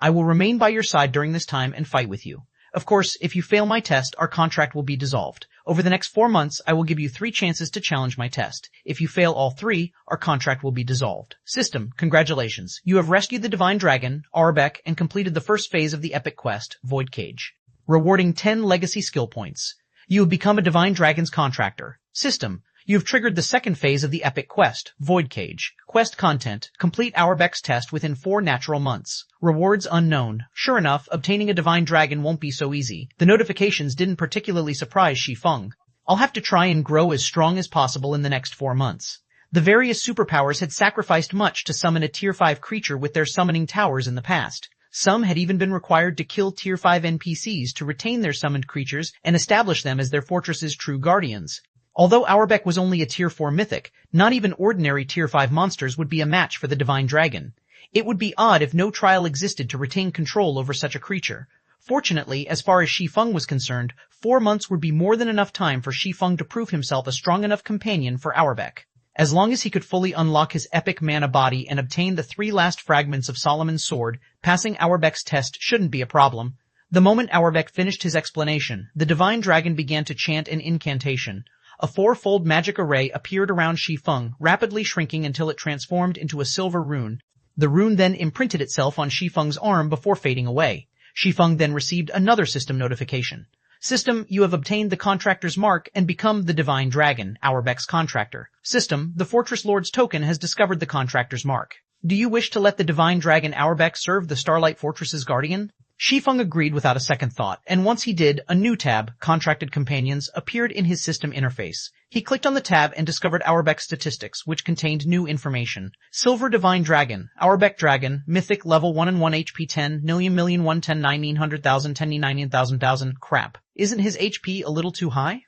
I will remain by your side during this time and fight with you. Of course, if you fail my test, our contract will be dissolved. Over the next 4 months, I will give you 3 chances to challenge my test. If you fail all 3, our contract will be dissolved. System, congratulations. You have rescued the Divine Dragon, Auerbeck, and completed the first phase of the epic quest, Void Cage. Rewarding 10 legacy skill points. You have become a Divine Dragon's contractor. System, you have triggered the second phase of the epic quest, Void Cage. Quest content, complete Auerbeck's test within 4 natural months. Rewards unknown. Sure enough, obtaining a divine dragon won't be so easy. The notifications didn't particularly surprise Shi Feng. I'll have to try and grow as strong as possible in the next 4 months. The various superpowers had sacrificed much to summon a Tier 5 creature with their summoning towers in the past. Some had even been required to kill Tier 5 NPCs to retain their summoned creatures and establish them as their fortress's true guardians. Although Auerbeck was only a Tier 4 mythic, not even ordinary Tier 5 monsters would be a match for the Divine Dragon. It would be odd if no trial existed to retain control over such a creature. Fortunately, as far as Shi Feng was concerned, 4 months would be more than enough time for Shi Feng to prove himself a strong enough companion for Auerbeck. As long as he could fully unlock his epic mana body and obtain the 3 last fragments of Solomon's sword, passing Auerbach's test shouldn't be a problem. The moment Auerbach finished his explanation, the divine dragon began to chant an incantation. A 4-fold magic array appeared around Shi Feng, rapidly shrinking until it transformed into a silver rune. The rune then imprinted itself on Shi Feng's arm before fading away. Shi Feng then received another system notification. System, you have obtained the contractor's mark and become the divine dragon, Auerbach's contractor. System, the Fortress Lord's token has discovered the contractor's mark. Do you wish to let the divine dragon Auerbach serve the Starlight Fortress's guardian? Shi Feng agreed without a second thought, and once he did, a new tab, Contracted Companions, appeared in his system interface. He clicked on the tab and discovered Auerbach's statistics, which contained new information. Silver Divine Dragon, Auerbach Dragon, Mythic, level 1 and 1 HP 10, million 1 10 900,000 10 90,000. Crap. Isn't his HP a little too high?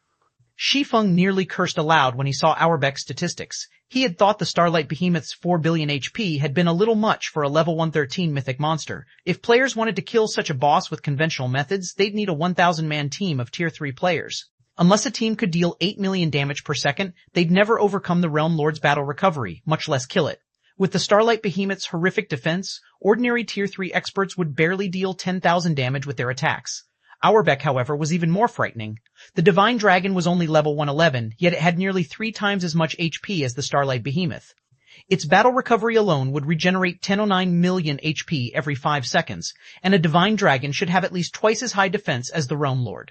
Shi Feng nearly cursed aloud when he saw Auerbach's statistics. He had thought the Starlight Behemoth's 4 billion HP had been a little much for a level 113 mythic monster. If players wanted to kill such a boss with conventional methods, they'd need a 1,000-man team of tier 3 players. Unless a team could deal 8 million damage per second, they'd never overcome the Realm Lord's battle recovery, much less kill it. With the Starlight Behemoth's horrific defense, ordinary tier 3 experts would barely deal 10,000 damage with their attacks. Auerbach, however, was even more frightening. The Divine Dragon was only level 111, yet it had nearly 3 times as much HP as the Starlight Behemoth. Its battle recovery alone would regenerate 1009 million HP every 5 seconds, and a Divine Dragon should have at least twice as high defense as the Realm Lord.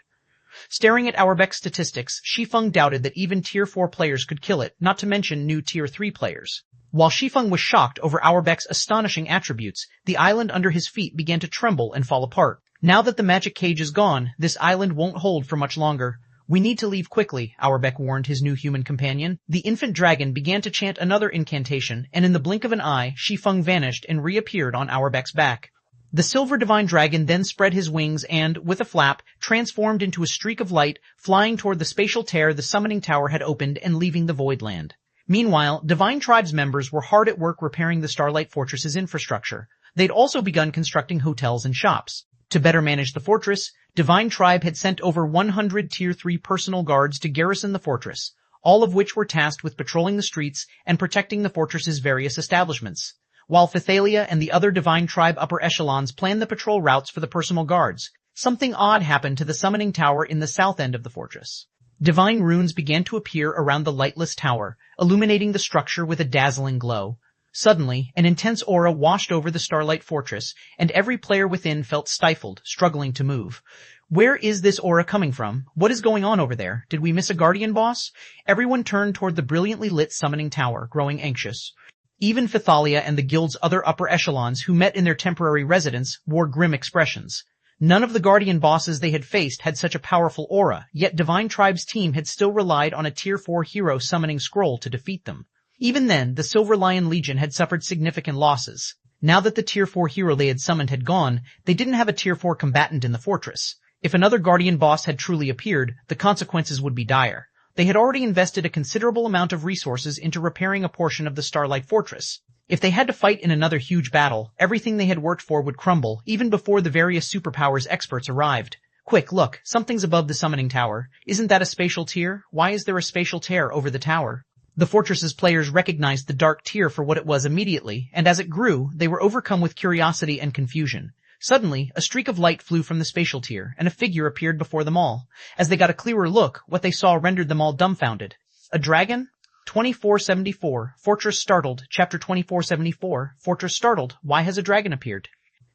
Staring at Auerbach's statistics, Shi Feng doubted that even tier 4 players could kill it, not to mention new tier 3 players. While Shi Feng was shocked over Auerbach's astonishing attributes, the island under his feet began to tremble and fall apart. Now that the magic cage is gone, this island won't hold for much longer. We need to leave quickly, Auerbach warned his new human companion. The infant dragon began to chant another incantation, and in the blink of an eye, Shi Feng vanished and reappeared on Auerbach's back. The silver divine dragon then spread his wings and, with a flap, transformed into a streak of light, flying toward the spatial tear the summoning tower had opened and leaving the void land. Meanwhile, Divine Tribe's members were hard at work repairing the Starlight Fortress's infrastructure. They'd also begun constructing hotels and shops. To better manage the fortress, Divine Tribe had sent over 100 Tier 3 personal guards to garrison the fortress, all of which were tasked with patrolling the streets and protecting the fortress's various establishments, while Phythalia and the other Divine Tribe upper echelons planned the patrol routes for the personal guards. Something odd happened to the summoning tower in the south end of the fortress. Divine runes began to appear around the lightless tower, illuminating the structure with a dazzling glow. Suddenly, an intense aura washed over the Starlight Fortress, and every player within felt stifled, struggling to move. Where is this aura coming from? What is going on over there? Did we miss a guardian boss? Everyone turned toward the brilliantly lit summoning tower, growing anxious. Even Phythalia and the guild's other upper echelons who met in their temporary residence wore grim expressions. None of the guardian bosses they had faced had such a powerful aura, yet Divine Tribe's team had still relied on a Tier 4 hero summoning scroll to defeat them. Even then, the Silver Lion Legion had suffered significant losses. Now that the Tier 4 hero they had summoned had gone, they didn't have a Tier 4 combatant in the fortress. If another guardian boss had truly appeared, the consequences would be dire. They had already invested a considerable amount of resources into repairing a portion of the Starlight Fortress. If they had to fight in another huge battle, everything they had worked for would crumble, even before the various superpowers experts arrived. Quick, look, something's above the summoning tower. Isn't that a spatial tier? Why is there a spatial tear over the tower? The fortress's players recognized the dark tier for what it was immediately, and as it grew, they were overcome with curiosity and confusion. Suddenly, a streak of light flew from the spatial tier, and a figure appeared before them all. As they got a clearer look, what they saw rendered them all dumbfounded. A dragon? 2474, Fortress Startled, Chapter 2474, Fortress Startled, why has a dragon appeared?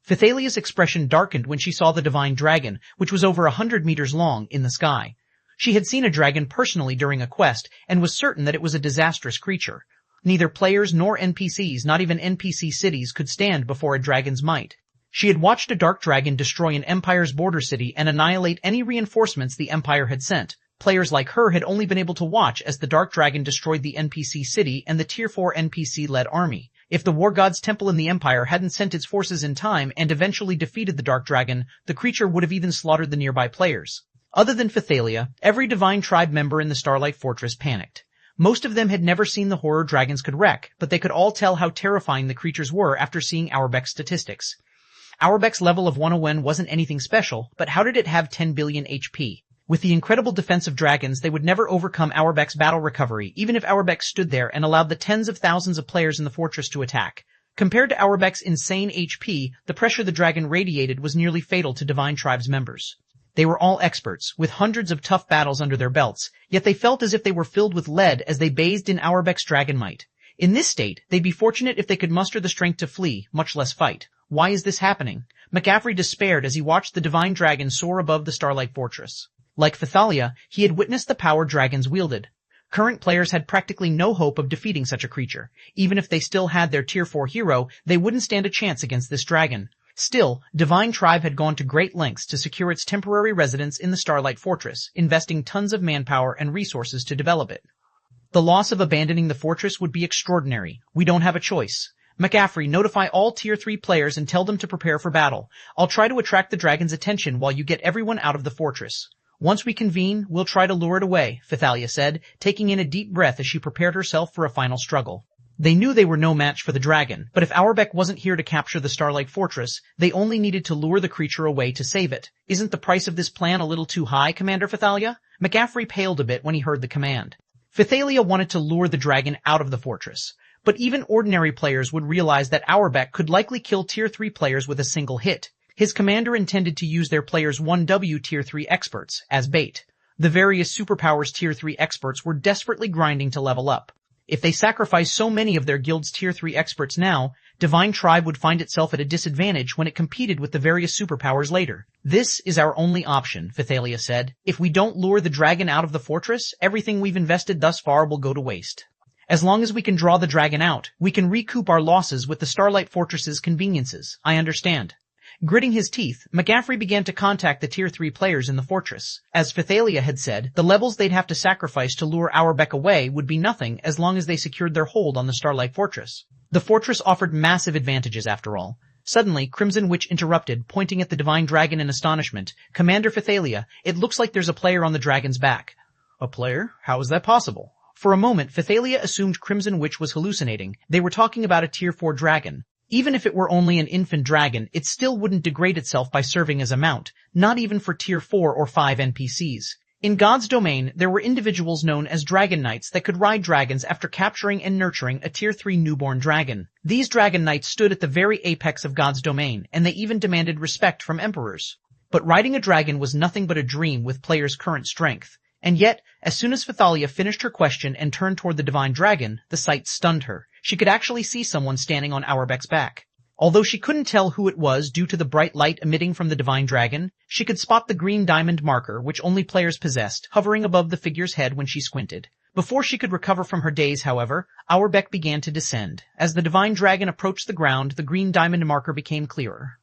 Phythalia's expression darkened when she saw the divine dragon, which was over 100 meters long, in the sky. She had seen a dragon personally during a quest, and was certain that it was a disastrous creature. Neither players nor NPCs, not even NPC cities, could stand before a dragon's might. She had watched a dark dragon destroy an empire's border city and annihilate any reinforcements the empire had sent. Players like her had only been able to watch as the dark dragon destroyed the NPC city and the Tier 4 NPC-led army. If the War God's temple in the empire hadn't sent its forces in time and eventually defeated the dark dragon, the creature would have even slaughtered the nearby players. Other than Phythalia, every Divine Tribe member in the Starlight Fortress panicked. Most of them had never seen the horror dragons could wreak, but they could all tell how terrifying the creatures were after seeing Auerbach's statistics. Auerbach's level of 101 wasn't anything special, but how did it have 10 billion HP? With the incredible defensive dragons, they would never overcome Auerbach's battle recovery, even if Auerbach stood there and allowed the tens of thousands of players in the fortress to attack. Compared to Auerbach's insane HP, the pressure the dragon radiated was nearly fatal to Divine Tribe's members. They were all experts, with hundreds of tough battles under their belts, yet they felt as if they were filled with lead as they bathed in Auerbach's dragon might. In this state, they'd be fortunate if they could muster the strength to flee, much less fight. Why is this happening? McCaffrey despaired as he watched the divine dragon soar above the Starlight Fortress. Like Thalia, he had witnessed the power dragons wielded. Current players had practically no hope of defeating such a creature. Even if they still had their Tier 4 hero, they wouldn't stand a chance against this dragon. Still, Divine Tribe had gone to great lengths to secure its temporary residence in the Starlight Fortress, investing tons of manpower and resources to develop it. The loss of abandoning the fortress would be extraordinary. We don't have a choice. McCaffrey, notify all Tier 3 players and tell them to prepare for battle. I'll try to attract the dragon's attention while you get everyone out of the fortress. Once we convene, we'll try to lure it away, Thalia said, taking in a deep breath as she prepared herself for a final struggle. They knew they were no match for the dragon, but if Auerbach wasn't here to capture the Starlight Fortress, they only needed to lure the creature away to save it. Isn't the price of this plan a little too high, Commander Thalia? McCaffrey paled a bit when he heard the command. Thalia wanted to lure the dragon out of the fortress, but even ordinary players would realize that Auerbach could likely kill Tier 3 players with a single hit. His commander intended to use their players' 1W Tier 3 experts as bait. The various superpowers Tier 3 experts were desperately grinding to level up. If they sacrificed so many of their guild's Tier 3 experts now, Divine Tribe would find itself at a disadvantage when it competed with the various superpowers later. This is our only option, Thalia said. If we don't lure the dragon out of the fortress, everything we've invested thus far will go to waste. As long as we can draw the dragon out, we can recoup our losses with the Starlight Fortress's conveniences. I understand. Gritting his teeth, McCaffrey began to contact the Tier 3 players in the fortress. As Thalia had said, the levels they'd have to sacrifice to lure Auerbach away would be nothing as long as they secured their hold on the Starlight Fortress. The fortress offered massive advantages after all. Suddenly, Crimson Witch interrupted, pointing at the Divine Dragon in astonishment. Commander Thalia, it looks like there's a player on the dragon's back. A player? How is that possible? For a moment, Thalia assumed Crimson Witch was hallucinating. They were talking about a Tier 4 dragon. Even if it were only an infant dragon, it still wouldn't degrade itself by serving as a mount, not even for Tier 4 or 5 NPCs. In God's domain, there were individuals known as Dragon Knights that could ride dragons after capturing and nurturing a Tier 3 newborn dragon. These Dragon Knights stood at the very apex of God's domain, and they even demanded respect from emperors. But riding a dragon was nothing but a dream with players' current strength. And yet, as soon as Thalia finished her question and turned toward the Divine Dragon, the sight stunned her. She could actually see someone standing on Auerbach's back. Although she couldn't tell who it was due to the bright light emitting from the Divine Dragon, she could spot the green diamond marker, which only players possessed, hovering above the figure's head when she squinted. Before she could recover from her daze, however, Auerbach began to descend. As the Divine Dragon approached the ground, the green diamond marker became clearer.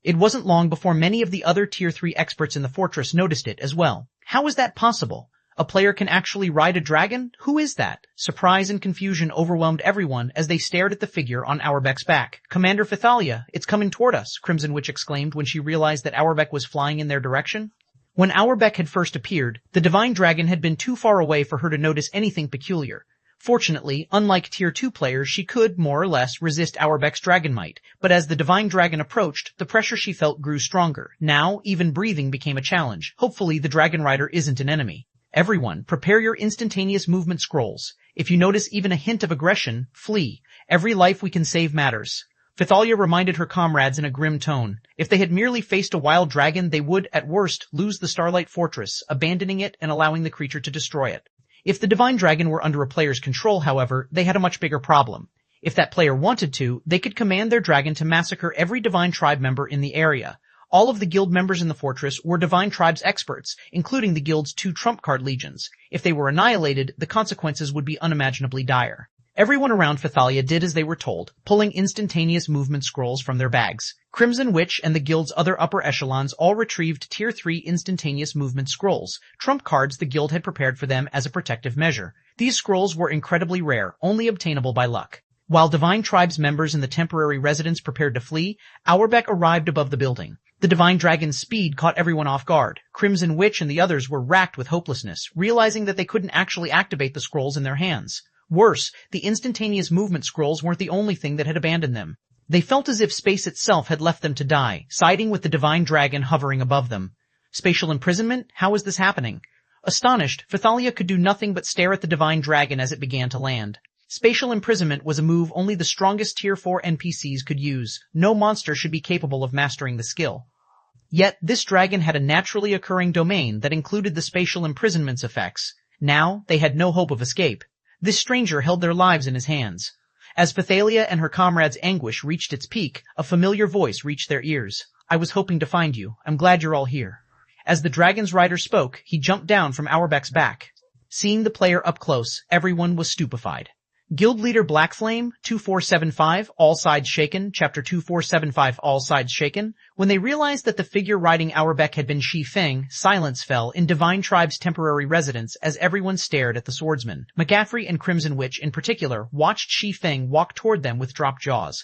It wasn't long before many of the other Tier 3 experts in the fortress noticed it as well. How is that possible? A player can actually ride a dragon? Who is that? Surprise and confusion overwhelmed everyone as they stared at the figure on Auerbach's back. Commander Thalia, it's coming toward us, Crimson Witch exclaimed when she realized that Auerbach was flying in their direction. When Auerbach had first appeared, the Divine Dragon had been too far away for her to notice anything peculiar. Fortunately, unlike Tier 2 players, she could, more or less, resist Auerbach's dragon might, but as the Divine Dragon approached, the pressure she felt grew stronger. Now, even breathing became a challenge. Hopefully, the Dragon Rider isn't an enemy. Everyone, prepare your instantaneous movement scrolls. If you notice even a hint of aggression, flee. Every life we can save matters. Thalia reminded her comrades in a grim tone. If they had merely faced a wild dragon, they would, at worst, lose the Starlight Fortress, abandoning it and allowing the creature to destroy it. If the Divine Dragon were under a player's control, however, they had a much bigger problem. If that player wanted to, they could command their dragon to massacre every Divine Tribe member in the area. All of the guild members in the fortress were Divine Tribe's experts, including the guild's 2 trump card legions. If they were annihilated, the consequences would be unimaginably dire. Everyone around Thalia did as they were told, pulling instantaneous movement scrolls from their bags. Crimson Witch and the guild's other upper echelons all retrieved Tier 3 instantaneous movement scrolls, trump cards the guild had prepared for them as a protective measure. These scrolls were incredibly rare, only obtainable by luck. While Divine Tribe's members in the temporary residence prepared to flee, Auerbach arrived above the building. The Divine Dragon's speed caught everyone off guard. Crimson Witch and the others were racked with hopelessness, realizing that they couldn't actually activate the scrolls in their hands. Worse, the instantaneous movement scrolls weren't the only thing that had abandoned them. They felt as if space itself had left them to die, siding with the Divine Dragon hovering above them. Spatial imprisonment? How is this happening? Astonished, Phythalia could do nothing but stare at the divine dragon as it began to land. Spatial imprisonment was a move only the strongest Tier 4 NPCs could use. No monster should be capable of mastering the skill. Yet, this dragon had a naturally occurring domain that included the spatial imprisonment's effects. Now, they had no hope of escape. This stranger held their lives in his hands. As Phythalia and her comrades' anguish reached its peak, a familiar voice reached their ears. "I was hoping to find you. I'm glad you're all here." As the dragon's rider spoke, he jumped down from Auerbach's back. Seeing the player up close, everyone was stupefied. Guild leader Blackflame, 2475, All Sides Shaken, Chapter 2475, All Sides Shaken. When they realized that the figure riding Auerbach had been Shi Feng, silence fell in Divine Tribe's temporary residence as everyone stared at the swordsman. McGaffrey and Crimson Witch, in particular, watched Shi Feng walk toward them with dropped jaws.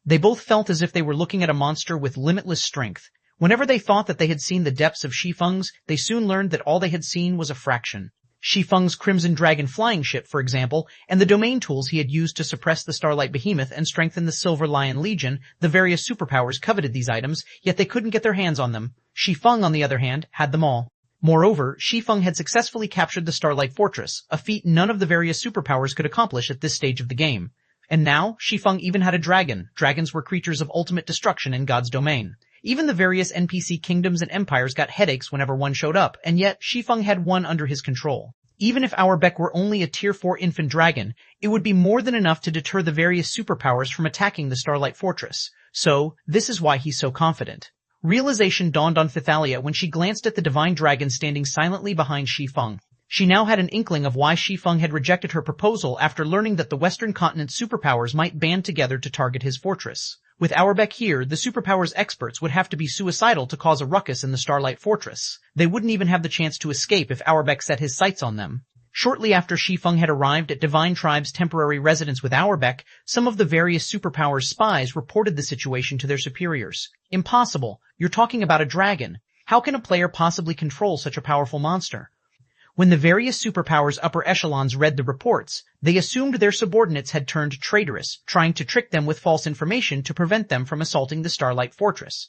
They both felt as if they were looking at a monster with limitless strength. Whenever they thought that they had seen the depths of Shi Feng's, they soon learned that all they had seen was a fraction. Shi Feng's Crimson Dragon flying ship, for example, and the domain tools he had used to suppress the Starlight Behemoth and strengthen the Silver Lion Legion, the various superpowers coveted these items, yet they couldn't get their hands on them. Shi Feng, on the other hand, had them all. Moreover, Shi Feng had successfully captured the Starlight Fortress, a feat none of the various superpowers could accomplish at this stage of the game. And now, Shi Feng even had a dragon. Dragons were creatures of ultimate destruction in God's domain. Even the various NPC kingdoms and empires got headaches whenever one showed up, and yet Shi Feng had one under his control. Even if Auerbach were only a Tier 4 infant dragon, it would be more than enough to deter the various superpowers from attacking the Starlight Fortress. So, this is why he's so confident. Realization dawned on Phythalia when she glanced at the divine dragon standing silently behind Shi Feng. She now had an inkling of why Shi Feng had rejected her proposal after learning that the Western continent's superpowers might band together to target his fortress. With Auerbach here, the superpowers experts would have to be suicidal to cause a ruckus in the Starlight Fortress. They wouldn't even have the chance to escape if Auerbach set his sights on them. Shortly after Shi Feng had arrived at Divine Tribe's temporary residence with Auerbach, some of the various superpowers spies reported the situation to their superiors. "Impossible. You're talking about a dragon. How can a player possibly control such a powerful monster?" When the various superpowers upper echelons read the reports, they assumed their subordinates had turned traitorous, trying to trick them with false information to prevent them from assaulting the Starlight Fortress.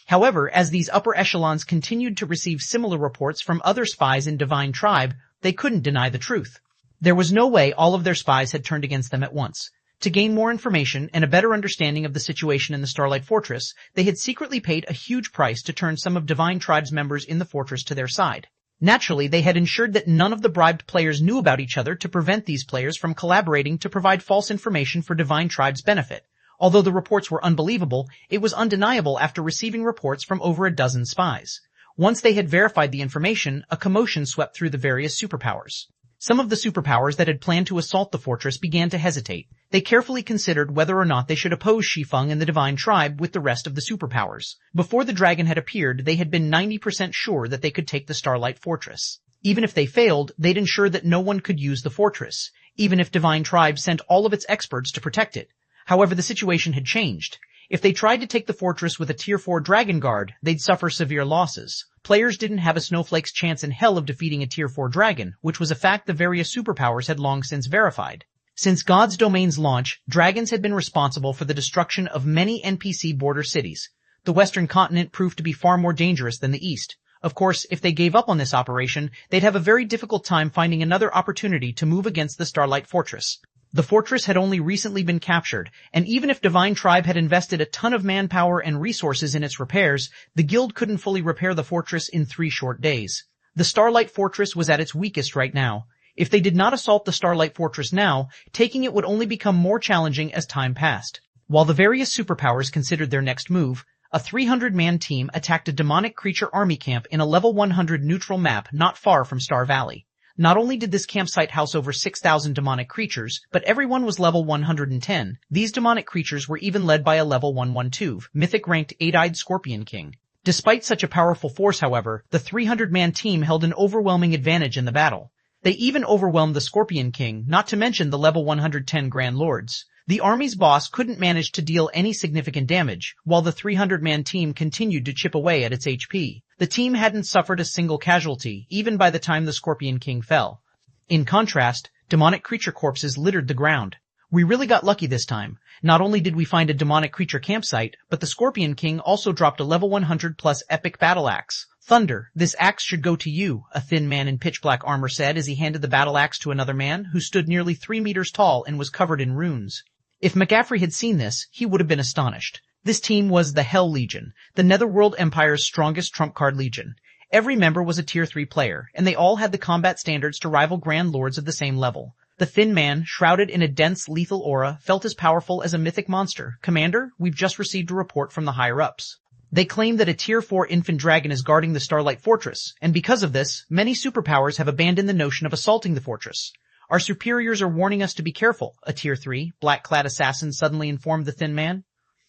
However, as these upper echelons continued to receive similar reports from other spies in Divine Tribe, they couldn't deny the truth. There was no way all of their spies had turned against them at once. To gain more information and a better understanding of the situation in the Starlight Fortress, they had secretly paid a huge price to turn some of Divine Tribe's members in the fortress to their side. Naturally, they had ensured that none of the bribed players knew about each other to prevent these players from collaborating to provide false information for Divine Tribe's benefit. Although the reports were unbelievable, it was undeniable after receiving reports from over a dozen spies. Once they had verified the information, a commotion swept through the various superpowers. Some of the superpowers that had planned to assault the fortress began to hesitate. They carefully considered whether or not they should oppose Shi Feng and the Divine Tribe with the rest of the superpowers. Before the dragon had appeared, they had been 90% sure that they could take the Starlight Fortress. Even if they failed, they'd ensure that no one could use the fortress, even if Divine Tribe sent all of its experts to protect it. However, the situation had changed. If they tried to take the fortress with a Tier 4 Dragon Guard, they'd suffer severe losses. Players didn't have a snowflake's chance in hell of defeating a Tier 4 dragon, which was a fact the various superpowers had long since verified. Since God's Domain's launch, dragons had been responsible for the destruction of many NPC border cities. The Western continent proved to be far more dangerous than the East. Of course, if they gave up on this operation, they'd have a very difficult time finding another opportunity to move against the Starlight Fortress. The fortress had only recently been captured, and even if Divine Tribe had invested a ton of manpower and resources in its repairs, the guild couldn't fully repair the fortress in 3 short days. The Starlight Fortress was at its weakest right now. If they did not assault the Starlight Fortress now, taking it would only become more challenging as time passed. While the various superpowers considered their next move, a 300-man team attacked a demonic creature army camp in a level 100 neutral map not far from Star Valley. Not only did this campsite house over 6,000 demonic creatures, but everyone was level 110. These demonic creatures were even led by a level 112, mythic-ranked 8-eyed Scorpion King. Despite such a powerful force, however, the 300-man team held an overwhelming advantage in the battle. They even overwhelmed the Scorpion King, not to mention the level 110 Grand Lords. The army's boss couldn't manage to deal any significant damage, while the 300-man team continued to chip away at its HP. The team hadn't suffered a single casualty, even by the time the Scorpion King fell. In contrast, demonic creature corpses littered the ground. We really got lucky this time. Not only did we find a demonic creature campsite, but the Scorpion King also dropped a level 100 plus epic battle axe. Thunder, this axe should go to you, a thin man in pitch-black armor said as he handed the battle axe to another man who stood nearly 3 meters tall and was covered in runes. If McCaffrey had seen this, he would have been astonished. This team was the Hell Legion, the Netherworld Empire's strongest trump card legion. Every member was a Tier 3 player, and they all had the combat standards to rival Grand Lords of the same level. The thin man, shrouded in a dense, lethal aura, felt as powerful as a mythic monster. Commander, we've just received a report from the higher-ups. They claim that a Tier 4 infant dragon is guarding the Starlight Fortress, and because of this, many superpowers have abandoned the notion of assaulting the fortress. Our superiors are warning us to be careful, a Tier 3, black-clad assassin suddenly informed the thin man.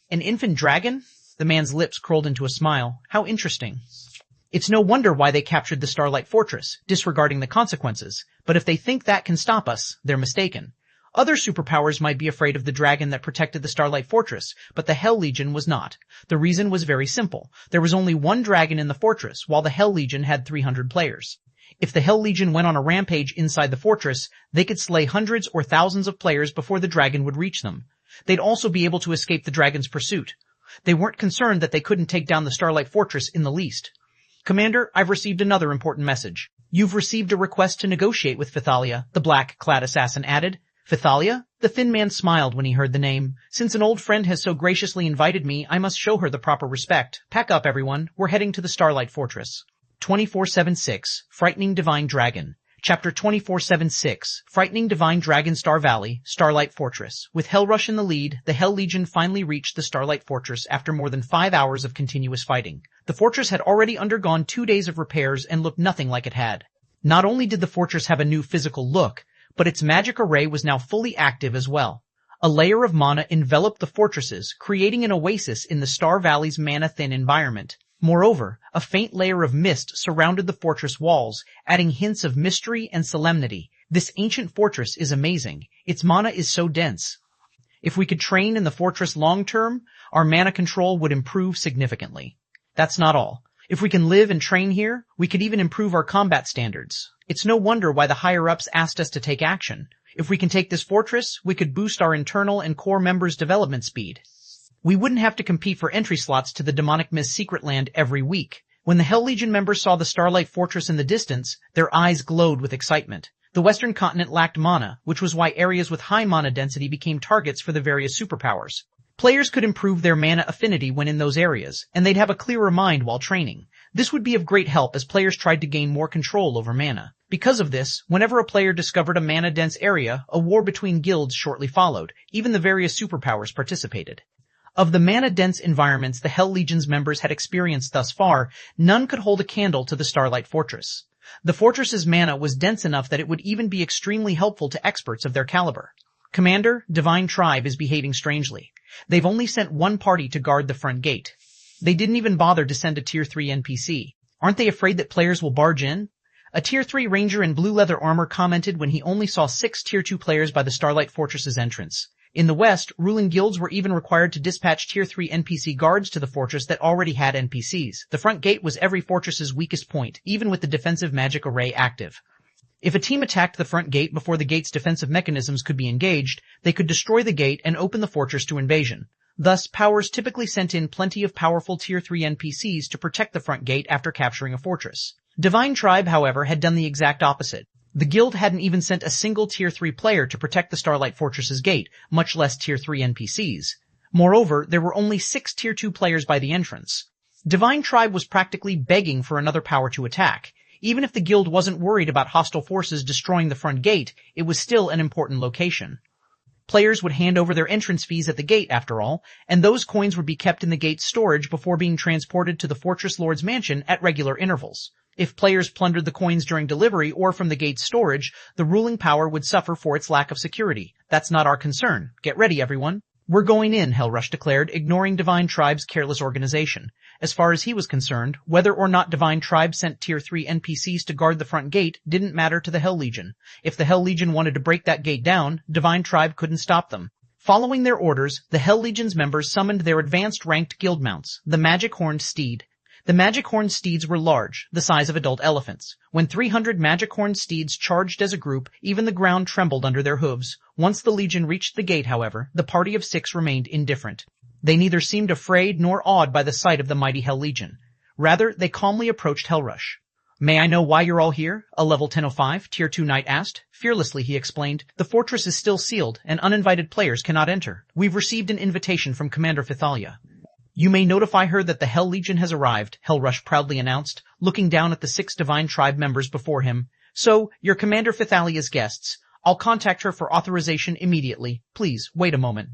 An infant dragon? The man's lips curled into a smile. How interesting. It's no wonder why they captured the Starlight Fortress, disregarding the consequences, but if they think that can stop us, they're mistaken. Other superpowers might be afraid of the dragon that protected the Starlight Fortress, but the Hell Legion was not. The reason was very simple. There was only one dragon in the fortress, while the Hell Legion had 300 players. If the Hell Legion went on a rampage inside the fortress, they could slay hundreds or thousands of players before the dragon would reach them. They'd also be able to escape the dragon's pursuit. They weren't concerned that they couldn't take down the Starlight Fortress in the least. Commander, I've received another important message. You've received a request to negotiate with Phythalia, the black-clad assassin added. Phythalia? The thin man smiled when he heard the name. Since an old friend has so graciously invited me, I must show her the proper respect. Pack up, everyone. We're heading to the Starlight Fortress. 2476, Frightening Divine Dragon. Chapter 2476, Frightening Divine Dragon Star Valley, Starlight Fortress. With Hellrush in the lead, the Hell Legion finally reached the Starlight Fortress after more than 5 hours of continuous fighting. The fortress had already undergone 2 days of repairs and looked nothing like it had. Not only did the fortress have a new physical look, but its magic array was now fully active as well. A layer of mana enveloped the fortresses, creating an oasis in the Star Valley's mana-thin environment. Moreover, a faint layer of mist surrounded the fortress walls, adding hints of mystery and solemnity. This ancient fortress is amazing. Its mana is so dense. If we could train in the fortress long-term, our mana control would improve significantly. That's not all. If we can live and train here, we could even improve our combat standards. It's no wonder why the higher-ups asked us to take action. If we can take this fortress, we could boost our internal and core members' development speed. We wouldn't have to compete for entry slots to the Demonic Mist Secret Land every week. When the Hell Legion members saw the Starlight Fortress in the distance, their eyes glowed with excitement. The Western continent lacked mana, which was why areas with high mana density became targets for the various superpowers. Players could improve their mana affinity when in those areas, and they'd have a clearer mind while training. This would be of great help as players tried to gain more control over mana. Because of this, whenever a player discovered a mana-dense area, a war between guilds shortly followed. Even the various superpowers participated. Of the mana-dense environments the Hell Legion's members had experienced thus far, none could hold a candle to the Starlight Fortress. The fortress's mana was dense enough that it would even be extremely helpful to experts of their caliber. Commander, Divine Tribe is behaving strangely. They've only sent one party to guard the front gate. They didn't even bother to send a Tier 3 NPC. Aren't they afraid that players will barge in? A Tier 3 ranger in blue leather armor commented when he only saw 6 Tier 2 players by the Starlight Fortress's entrance. In the West, ruling guilds were even required to dispatch Tier 3 NPC guards to the fortress that already had NPCs. The front gate was every fortress's weakest point, even with the defensive magic array active. If a team attacked the front gate before the gate's defensive mechanisms could be engaged, they could destroy the gate and open the fortress to invasion. Thus, powers typically sent in plenty of powerful Tier 3 NPCs to protect the front gate after capturing a fortress. Divine Tribe, however, had done the exact opposite. The guild hadn't even sent a single Tier 3 player to protect the Starlight Fortress's gate, much less Tier 3 NPCs. Moreover, there were only 6 Tier 2 players by the entrance. Divine Tribe was practically begging for another power to attack. Even if the guild wasn't worried about hostile forces destroying the front gate, it was still an important location. Players would hand over their entrance fees at the gate, after all, and those coins would be kept in the gate's storage before being transported to the Fortress Lord's mansion at regular intervals. If players plundered the coins during delivery or from the gate's storage, the ruling power would suffer for its lack of security. That's not our concern. Get ready, everyone. We're going in, Hellrush declared, ignoring Divine Tribe's careless organization. As far as he was concerned, whether or not Divine Tribe sent Tier 3 NPCs to guard the front gate didn't matter to the Hell Legion. If the Hell Legion wanted to break that gate down, Divine Tribe couldn't stop them. Following their orders, the Hell Legion's members summoned their advanced ranked guild mounts, the Magic Horned Steed. The Magic Horned Steeds were large, the size of adult elephants. When 300 Magic Horned Steeds charged as a group, even the ground trembled under their hooves. Once the Legion reached the gate, however, the party of 6 remained indifferent. They neither seemed afraid nor awed by the sight of the mighty Hell Legion. Rather, they calmly approached Hellrush. "May I know why you're all here?" a level 1005 Tier 2 knight asked. Fearlessly, he explained, "The fortress is still sealed, and uninvited players cannot enter. We've received an invitation from Commander Fithalia." "You may notify her that the Hell Legion has arrived," Hellrush proudly announced, looking down at the 6 Divine Tribe members before him. "So, you're Commander Fithalia's guests. I'll contact her for authorization immediately. Please, wait a moment."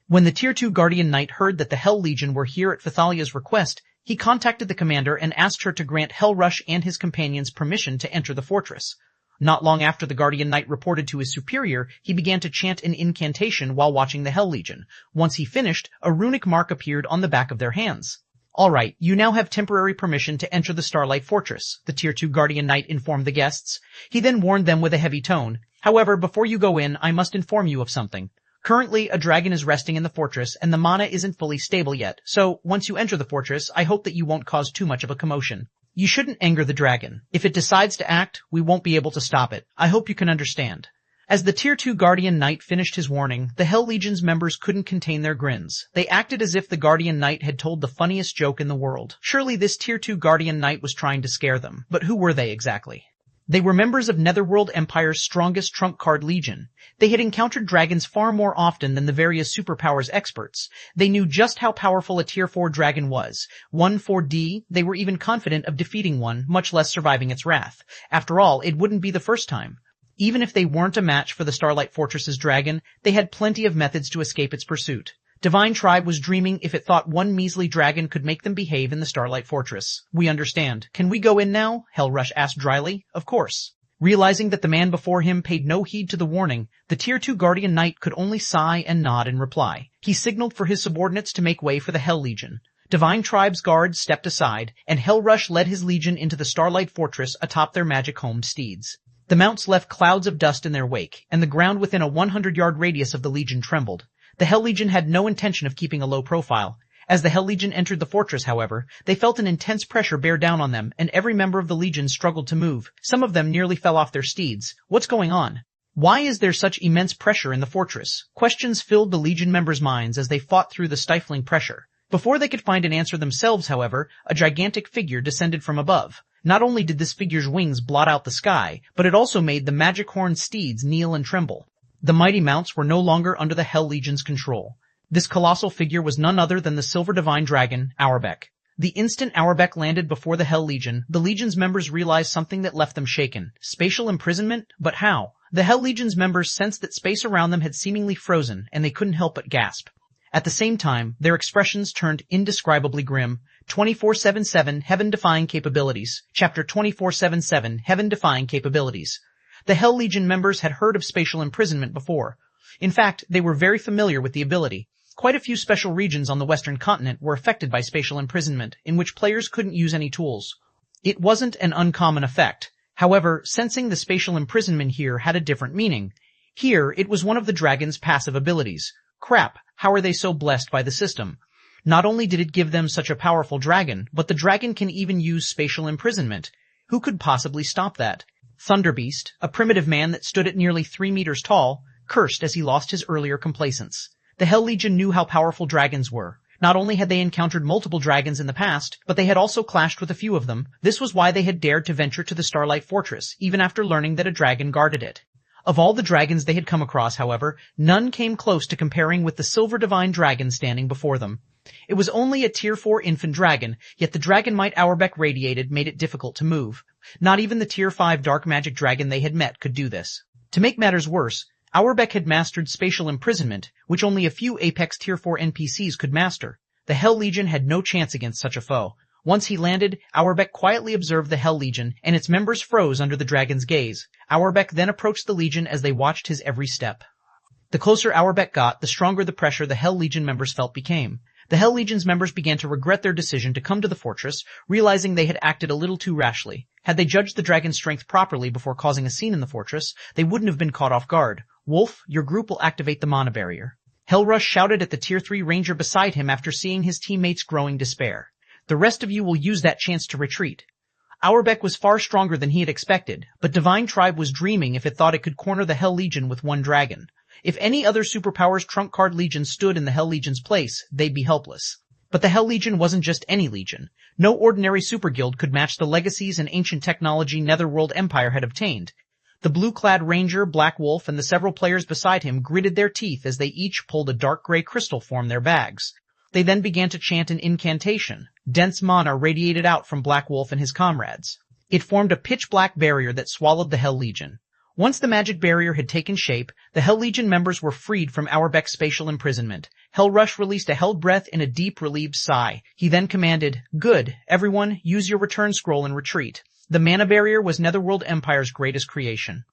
When the Tier 2 Guardian Knight heard that the Hell Legion were here at Fithalia's request, he contacted the commander and asked her to grant Hellrush and his companions permission to enter the fortress. Not long after the Guardian Knight reported to his superior, he began to chant an incantation while watching the Hell Legion. Once he finished, a runic mark appeared on the back of their hands. "All right, you now have temporary permission to enter the Starlight Fortress," the Tier 2 Guardian Knight informed the guests. He then warned them with a heavy tone. "However, before you go in, I must inform you of something. Currently, a dragon is resting in the fortress, and the mana isn't fully stable yet, so once you enter the fortress, I hope that you won't cause too much of a commotion. You shouldn't anger the dragon. If it decides to act, we won't be able to stop it. I hope you can understand." As the Tier 2 Guardian Knight finished his warning, the Hell Legion's members couldn't contain their grins. They acted as if the Guardian Knight had told the funniest joke in the world. Surely this Tier 2 Guardian Knight was trying to scare them. But who were they exactly? They were members of Netherworld Empire's strongest trump card legion. They had encountered dragons far more often than the various superpowers experts. They knew just how powerful a Tier 4 dragon was. 1-4D, they were even confident of defeating one, much less surviving its wrath. After all, it wouldn't be the first time. Even if they weren't a match for the Starlight Fortress's dragon, they had plenty of methods to escape its pursuit. Divine Tribe was dreaming if it thought one measly dragon could make them behave in the Starlight Fortress. "We understand. Can we go in now?" Hellrush asked dryly. "Of course." Realizing that the man before him paid no heed to the warning, the Tier 2 Guardian Knight could only sigh and nod in reply. He signaled for his subordinates to make way for the Hell Legion. Divine Tribe's guards stepped aside, and Hellrush led his legion into the Starlight Fortress atop their magic-homed steeds. The mounts left clouds of dust in their wake, and the ground within a 100-yard radius of the legion trembled. The Hell Legion had no intention of keeping a low profile. As the Hell Legion entered the fortress, however, they felt an intense pressure bear down on them, and every member of the legion struggled to move. Some of them nearly fell off their steeds. What's going on? Why is there such immense pressure in the fortress? Questions filled the legion members' minds as they fought through the stifling pressure. Before they could find an answer themselves, however, a gigantic figure descended from above. Not only did this figure's wings blot out the sky, but it also made the magic-horned steeds kneel and tremble. The mighty mounts were no longer under the Hell Legion's control. This colossal figure was none other than the Silver Divine Dragon, Auerbeck. The instant Auerbeck landed before the Hell Legion, the Legion's members realized something that left them shaken. Spatial imprisonment? But how? The Hell Legion's members sensed that space around them had seemingly frozen, and they couldn't help but gasp. At the same time, their expressions turned indescribably grim. 24/7 Heaven-Defying Capabilities. Chapter 24/7 Heaven-Defying Capabilities. The Hell Legion members had heard of spatial imprisonment before. In fact, they were very familiar with the ability. Quite a few special regions on the Western continent were affected by spatial imprisonment, in which players couldn't use any tools. It wasn't an uncommon effect. However, sensing the spatial imprisonment here had a different meaning. Here, it was one of the dragon's passive abilities. Crap, how are they so blessed by the system? Not only did it give them such a powerful dragon, but the dragon can even use spatial imprisonment. Who could possibly stop that? Thunderbeast, a primitive man that stood at nearly 3 meters tall, cursed as he lost his earlier complacence. The Hell Legion knew how powerful dragons were. Not only had they encountered multiple dragons in the past, but they had also clashed with a few of them. This was why they had dared to venture to the Starlight Fortress, even after learning that a dragon guarded it. Of all the dragons they had come across, however, none came close to comparing with the Silver Divine Dragon standing before them. It was only a Tier 4 infant dragon, yet the dragon might Auerbeck radiated made it difficult to move. Not even the Tier 5 dark magic dragon they had met could do this. To make matters worse, Auerbeck had mastered spatial imprisonment, which only a few Apex Tier 4 NPCs could master. The Hell Legion had no chance against such a foe. Once he landed, Auerbeck quietly observed the Hell Legion, and its members froze under the dragon's gaze. Auerbeck then approached the Legion as they watched his every step. The closer Auerbeck got, the stronger the pressure the Hell Legion members felt became. The Hell Legion's members began to regret their decision to come to the fortress, realizing they had acted a little too rashly. Had they judged the dragon's strength properly before causing a scene in the fortress, they wouldn't have been caught off guard. "Wolf, your group will activate the mana barrier." Hellrush shouted at the Tier 3 ranger beside him after seeing his teammates' growing despair. "The rest of you will use that chance to retreat." Auerbeck was far stronger than he had expected, but Divine Tribe was dreaming if it thought it could corner the Hell Legion with one dragon. If any other superpower's trump card legion stood in the Hell Legion's place, they'd be helpless. But the Hell Legion wasn't just any legion. No ordinary super guild could match the legacies and ancient technology Netherworld Empire had obtained. The blue-clad ranger, Black Wolf, and the several players beside him gritted their teeth as they each pulled a dark gray crystal from their bags. They then began to chant an incantation. Dense mana radiated out from Black Wolf and his comrades. It formed a pitch-black barrier that swallowed the Hell Legion. Once the magic barrier had taken shape, the Hell Legion members were freed from Auerbach's spatial imprisonment. Hellrush released a held breath in a deep, relieved sigh. He then commanded, "Good, everyone, use your return scroll and retreat." The mana barrier was Netherworld Empire's greatest creation.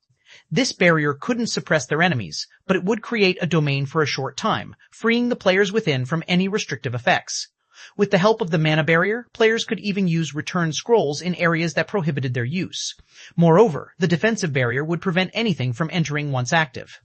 This barrier couldn't suppress their enemies, but it would create a domain for a short time, freeing the players within from any restrictive effects. With the help of the mana barrier, players could even use return scrolls in areas that prohibited their use. Moreover, the defensive barrier would prevent anything from entering once active.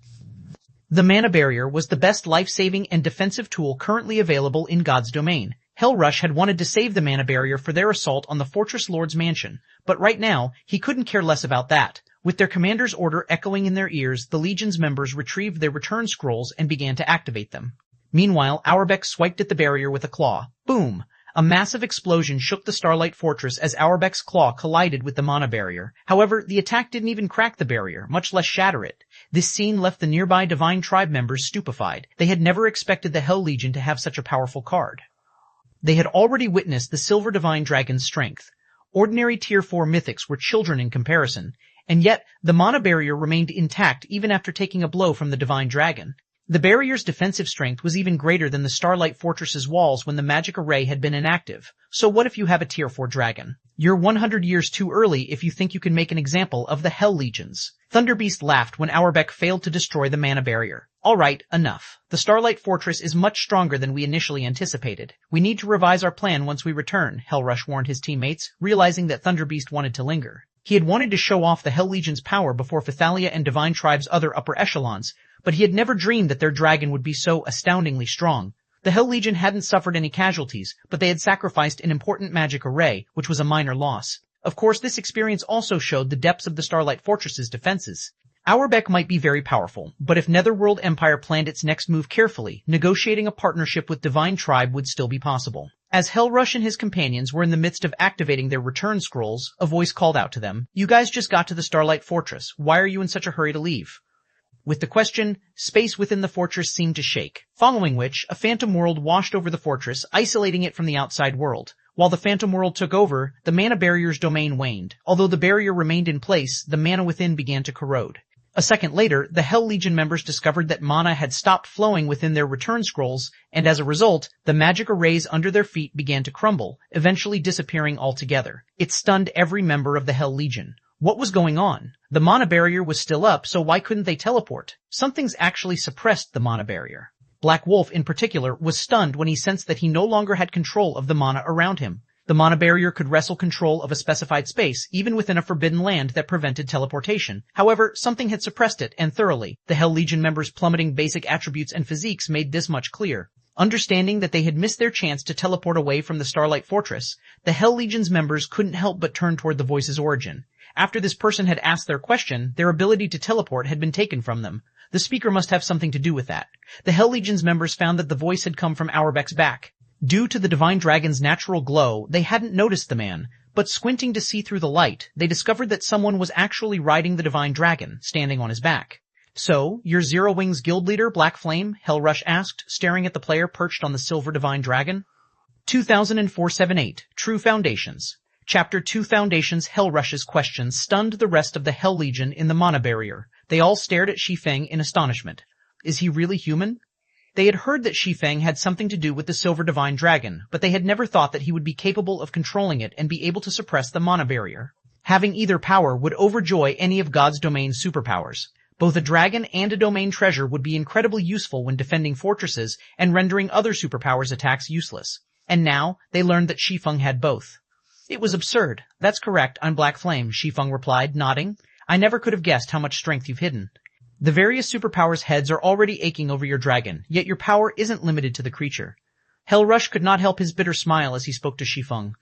The mana barrier was the best life-saving and defensive tool currently available in God's domain. Hellrush had wanted to save the mana barrier for their assault on the Fortress Lord's mansion, but right now, he couldn't care less about that. With their commander's order echoing in their ears, the Legion's members retrieved their return scrolls and began to activate them. Meanwhile, Auerbach swiped at the barrier with a claw. Boom! A massive explosion shook the Starlight Fortress as Auerbach's claw collided with the mana barrier. However, the attack didn't even crack the barrier, much less shatter it. This scene left the nearby Divine Tribe members stupefied. They had never expected the Hell Legion to have such a powerful card. They had already witnessed the Silver Divine Dragon's strength. Ordinary Tier 4 mythics were children in comparison, and yet the mana barrier remained intact even after taking a blow from the Divine Dragon. The barrier's defensive strength was even greater than the Starlight Fortress's walls when the magic array had been inactive. So what if you have a Tier 4 dragon? You're 100 years too early if you think you can make an example of the Hell Legions. Thunderbeast laughed when Auerbach failed to destroy the mana barrier. Alright, enough. The Starlight Fortress is much stronger than we initially anticipated. We need to revise our plan once we return, Hellrush warned his teammates, realizing that Thunderbeast wanted to linger. He had wanted to show off the Hell Legion's power before Phythalia and Divine Tribe's other upper echelons, but he had never dreamed that their dragon would be so astoundingly strong. The Hell Legion hadn't suffered any casualties, but they had sacrificed an important magic array, which was a minor loss. Of course, this experience also showed the depths of the Starlight Fortress's defenses. Auerbach might be very powerful, but if Netherworld Empire planned its next move carefully, negotiating a partnership with Divine Tribe would still be possible. As Hellrush and his companions were in the midst of activating their return scrolls, a voice called out to them, "You guys just got to the Starlight Fortress. Why are you in such a hurry to leave?" With the question, space within the fortress seemed to shake, following which, a phantom world washed over the fortress, isolating it from the outside world. While the phantom world took over, the mana barrier's domain waned. Although the barrier remained in place, the mana within began to corrode. A second later, the Hell Legion members discovered that mana had stopped flowing within their return scrolls, and as a result, the magic arrays under their feet began to crumble, eventually disappearing altogether. It stunned every member of the Hell Legion. What was going on? The mana barrier was still up, so why couldn't they teleport? Something's actually suppressed the mana barrier. Black Wolf, in particular, was stunned when he sensed that he no longer had control of the mana around him. The mana barrier could wrestle control of a specified space, even within a forbidden land that prevented teleportation. However, something had suppressed it, and thoroughly. The Hell Legion members' plummeting basic attributes and physiques made this much clear. Understanding that they had missed their chance to teleport away from the Starlight Fortress, the Hell Legion's members couldn't help but turn toward the voice's origin. After this person had asked their question, their ability to teleport had been taken from them. The speaker must have something to do with that. The Hell Legion's members found that the voice had come from Auerbach's back. Due to the Divine Dragon's natural glow, they hadn't noticed the man, but squinting to see through the light, they discovered that someone was actually riding the Divine Dragon, standing on his back. "So, you're Zero Wings guild leader, Black Flame?" Hellrush asked, staring at the player perched on the Silver Divine Dragon. 2004-78, True Foundations. Chapter 2 Foundations. Hellrush's question stunned the rest of the Hell Legion in the mana barrier. They all stared at Shi Feng in astonishment. Is he really human? They had heard that Shi Feng had something to do with the Silver Divine Dragon, but they had never thought that he would be capable of controlling it and be able to suppress the mana barrier. Having either power would overjoy any of God's domain's superpowers. Both a dragon and a domain treasure would be incredibly useful when defending fortresses and rendering other superpowers' attacks useless. And now, they learned that Shi Feng had both. It was absurd. That's correct, I'm Black Flame, Shi Feng replied, nodding. I never could have guessed how much strength you've hidden. The various superpowers' heads are already aching over your dragon, yet your power isn't limited to the creature. Hellrush could not help his bitter smile as he spoke to Shi Feng.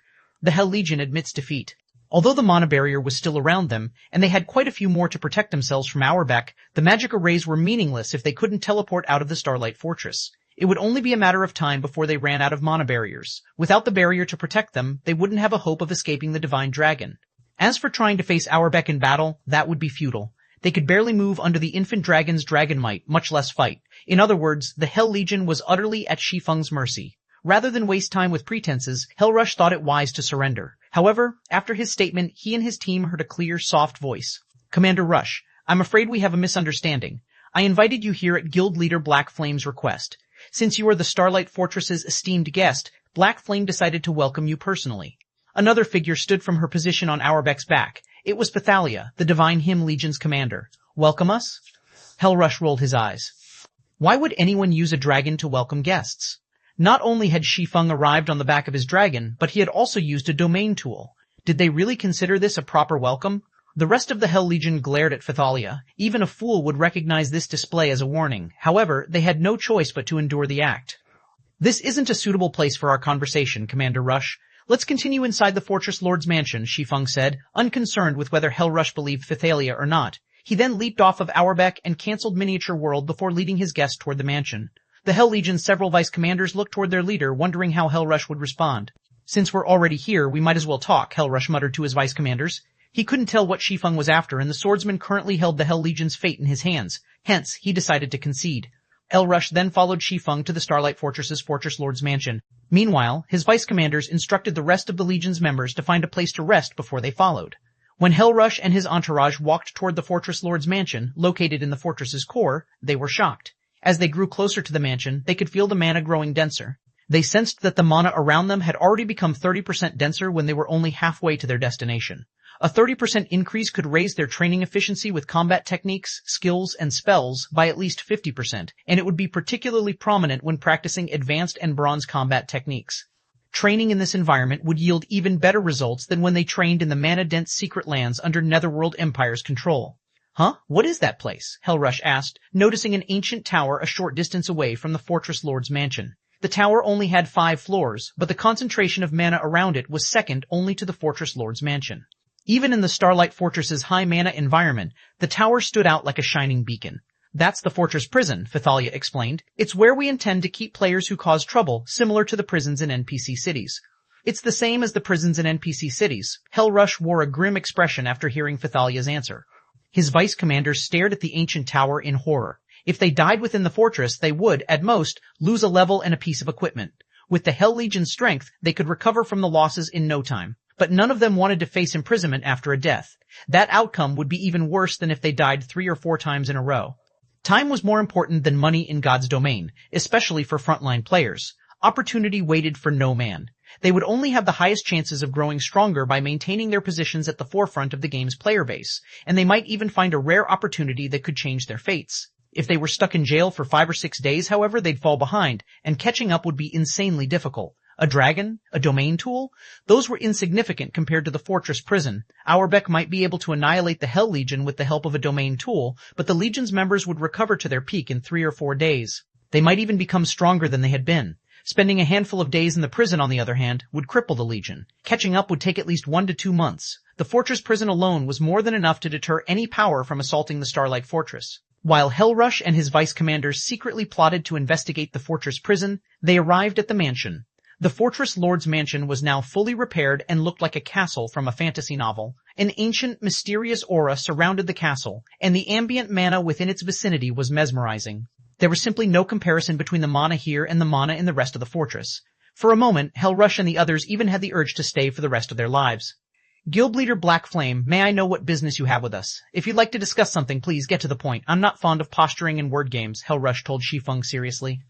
The Hell Legion admits defeat. Although the mana barrier was still around them, and they had quite a few more to protect themselves from Auerbach, the magic arrays were meaningless if they couldn't teleport out of the Starlight Fortress. It would only be a matter of time before they ran out of mana barriers. Without the barrier to protect them, they wouldn't have a hope of escaping the divine dragon. As for trying to face Auerbach in battle, that would be futile. They could barely move under the infant dragon's dragon might, much less fight. In other words, the Hell Legion was utterly at Shi Feng's mercy. Rather than waste time with pretenses, Hellrush thought it wise to surrender. However, after his statement, he and his team heard a clear, soft voice. Commander Rush, I'm afraid we have a misunderstanding. I invited you here at Guild Leader Black Flame's request. Since you are the Starlight Fortress's esteemed guest, Black Flame decided to welcome you personally. Another figure stood from her position on Auerbach's back. It was Pethalia, the Divine Hymn Legion's commander. Welcome us? Hellrush rolled his eyes. Why would anyone use a dragon to welcome guests? Not only had Shi Feng arrived on the back of his dragon, but he had also used a domain tool. Did they really consider this a proper welcome? The rest of the Hell Legion glared at Pethalia. Even a fool would recognize this display as a warning. However, they had no choice but to endure the act. This isn't a suitable place for our conversation, Commander Rush. Let's continue inside the Fortress Lord's mansion, Shi Feng said, unconcerned with whether Hellrush believed Pethalia or not. He then leaped off of Auerbach and cancelled Miniature World before leading his guests toward the mansion. The Hell Legion's several vice commanders looked toward their leader, wondering how Hellrush would respond. Since we're already here, we might as well talk, Hellrush muttered to his vice commanders. He couldn't tell what Shi Feng was after, and the swordsman currently held the Hell Legion's fate in his hands. Hence, he decided to concede. Hellrush then followed Shi Feng to the Starlight Fortress's Fortress Lord's mansion. Meanwhile, his vice commanders instructed the rest of the Legion's members to find a place to rest before they followed. When Hellrush and his entourage walked toward the Fortress Lord's mansion, located in the fortress's core, they were shocked. As they grew closer to the mansion, they could feel the mana growing denser. They sensed that the mana around them had already become 30% denser when they were only halfway to their destination. A 30% increase could raise their training efficiency with combat techniques, skills, and spells by at least 50%, and it would be particularly prominent when practicing advanced and bronze combat techniques. Training in this environment would yield even better results than when they trained in the mana-dense secret lands under Netherworld Empire's control. Huh? What is that place? Hellrush asked, noticing an ancient tower a short distance away from the Fortress Lord's mansion. The tower only had 5 floors, but the concentration of mana around it was second only to the Fortress Lord's mansion. Even in the Starlight Fortress's high mana environment, the tower stood out like a shining beacon. That's the Fortress Prison, Pethalia explained. It's where we intend to keep players who cause trouble, similar to the prisons in NPC cities. It's the same as the prisons in NPC cities. Hellrush wore a grim expression after hearing Pethalia's answer. His vice commanders stared at the ancient tower in horror. If they died within the fortress, they would, at most, lose a level and a piece of equipment. With the Hell Legion's strength, they could recover from the losses in no time. But none of them wanted to face imprisonment after a death. That outcome would be even worse than if they died 3 or 4 times in a row. Time was more important than money in God's domain, especially for frontline players. Opportunity waited for no man. They would only have the highest chances of growing stronger by maintaining their positions at the forefront of the game's player base, and they might even find a rare opportunity that could change their fates. If they were stuck in jail for 5 or 6 days, however, they'd fall behind, and catching up would be insanely difficult. A dragon? A domain tool? Those were insignificant compared to the fortress prison. Auerbach might be able to annihilate the Hell Legion with the help of a domain tool, but the Legion's members would recover to their peak in 3 or 4 days. They might even become stronger than they had been. Spending a handful of days in the prison, on the other hand, would cripple the Legion. Catching up would take at least 1 to 2 months. The fortress prison alone was more than enough to deter any power from assaulting the Starlight Fortress. While Hellrush and his vice commanders secretly plotted to investigate the fortress prison, they arrived at the mansion. The Fortress Lord's mansion was now fully repaired and looked like a castle from a fantasy novel. An ancient, mysterious aura surrounded the castle, and the ambient mana within its vicinity was mesmerizing. There was simply no comparison between the mana here and the mana in the rest of the fortress. For a moment, Hellrush and the others even had the urge to stay for the rest of their lives. Guild Leader Black Flame, may I know what business you have with us? If you'd like to discuss something, please get to the point. I'm not fond of posturing in word games, Hellrush told Shi Feng seriously.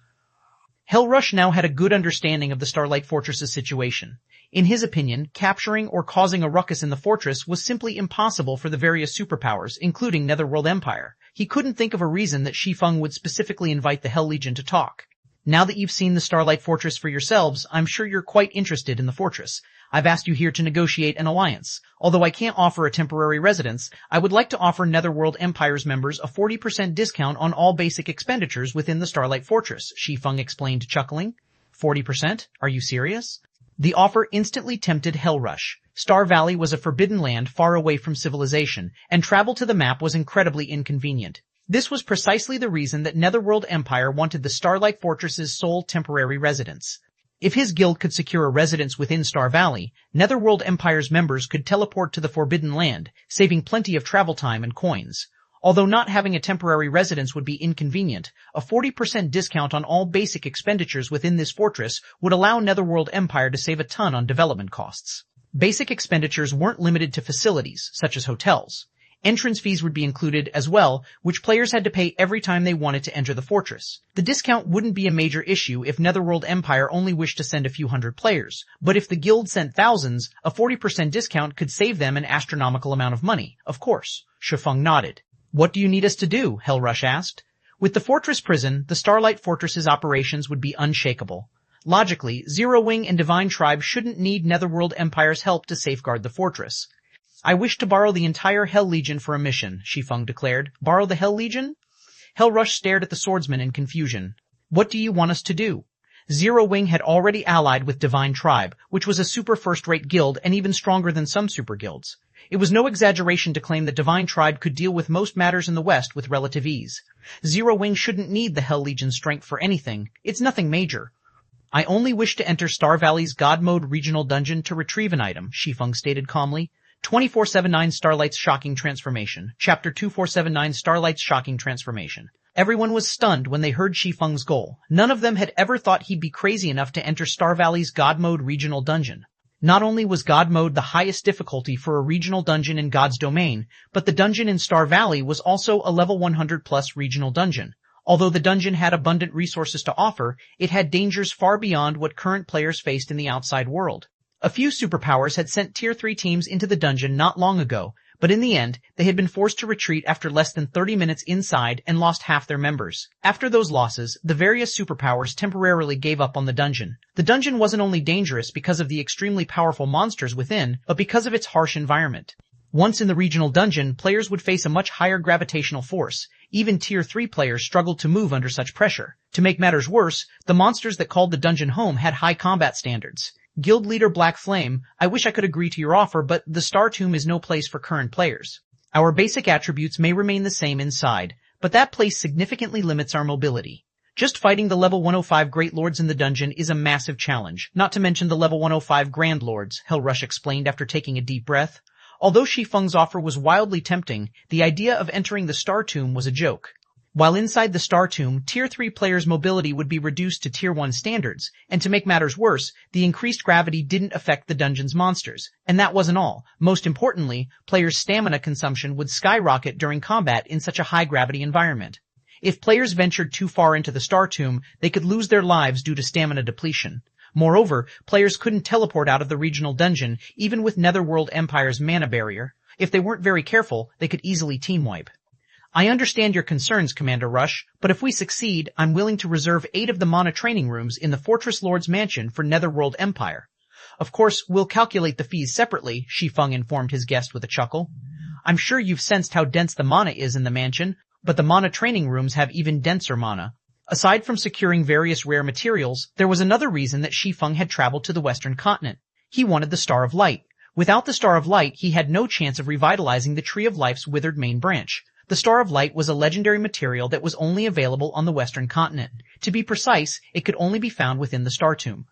Hellrush now had a good understanding of the Starlight Fortress's situation. In his opinion, capturing or causing a ruckus in the fortress was simply impossible for the various superpowers, including Netherworld Empire. He couldn't think of a reason that Shi Feng would specifically invite the Hell Legion to talk. Now that you've seen the Starlight Fortress for yourselves, I'm sure you're quite interested in the fortress. I've asked you here to negotiate an alliance. Although I can't offer a temporary residence, I would like to offer Netherworld Empire's members a 40% discount on all basic expenditures within the Starlight Fortress, Shi Feng explained, chuckling. 40%? Are you serious? The offer instantly tempted Hellrush. Star Valley was a forbidden land far away from civilization, and travel to the map was incredibly inconvenient. This was precisely the reason that Netherworld Empire wanted the Starlight Fortress's sole temporary residence. If his guild could secure a residence within Star Valley, Netherworld Empire's members could teleport to the Forbidden Land, saving plenty of travel time and coins. Although not having a temporary residence would be inconvenient, a 40% discount on all basic expenditures within this fortress would allow Netherworld Empire to save a ton on development costs. Basic expenditures weren't limited to facilities, such as hotels. Entrance fees would be included as well, which players had to pay every time they wanted to enter the fortress. The discount wouldn't be a major issue if Netherworld Empire only wished to send a few hundred players, but if the guild sent thousands, a 40% discount could save them an astronomical amount of money, of course. Shi Feng nodded. What do you need us to do? Hellrush asked. With the fortress prison, the Starlight Fortress's operations would be unshakable. Logically, Zero Wing and Divine Tribe shouldn't need Netherworld Empire's help to safeguard the fortress. I wish to borrow the entire Hell Legion for a mission, Shi Feng declared. Borrow the Hell Legion? Hellrush stared at the swordsman in confusion. What do you want us to do? Zero Wing had already allied with Divine Tribe, which was a super first-rate guild and even stronger than some super guilds. It was no exaggeration to claim that Divine Tribe could deal with most matters in the West with relative ease. Zero Wing shouldn't need the Hell Legion's strength for anything. It's nothing major. I only wish to enter Star Valley's God Mode regional dungeon to retrieve an item, Shi Feng stated calmly. 2479 Starlight's Shocking Transformation. Chapter 2479 Starlight's Shocking Transformation. Everyone was stunned when they heard Shi Feng's goal. None of them had ever thought he'd be crazy enough to enter Star Valley's God Mode regional dungeon. Not only was God Mode the highest difficulty for a regional dungeon in God's domain, but the dungeon in Star Valley was also a level 100 plus regional dungeon. Although the dungeon had abundant resources to offer, it had dangers far beyond what current players faced in the outside world. A few superpowers had sent Tier 3 teams into the dungeon not long ago, but in the end, they had been forced to retreat after less than 30 minutes inside and lost half their members. After those losses, the various superpowers temporarily gave up on the dungeon. The dungeon wasn't only dangerous because of the extremely powerful monsters within, but because of its harsh environment. Once in the regional dungeon, players would face a much higher gravitational force. Even Tier 3 players struggled to move under such pressure. To make matters worse, the monsters that called the dungeon home had high combat standards. Guild leader Black Flame, I wish I could agree to your offer, but the Star Tomb is no place for current players. Our basic attributes may remain the same inside, but that place significantly limits our mobility. Just fighting the level 105 Great Lords in the dungeon is a massive challenge, not to mention the level 105 Grand Lords, Hellrush explained after taking a deep breath. Although Shi Feng's offer was wildly tempting, the idea of entering the Star Tomb was a joke. While inside the Star Tomb, Tier 3 players' mobility would be reduced to Tier 1 standards, and to make matters worse, the increased gravity didn't affect the dungeon's monsters. And that wasn't all. Most importantly, players' stamina consumption would skyrocket during combat in such a high-gravity environment. If players ventured too far into the Star Tomb, they could lose their lives due to stamina depletion. Moreover, players couldn't teleport out of the regional dungeon, even with Netherworld Empire's mana barrier. If they weren't very careful, they could easily team wipe. I understand your concerns, Commander Rush, but if we succeed, I'm willing to reserve 8 of the mana training rooms in the Fortress Lord's Mansion for Netherworld Empire. Of course, we'll calculate the fees separately, Shi Feng informed his guest with a chuckle. I'm sure you've sensed how dense the mana is in the mansion, but the mana training rooms have even denser mana. Aside from securing various rare materials, there was another reason that Shi Feng had traveled to the Western continent. He wanted the Star of Light. Without the Star of Light, he had no chance of revitalizing the Tree of Life's withered main branch. The Star of Light was a legendary material that was only available on the Western continent. To be precise, it could only be found within the Star Tomb.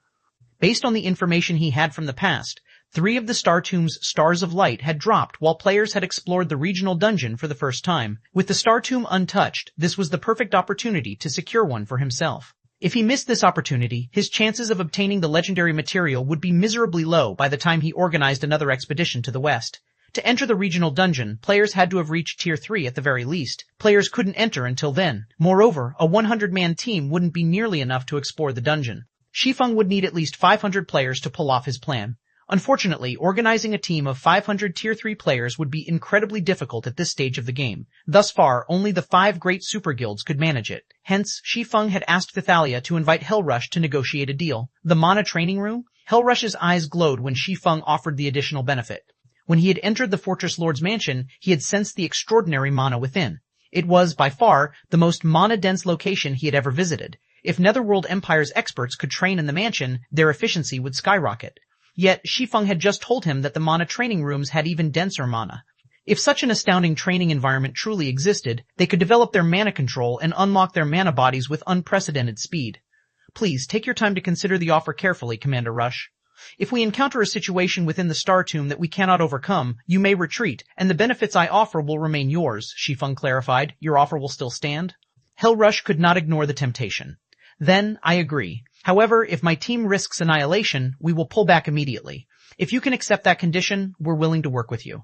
Based on the information he had from the past, 3 of the Star Tomb's Stars of Light had dropped while players had explored the regional dungeon for the first time. With the Star Tomb untouched, this was the perfect opportunity to secure one for himself. If he missed this opportunity, his chances of obtaining the legendary material would be miserably low by the time he organized another expedition to the west. To enter the regional dungeon, players had to have reached Tier 3 at the very least. Players couldn't enter until then. Moreover, a 100-man team wouldn't be nearly enough to explore the dungeon. Shi Feng would need at least 500 players to pull off his plan. Unfortunately, organizing a team of 500 Tier 3 players would be incredibly difficult at this stage of the game. Thus far, only the 5 great super guilds could manage it. Hence, Shi Feng had asked Thalia to invite Hellrush to negotiate a deal. The mana training room? Hellrush's eyes glowed when Shi Feng offered the additional benefit. When he had entered the Fortress Lord's mansion, he had sensed the extraordinary mana within. It was, by far, the most mana-dense location he had ever visited. If Netherworld Empire's experts could train in the mansion, their efficiency would skyrocket. Yet, Shi Feng had just told him that the mana training rooms had even denser mana. If such an astounding training environment truly existed, they could develop their mana control and unlock their mana bodies with unprecedented speed. Please take your time to consider the offer carefully, Commander Rush. If we encounter a situation within the Star Tomb that we cannot overcome, you may retreat, and the benefits I offer will remain yours, Shi Feng clarified. Your offer will still stand? Hell Rush could not ignore the temptation. Then, I agree. However, if my team risks annihilation, we will pull back immediately. If you can accept that condition, we're willing to work with you.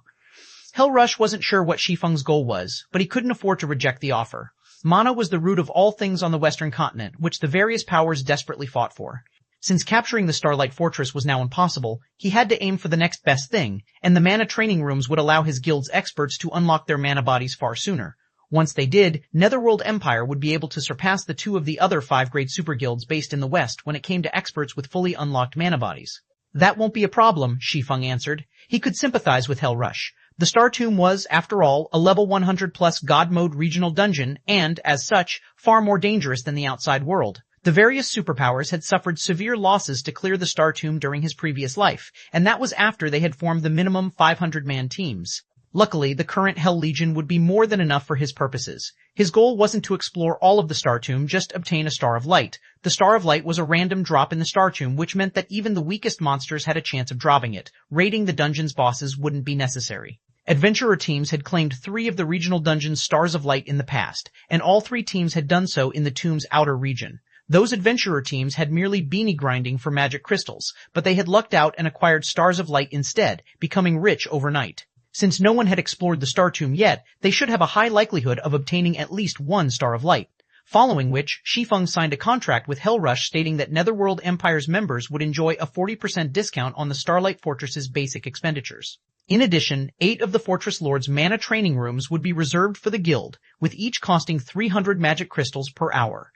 Hell Rush wasn't sure what Shi Feng's goal was, but he couldn't afford to reject the offer. Mana was the root of all things on the Western continent, which the various powers desperately fought for. Since capturing the Starlight Fortress was now impossible, he had to aim for the next best thing, and the mana training rooms would allow his guild's experts to unlock their mana bodies far sooner. Once they did, Netherworld Empire would be able to surpass the two of the other 5 great super guilds based in the West when it came to experts with fully unlocked mana bodies. That won't be a problem, Shi Feng answered. He could sympathize with Hell Rush. The Star Tomb was, after all, a level 100+ God Mode regional dungeon and, as such, far more dangerous than the outside world. The various superpowers had suffered severe losses to clear the Star Tomb during his previous life, and that was after they had formed the minimum 500-man teams. Luckily, the current Hell Legion would be more than enough for his purposes. His goal wasn't to explore all of the Star Tomb, just obtain a Star of Light. The Star of Light was a random drop in the Star Tomb, which meant that even the weakest monsters had a chance of dropping it. Raiding the dungeon's bosses wouldn't be necessary. Adventurer teams had claimed 3 of the regional dungeon's Stars of Light in the past, and all 3 teams had done so in the tomb's outer region. Those adventurer teams had merely beanie grinding for magic crystals, but they had lucked out and acquired Stars of Light instead, becoming rich overnight. Since no one had explored the Star Tomb yet, they should have a high likelihood of obtaining at least 1 Star of Light. Following which, Shi Feng signed a contract with Hell Rush stating that Netherworld Empire's members would enjoy a 40% discount on the Starlight Fortress's basic expenditures. In addition, 8 of the Fortress Lord's mana training rooms would be reserved for the guild, with each costing 300 magic crystals per hour.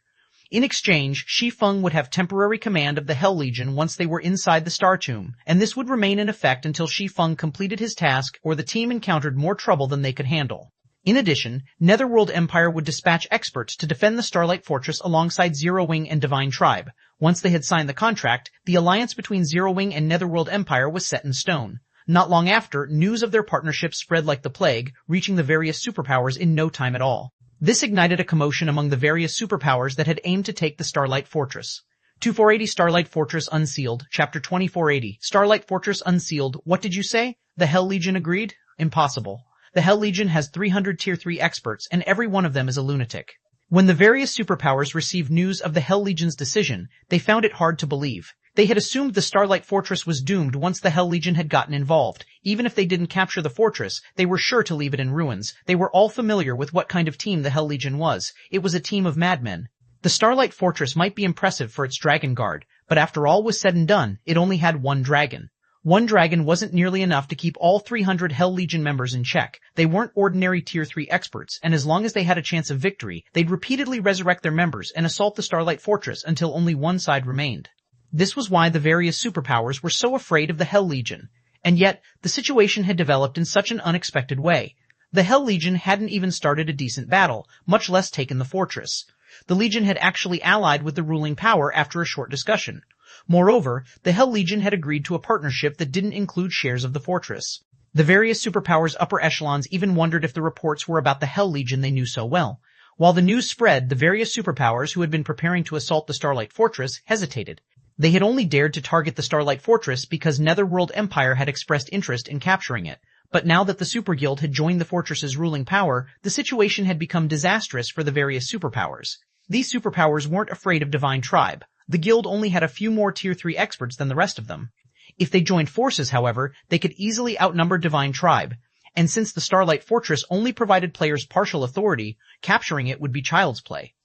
In exchange, Shi Feng would have temporary command of the Hell Legion once they were inside the Star Tomb, and this would remain in effect until Shi Feng completed his task or the team encountered more trouble than they could handle. In addition, Netherworld Empire would dispatch experts to defend the Starlight Fortress alongside Zero Wing and Divine Tribe. Once they had signed the contract, the alliance between Zero Wing and Netherworld Empire was set in stone. Not long after, news of their partnership spread like the plague, reaching the various superpowers in no time at all. This ignited a commotion among the various superpowers that had aimed to take the Starlight Fortress. 2480 Starlight Fortress Unsealed, Chapter 2480. Starlight Fortress Unsealed, what did you say? The Hell Legion agreed? Impossible. The Hell Legion has 300 Tier 3 experts, and every one of them is a lunatic. When the various superpowers received news of the Hell Legion's decision, they found it hard to believe. They had assumed the Starlight Fortress was doomed once the Hell Legion had gotten involved. Even if they didn't capture the fortress, they were sure to leave it in ruins. They were all familiar with what kind of team the Hell Legion was. It was a team of madmen. The Starlight Fortress might be impressive for its dragon guard, but after all was said and done, it only had 1 dragon. 1 dragon wasn't nearly enough to keep all 300 Hell Legion members in check. They weren't ordinary Tier 3 experts, and as long as they had a chance of victory, they'd repeatedly resurrect their members and assault the Starlight Fortress until only one side remained. This was why the various superpowers were so afraid of the Hell Legion. And yet, the situation had developed in such an unexpected way. The Hell Legion hadn't even started a decent battle, much less taken the fortress. The Legion had actually allied with the ruling power after a short discussion. Moreover, the Hell Legion had agreed to a partnership that didn't include shares of the fortress. The various superpowers' upper echelons even wondered if the reports were about the Hell Legion they knew so well. While the news spread, the various superpowers who had been preparing to assault the Starlight Fortress hesitated. They had only dared to target the Starlight Fortress because Netherworld Empire had expressed interest in capturing it. But now that the Super Guild had joined the fortress's ruling power, the situation had become disastrous for the various superpowers. These superpowers weren't afraid of Divine Tribe. The guild only had a few more Tier 3 experts than the rest of them. If they joined forces, however, they could easily outnumber Divine Tribe. And since the Starlight Fortress only provided players partial authority, capturing it would be child's play.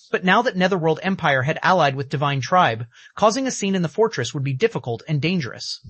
But now that Netherworld Empire had allied with Divine Tribe, causing a scene in the fortress would be difficult and dangerous.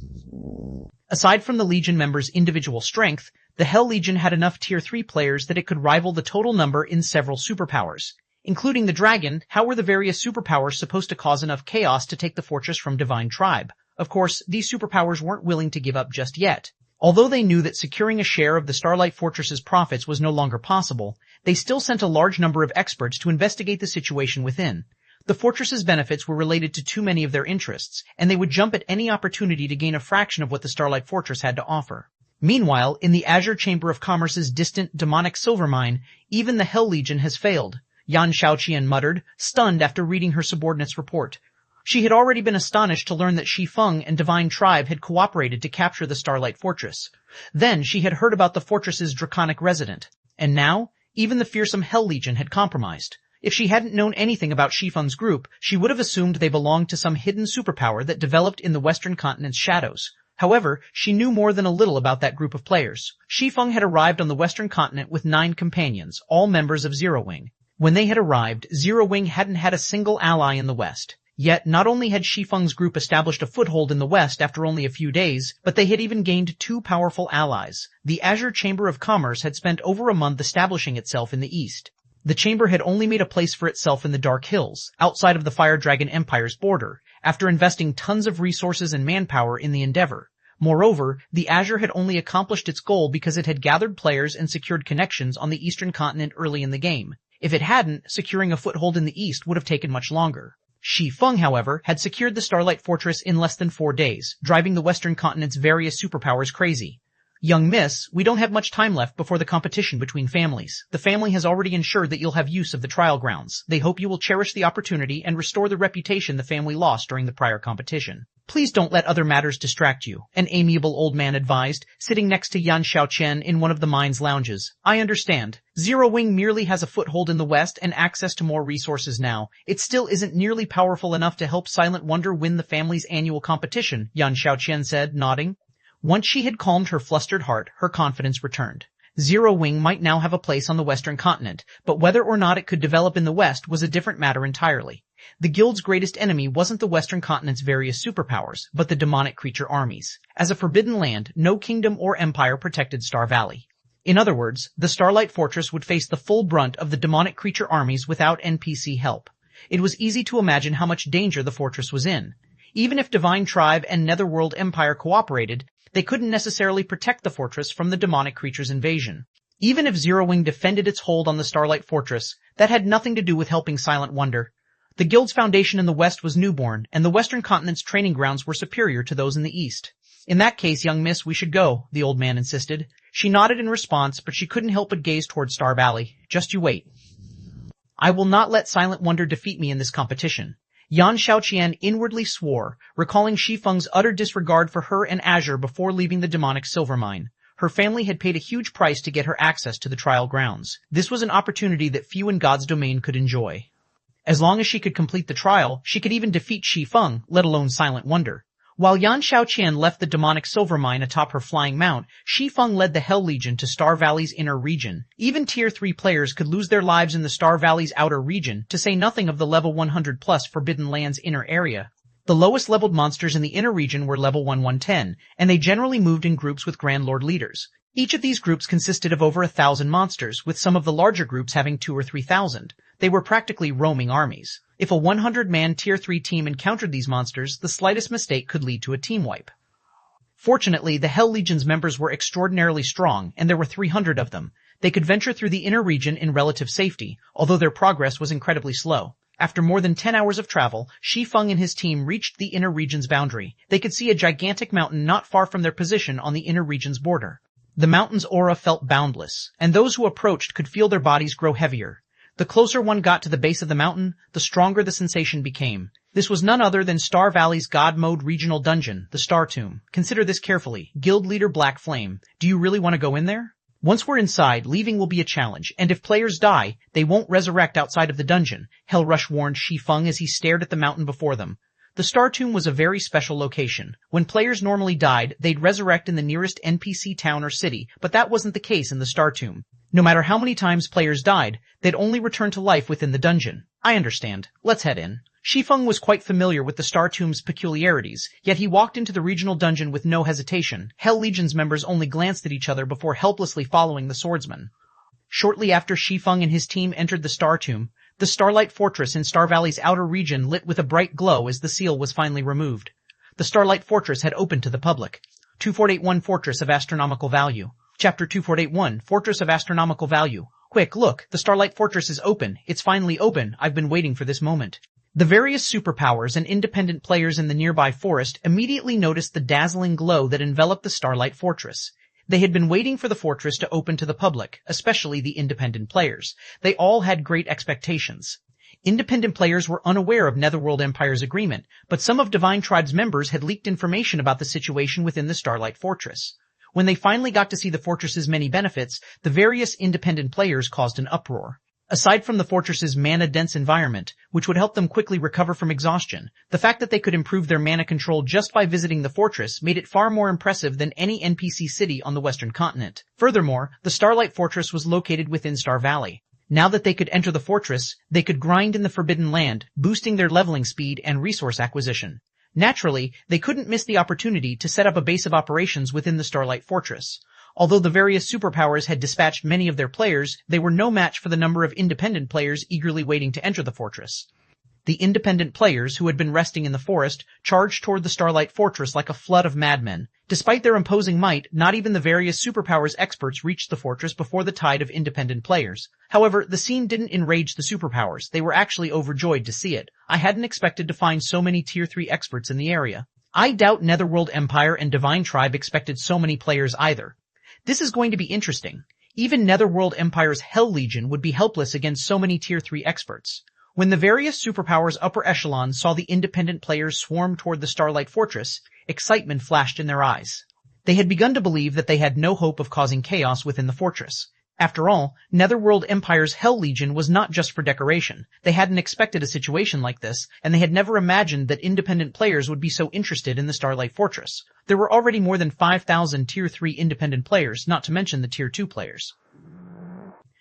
Aside from the Legion members' individual strength, the Hell Legion had enough Tier 3 players that it could rival the total number in several superpowers. Including the dragon, how were the various superpowers supposed to cause enough chaos to take the fortress from Divine Tribe? Of course, these superpowers weren't willing to give up just yet. Although they knew that securing a share of the Starlight Fortress's profits was no longer possible, they still sent a large number of experts to investigate the situation within. The fortress's benefits were related to too many of their interests, and they would jump at any opportunity to gain a fraction of what the Starlight Fortress had to offer. Meanwhile, in the Azure Chamber of Commerce's distant demonic silver mine, even the Hell Legion has failed, Yan Xiaoqian muttered, stunned after reading her subordinate's report. She had already been astonished to learn that Shi Feng and Divine Tribe had cooperated to capture the Starlight Fortress. Then she had heard about the fortress's draconic resident. And now, even the fearsome Hell Legion had compromised. If she hadn't known anything about Shi Feng's group, she would have assumed they belonged to some hidden superpower that developed in the Western continent's shadows. However, she knew more than a little about that group of players. Shi Feng had arrived on the Western continent with 9 companions, all members of Zero Wing. When they had arrived, Zero Wing hadn't had a single ally in the West. Yet, not only had Shi Feng's group established a foothold in the West after only a few days, but they had even gained 2 powerful allies. The Azure Chamber of Commerce had spent over a month establishing itself in the East. The chamber had only made a place for itself in the Dark Hills, outside of the Fire Dragon Empire's border, after investing tons of resources and manpower in the endeavor. Moreover, the Azure had only accomplished its goal because it had gathered players and secured connections on the Eastern continent early in the game. If it hadn't, securing a foothold in the East would have taken much longer. Shi Feng, however, had secured the Starlight Fortress in less than 4 days, driving the Western continent's various superpowers crazy. Young miss, we don't have much time left before the competition between families. The family has already ensured that you'll have use of the trial grounds. They hope you will cherish the opportunity and restore the reputation the family lost during the prior competition. Please don't let other matters distract you, an amiable old man advised, sitting next to Yan Xiaoqian in one of the mine's lounges. I understand. Zero Wing merely has a foothold in the West and access to more resources now. It still isn't nearly powerful enough to help Silent Wonder win the family's annual competition, Yan Xiaoqian said, nodding. Once she had calmed her flustered heart, her confidence returned. Zero Wing might now have a place on the Western continent, but whether or not it could develop in the West was a different matter entirely. The Guild's greatest enemy wasn't the Western continent's various superpowers, but the demonic creature armies. As a forbidden land, no kingdom or empire protected Star Valley. In other words, the Starlight Fortress would face the full brunt of the demonic creature armies without NPC help. It was easy to imagine how much danger the fortress was in. Even if Divine Tribe and Netherworld Empire cooperated, they couldn't necessarily protect the fortress from the demonic creature's invasion. Even if Zero Wing defended its hold on the Starlight Fortress, that had nothing to do with helping Silent Wonder. The Guild's foundation in the West was newborn, and the Western continent's training grounds were superior to those in the East. In that case, young miss, we should go, the old man insisted. She nodded in response, but she couldn't help but gaze toward Star Valley. Just you wait. I will not let Silent Wonder defeat me in this competition. Yan Xiaoqian inwardly swore, recalling Shi Feng's utter disregard for her and Azure before leaving the demonic silver mine. Her family had paid a huge price to get her access to the trial grounds. This was an opportunity that few in God's domain could enjoy. As long as she could complete the trial, she could even defeat Shi Feng, let alone Silent Wonder. While Yan Xiaoqian left the demonic silver mine atop her flying mount, Shi Feng led the Hell Legion to Star Valley's inner region. Even Tier 3 players could lose their lives in the Star Valley's outer region, to say nothing of the level 100+ Forbidden Land's inner area. The lowest leveled monsters in the inner region were level 1-110, and they generally moved in groups with Grand Lord leaders. Each of these groups consisted of over 1,000 monsters, with some of the larger groups having 2,000 or 3,000. They were practically roaming armies. If a 100-man Tier 3 team encountered these monsters, the slightest mistake could lead to a team wipe. Fortunately, the Hell Legion's members were extraordinarily strong, and there were 300 of them. They could venture through the inner region in relative safety, although their progress was incredibly slow. After more than 10 hours of travel, Shi Feng and his team reached the inner region's boundary. They could see a gigantic mountain not far from their position on the inner region's border. The mountain's aura felt boundless, and those who approached could feel their bodies grow heavier. The closer one got to the base of the mountain, the stronger the sensation became. This was none other than Star Valley's God Mode regional dungeon, the Star Tomb. Consider this carefully. Guild leader Black Flame. Do you really want to go in there? Once we're inside, leaving will be a challenge, and if players die, they won't resurrect outside of the dungeon, Hellrush warned Shi Feng as he stared at the mountain before them. The Star Tomb was a very special location. When players normally died, they'd resurrect in the nearest NPC town or city, but that wasn't the case in the Star Tomb. No matter how many times players died, they'd only return to life within the dungeon. I understand. Let's head in. Shi Feng was quite familiar with the Star Tomb's peculiarities, yet he walked into the regional dungeon with no hesitation. Hell Legion's members only glanced at each other before helplessly following the swordsman. Shortly after Shi Feng and his team entered the Star Tomb, the Starlight Fortress in Star Valley's outer region lit with a bright glow as the seal was finally removed. The Starlight Fortress had opened to the public. 2481 Fortress of Astronomical Value. Chapter 2481, Fortress of Astronomical Value. Quick, look, the Starlight Fortress is open. It's finally open. I've been waiting for this moment. The various superpowers and independent players in the nearby forest immediately noticed the dazzling glow that enveloped the Starlight Fortress. They had been waiting for the fortress to open to the public, especially the independent players. They all had great expectations. Independent players were unaware of Netherworld Empire's agreement, but some of Divine Tribe's members had leaked information about the situation within the Starlight Fortress. When they finally got to see the fortress's many benefits, the various independent players caused an uproar. Aside from the fortress's mana-dense environment, which would help them quickly recover from exhaustion, the fact that they could improve their mana control just by visiting the fortress made it far more impressive than any NPC city on the Western continent. Furthermore, the Starlight Fortress was located within Star Valley. Now that they could enter the fortress, they could grind in the Forbidden Land, boosting their leveling speed and resource acquisition. Naturally, they couldn't miss the opportunity to set up a base of operations within the Starlight Fortress. Although the various superpowers had dispatched many of their players, they were no match for the number of independent players eagerly waiting to enter the fortress. The independent players, who had been resting in the forest, charged toward the Starlight Fortress like a flood of madmen. Despite their imposing might, not even the various superpowers experts reached the fortress before the tide of independent players. However, the scene didn't enrage the superpowers. They were actually overjoyed to see it. I hadn't expected to find so many Tier 3 experts in the area. I doubt Netherworld Empire and Divine Tribe expected so many players either. This is going to be interesting. Even Netherworld Empire's Hell Legion would be helpless against so many Tier 3 experts. When the various superpowers' upper echelons saw the independent players swarm toward the Starlight Fortress, excitement flashed in their eyes. They had begun to believe that they had no hope of causing chaos within the fortress. After all, Netherworld Empire's Hell Legion was not just for decoration. They hadn't expected a situation like this, and they had never imagined that independent players would be so interested in the Starlight Fortress. There were already more than 5,000 Tier 3 independent players, not to mention the Tier 2 players.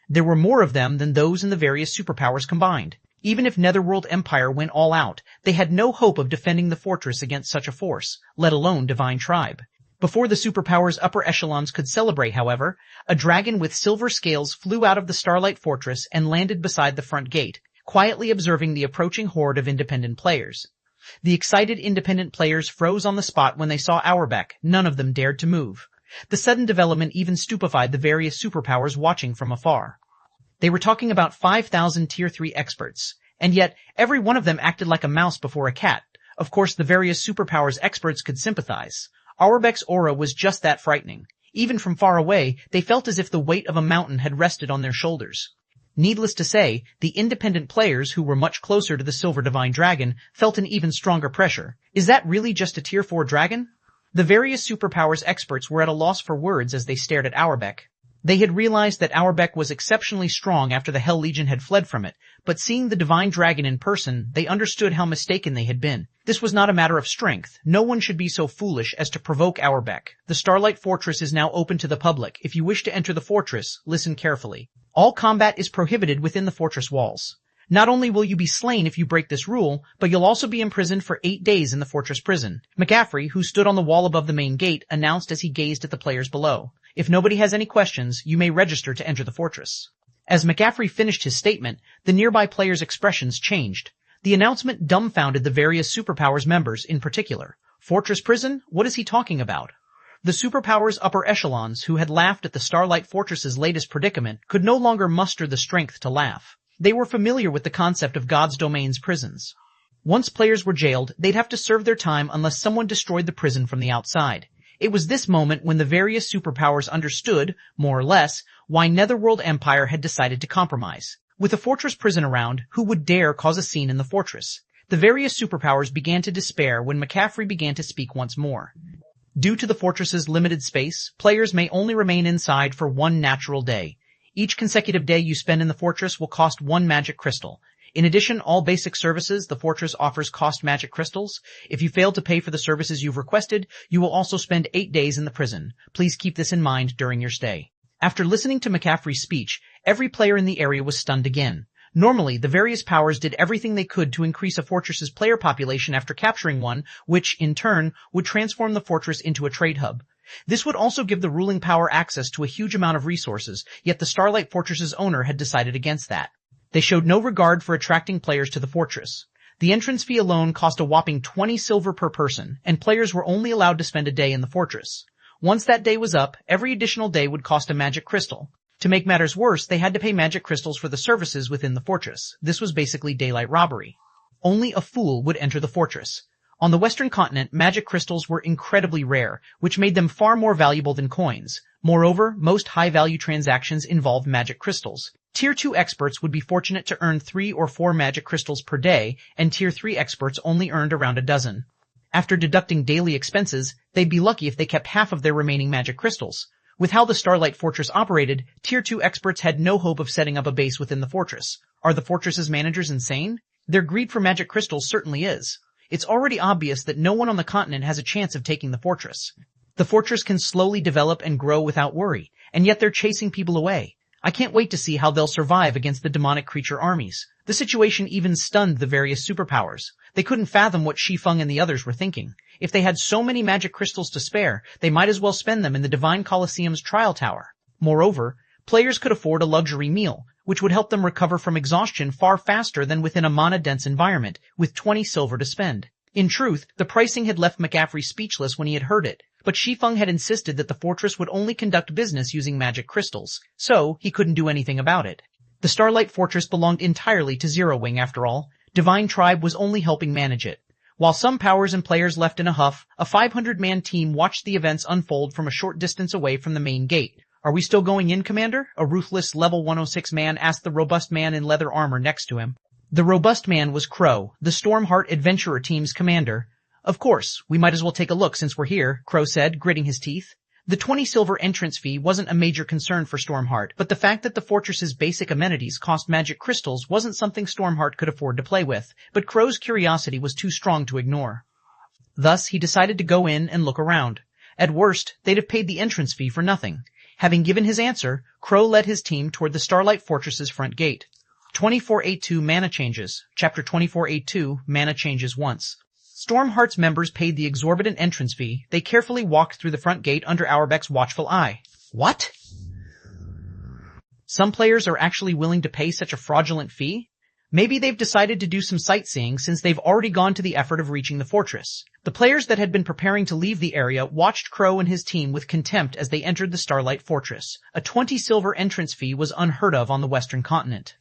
There were more of them than those in the various superpowers combined. Even if Netherworld Empire went all out, they had no hope of defending the fortress against such a force, let alone Divine Tribe. Before the superpowers' upper echelons could celebrate, however, a dragon with silver scales flew out of the Starlight Fortress and landed beside the front gate, quietly observing the approaching horde of independent players. The excited independent players froze on the spot when they saw Auerbeck. None of them dared to move. The sudden development even stupefied the various superpowers watching from afar. They were talking about 5,000 Tier 3 experts, and yet every one of them acted like a mouse before a cat. Of course, the various superpowers experts could sympathize. Auerbeck's aura was just that frightening. Even from far away, they felt as if the weight of a mountain had rested on their shoulders. Needless to say, the independent players, who were much closer to the Silver Divine Dragon, felt an even stronger pressure. Is that really just a Tier 4 dragon? The various superpowers experts were at a loss for words as they stared at Auerbeck. They had realized that Auerbeck was exceptionally strong after the Hell Legion had fled from it, but seeing the Divine Dragon in person, they understood how mistaken they had been. This was not a matter of strength. No one should be so foolish as to provoke Auerbeck. The Starlight Fortress is now open to the public. If you wish to enter the fortress, listen carefully. All combat is prohibited within the fortress walls. Not only will you be slain if you break this rule, but you'll also be imprisoned for 8 days in the fortress prison. McCaffrey, who stood on the wall above the main gate, announced as he gazed at the players below. If nobody has any questions, you may register to enter the fortress. As McCaffrey finished his statement, the nearby players' expressions changed. The announcement dumbfounded the various superpowers members in particular. Fortress prison? What is he talking about? The superpowers' upper echelons, who had laughed at the Starlight Fortress's latest predicament, could no longer muster the strength to laugh. They were familiar with the concept of God's domain's prisons. Once players were jailed, they'd have to serve their time unless someone destroyed the prison from the outside. It was this moment when the various superpowers understood, more or less, why Netherworld Empire had decided to compromise. With a fortress prison around, who would dare cause a scene in the fortress? The various superpowers began to despair when McCaffrey began to speak once more. Due to the fortress's limited space, players may only remain inside for 1 natural day. Each consecutive day you spend in the fortress will cost 1 magic crystal. In addition, all basic services the fortress offers cost magic crystals. If you fail to pay for the services you've requested, you will also spend 8 days in the prison. Please keep this in mind during your stay. After listening to McCaffrey's speech, every player in the area was stunned again. Normally, the various powers did everything they could to increase a fortress's player population after capturing one, which, in turn, would transform the fortress into a trade hub. This would also give the ruling power access to a huge amount of resources, yet the Starlight Fortress's owner had decided against that. They showed no regard for attracting players to the fortress. The entrance fee alone cost a whopping 20 silver per person, and players were only allowed to spend a day in the fortress. Once that day was up, every additional day would cost a magic crystal. To make matters worse, they had to pay magic crystals for the services within the fortress. This was basically daylight robbery. Only a fool would enter the fortress. On the Western continent, magic crystals were incredibly rare, which made them far more valuable than coins. Moreover, most high-value transactions involve magic crystals. Tier 2 experts would be fortunate to earn 3 or 4 magic crystals per day, and Tier 3 experts only earned around a dozen. After deducting daily expenses, they'd be lucky if they kept half of their remaining magic crystals. With how the Starlight Fortress operated, Tier 2 experts had no hope of setting up a base within the fortress. Are the fortress's managers insane? Their greed for magic crystals certainly is. It's already obvious that no one on the continent has a chance of taking the fortress. The fortress can slowly develop and grow without worry, and yet they're chasing people away. I can't wait to see how they'll survive against the demonic creature armies. The situation even stunned the various superpowers. They couldn't fathom what Shi Feng and the others were thinking. If they had so many magic crystals to spare, they might as well spend them in the Divine Colosseum's trial tower. Moreover, players could afford a luxury meal, which would help them recover from exhaustion far faster than within a mana-dense environment, with 20 silver to spend. In truth, the pricing had left McCaffrey speechless when he had heard it, but Shi Feng had insisted that the fortress would only conduct business using magic crystals, so he couldn't do anything about it. The Starlight Fortress belonged entirely to Zero Wing after all. Divine Tribe was only helping manage it. While some powers and players left in a huff, a 500-man team watched the events unfold from a short distance away from the main gate. "Are we still going in, Commander?" a ruthless level 106 man asked the robust man in leather armor next to him. The robust man was Crow, the Stormheart Adventurer team's commander. "Of course, we might as well take a look since we're here," Crow said, gritting his teeth. The 20 silver entrance fee wasn't a major concern for Stormheart, but the fact that the fortress's basic amenities cost magic crystals wasn't something Stormheart could afford to play with, but Crow's curiosity was too strong to ignore. Thus, he decided to go in and look around. At worst, they'd have paid the entrance fee for nothing. Having given his answer, Crow led his team toward the Starlight Fortress's front gate. 2482 Mana Changes. Chapter 2482, Mana Changes Once. Stormheart's members paid the exorbitant entrance fee. They carefully walked through the front gate under Auerbach's watchful eye. What? Some players are actually willing to pay such a fraudulent fee? Maybe they've decided to do some sightseeing since they've already gone to the effort of reaching the fortress. The players that had been preparing to leave the area watched Crow and his team with contempt as they entered the Starlight Fortress. A 20 silver entrance fee was unheard of on the Western continent.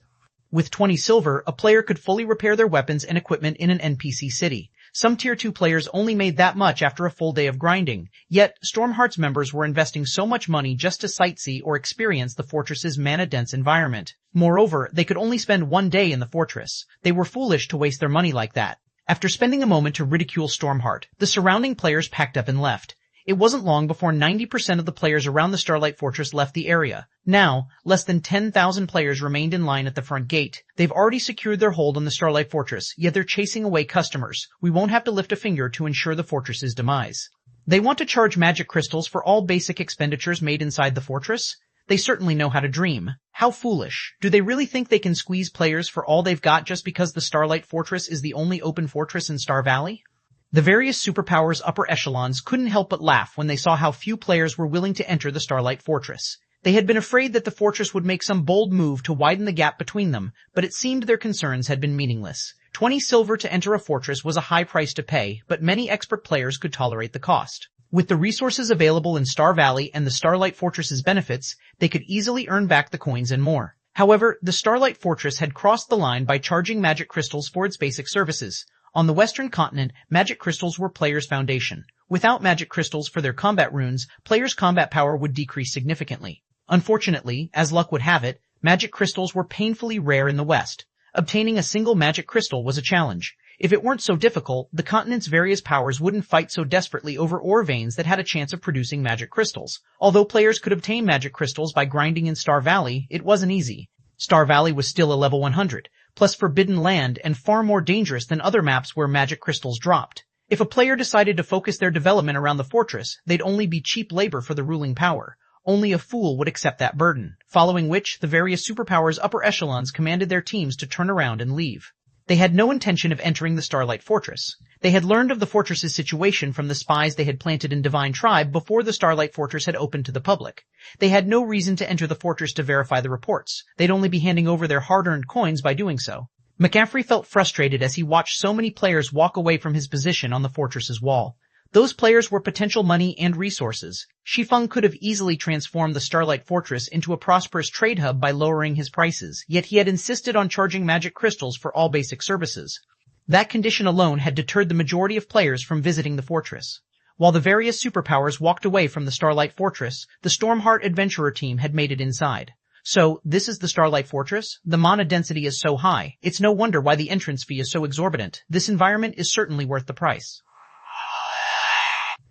With 20 silver, a player could fully repair their weapons and equipment in an NPC city. Some Tier 2 players only made that much after a full day of grinding, yet Stormheart's members were investing so much money just to sightsee or experience the fortress's mana-dense environment. Moreover, they could only spend 1 day in the fortress. They were foolish to waste their money like that. After spending a moment to ridicule Stormheart, the surrounding players packed up and left. It wasn't long before 90% of the players around the Starlight Fortress left the area. Now, less than 10,000 players remained in line at the front gate. They've already secured their hold on the Starlight Fortress, yet they're chasing away customers. We won't have to lift a finger to ensure the fortress's demise. They want to charge magic crystals for all basic expenditures made inside the fortress? They certainly know how to dream. How foolish. Do they really think they can squeeze players for all they've got just because the Starlight Fortress is the only open fortress in Star Valley? The various superpowers' upper echelons couldn't help but laugh when they saw how few players were willing to enter the Starlight Fortress. They had been afraid that the fortress would make some bold move to widen the gap between them, but it seemed their concerns had been meaningless. 20 silver to enter a fortress was a high price to pay, but many expert players could tolerate the cost. With the resources available in Star Valley and the Starlight Fortress's benefits, they could easily earn back the coins and more. However, the Starlight Fortress had crossed the line by charging magic crystals for its basic services. On the Western continent, magic crystals were players' foundation. Without magic crystals for their combat runes, players' combat power would decrease significantly. Unfortunately, as luck would have it, magic crystals were painfully rare in the West. Obtaining a single magic crystal was a challenge. If it weren't so difficult, the continent's various powers wouldn't fight so desperately over ore veins that had a chance of producing magic crystals. Although players could obtain magic crystals by grinding in Star Valley, it wasn't easy. Star Valley was still a level 100. Plus forbidden land and far more dangerous than other maps where magic crystals dropped. If a player decided to focus their development around the fortress, they'd only be cheap labor for the ruling power. Only a fool would accept that burden, following which the various superpowers' upper echelons commanded their teams to turn around and leave. They had no intention of entering the Starlight Fortress. They had learned of the fortress's situation from the spies they had planted in Divine Tribe before the Starlight Fortress had opened to the public. They had no reason to enter the fortress to verify the reports. They'd only be handing over their hard-earned coins by doing so. McCaffrey felt frustrated as he watched so many players walk away from his position on the fortress's wall. Those players were potential money and resources. Shi Feng could have easily transformed the Starlight Fortress into a prosperous trade hub by lowering his prices, yet he had insisted on charging magic crystals for all basic services. That condition alone had deterred the majority of players from visiting the fortress. While the various superpowers walked away from the Starlight Fortress, the Stormheart adventurer team had made it inside. So, this is the Starlight Fortress? The mana density is so high. It's no wonder why the entrance fee is so exorbitant. This environment is certainly worth the price.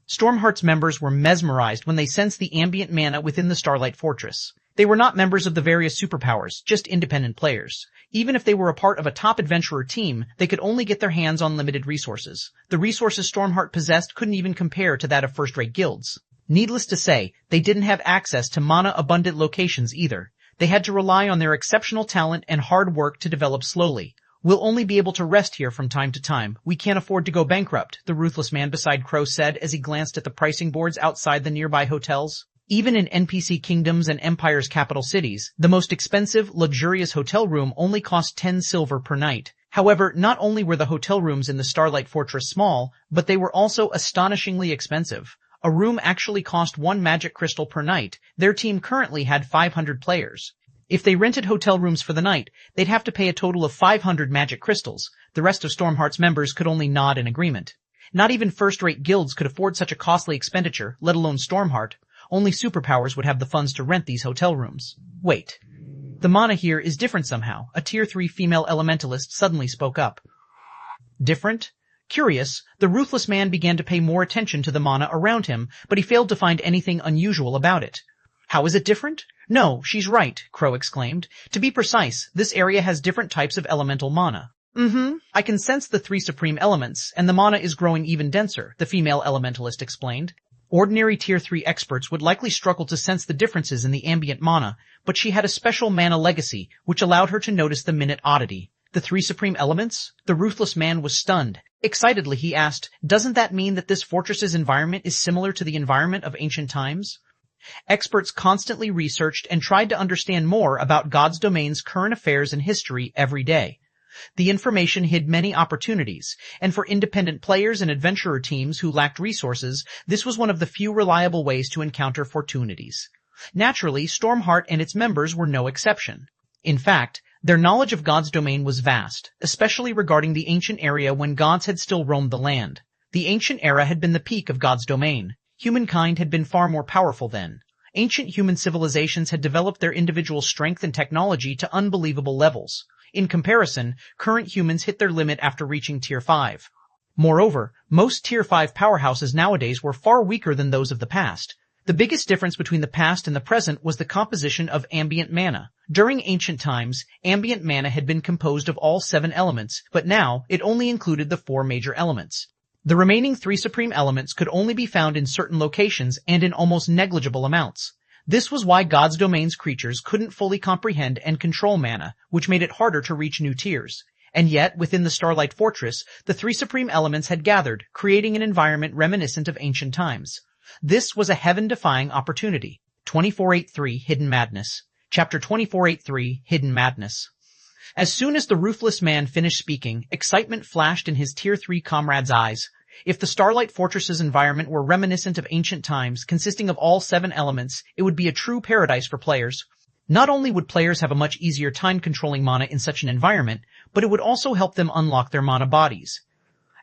Stormheart's members were mesmerized when they sensed the ambient mana within the Starlight Fortress. They were not members of the various superpowers, just independent players. Even if they were a part of a top adventurer team, they could only get their hands on limited resources. The resources Stormheart possessed couldn't even compare to that of first-rate guilds. Needless to say, they didn't have access to mana-abundant locations either. They had to rely on their exceptional talent and hard work to develop slowly. We'll only be able to rest here from time to time. We can't afford to go bankrupt, the ruthless man beside Crow said as he glanced at the pricing boards outside the nearby hotels. Even in NPC kingdoms and Empire's capital cities, the most expensive, luxurious hotel room only cost 10 silver per night. However, not only were the hotel rooms in the Starlight Fortress small, but they were also astonishingly expensive. A room actually cost 1 magic crystal per night. Their team currently had 500 players. If they rented hotel rooms for the night, they'd have to pay a total of 500 magic crystals. The rest of Stormheart's members could only nod in agreement. Not even first-rate guilds could afford such a costly expenditure, let alone Stormheart. Only superpowers would have the funds to rent these hotel rooms. Wait. The mana here is different somehow. A Tier 3 female elementalist suddenly spoke up. Different? Curious, the ruthless man began to pay more attention to the mana around him, but he failed to find anything unusual about it. How is it different? No, she's right, Crow exclaimed. To be precise, this area has different types of elemental mana. I can sense the 3 supreme elements, and the mana is growing even denser, the female elementalist explained. Ordinary Tier 3 experts would likely struggle to sense the differences in the ambient mana, but she had a special mana legacy, which allowed her to notice the minute oddity. The 3 supreme elements? The ruthless man was stunned. Excitedly he asked, doesn't that mean that this fortress's environment is similar to the environment of ancient times? Experts constantly researched and tried to understand more about God's domain's current affairs and history every day. The information hid many opportunities, and for independent players and adventurer teams who lacked resources, this was one of the few reliable ways to encounter fortunities. Naturally, Stormheart and its members were no exception. In fact, their knowledge of God's domain was vast, especially regarding the ancient area when gods had still roamed the land. The ancient era had been the peak of God's domain. Humankind had been far more powerful then. Ancient human civilizations had developed their individual strength and technology to unbelievable levels. In comparison, current humans hit their limit after reaching Tier 5. Moreover, most Tier 5 powerhouses nowadays were far weaker than those of the past. The biggest difference between the past and the present was the composition of ambient mana. During ancient times, ambient mana had been composed of all 7 elements, but now it only included the 4 major elements. The remaining 3 supreme elements could only be found in certain locations and in almost negligible amounts. This was why God's domain's creatures couldn't fully comprehend and control mana, which made it harder to reach new tiers. And yet, within the Starlight Fortress, the 3 supreme elements had gathered, creating an environment reminiscent of ancient times. This was a heaven-defying opportunity. 2483 Hidden Madness. Chapter 2483 Hidden Madness. As soon as the ruthless man finished speaking, excitement flashed in his Tier 3 comrade's eyes. If the Starlight Fortress's environment were reminiscent of ancient times, consisting of all 7 elements, it would be a true paradise for players. Not only would players have a much easier time controlling mana in such an environment, but it would also help them unlock their mana bodies.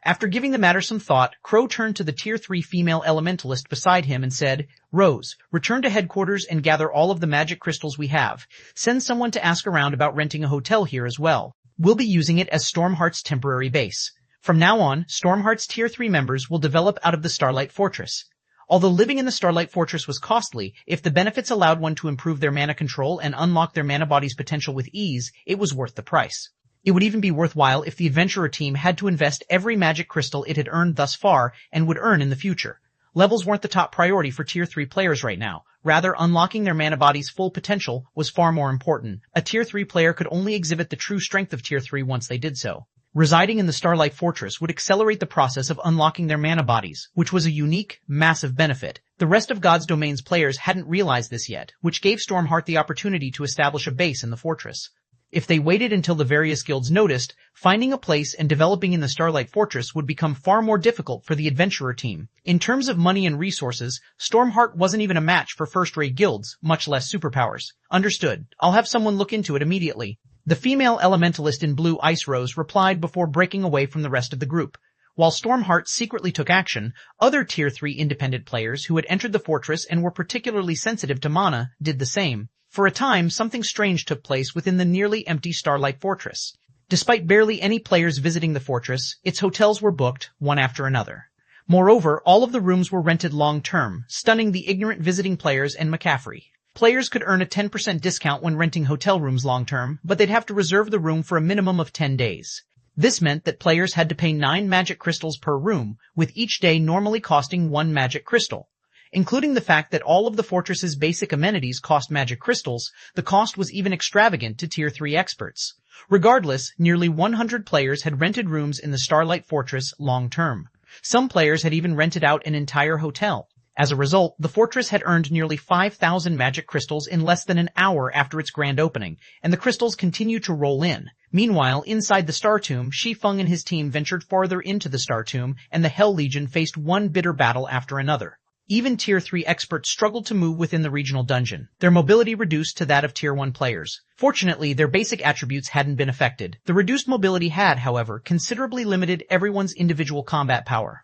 After giving the matter some thought, Crow turned to the Tier 3 female elementalist beside him and said, Rose, return to headquarters and gather all of the magic crystals we have. Send someone to ask around about renting a hotel here as well. We'll be using it as Stormheart's temporary base. From now on, Stormheart's Tier 3 members will develop out of the Starlight Fortress. Although living in the Starlight Fortress was costly, if the benefits allowed one to improve their mana control and unlock their mana body's potential with ease, it was worth the price. It would even be worthwhile if the adventurer team had to invest every magic crystal it had earned thus far and would earn in the future. Levels weren't the top priority for Tier 3 players right now. Rather, unlocking their mana body's full potential was far more important. A Tier 3 player could only exhibit the true strength of Tier 3 once they did so. Residing in the Starlight Fortress would accelerate the process of unlocking their mana bodies, which was a unique, massive benefit. The rest of God's Domain's players hadn't realized this yet, which gave Stormheart the opportunity to establish a base in the fortress. If they waited until the various guilds noticed, finding a place and developing in the Starlight Fortress would become far more difficult for the adventurer team. In terms of money and resources, Stormheart wasn't even a match for first-rate guilds, much less superpowers. Understood. I'll have someone look into it immediately. The female elementalist in blue Ice Rose replied before breaking away from the rest of the group. While Stormheart secretly took action, other Tier 3 independent players who had entered the fortress and were particularly sensitive to mana did the same. For a time, something strange took place within the nearly empty Starlight Fortress. Despite barely any players visiting the fortress, its hotels were booked, one after another. Moreover, all of the rooms were rented long-term, stunning the ignorant visiting players and McCaffrey. Players could earn a 10% discount when renting hotel rooms long-term, but they'd have to reserve the room for a minimum of 10 days. This meant that players had to pay 9 magic crystals per room, with each day normally costing 1 magic crystal. Including the fact that all of the fortress's basic amenities cost magic crystals, the cost was even extravagant to Tier 3 experts. Regardless, nearly 100 players had rented rooms in the Starlight Fortress long-term. Some players had even rented out an entire hotel. As a result, the fortress had earned nearly 5,000 magic crystals in less than an hour after its grand opening, and the crystals continued to roll in. Meanwhile, inside the Star Tomb, Shi Feng and his team ventured farther into the Star Tomb, and the Hell Legion faced one bitter battle after another. Even Tier 3 experts struggled to move within the regional dungeon, their mobility reduced to that of Tier 1 players. Fortunately, their basic attributes hadn't been affected. The reduced mobility had, however, considerably limited everyone's individual combat power.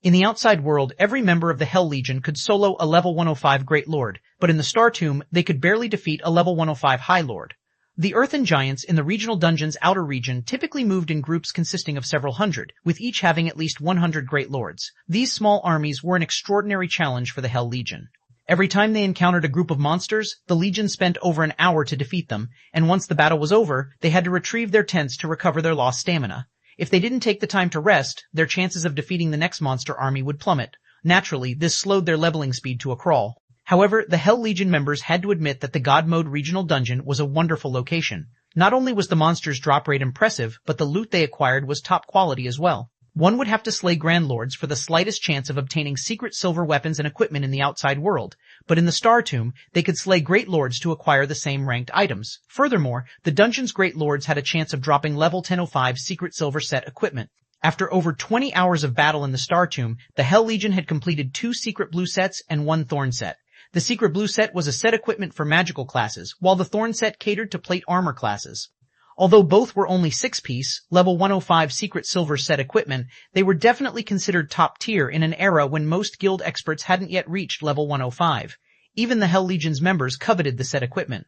In the outside world, every member of the Hell Legion could solo a level 105 Great Lord, but in the Star Tomb, they could barely defeat a level 105 High Lord. The Earthen Giants in the regional dungeon's outer region typically moved in groups consisting of several hundred, with each having at least 100 Great Lords. These small armies were an extraordinary challenge for the Hell Legion. Every time they encountered a group of monsters, the Legion spent over an hour to defeat them, and once the battle was over, they had to retrieve their tents to recover their lost stamina. If they didn't take the time to rest, their chances of defeating the next monster army would plummet. Naturally, this slowed their leveling speed to a crawl. However, the Hell Legion members had to admit that the God Mode regional dungeon was a wonderful location. Not only was the monsters' drop rate impressive, but the loot they acquired was top quality as well. One would have to slay Grand Lords for the slightest chance of obtaining secret silver weapons and equipment in the outside world, but in the Star Tomb, they could slay Great Lords to acquire the same ranked items. Furthermore, the dungeon's Great Lords had a chance of dropping level 1005 secret silver set equipment. After over 20 hours of battle in the Star Tomb, the Hell Legion had completed 2 secret blue sets and 1 thorn set. The secret blue set was a set equipment for magical classes, while the thorn set catered to plate armor classes. Although both were only 6-piece, level 105 secret silver set equipment, they were definitely considered top tier in an era when most guild experts hadn't yet reached level 105. Even the Hell Legion's members coveted the set equipment.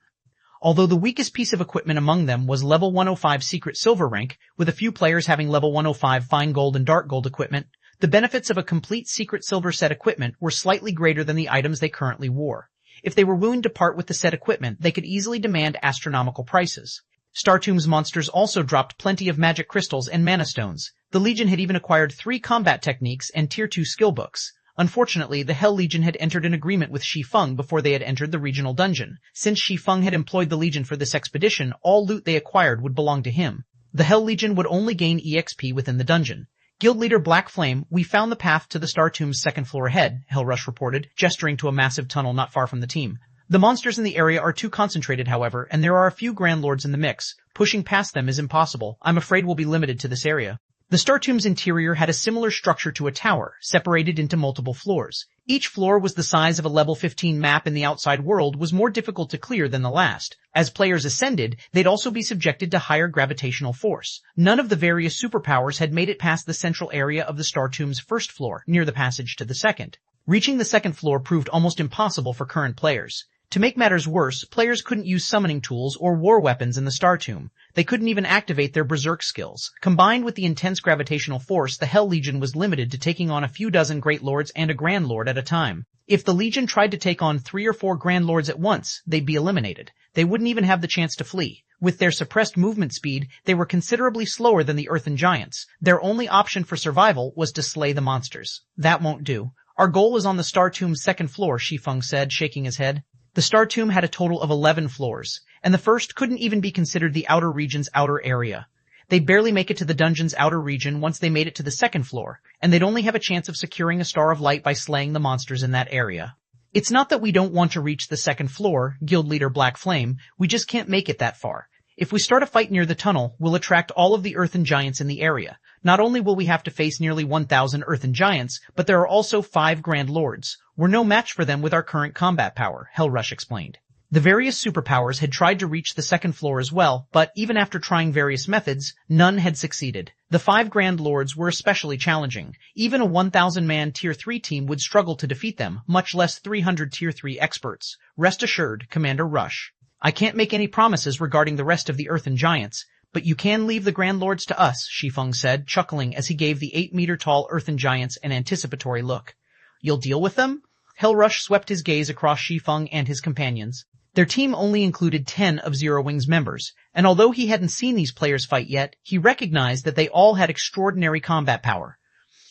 Although the weakest piece of equipment among them was level 105 secret silver rank, with a few players having level 105 fine gold and dark gold equipment, the benefits of a complete secret silver set equipment were slightly greater than the items they currently wore. If they were willing to part with the set equipment, they could easily demand astronomical prices. Star Tomb's monsters also dropped plenty of magic crystals and mana stones. The Legion had even acquired 3 combat techniques and Tier 2 skill books. Unfortunately, the Hell Legion had entered an agreement with Shi Feng before they had entered the regional dungeon. Since Shi Feng had employed the Legion for this expedition, all loot they acquired would belong to him. The Hell Legion would only gain EXP within the dungeon. Guild leader Black Flame, we found the path to the Star Tomb's second floor ahead, Hellrush reported, gesturing to a massive tunnel not far from the team. The monsters in the area are too concentrated, however, and there are a few Grand Lords in the mix. Pushing past them is impossible. I'm afraid we'll be limited to this area. The Star Tomb's interior had a similar structure to a tower, separated into multiple floors. Each floor was the size of a level 15 map and the outside world was more difficult to clear than the last. As players ascended, they'd also be subjected to higher gravitational force. None of the various superpowers had made it past the central area of the Star Tomb's first floor, near the passage to the second. Reaching the second floor proved almost impossible for current players. To make matters worse, players couldn't use summoning tools or war weapons in the Star Tomb. They couldn't even activate their berserk skills. Combined with the intense gravitational force, the Hell Legion was limited to taking on a few dozen Great Lords and a Grand Lord at a time. If the Legion tried to take on 3 or 4 Grand Lords at once, they'd be eliminated. They wouldn't even have the chance to flee. With their suppressed movement speed, they were considerably slower than the Earthen Giants. Their only option for survival was to slay the monsters. That won't do. Our goal is on the Star Tomb's second floor, Shi Feng said, shaking his head. The Star Tomb had a total of 11 floors, and the first couldn't even be considered the outer region's outer area. They'd barely make it to the dungeon's outer region once they made it to the second floor, and they'd only have a chance of securing a Star of Light by slaying the monsters in that area. It's not that we don't want to reach the second floor, Guild Leader Black Flame, we just can't make it that far. If we start a fight near the tunnel, we'll attract all of the Earthen Giants in the area. Not only will we have to face nearly 1,000 Earthen Giants, but there are also 5 Grand Lords. We're no match for them with our current combat power, Hellrush explained. The various superpowers had tried to reach the second floor as well, but even after trying various methods, none had succeeded. The 5 Grand Lords were especially challenging. Even a 1,000-man Tier 3 team would struggle to defeat them, much less 300 Tier 3 experts. Rest assured, Commander Rush. I can't make any promises regarding the rest of the Earthen Giants, but you can leave the Grand Lords to us, Shi Feng said, chuckling as he gave the 8-meter-tall Earthen Giants an anticipatory look. You'll deal with them? Hellrush swept his gaze across Shi Feng and his companions. Their team only included 10 of Zero Wing's members, and although he hadn't seen these players fight yet, he recognized that they all had extraordinary combat power.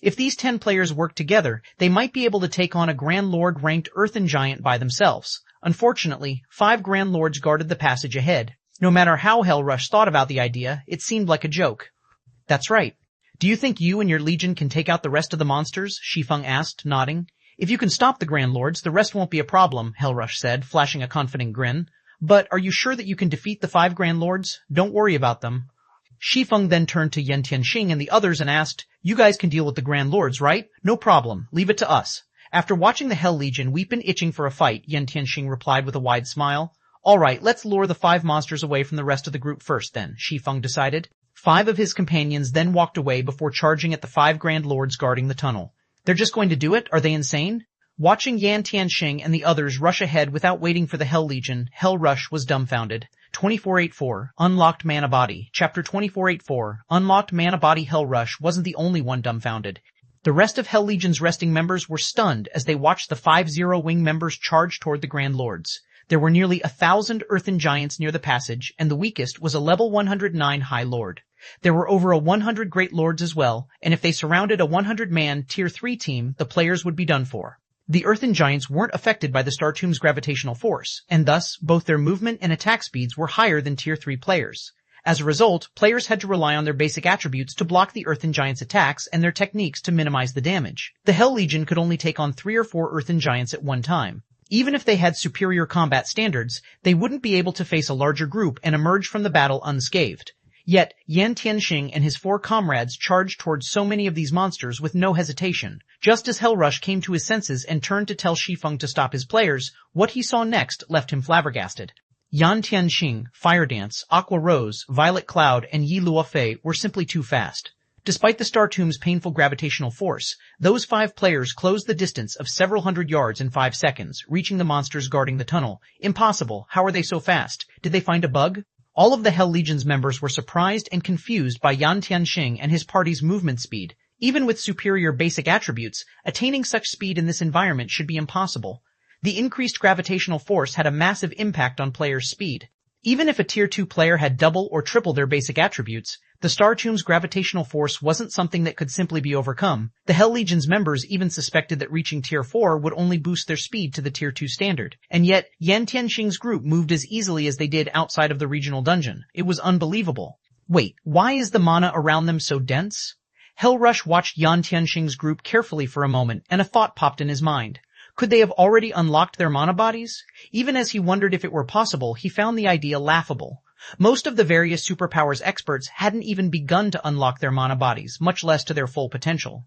If these 10 players worked together, they might be able to take on a Grand Lord-ranked Earthen Giant by themselves. Unfortunately, 5 Grand Lords guarded the passage ahead. No matter how Hellrush thought about the idea, it seemed like a joke. That's right. Do you think you and your legion can take out the rest of the monsters? Shi Feng asked, nodding. If you can stop the Grand Lords, the rest won't be a problem, Hellrush said, flashing a confident grin. But are you sure that you can defeat the 5 Grand Lords? Don't worry about them. Shi Feng then turned to Yan Tianxing and the others and asked, You guys can deal with the Grand Lords, right? No problem. Leave it to us. After watching the Hell Legion, we've been itching for a fight, Yan Tianxing replied with a wide smile. All right, let's lure the 5 monsters away from the rest of the group first then, Shi Feng decided. 5 of his companions then walked away before charging at the 5 Grand Lords guarding the tunnel. They're just going to do it? Are they insane? Watching Yan Tianxing and the others rush ahead without waiting for the Hell Legion, Hellrush was dumbfounded. 2484, Unlocked Mana Body. Chapter 2484, Unlocked Mana Body. Hellrush wasn't the only one dumbfounded. The rest of Hell Legion's resting members were stunned as they watched the 5 Zero Wing members charge toward the Grand Lords. There were nearly 1,000 Earthen Giants near the passage, and the weakest was a level 109 High Lord. There were over a 100 Great Lords as well, and if they surrounded a 100-man Tier 3 team, the players would be done for. The Earthen Giants weren't affected by the Star Tomb's gravitational force, and thus, both their movement and attack speeds were higher than Tier 3 players. As a result, players had to rely on their basic attributes to block the Earthen Giants' attacks and their techniques to minimize the damage. The Hell Legion could only take on 3 or 4 Earthen Giants at one time. Even if they had superior combat standards, they wouldn't be able to face a larger group and emerge from the battle unscathed. Yet, Yan Tianxing and his 4 comrades charged towards so many of these monsters with no hesitation. Just as Hellrush came to his senses and turned to tell Shi Feng to stop his players, what he saw next left him flabbergasted. Yan Tianxing, Fire Dance, Aqua Rose, Violet Cloud, and Yi Luofei were simply too fast. Despite the Star Tomb's painful gravitational force, those 5 players closed the distance of several hundred yards in 5 seconds, reaching the monsters guarding the tunnel. Impossible. How are they so fast? Did they find a bug? All of the Hell Legion's members were surprised and confused by Yan Tianxing and his party's movement speed. Even with superior basic attributes, attaining such speed in this environment should be impossible. The increased gravitational force had a massive impact on players' speed. Even if a Tier 2 player had double or triple their basic attributes, the Star Tomb's gravitational force wasn't something that could simply be overcome. The Hell Legion's members even suspected that reaching Tier 4 would only boost their speed to the Tier 2 standard. And yet, Yan Tianxing's group moved as easily as they did outside of the regional dungeon. It was unbelievable. Wait, why is the mana around them so dense? Hellrush watched Yan Tianxing's group carefully for a moment, and a thought popped in his mind. Could they have already unlocked their mana bodies? Even as he wondered if it were possible, he found the idea laughable. Most of the various superpowers experts hadn't even begun to unlock their mana bodies, much less to their full potential.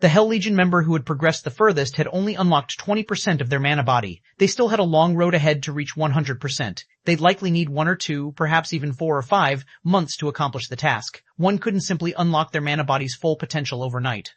The Hell Legion member who had progressed the furthest had only unlocked 20% of their mana body. They still had a long road ahead to reach 100%. They'd likely need 1 or 2, perhaps even 4 or 5, months to accomplish the task. One couldn't simply unlock their mana body's full potential overnight.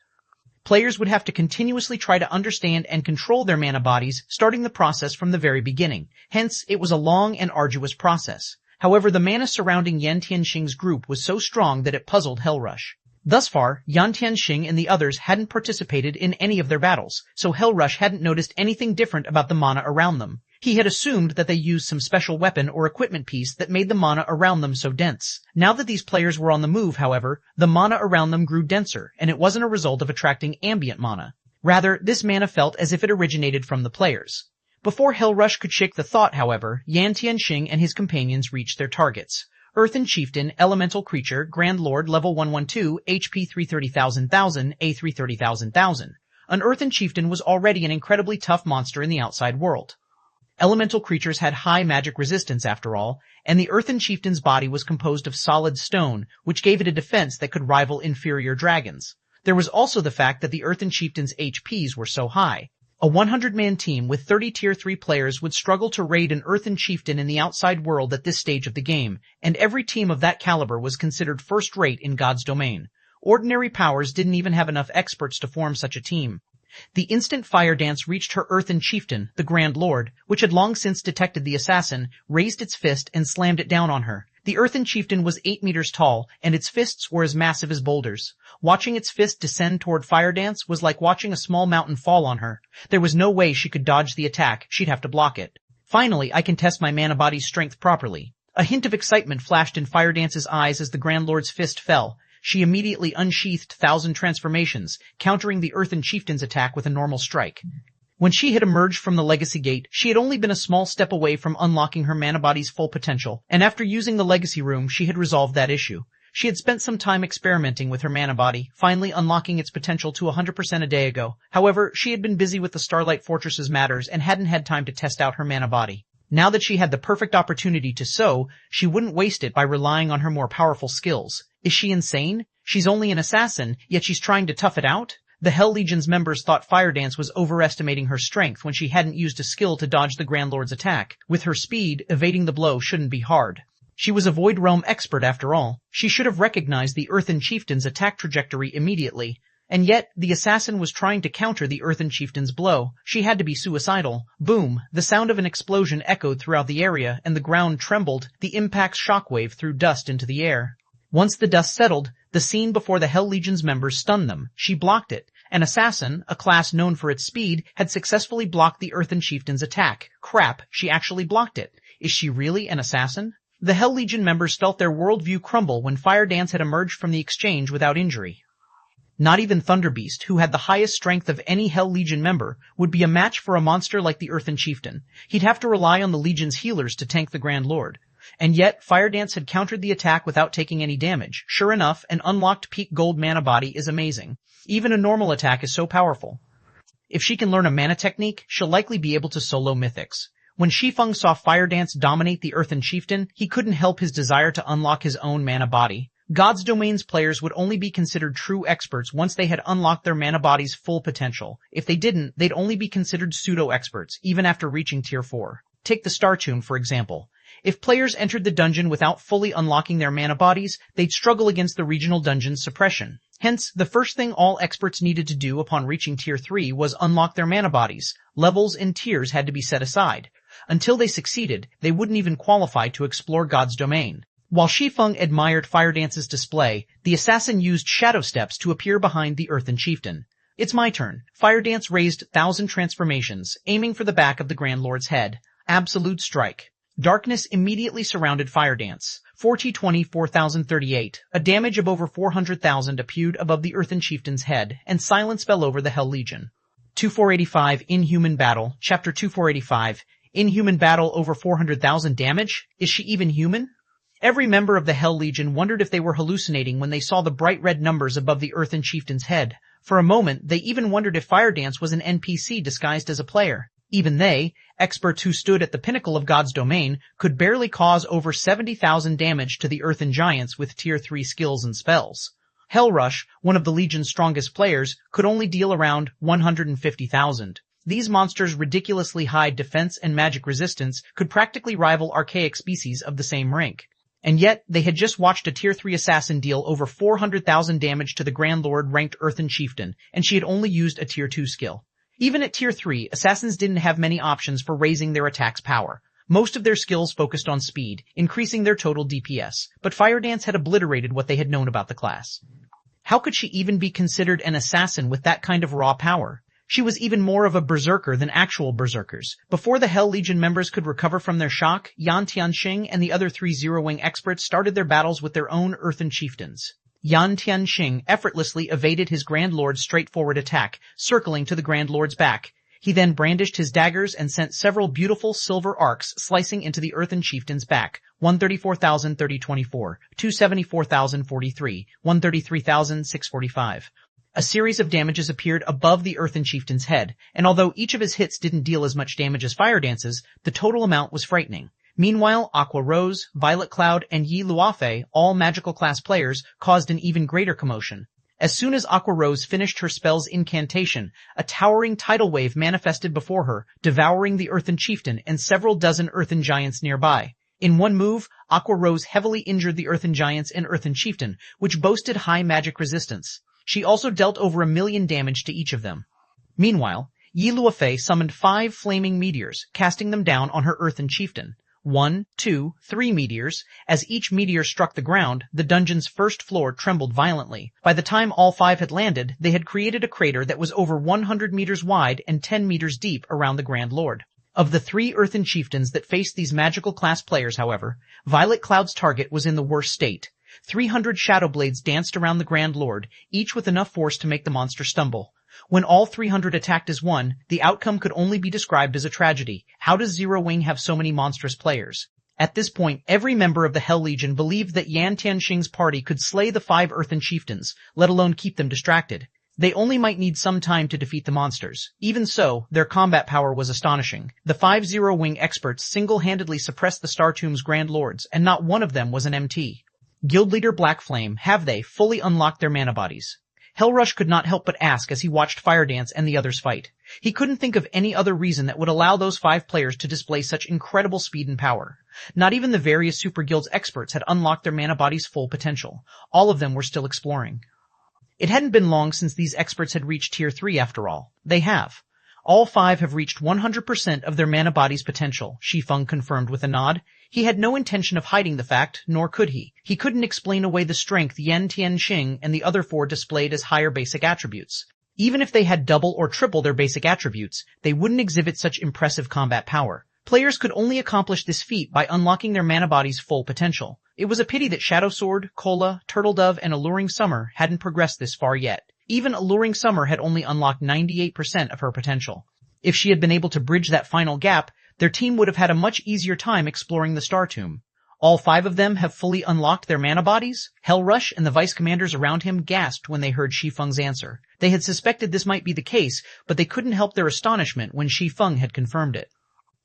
Players would have to continuously try to understand and control their mana bodies, starting the process from the very beginning. Hence, it was a long and arduous process. However, the mana surrounding Yan Tianxing's group was so strong that it puzzled Hellrush. Thus far, Yan Tianxing and the others hadn't participated in any of their battles, so Hellrush hadn't noticed anything different about the mana around them. He had assumed that they used some special weapon or equipment piece that made the mana around them so dense. Now that these players were on the move, however, the mana around them grew denser, and it wasn't a result of attracting ambient mana. Rather, this mana felt as if it originated from the players. Before Hellrush could shake the thought, however, Yan Tianxing and his companions reached their targets. Earthen Chieftain, Elemental Creature, Grand Lord, Level 112, HP 330,000, A 330,000. An Earthen Chieftain was already an incredibly tough monster in the outside world. Elemental creatures had high magic resistance after all, and the Earthen Chieftain's body was composed of solid stone, which gave it a defense that could rival inferior dragons. There was also the fact that the Earthen Chieftain's HPs were so high. A 100-man team with 30 Tier 3 players would struggle to raid an earthen chieftain in the outside world at this stage of the game, and every team of that caliber was considered first-rate in God's domain. Ordinary powers didn't even have enough experts to form such a team. The instant Fire Dance reached her earthen chieftain, the Grand Lord, which had long since detected the assassin, raised its fist and slammed it down on her. The earthen chieftain was 8 meters tall, and its fists were as massive as boulders. Watching its fist descend toward Fire Dance was like watching a small mountain fall on her. There was no way she could dodge the attack, she'd have to block it. Finally, I can test my mana body's strength properly. A hint of excitement flashed in Fire Dance's eyes as the Grand Lord's fist fell. She immediately unsheathed 1,000 transformations, countering the earthen chieftain's attack with a normal strike. When she had emerged from the Legacy Gate, she had only been a small step away from unlocking her mana body's full potential, and after using the Legacy Room, she had resolved that issue. She had spent some time experimenting with her mana body, finally unlocking its potential to 100% a day ago. However, she had been busy with the Starlight Fortress's matters and hadn't had time to test out her mana body. Now that she had the perfect opportunity to sow, she wouldn't waste it by relying on her more powerful skills. Is she insane? She's only an assassin, yet she's trying to tough it out? The Hell Legion's members thought Fire Dance was overestimating her strength when she hadn't used a skill to dodge the Grand Lord's attack. With her speed, evading the blow shouldn't be hard. She was a Void Realm expert after all. She should have recognized the Earthen Chieftain's attack trajectory immediately. And yet, the assassin was trying to counter the Earthen Chieftain's blow. She had to be suicidal. Boom! The sound of an explosion echoed throughout the area, and the ground trembled. The impact's shockwave threw dust into the air. Once the dust settled, the scene before the Hell Legion's members stunned them. She blocked it. An assassin, a class known for its speed, had successfully blocked the Earthen Chieftain's attack. Crap, she actually blocked it. Is she really an assassin? The Hell Legion members felt their worldview crumble when Fire Dance had emerged from the exchange without injury. Not even Thunderbeast, who had the highest strength of any Hell Legion member, would be a match for a monster like the Earthen Chieftain. He'd have to rely on the Legion's healers to tank the Grand Lord. And yet, Fire Dance had countered the attack without taking any damage. Sure enough, an unlocked peak gold mana body is amazing. Even a normal attack is so powerful. If she can learn a mana technique, she'll likely be able to solo mythics. When Shi Feng saw Fire Dance dominate the Earthen Chieftain, he couldn't help his desire to unlock his own mana body. God's Domain's players would only be considered true experts once they had unlocked their mana body's full potential. If they didn't, they'd only be considered pseudo-experts, even after reaching Tier 4. Take the Star Tomb, for example. If players entered the dungeon without fully unlocking their mana bodies, they'd struggle against the regional dungeon's suppression. Hence, the first thing all experts needed to do upon reaching Tier 3 was unlock their mana bodies. Levels and tiers had to be set aside. Until they succeeded, they wouldn't even qualify to explore God's Domain. While Shi Feng admired Fire Dance's display, the assassin used shadow steps to appear behind the Earthen Chieftain. It's my turn. Fire Dance raised 1,000 transformations, aiming for the back of the Grand Lord's head. Absolute strike. Darkness immediately surrounded Fire Dance. 4T20-4038, a damage of over 400,000 appeared above the Earthen Chieftain's head, and silence fell over the Hell Legion. 2485 Inhuman Battle, Chapter 2485. Inhuman Battle over 400,000 damage? Is she even human? Every member of the Hell Legion wondered if they were hallucinating when they saw the bright red numbers above the Earthen Chieftain's head. For a moment, they even wondered if Fire Dance was an NPC disguised as a player. Even they, experts who stood at the pinnacle of God's Domain, could barely cause over 70,000 damage to the Earthen Giants with Tier 3 skills and spells. Hellrush, one of the Legion's strongest players, could only deal around 150,000. These monsters' ridiculously high defense and magic resistance could practically rival archaic species of the same rank. And yet, they had just watched a Tier 3 assassin deal over 400,000 damage to the Grand Lord-ranked Earthen Chieftain, and she had only used a Tier 2 skill. Even at Tier 3, assassins didn't have many options for raising their attack's power. Most of their skills focused on speed, increasing their total DPS, but Fire Dance had obliterated what they had known about the class. How could she even be considered an assassin with that kind of raw power? She was even more of a berserker than actual berserkers. Before the Hell Legion members could recover from their shock, Yan Tianxing and the other 3 Zero-Wing experts started their battles with their own Earthen Chieftains. Yan Tianxing effortlessly evaded his Grand Lord's straightforward attack, circling to the Grand Lord's back. He then brandished his daggers and sent several beautiful silver arcs slicing into the Earthen Chieftain's back. 134,030-24, 274,043, 133,645. A series of damages appeared above the Earthen Chieftain's head, and although each of his hits didn't deal as much damage as Fire Dance's, the total amount was frightening. Meanwhile, Aqua Rose, Violet Cloud, and Yi Luofei, all magical class players, caused an even greater commotion. As soon as Aqua Rose finished her spell's incantation, a towering tidal wave manifested before her, devouring the Earthen Chieftain and several dozen Earthen Giants nearby. In one move, Aqua Rose heavily injured the Earthen Giants and Earthen Chieftain, which boasted high magic resistance. She also dealt over 1,000,000 damage to each of them. Meanwhile, Yi Luofei summoned 5 flaming meteors, casting them down on her Earthen Chieftain. 1, 2, 3 meteors. As each meteor struck the ground, the dungeon's first floor trembled violently. By the time all 5 had landed, they had created a crater that was over 100 meters wide and 10 meters deep around the Grand Lord. Of the 3 Earthen Chieftains that faced these magical class players, however, Violet Cloud's target was in the worst state. 300 shadow blades danced around the Grand Lord, each with enough force to make the monster stumble. When all 300 attacked as one, the outcome could only be described as a tragedy. How does Zero Wing have so many monstrous players? At this point, every member of the Hell Legion believed that Yan Tianxing's party could slay the 5 Earthen Chieftains, let alone keep them distracted. They only might need some time to defeat the monsters. Even so, their combat power was astonishing. The 5 Zero Wing experts single-handedly suppressed the Star Tomb's Grand Lords, and not one of them was an MT. Guild leader Black Flame, have they fully unlocked their mana bodies? Hellrush could not help but ask as he watched Fire Dance and the others fight. He couldn't think of any other reason that would allow those 5 players to display such incredible speed and power. Not even the various Super Guild's experts had unlocked their mana bodies' full potential. All of them were still exploring. It hadn't been long since these experts had reached Tier 3 after all. They have. All 5 have reached 100% of their mana body's potential, Shi Feng confirmed with a nod. He had no intention of hiding the fact, nor could he. He couldn't explain away the strength Yan Tianxing and the other 4 displayed as higher basic attributes. Even if they had double or triple their basic attributes, they wouldn't exhibit such impressive combat power. Players could only accomplish this feat by unlocking their mana body's full potential. It was a pity that Shadow Sword, Cola, Turtle Dove, and Alluring Summer hadn't progressed this far yet. Even Alluring Summer had only unlocked 98% of her potential. If she had been able to bridge that final gap, their team would have had a much easier time exploring the Star Tomb. All 5 of them have fully unlocked their mana bodies? Hellrush and the vice commanders around him gasped when they heard Shi Feng's answer. They had suspected this might be the case, but they couldn't help their astonishment when Shi Feng had confirmed it.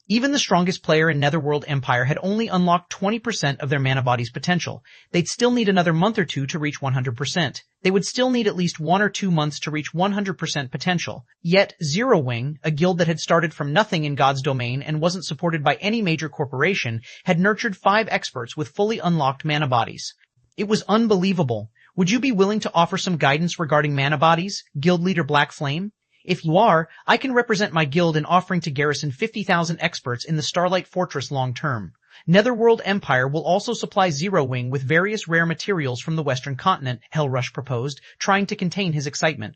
Even the strongest player in Netherworld Empire had only unlocked 20% of their mana body's potential. They'd still need another month or 2 to reach 100%. They would still need at least 1 or 2 months to reach 100% potential. Yet, Zero Wing, a guild that had started from nothing in God's domain and wasn't supported by any major corporation, had nurtured 5 experts with fully unlocked mana bodies. It was unbelievable. Would you be willing to offer some guidance regarding mana bodies, Guild Leader Black Flame? If you are, I can represent my guild in offering to garrison 50,000 experts in the Starlight Fortress long term. Netherworld Empire will also supply Zero Wing with various rare materials from the Western Continent, Hellrush proposed, trying to contain his excitement.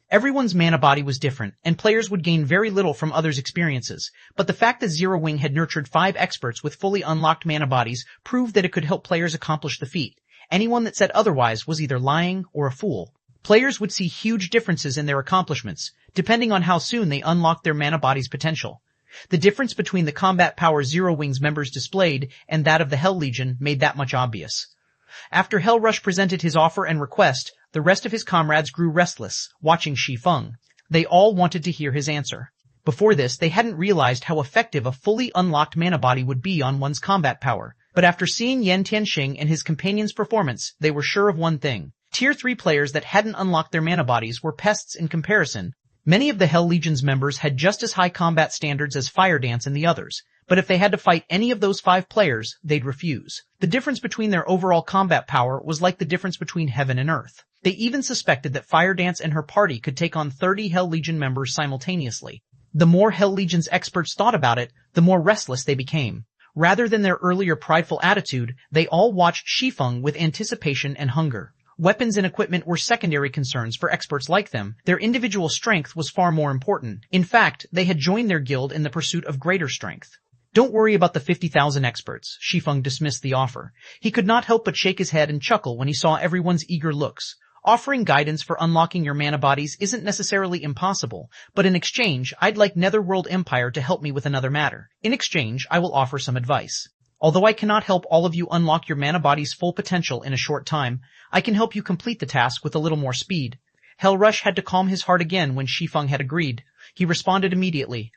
Everyone's mana body was different, and players would gain very little from others' experiences, but the fact that Zero Wing had nurtured 5 experts with fully unlocked mana bodies proved that it could help players accomplish the feat. Anyone that said otherwise was either lying or a fool. Players would see huge differences in their accomplishments, depending on how soon they unlocked their mana body's potential. The difference between the combat power Zero Wing's members displayed and that of the Hell Legion made that much obvious. After Hellrush presented his offer and request, the rest of his comrades grew restless, watching Shi Feng. They all wanted to hear his answer. Before this, they hadn't realized how effective a fully unlocked mana body would be on one's combat power. But after seeing Yan Tianxing and his companion's performance, they were sure of one thing. Tier 3 players that hadn't unlocked their mana bodies were pests in comparison. Many of the Hell Legion's members had just as high combat standards as Fire Dance and the others, but if they had to fight any of those 5 players, they'd refuse. The difference between their overall combat power was like the difference between heaven and earth. They even suspected that Fire Dance and her party could take on 30 Hell Legion members simultaneously. The more Hell Legion's experts thought about it, the more restless they became. Rather than their earlier prideful attitude, they all watched Shi Feng with anticipation and hunger. Weapons and equipment were secondary concerns for experts like them. Their individual strength was far more important. In fact, they had joined their guild in the pursuit of greater strength. Don't worry about the 50,000 experts, Shi Feng dismissed the offer. He could not help but shake his head and chuckle when he saw everyone's eager looks. Offering guidance for unlocking your mana bodies isn't necessarily impossible, but in exchange, I'd like Netherworld Empire to help me with another matter. In exchange, I will offer some advice. Although I cannot help all of you unlock your mana body's full potential in a short time, I can help you complete the task with a little more speed. Hellrush had to calm his heart again when Shi Feng had agreed. He responded immediately.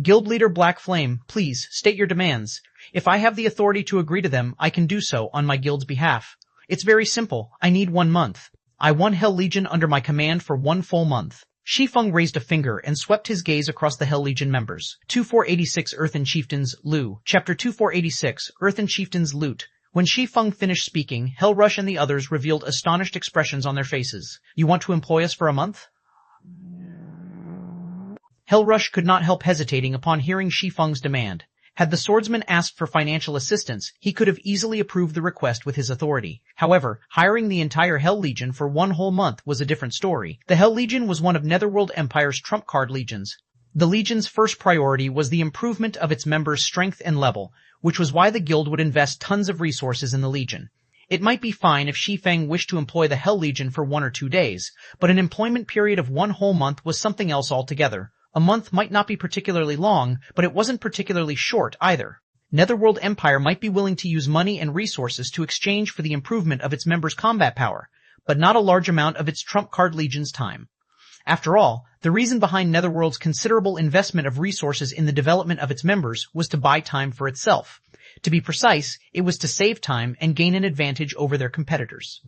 Guild Leader Black Flame, please, state your demands. If I have the authority to agree to them, I can do so on my guild's behalf. It's very simple. I need 1 month. I won Hell Legion under my command for 1 full month. Shi Feng raised a finger and swept his gaze across the Hell Legion members. 2486 Earthen Chieftains, Lu. Chapter 2486, Earthen Chieftains, Loot. When Shi Feng finished speaking, Hell Rush and the others revealed astonished expressions on their faces. You want to employ us for a month? Hell Rush could not help hesitating upon hearing Shi Feng's demand. Had the swordsman asked for financial assistance, he could have easily approved the request with his authority. However, hiring the entire Hell Legion for 1 whole month was a different story. The Hell Legion was one of Netherworld Empire's trump card legions. The Legion's first priority was the improvement of its members' strength and level, which was why the guild would invest tons of resources in the Legion. It might be fine if Shi Feng wished to employ the Hell Legion for 1 or 2 days, but an employment period of 1 whole month was something else altogether. A month might not be particularly long, but it wasn't particularly short either. Netherworld Empire might be willing to use money and resources to exchange for the improvement of its members' combat power, but not a large amount of its trump card legion's time. After all, the reason behind Netherworld's considerable investment of resources in the development of its members was to buy time for itself. To be precise, it was to save time and gain an advantage over their competitors.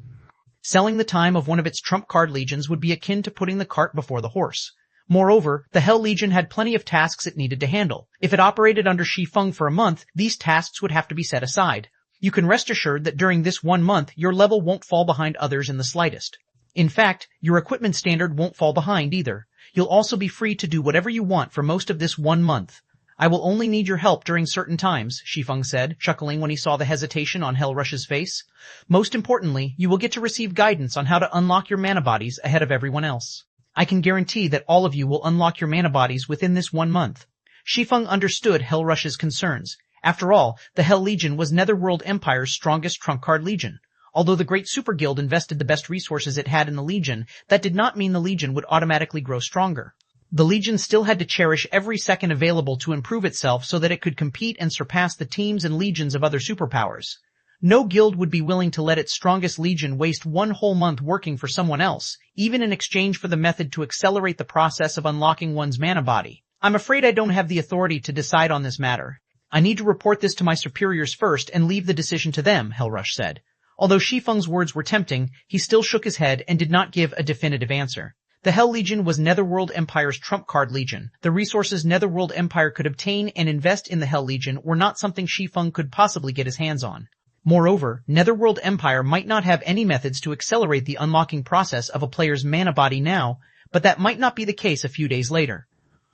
Selling the time of one of its trump card legions would be akin to putting the cart before the horse. Moreover, the Hell Legion had plenty of tasks it needed to handle. If it operated under Shi Feng for a month, these tasks would have to be set aside. You can rest assured that during this 1 month, your level won't fall behind others in the slightest. In fact, your equipment standard won't fall behind either. You'll also be free to do whatever you want for most of this 1 month. I will only need your help during certain times, Shi Feng said, chuckling when he saw the hesitation on Hell Rush's face. Most importantly, you will get to receive guidance on how to unlock your mana bodies ahead of everyone else. I can guarantee that all of you will unlock your mana bodies within this 1 month. Shi Feng understood Hell Rush's concerns. After all, the Hell Legion was Netherworld Empire's strongest trump card legion. Although the Great Super Guild invested the best resources it had in the Legion, that did not mean the Legion would automatically grow stronger. The Legion still had to cherish every second available to improve itself so that it could compete and surpass the teams and legions of other superpowers. No guild would be willing to let its strongest legion waste 1 whole month working for someone else, even in exchange for the method to accelerate the process of unlocking one's mana body. I'm afraid I don't have the authority to decide on this matter. I need to report this to my superiors first and leave the decision to them, Hell Rush said. Although Shi Feng's words were tempting, he still shook his head and did not give a definitive answer. The Hell Legion was Netherworld Empire's trump card legion. The resources Netherworld Empire could obtain and invest in the Hell Legion were not something Shi Feng could possibly get his hands on. Moreover, Netherworld Empire might not have any methods to accelerate the unlocking process of a player's mana body now, but that might not be the case a few days later.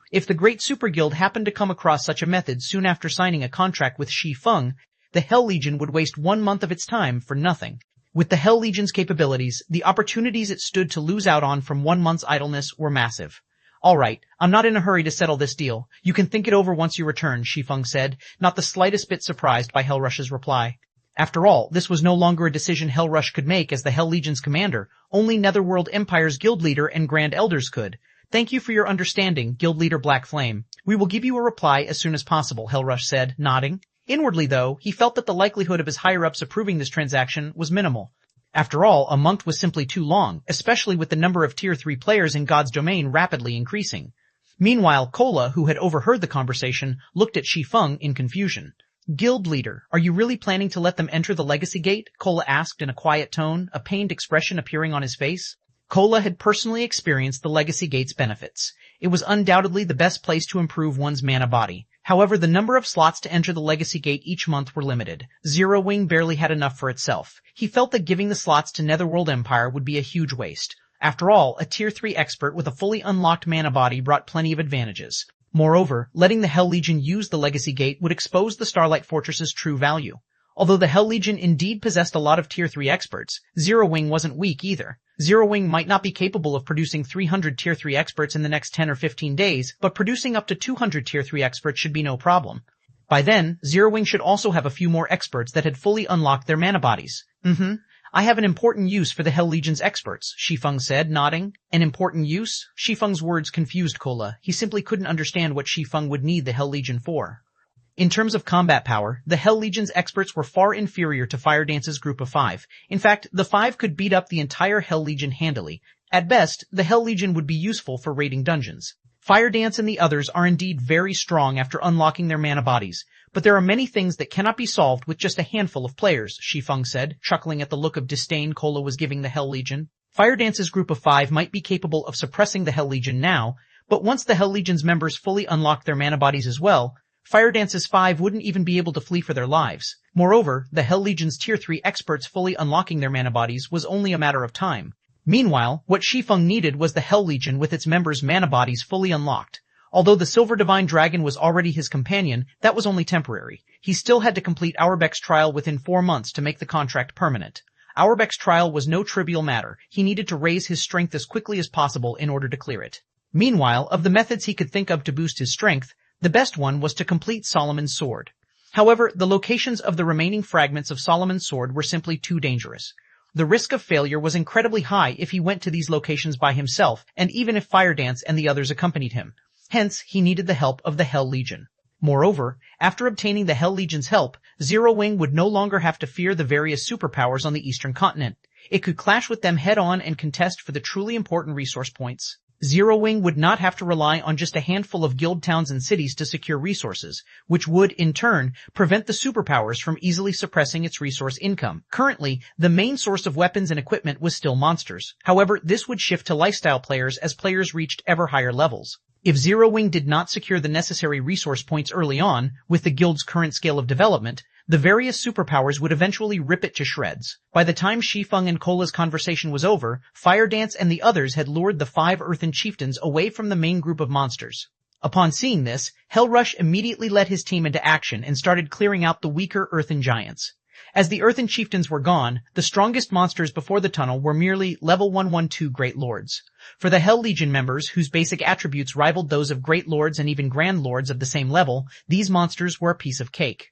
If the Great Super Guild happened to come across such a method soon after signing a contract with Shi Feng, the Hell Legion would waste 1 month of its time for nothing. With the Hell Legion's capabilities, the opportunities it stood to lose out on from 1 month's idleness were massive. Alright, I'm not in a hurry to settle this deal. You can think it over once you return, Shi Feng said, not the slightest bit surprised by Hell Rush's reply. After all, this was no longer a decision Hell Rush could make as the Hell Legion's commander. Only Netherworld Empire's guild leader and grand elders could. Thank you for your understanding, guild leader Black Flame. We will give you a reply as soon as possible, Hell Rush said, nodding. Inwardly, though, he felt that the likelihood of his higher-ups approving this transaction was minimal. After all, a month was simply too long, especially with the number of Tier 3 players in God's domain rapidly increasing. Meanwhile, Kola, who had overheard the conversation, looked at Shi Feng in confusion. Guild leader, are you really planning to let them enter the Legacy Gate? Kola asked in a quiet tone, a pained expression appearing on his face. Kola had personally experienced the Legacy Gate's benefits. It was undoubtedly the best place to improve one's mana body. However, the number of slots to enter the Legacy Gate each month were limited. Zero Wing barely had enough for itself. He felt that giving the slots to Netherworld Empire would be a huge waste. After all, a Tier 3 expert with a fully unlocked mana body brought plenty of advantages. Moreover, letting the Hell Legion use the Legacy Gate would expose the Starlight Fortress's true value. Although the Hell Legion indeed possessed a lot of Tier 3 experts, Zero Wing wasn't weak either. Zero Wing might not be capable of producing 300 Tier 3 experts in the next 10 or 15 days, but producing up to 200 Tier 3 experts should be no problem. By then, Zero Wing should also have a few more experts that had fully unlocked their mana bodies. I have an important use for the Hell Legion's experts, Shi Feng said, nodding. An important use? Shi Feng's words confused Kola. He simply couldn't understand what Shi Feng would need the Hell Legion for. In terms of combat power, the Hell Legion's experts were far inferior to Fire Dance's group of 5. In fact, the 5 could beat up the entire Hell Legion handily. At best, the Hell Legion would be useful for raiding dungeons. Fire Dance and the others are indeed very strong after unlocking their mana bodies, but there are many things that cannot be solved with just a handful of players, Shi Feng said, chuckling at the look of disdain Kola was giving the Hell Legion. Firedance's group of 5 might be capable of suppressing the Hell Legion now, but once the Hell Legion's members fully unlocked their mana bodies as well, Firedance's 5 wouldn't even be able to flee for their lives. Moreover, the Hell Legion's Tier 3 experts fully unlocking their mana bodies was only a matter of time. Meanwhile, what Shi Feng needed was the Hell Legion with its members' mana bodies fully unlocked. Although the Silver Divine Dragon was already his companion, that was only temporary. He still had to complete Auerbach's trial within 4 months to make the contract permanent. Auerbach's trial was no trivial matter. He needed to raise his strength as quickly as possible in order to clear it. Meanwhile, of the methods he could think of to boost his strength, the best one was to complete Solomon's Sword. However, the locations of the remaining fragments of Solomon's Sword were simply too dangerous. The risk of failure was incredibly high if he went to these locations by himself, and even if Firedance and the others accompanied him. Hence, he needed the help of the Hell Legion. Moreover, after obtaining the Hell Legion's help, Zero Wing would no longer have to fear the various superpowers on the Eastern Continent. It could clash with them head-on and contest for the truly important resource points. Zero Wing would not have to rely on just a handful of guild towns and cities to secure resources, which would, in turn, prevent the superpowers from easily suppressing its resource income. Currently, the main source of weapons and equipment was still monsters. However, this would shift to lifestyle players as players reached ever higher levels. If Zero Wing did not secure the necessary resource points early on, with the guild's current scale of development, the various superpowers would eventually rip it to shreds. By the time Shi Feng and Kola's conversation was over, Firedance and the others had lured the 5 Earthen Chieftains away from the main group of monsters. Upon seeing this, Hellrush immediately led his team into action and started clearing out the weaker Earthen Giants. As the Earthen Chieftains were gone, the strongest monsters before the tunnel were merely level 112 Great Lords. For the Hell Legion members, whose basic attributes rivaled those of Great Lords and even Grand Lords of the same level, these monsters were a piece of cake.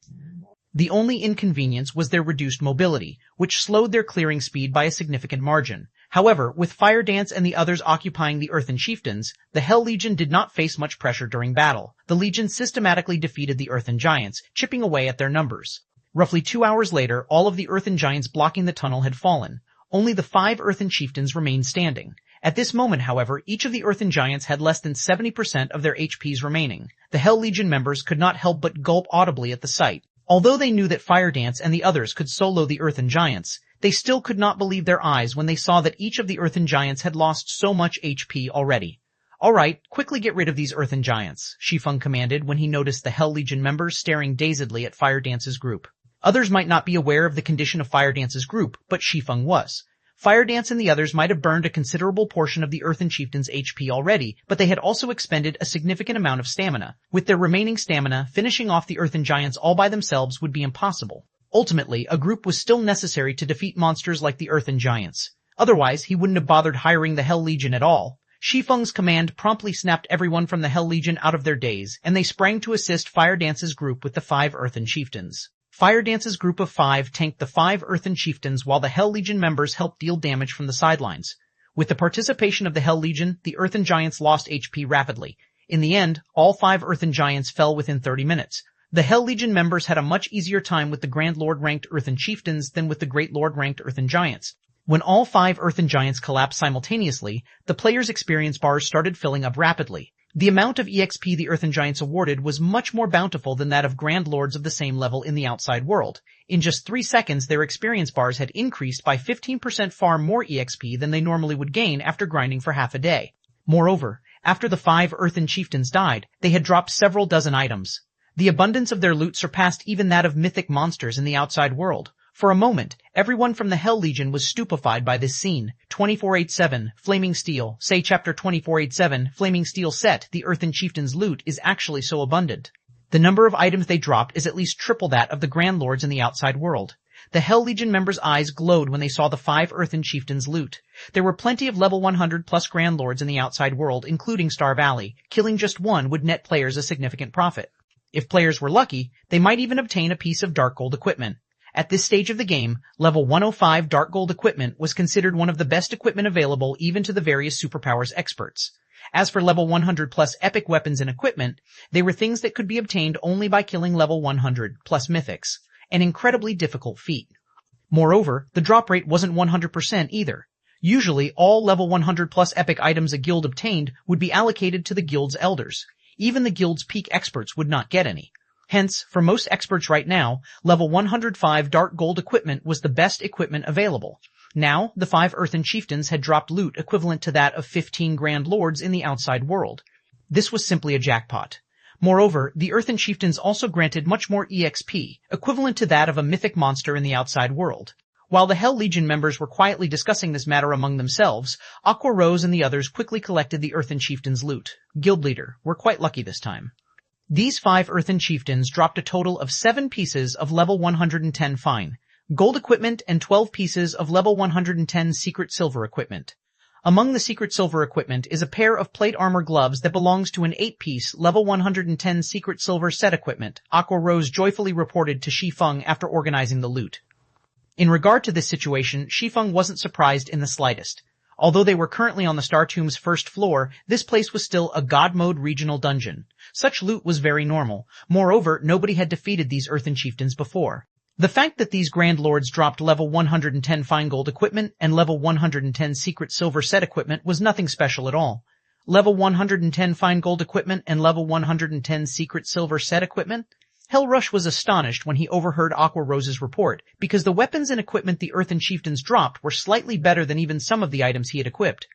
The only inconvenience was their reduced mobility, which slowed their clearing speed by a significant margin. However, with Firedance and the others occupying the Earthen Chieftains, the Hell Legion did not face much pressure during battle. The Legion systematically defeated the Earthen Giants, chipping away at their numbers. Roughly 2 hours later, all of the Earthen Giants blocking the tunnel had fallen. Only the 5 Earthen Chieftains remained standing. At this moment, however, each of the Earthen Giants had less than 70% of their HPs remaining. The Hell Legion members could not help but gulp audibly at the sight. Although they knew that Firedance and the others could solo the Earthen Giants, they still could not believe their eyes when they saw that each of the Earthen Giants had lost so much HP already. "Alright, quickly get rid of these Earthen Giants," Shi Feng commanded when he noticed the Hell Legion members staring dazedly at Firedance's group. Others might not be aware of the condition of Firedance's group, but Shi Feng was. Firedance and the others might have burned a considerable portion of the Earthen Chieftain's HP already, but they had also expended a significant amount of stamina. With their remaining stamina, finishing off the Earthen Giants all by themselves would be impossible. Ultimately, a group was still necessary to defeat monsters like the Earthen Giants. Otherwise, he wouldn't have bothered hiring the Hell Legion at all. Shi Feng's command promptly snapped everyone from the Hell Legion out of their daze, and they sprang to assist Firedance's group with the 5 Earthen Chieftains. Firedance's group of 5 tanked the 5 Earthen Chieftains while the Hell Legion members helped deal damage from the sidelines. With the participation of the Hell Legion, the Earthen Giants lost HP rapidly. In the end, all 5 Earthen Giants fell within 30 minutes. The Hell Legion members had a much easier time with the Grand Lord-ranked Earthen Chieftains than with the Great Lord-ranked Earthen Giants. When all 5 Earthen Giants collapsed simultaneously, the players' experience bars started filling up rapidly. The amount of EXP the Earthen Giants awarded was much more bountiful than that of Grand Lords of the same level in the outside world. In just 3 seconds, their experience bars had increased by 15% far more EXP than they normally would gain after grinding for half a day. Moreover, after the 5 Earthen Chieftains died, they had dropped several dozen items. The abundance of their loot surpassed even that of mythic monsters in the outside world. For a moment, everyone from the Hell Legion was stupefied by this scene. 2487, Flaming Steel, say Chapter 2487, Flaming Steel set, the Earthen Chieftain's loot is actually so abundant. The number of items they dropped is at least triple that of the Grand Lords in the outside world. The Hell Legion members' eyes glowed when they saw the 5 Earthen Chieftains' loot. There were plenty of level 100 plus Grand Lords in the outside world, including Star Valley. Killing just one would net players a significant profit. If players were lucky, they might even obtain a piece of Dark Gold equipment. At this stage of the game, level 105 Dark Gold equipment was considered one of the best equipment available even to the various superpowers experts. As for level 100 plus epic weapons and equipment, they were things that could be obtained only by killing level 100 plus mythics, an incredibly difficult feat. Moreover, the drop rate wasn't 100% either. Usually, all level 100 plus epic items a guild obtained would be allocated to the guild's elders. Even the guild's peak experts would not get any. Hence, for most experts right now, level 105 Dark Gold equipment was the best equipment available. Now, the 5 earthen chieftains had dropped loot equivalent to that of 15 grand lords in the outside world. This was simply a jackpot. Moreover, the earthen chieftains also granted much more EXP, equivalent to that of a mythic monster in the outside world. While the Hell Legion members were quietly discussing this matter among themselves, Aqua Rose and the others quickly collected the earthen chieftains' loot. Guild leader, we're quite lucky this time. These 5 earthen chieftains dropped a total of 7 pieces of level 110 fine gold equipment and 12 pieces of level 110 secret silver equipment. Among the secret silver equipment is a pair of plate armor gloves that belongs to an 8-piece level 110 secret silver set equipment, Aqua Rose joyfully reported to Shi Feng after organizing the loot. In regard to this situation, Shi Feng wasn't surprised in the slightest. Although they were currently on the Star Tomb's first floor, this place was still a God Mode regional dungeon. Such loot was very normal. Moreover, nobody had defeated these earthen chieftains before. The fact that these Grand Lords dropped level 110 fine gold equipment and level 110 secret silver set equipment was nothing special at all. Level 110 fine gold equipment and level 110 secret silver set equipment? Hellrush was astonished when he overheard Aqua Rose's report, because the weapons and equipment the earthen chieftains dropped were slightly better than even some of the items he had equipped.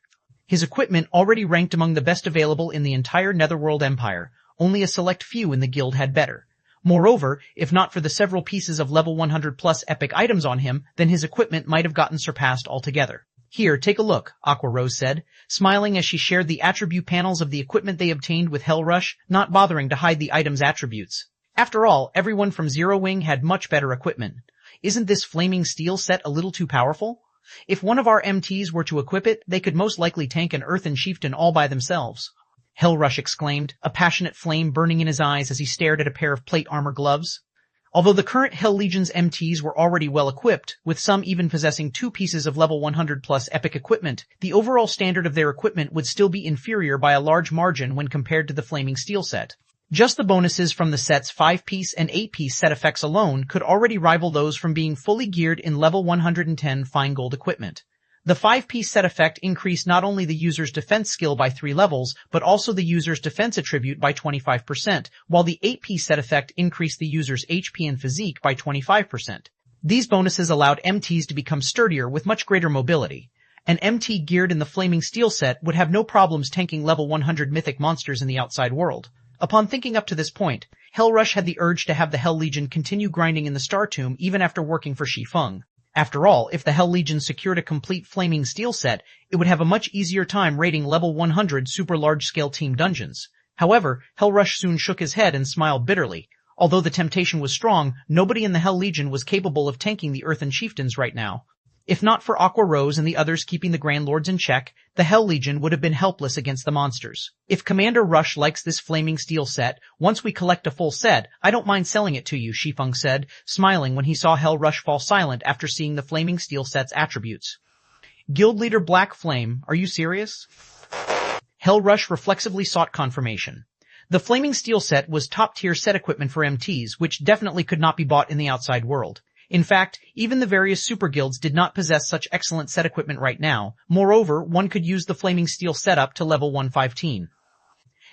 His equipment already ranked among the best available in the entire Netherworld Empire. Only a select few in the guild had better. Moreover, if not for the several pieces of level 100 plus epic items on him, then his equipment might have gotten surpassed altogether. Here, take a look, Aqua Rose said, smiling as she shared the attribute panels of the equipment they obtained with Hellrush, not bothering to hide the item's attributes. After all, everyone from Zero Wing had much better equipment. Isn't this flaming steel set a little too powerful? If one of our MTs were to equip it, they could most likely tank an earthen chieftain all by themselves. Hellrush exclaimed, a passionate flame burning in his eyes as he stared at a pair of plate armor gloves. Although the current Hell Legion's MTs were already well equipped, with some even possessing 2 pieces of level 100 plus epic equipment, the overall standard of their equipment would still be inferior by a large margin when compared to the flaming steel set. Just the bonuses from the set's 5-piece and 8-piece set effects alone could already rival those from being fully geared in level 110 fine gold equipment. The 5-piece set effect increased not only the user's defense skill by 3 levels, but also the user's defense attribute by 25%, while the 8-piece set effect increased the user's HP and physique by 25%. These bonuses allowed MTs to become sturdier with much greater mobility. An MT geared in the flaming steel set would have no problems tanking level 100 mythic monsters in the outside world. Upon thinking up to this point, Hellrush had the urge to have the Hell Legion continue grinding in the Star Tomb even after working for Shi Feng. After all, if the Hell Legion secured a complete flaming steel set, it would have a much easier time raiding level 100 super large-scale team dungeons. However, Hellrush soon shook his head and smiled bitterly. Although the temptation was strong, nobody in the Hell Legion was capable of tanking the Earthen Chieftains right now. If not for Aqua Rose and the others keeping the Grand Lords in check, the Hell Legion would have been helpless against the monsters. If Commander Rush likes this flaming steel set, once we collect a full set, I don't mind selling it to you, Shi Feng said, smiling when he saw Hell Rush fall silent after seeing the flaming steel set's attributes. Guild leader Black Flame, are you serious? Hell Rush reflexively sought confirmation. The flaming steel set was top-tier set equipment for MTs, which definitely could not be bought in the outside world. In fact, even the various super guilds did not possess such excellent set equipment right now. Moreover, one could use the flaming steel setup to level 115.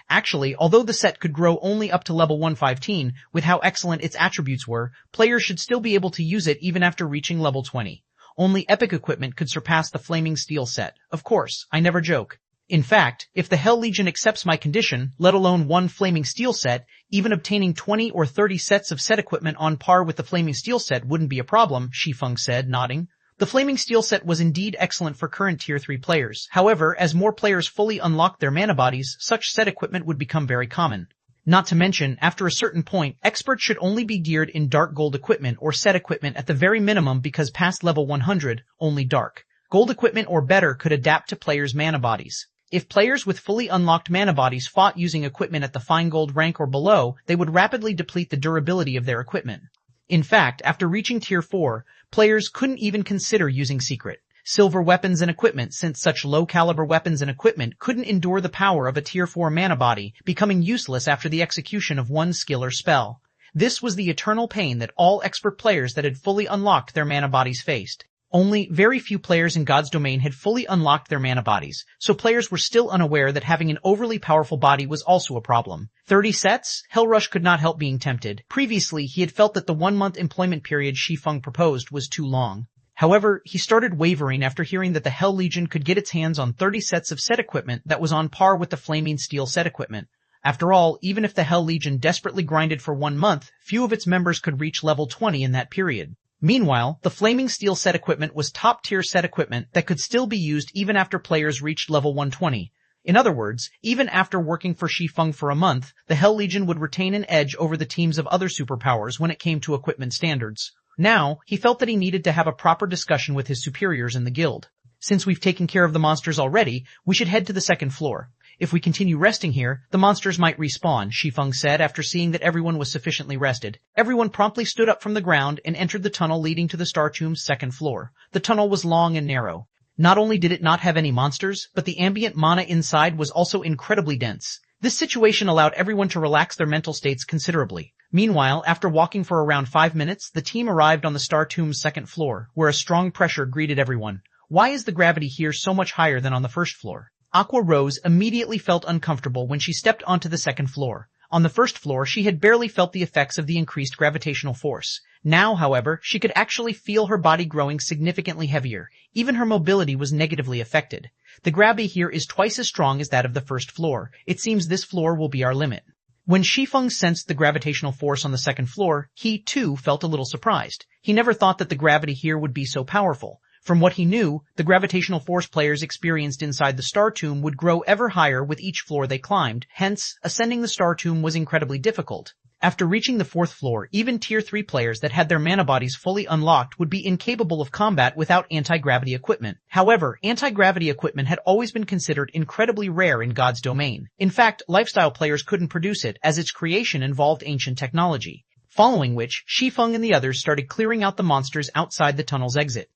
Actually, although the set could grow only up to level 115, with how excellent its attributes were, players should still be able to use it even after reaching level 20. Only epic equipment could surpass the flaming steel set. Of course, I never joke. In fact, if the Hell Legion accepts my condition, let alone one flaming steel set, even obtaining 20 or 30 sets of set equipment on par with the flaming steel set wouldn't be a problem, Shi Feng said, nodding. The flaming steel set was indeed excellent for current tier 3 players. However, as more players fully unlocked their mana bodies, such set equipment would become very common. Not to mention, after a certain point, experts should only be geared in dark gold equipment or set equipment at the very minimum, because past level 100, only dark gold equipment or better could adapt to players' mana bodies. If players with fully unlocked mana bodies fought using equipment at the fine gold rank or below, they would rapidly deplete the durability of their equipment. In fact, after reaching tier 4, players couldn't even consider using secret silver weapons and equipment, since such low-caliber weapons and equipment couldn't endure the power of a tier 4 mana body, becoming useless after the execution of one skill or spell. This was the eternal pain that all expert players that had fully unlocked their mana bodies faced. Only very few players in God's domain had fully unlocked their mana bodies, so players were still unaware that having an overly powerful body was also a problem. 30 sets? Hellrush could not help being tempted. Previously, he had felt that the 1-month employment period Shi Feng proposed was too long. However, he started wavering after hearing that the Hell Legion could get its hands on 30 sets of set equipment that was on par with the Flaming Steel set equipment. After all, even if the Hell Legion desperately grinded for 1 month, few of its members could reach level 20 in that period. Meanwhile, the Flaming Steel set equipment was top-tier set equipment that could still be used even after players reached level 120. In other words, even after working for Shi Feng for a month, the Hell Legion would retain an edge over the teams of other superpowers when it came to equipment standards. Now, he felt that he needed to have a proper discussion with his superiors in the guild. Since we've taken care of the monsters already, we should head to the second floor. If we continue resting here, the monsters might respawn, Shi Feng said after seeing that everyone was sufficiently rested. Everyone promptly stood up from the ground and entered the tunnel leading to the Star Tomb's second floor. The tunnel was long and narrow. Not only did it not have any monsters, but the ambient mana inside was also incredibly dense. This situation allowed everyone to relax their mental states considerably. Meanwhile, after walking for around 5 minutes, the team arrived on the Star Tomb's second floor, where a strong pressure greeted everyone. Why is the gravity here so much higher than on the first floor? Aqua Rose immediately felt uncomfortable when she stepped onto the second floor. On the first floor, she had barely felt the effects of the increased gravitational force. Now, however, she could actually feel her body growing significantly heavier. Even her mobility was negatively affected. The gravity here is twice as strong as that of the first floor. It seems this floor will be our limit. When Shi Feng sensed the gravitational force on the second floor, he, too, felt a little surprised. He never thought that the gravity here would be so powerful. From what he knew, the gravitational force players experienced inside the Star Tomb would grow ever higher with each floor they climbed, hence, ascending the Star Tomb was incredibly difficult. After reaching the 4th floor, even Tier 3 players that had their mana bodies fully unlocked would be incapable of combat without anti-gravity equipment. However, anti-gravity equipment had always been considered incredibly rare in God's domain. In fact, lifestyle players couldn't produce it, as its creation involved ancient technology. Following which, Shi Feng and the others started clearing out the monsters outside the tunnel's exit.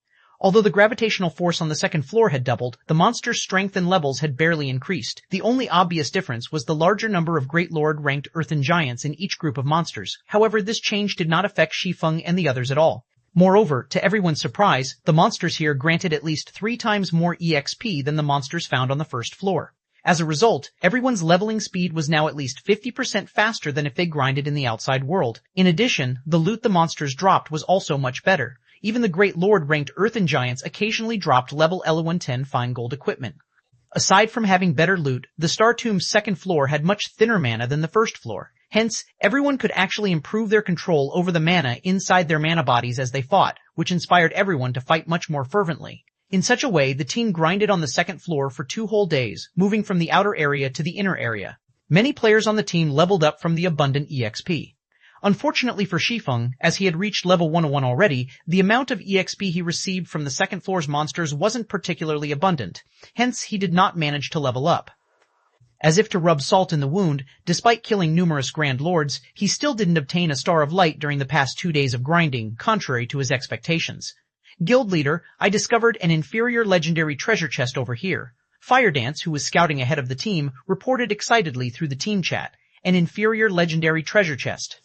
Although the gravitational force on the second floor had doubled, the monsters' strength and levels had barely increased. The only obvious difference was the larger number of Great Lord-ranked earthen giants in each group of monsters. However, this change did not affect Shi Feng and the others at all. Moreover, to everyone's surprise, the monsters here granted at least 3 times more EXP than the monsters found on the first floor. As a result, everyone's leveling speed was now at least 50% faster than if they grinded in the outside world. In addition, the loot the monsters dropped was also much better. Even the Great Lord-ranked earthen giants occasionally dropped level L110 fine gold equipment. Aside from having better loot, the Star Tomb's second floor had much thinner mana than the first floor. Hence, everyone could actually improve their control over the mana inside their mana bodies as they fought, which inspired everyone to fight much more fervently. In such a way, the team grinded on the second floor for 2 whole days, moving from the outer area to the inner area. Many players on the team leveled up from the abundant EXP. Unfortunately for Shi Feng, as he had reached level 101 already, the amount of EXP he received from the second floor's monsters wasn't particularly abundant. Hence, he did not manage to level up. As if to rub salt in the wound, despite killing numerous Grand Lords, he still didn't obtain a Star of Light during the past 2 days of grinding, contrary to his expectations. Guild leader, I discovered an inferior legendary treasure chest over here. Firedance, who was scouting ahead of the team, reported excitedly through the team chat. An inferior legendary treasure chest.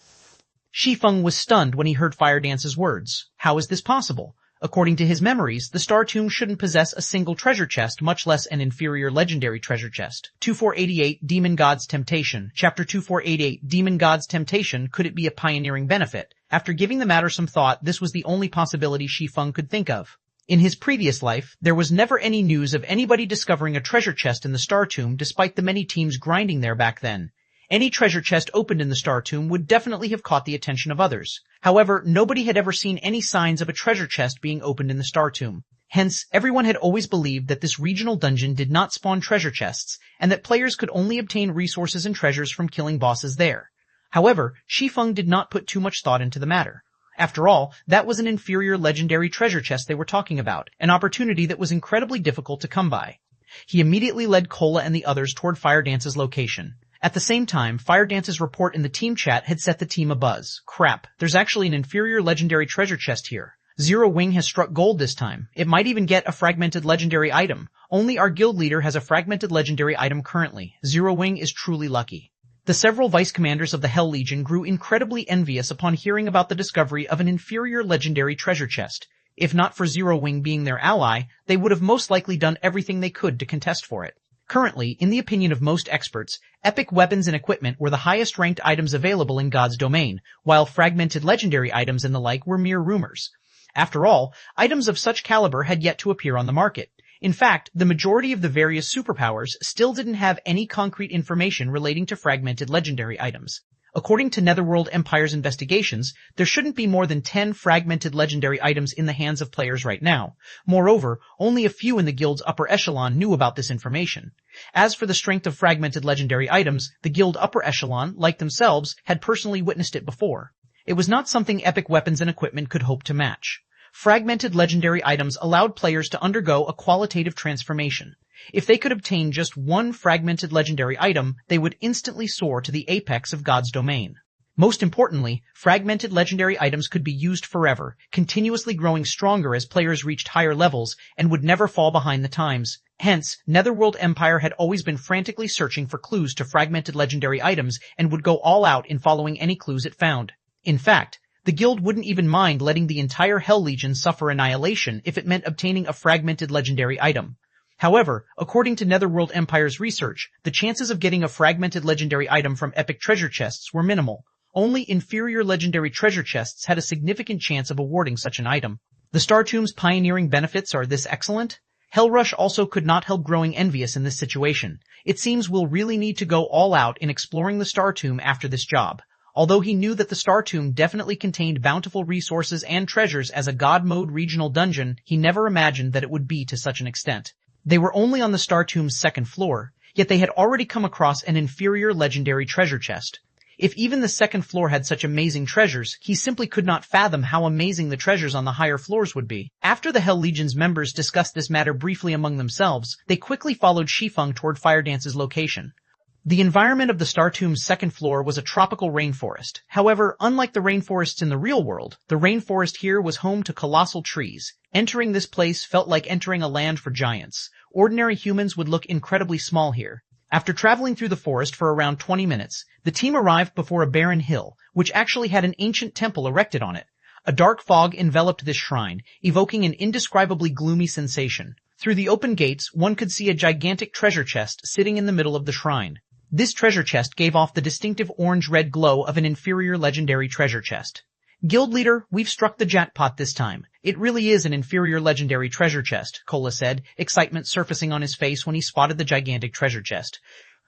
Shi Feng was stunned when he heard Firedance's words. How is this possible? According to his memories, the Star Tomb shouldn't possess a single treasure chest, much less an inferior legendary treasure chest. 2488 Demon God's Temptation. Chapter 2488 Demon God's Temptation. Could it be a pioneering benefit? After giving the matter some thought, this was the only possibility Shi Feng could think of. In his previous life, there was never any news of anybody discovering a treasure chest in the Star Tomb despite the many teams grinding there back then. Any treasure chest opened in the Star Tomb would definitely have caught the attention of others. However, nobody had ever seen any signs of a treasure chest being opened in the Star Tomb. Hence, everyone had always believed that this regional dungeon did not spawn treasure chests, and that players could only obtain resources and treasures from killing bosses there. However, Shi Feng did not put too much thought into the matter. After all, that was an inferior legendary treasure chest they were talking about, an opportunity that was incredibly difficult to come by. He immediately led Cola and the others toward Firedance's location. At the same time, Firedance's report in the team chat had set the team abuzz. Crap, there's actually an inferior legendary treasure chest here. Zero Wing has struck gold this time. It might even get a fragmented legendary item. Only our guild leader has a fragmented legendary item currently. Zero Wing is truly lucky. The several vice commanders of the Hell Legion grew incredibly envious upon hearing about the discovery of an inferior legendary treasure chest. If not for Zero Wing being their ally, they would have most likely done everything they could to contest for it. Currently, in the opinion of most experts, epic weapons and equipment were the highest ranked items available in God's domain, while fragmented legendary items and the like were mere rumors. After all, items of such caliber had yet to appear on the market. In fact, the majority of the various superpowers still didn't have any concrete information relating to fragmented legendary items. According to Netherworld Empire's investigations, there shouldn't be more than 10 fragmented legendary items in the hands of players right now. Moreover, only a few in the guild's upper echelon knew about this information. As for the strength of fragmented legendary items, the guild upper echelon, like themselves, had personally witnessed it before. It was not something epic weapons and equipment could hope to match. Fragmented legendary items allowed players to undergo a qualitative transformation. If they could obtain just one fragmented legendary item, they would instantly soar to the apex of God's domain. Most importantly, fragmented legendary items could be used forever, continuously growing stronger as players reached higher levels, and would never fall behind the times. Hence, Netherworld Empire had always been frantically searching for clues to fragmented legendary items and would go all out in following any clues it found. In fact, the guild wouldn't even mind letting the entire Hell Legion suffer annihilation if it meant obtaining a fragmented legendary item. However, according to Netherworld Empire's research, the chances of getting a fragmented legendary item from epic treasure chests were minimal. Only inferior legendary treasure chests had a significant chance of awarding such an item. The Star Tomb's pioneering benefits are this excellent? Hellrush also could not help growing envious in this situation. It seems we'll really need to go all out in exploring the Star Tomb after this job. Although he knew that the Star Tomb definitely contained bountiful resources and treasures as a God Mode regional dungeon, he never imagined that it would be to such an extent. They were only on the Star Tomb's second floor, yet they had already come across an inferior legendary treasure chest. If even the second floor had such amazing treasures, he simply could not fathom how amazing the treasures on the higher floors would be. After the Hell Legion's members discussed this matter briefly among themselves, they quickly followed Shi Feng toward Firedance's location. The environment of the Star Tomb's second floor was a tropical rainforest. However, unlike the rainforests in the real world, the rainforest here was home to colossal trees. Entering this place felt like entering a land for giants. Ordinary humans would look incredibly small here. After traveling through the forest for around 20 minutes, the team arrived before a barren hill, which actually had an ancient temple erected on it. A dark fog enveloped this shrine, evoking an indescribably gloomy sensation. Through the open gates, one could see a gigantic treasure chest sitting in the middle of the shrine. This treasure chest gave off the distinctive orange-red glow of an inferior legendary treasure chest. Guild leader, we've struck the jackpot this time. It really is an inferior legendary treasure chest, Kola said, excitement surfacing on his face when he spotted the gigantic treasure chest.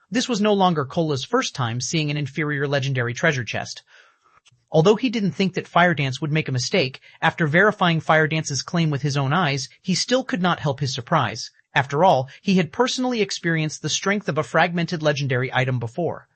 This was no longer Kola's first time seeing an inferior legendary treasure chest. Although he didn't think that Firedance would make a mistake, after verifying Firedance's claim with his own eyes, he still could not help his surprise. After all, he had personally experienced the strength of a fragmented legendary item before.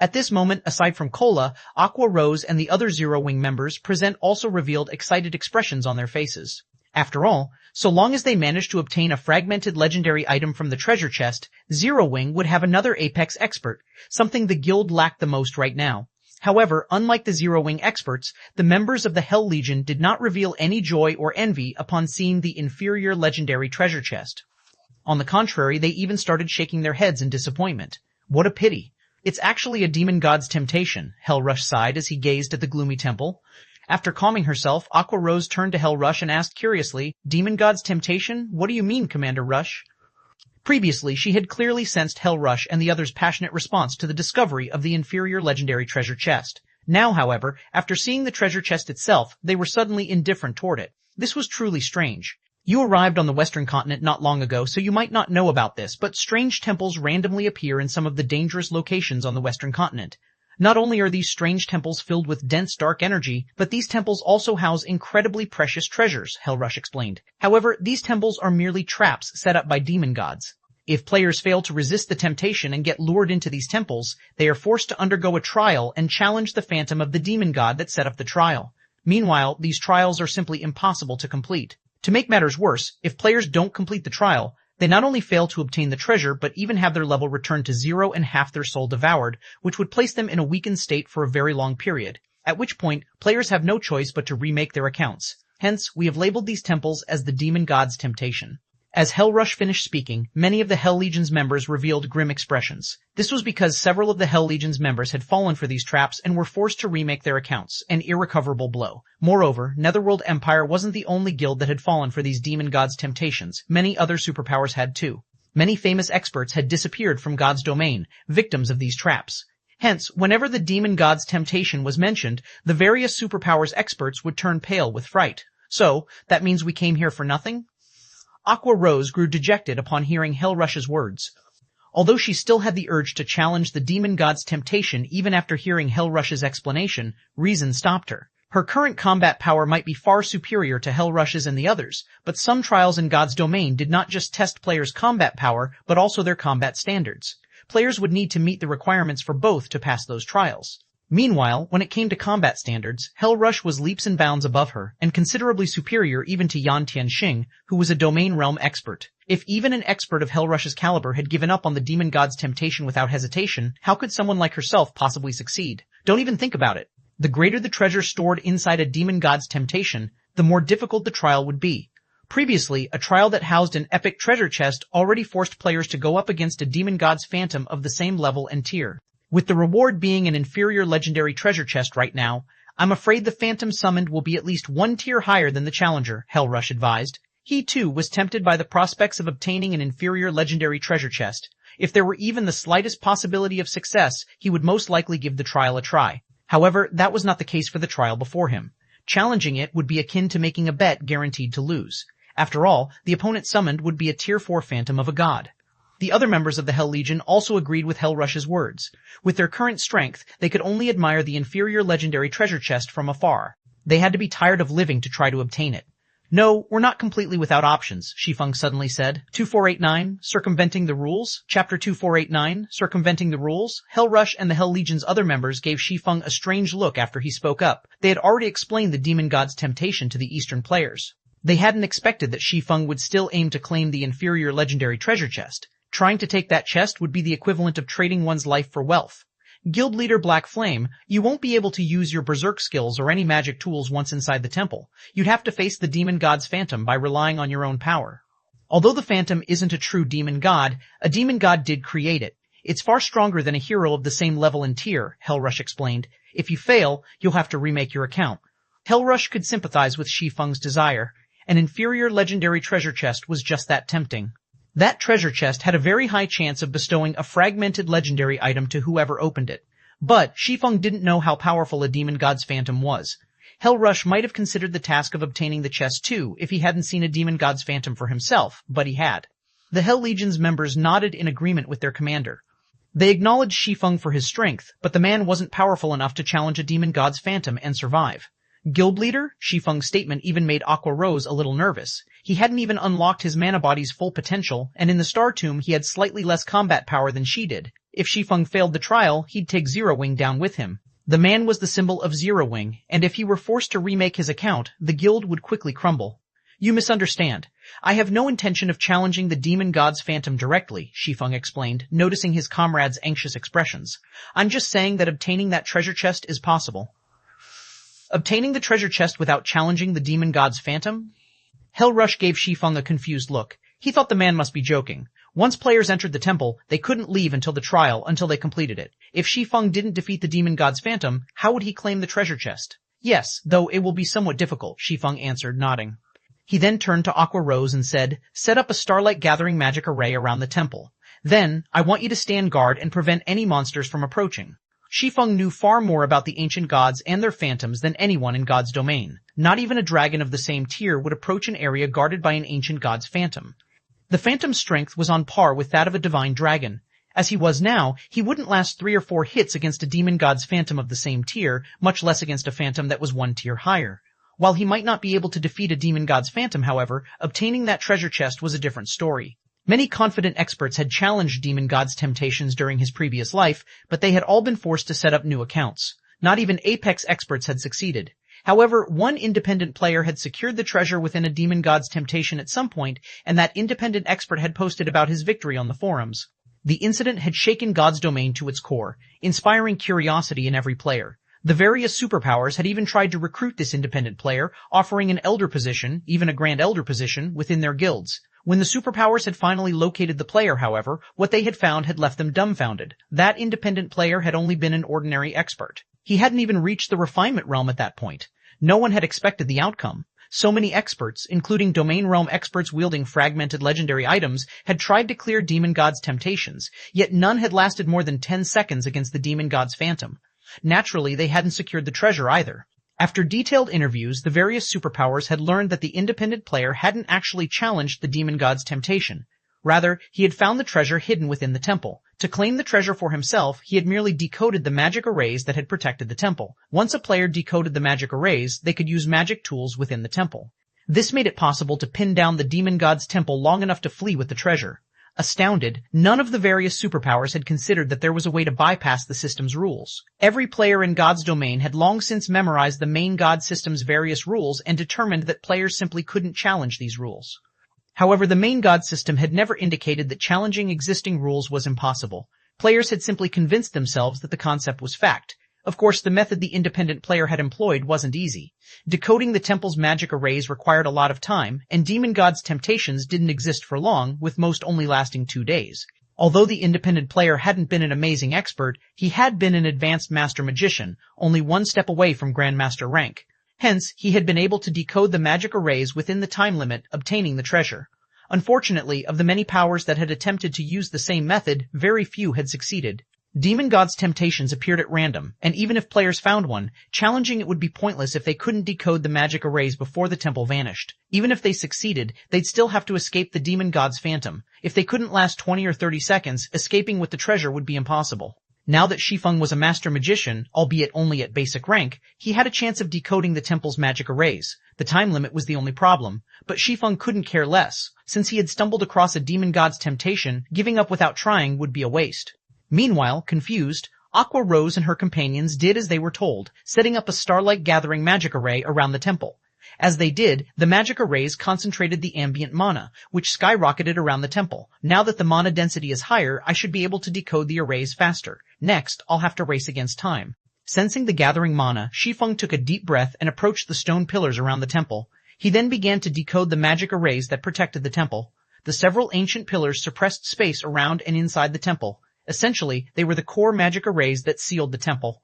At this moment, aside from Kola, Aqua Rose and the other Zero Wing members present also revealed excited expressions on their faces. After all, so long as they managed to obtain a fragmented legendary item from the treasure chest, Zero Wing would have another Apex expert, something the guild lacked the most right now. However, unlike the Zero Wing experts, the members of the Hell Legion did not reveal any joy or envy upon seeing the inferior legendary treasure chest. On the contrary, they even started shaking their heads in disappointment. What a pity. It's actually a demon god's temptation, Hellrush sighed as he gazed at the gloomy temple. After calming herself, Aqua Rose turned to Hellrush and asked curiously, Demon god's temptation? What do you mean, Commander Rush? Previously, she had clearly sensed Hellrush and the others' passionate response to the discovery of the inferior legendary treasure chest. Now, however, after seeing the treasure chest itself, they were suddenly indifferent toward it. This was truly strange. You arrived on the Western continent not long ago, so you might not know about this, but strange temples randomly appear in some of the dangerous locations on the Western continent. Not only are these strange temples filled with dense dark energy, but these temples also house incredibly precious treasures, Hellrush explained. However, these temples are merely traps set up by demon gods. If players fail to resist the temptation and get lured into these temples, they are forced to undergo a trial and challenge the phantom of the demon god that set up the trial. Meanwhile, these trials are simply impossible to complete. To make matters worse, if players don't complete the trial, they not only fail to obtain the treasure, but even have their level returned to 0 and half their soul devoured, which would place them in a weakened state for a very long period, at which point players have no choice but to remake their accounts. Hence, we have labeled these temples as the demon god's temptation. As Hellrush finished speaking, many of the Hell Legion's members revealed grim expressions. This was because several of the Hell Legion's members had fallen for these traps and were forced to remake their accounts, an irrecoverable blow. Moreover, Netherworld Empire wasn't the only guild that had fallen for these demon gods' temptations. Many other superpowers had too. Many famous experts had disappeared from God's domain, victims of these traps. Hence, whenever the demon god's temptation was mentioned, the various superpowers experts would turn pale with fright. So, that means we came here for nothing? Aqua Rose grew dejected upon hearing Hellrush's words. Although she still had the urge to challenge the demon god's temptation even after hearing Hellrush's explanation, reason stopped her. Her current combat power might be far superior to Hellrush's and the others, but some trials in God's domain did not just test players' combat power, but also their combat standards. Players would need to meet the requirements for both to pass those trials. Meanwhile, when it came to combat standards, Hellrush was leaps and bounds above her, and considerably superior even to Yan Tianxing, who was a domain realm expert. If even an expert of Hellrush's caliber had given up on the demon god's temptation without hesitation, how could someone like herself possibly succeed? Don't even think about it. The greater the treasure stored inside a demon god's temptation, the more difficult the trial would be. Previously, a trial that housed an epic treasure chest already forced players to go up against a demon god's phantom of the same level and tier. With the reward being an inferior legendary treasure chest right now, I'm afraid the phantom summoned will be at least one tier higher than the challenger, Hellrush advised. He too was tempted by the prospects of obtaining an inferior legendary treasure chest. If there were even the slightest possibility of success, he would most likely give the trial a try. However, that was not the case for the trial before him. Challenging it would be akin to making a bet guaranteed to lose. After all, the opponent summoned would be a tier 4 phantom of a god. The other members of the Hell Legion also agreed with Hellrush's words. With their current strength, they could only admire the inferior legendary treasure chest from afar. They had to be tired of living to try to obtain it. No, we're not completely without options, Shi Feng suddenly said. 2489, Circumventing the Rules? Chapter 2489, Circumventing the Rules? Hellrush and the Hell Legion's other members gave Shi Feng a strange look after he spoke up. They had already explained the demon god's temptation to the Eastern players. They hadn't expected that Shi Feng would still aim to claim the inferior legendary treasure chest. Trying to take that chest would be the equivalent of trading one's life for wealth. Guild leader Black Flame, you won't be able to use your berserk skills or any magic tools once inside the temple. You'd have to face the demon god's phantom by relying on your own power. Although the phantom isn't a true demon god, a demon god did create it. It's far stronger than a hero of the same level and tier, Hellrush explained. If you fail, you'll have to remake your account. Hellrush could sympathize with Shi Feng's desire. An inferior legendary treasure chest was just that tempting. That treasure chest had a very high chance of bestowing a fragmented legendary item to whoever opened it. But Shi Feng didn't know how powerful a demon god's phantom was. Hellrush might have considered the task of obtaining the chest too if he hadn't seen a demon god's phantom for himself, but he had. The Hell Legion's members nodded in agreement with their commander. They acknowledged Shi Feng for his strength, but the man wasn't powerful enough to challenge a demon god's phantom and survive. Guild leader? Shi Feng's statement even made Aqua Rose a little nervous. He hadn't even unlocked his mana body's full potential, and in the Star Tomb he had slightly less combat power than she did. If Shi Feng failed the trial, he'd take Zero Wing down with him. The man was the symbol of Zero Wing, and if he were forced to remake his account, the guild would quickly crumble. You misunderstand. I have no intention of challenging the demon god's phantom directly, Shi Feng explained, noticing his comrade's anxious expressions. I'm just saying that obtaining that treasure chest is possible. Obtaining the treasure chest without challenging the demon god's phantom? Hellrush gave Shi Feng a confused look. He thought the man must be joking. Once players entered the temple, they couldn't leave until the trial, until they completed it. If Shi Feng didn't defeat the demon god's phantom, how would he claim the treasure chest? Yes, though it will be somewhat difficult, Shi Feng answered, nodding. He then turned to Aqua Rose and said, set up a starlight gathering magic array around the temple. Then, I want you to stand guard and prevent any monsters from approaching. Shi Feng knew far more about the ancient gods and their phantoms than anyone in God's domain. Not even a dragon of the same tier would approach an area guarded by an ancient god's phantom. The phantom's strength was on par with that of a divine dragon. As he was now, he wouldn't last 3 or 4 hits against a demon god's phantom of the same tier, much less against a phantom that was 1 tier higher. While he might not be able to defeat a demon god's phantom, however, obtaining that treasure chest was a different story. Many confident experts had challenged demon god's temptations during his previous life, but they had all been forced to set up new accounts. Not even apex experts had succeeded. However, one independent player had secured the treasure within a demon god's temptation at some point, and that independent expert had posted about his victory on the forums. The incident had shaken God's domain to its core, inspiring curiosity in every player. The various superpowers had even tried to recruit this independent player, offering an elder position, even a grand elder position, within their guilds. When the superpowers had finally located the player, however, what they had found had left them dumbfounded. That independent player had only been an ordinary expert. He hadn't even reached the refinement realm at that point. No one had expected the outcome. So many experts, including domain realm experts wielding fragmented legendary items, had tried to clear demon god's temptations, yet none had lasted more than 10 seconds against the demon god's phantom. Naturally, they hadn't secured the treasure either. After detailed interviews, the various superpowers had learned that the independent player hadn't actually challenged the demon god's temptation. Rather, he had found the treasure hidden within the temple. To claim the treasure for himself, he had merely decoded the magic arrays that had protected the temple. Once a player decoded the magic arrays, they could use magic tools within the temple. This made it possible to pin down the demon god's temple long enough to flee with the treasure. Astounded, none of the various superpowers had considered that there was a way to bypass the system's rules. Every player in God's domain had long since memorized the main God system's various rules and determined that players simply couldn't challenge these rules. However, the main God system had never indicated that challenging existing rules was impossible. Players had simply convinced themselves that the concept was fact. Of course, the method the independent player had employed wasn't easy. Decoding the temple's magic arrays required a lot of time, and Demon God's temptations didn't exist for long, with most only lasting 2 days. Although the independent player hadn't been an amazing expert, he had been an advanced master magician, only 1 step away from Grandmaster rank. Hence, he had been able to decode the magic arrays within the time limit, obtaining the treasure. Unfortunately, of the many powers that had attempted to use the same method, very few had succeeded. Demon God's temptations appeared at random, and even if players found one, challenging it would be pointless if they couldn't decode the magic arrays before the temple vanished. Even if they succeeded, they'd still have to escape the Demon God's phantom. If they couldn't last 20 or 30 seconds, escaping with the treasure would be impossible. Now that Shi Feng was a master magician, albeit only at basic rank, he had a chance of decoding the temple's magic arrays. The time limit was the only problem, but Shi Feng couldn't care less. Since he had stumbled across a Demon God's temptation, giving up without trying would be a waste. Meanwhile, confused, Aqua Rose and her companions did as they were told, setting up a starlight gathering magic array around the temple. As they did, the magic arrays concentrated the ambient mana, which skyrocketed around the temple. Now that the mana density is higher, I should be able to decode the arrays faster. Next, I'll have to race against time. Sensing the gathering mana, Shi Feng took a deep breath and approached the stone pillars around the temple. He then began to decode the magic arrays that protected the temple. The several ancient pillars suppressed space around and inside the temple. Essentially, they were the core magic arrays that sealed the temple.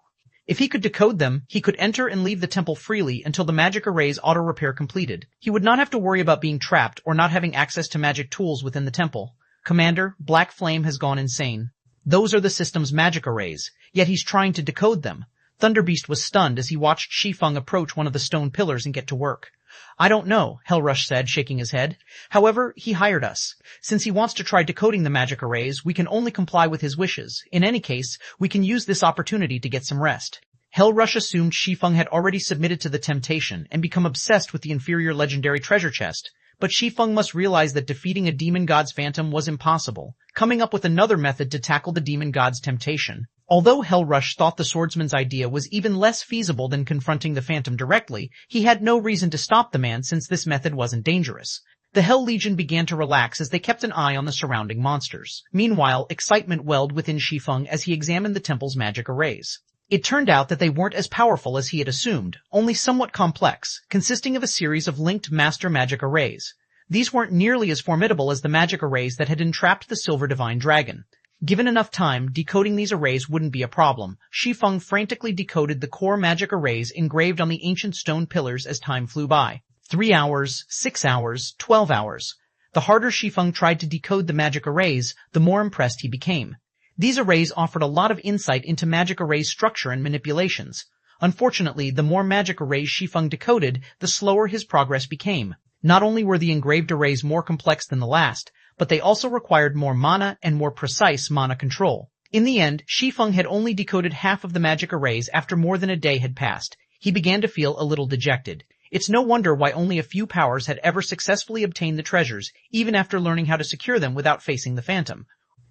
If he could decode them, he could enter and leave the temple freely until the magic array's auto-repair completed. He would not have to worry about being trapped or not having access to magic tools within the temple. Commander, Black Flame has gone insane. Those are the system's magic arrays, yet he's trying to decode them. Thunderbeast was stunned as he watched Shi Feng approach one of the stone pillars and get to work. I don't know, Hellrush said, shaking his head. However, he hired us. Since he wants to try decoding the magic arrays, we can only comply with his wishes. In any case, we can use this opportunity to get some rest. Hellrush assumed Shi Feng had already submitted to the temptation and become obsessed with the inferior legendary treasure chest. But Shi Feng must realize that defeating a demon god's phantom was impossible, coming up with another method to tackle the demon god's temptation. Although Hellrush thought the swordsman's idea was even less feasible than confronting the phantom directly, he had no reason to stop the man since this method wasn't dangerous. The Hell Legion began to relax as they kept an eye on the surrounding monsters. Meanwhile, excitement welled within Shi Feng as he examined the temple's magic arrays. It turned out that they weren't as powerful as he had assumed, only somewhat complex, consisting of a series of linked master magic arrays. These weren't nearly as formidable as the magic arrays that had entrapped the Silver Divine Dragon. Given enough time, decoding these arrays wouldn't be a problem. Shi Feng frantically decoded the core magic arrays engraved on the ancient stone pillars as time flew by. 3 hours, 6 hours, 12 hours. The harder Shi Feng tried to decode the magic arrays, the more impressed he became. These arrays offered a lot of insight into magic arrays' structure and manipulations. Unfortunately, the more magic arrays Shi Feng decoded, the slower his progress became. Not only were the engraved arrays more complex than the last, but they also required more mana and more precise mana control. In the end, Shi Feng had only decoded half of the magic arrays after more than a day had passed. He began to feel a little dejected. It's no wonder why only a few powers had ever successfully obtained the treasures, even after learning how to secure them without facing the phantom.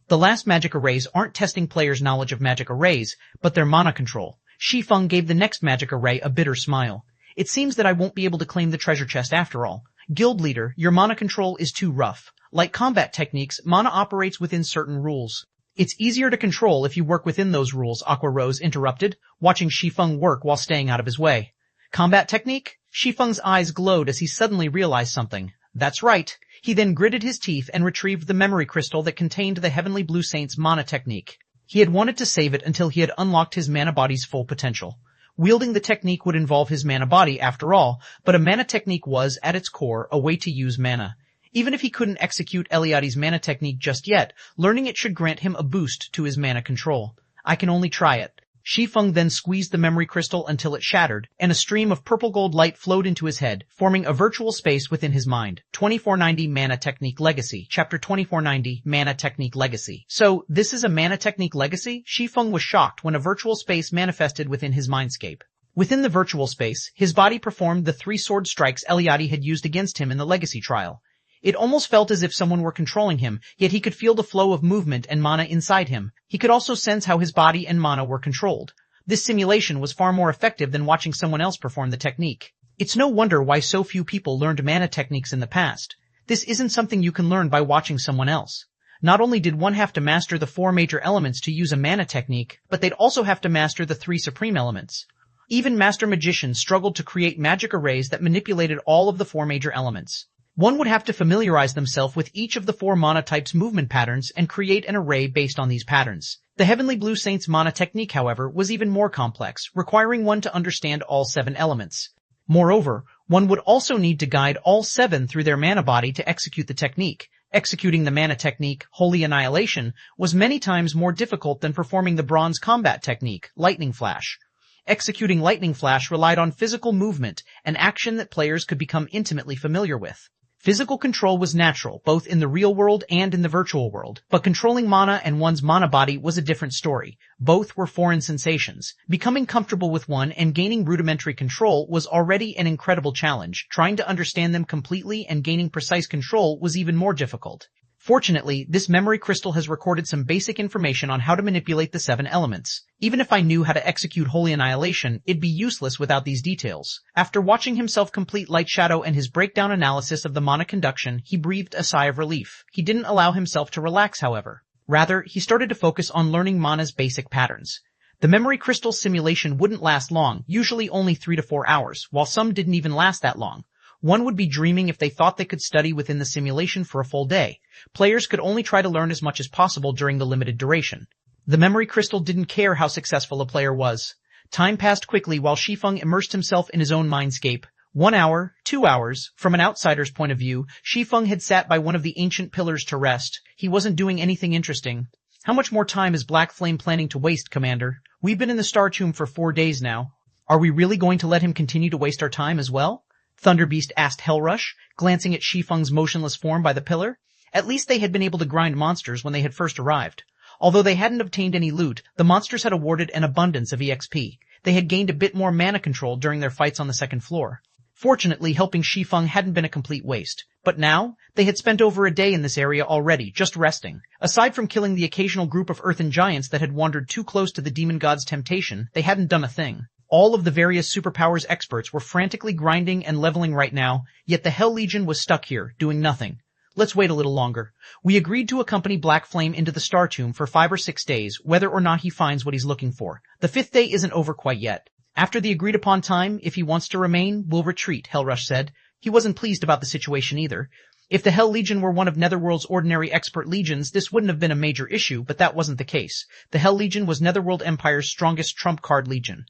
The last magic arrays aren't testing players' knowledge of magic arrays, but their mana control. Shi Feng gave the next magic array a bitter smile. It seems that I won't be able to claim the treasure chest after all. Guild leader, your mana control is too rough. Like combat techniques, mana operates within certain rules. It's easier to control if you work within those rules, Aqua Rose interrupted, watching Shi Feng work while staying out of his way. Combat technique? Shi Feng's eyes glowed as he suddenly realized something. That's right. He then gritted his teeth and retrieved the memory crystal that contained the Heavenly Blue Saint's mana technique. He had wanted to save it until he had unlocked his mana body's full potential. Wielding the technique would involve his mana body after all, but a mana technique was, at its core, a way to use mana. Even if he couldn't execute Eliade's mana technique just yet, learning it should grant him a boost to his mana control. I can only try it. Shi Feng then squeezed the memory crystal until it shattered, and a stream of purple gold light flowed into his head, forming a virtual space within his mind. 2490 Mana Technique Legacy. Chapter 2490 Mana Technique Legacy. So, this is a Mana Technique Legacy? Shi Feng was shocked when a virtual space manifested within his mindscape. Within the virtual space, his body performed the 3 sword strikes Eliade had used against him in the legacy trial. It almost felt as if someone were controlling him, yet he could feel the flow of movement and mana inside him. He could also sense how his body and mana were controlled. This simulation was far more effective than watching someone else perform the technique. It's no wonder why so few people learned mana techniques in the past. This isn't something you can learn by watching someone else. Not only did one have to master the 4 major elements to use a mana technique, but they'd also have to master the 3 supreme elements. Even master magicians struggled to create magic arrays that manipulated all of the 4 major elements. One would have to familiarize themselves with each of the 4 mana types' movement patterns and create an array based on these patterns. The Heavenly Blue Saint's mana technique, however, was even more complex, requiring one to understand all 7 elements. Moreover, one would also need to guide all 7 through their mana body to execute the technique. Executing the mana technique, Holy Annihilation, was many times more difficult than performing the bronze combat technique, Lightning Flash. Executing Lightning Flash relied on physical movement, an action that players could become intimately familiar with. Physical control was natural, both in the real world and in the virtual world, but controlling mana and one's mana body was a different story. Both were foreign sensations. Becoming comfortable with one and gaining rudimentary control was already an incredible challenge. Trying to understand them completely and gaining precise control was even more difficult. Fortunately, this memory crystal has recorded some basic information on how to manipulate the 7 elements. Even if I knew how to execute Holy Annihilation, it'd be useless without these details. After watching himself complete Light Shadow and his breakdown analysis of the mana conduction, he breathed a sigh of relief. He didn't allow himself to relax, however. Rather, he started to focus on learning mana's basic patterns. The memory crystal simulation wouldn't last long, usually only 3 to 4 hours, while some didn't even last that long. One would be dreaming if they thought they could study within the simulation for a full day. Players could only try to learn as much as possible during the limited duration. The memory crystal didn't care how successful a player was. Time passed quickly while Shi Feng immersed himself in his own mindscape. 1 hour, 2 hours. From an outsider's point of view, Shi Feng had sat by one of the ancient pillars to rest. He wasn't doing anything interesting. How much more time is Black Flame planning to waste, Commander? We've been in the Star Tomb for 4 days now. Are we really going to let him continue to waste our time as well? Thunderbeast asked Hellrush, glancing at Shi Feng's motionless form by the pillar. At least they had been able to grind monsters when they had first arrived. Although they hadn't obtained any loot, the monsters had awarded an abundance of EXP. They had gained a bit more mana control during their fights on the 2nd floor. Fortunately, helping Shi Feng hadn't been a complete waste. But now, they had spent over a day in this area already, just resting. Aside from killing the occasional group of earthen giants that had wandered too close to the demon god's temptation, they hadn't done a thing. All of the various superpowers experts were frantically grinding and leveling right now, yet the Hell Legion was stuck here, doing nothing. Let's wait a little longer. We agreed to accompany Black Flame into the Star Tomb for 5 or 6 days, whether or not he finds what he's looking for. The 5th day isn't over quite yet. After the agreed upon time, if he wants to remain, we'll retreat, Hellrush said. He wasn't pleased about the situation either. If the Hell Legion were one of Netherworld's ordinary expert legions, this wouldn't have been a major issue, but that wasn't the case. The Hell Legion was Netherworld Empire's strongest trump card legion.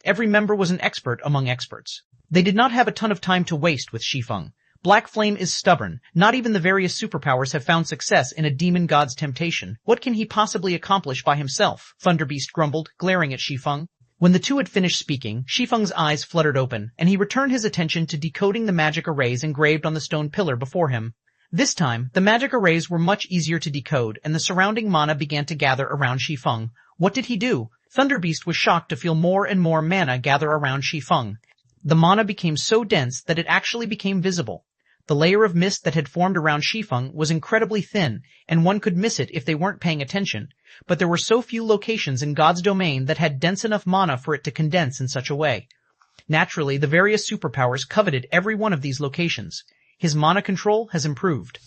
Every member was an expert among experts. They did not have a ton of time to waste with Shi Feng. Black Flame is stubborn. Not even the various superpowers have found success in a demon god's temptation. What can he possibly accomplish by himself? Thunderbeast grumbled, glaring at Shi Feng. When the two had finished speaking, Shi Feng's eyes fluttered open, and he returned his attention to decoding the magic arrays engraved on the stone pillar before him. This time, the magic arrays were much easier to decode, and the surrounding mana began to gather around Shi Feng. What did he do? Thunderbeast was shocked to feel more and more mana gather around Shi Feng. The mana became so dense that it actually became visible. The layer of mist that had formed around Shi Feng was incredibly thin, and one could miss it if they weren't paying attention. But there were so few locations in God's domain that had dense enough mana for it to condense in such a way. Naturally, the various superpowers coveted every one of these locations. His mana control has improved.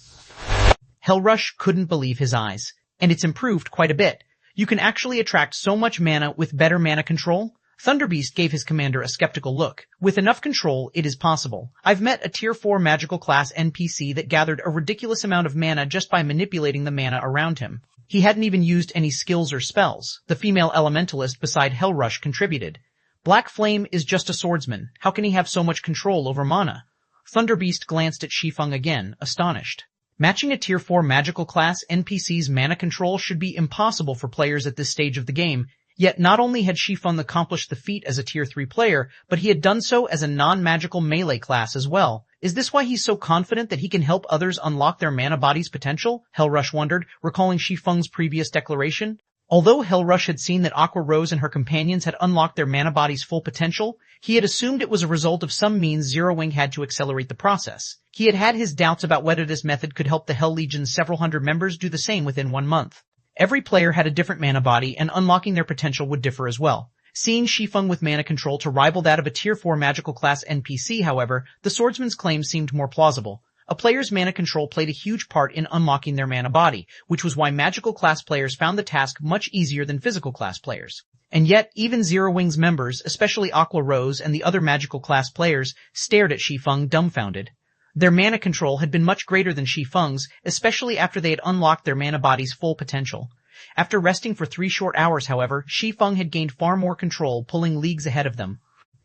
Hellrush couldn't believe his eyes. And it's improved quite a bit. You can actually attract so much mana with better mana control? Thunderbeast gave his commander a skeptical look. With enough control, it is possible. I've met a Tier 4 magical class NPC that gathered a ridiculous amount of mana just by manipulating the mana around him. He hadn't even used any skills or spells. The female elementalist beside Hellrush contributed. Black Flame is just a swordsman. How can he have so much control over mana? Thunderbeast glanced at Shi Feng again, astonished. Matching a Tier 4 magical class NPC's mana control should be impossible for players at this stage of the game, Yet not only had Shi Feng accomplished the feat as a Tier 3 player, but he had done so as a non-magical melee class as well. Is this why he's so confident that he can help others unlock their mana body's potential? Hellrush wondered, recalling Shi Feng's previous declaration. Although Hellrush had seen that Aqua Rose and her companions had unlocked their mana body's full potential, he had assumed it was a result of some means Zero Wing had to accelerate the process. He had had his doubts about whether this method could help the Hell Legion's several hundred members do the same within 1 month. Every player had a different mana body, and unlocking their potential would differ as well. Seeing Shi Feng with mana control to rival that of a Tier 4 magical class NPC, however, the swordsman's claim seemed more plausible. A player's mana control played a huge part in unlocking their mana body, which was why magical class players found the task much easier than physical class players. And yet, even Zero Wing's members, especially Aqua Rose and the other magical class players, stared at Shi Feng dumbfounded. Their mana control had been much greater than Shi Feng's, especially after they had unlocked their mana body's full potential. After resting for 3 short hours, however, Shi Feng had gained far more control, pulling leagues ahead of them.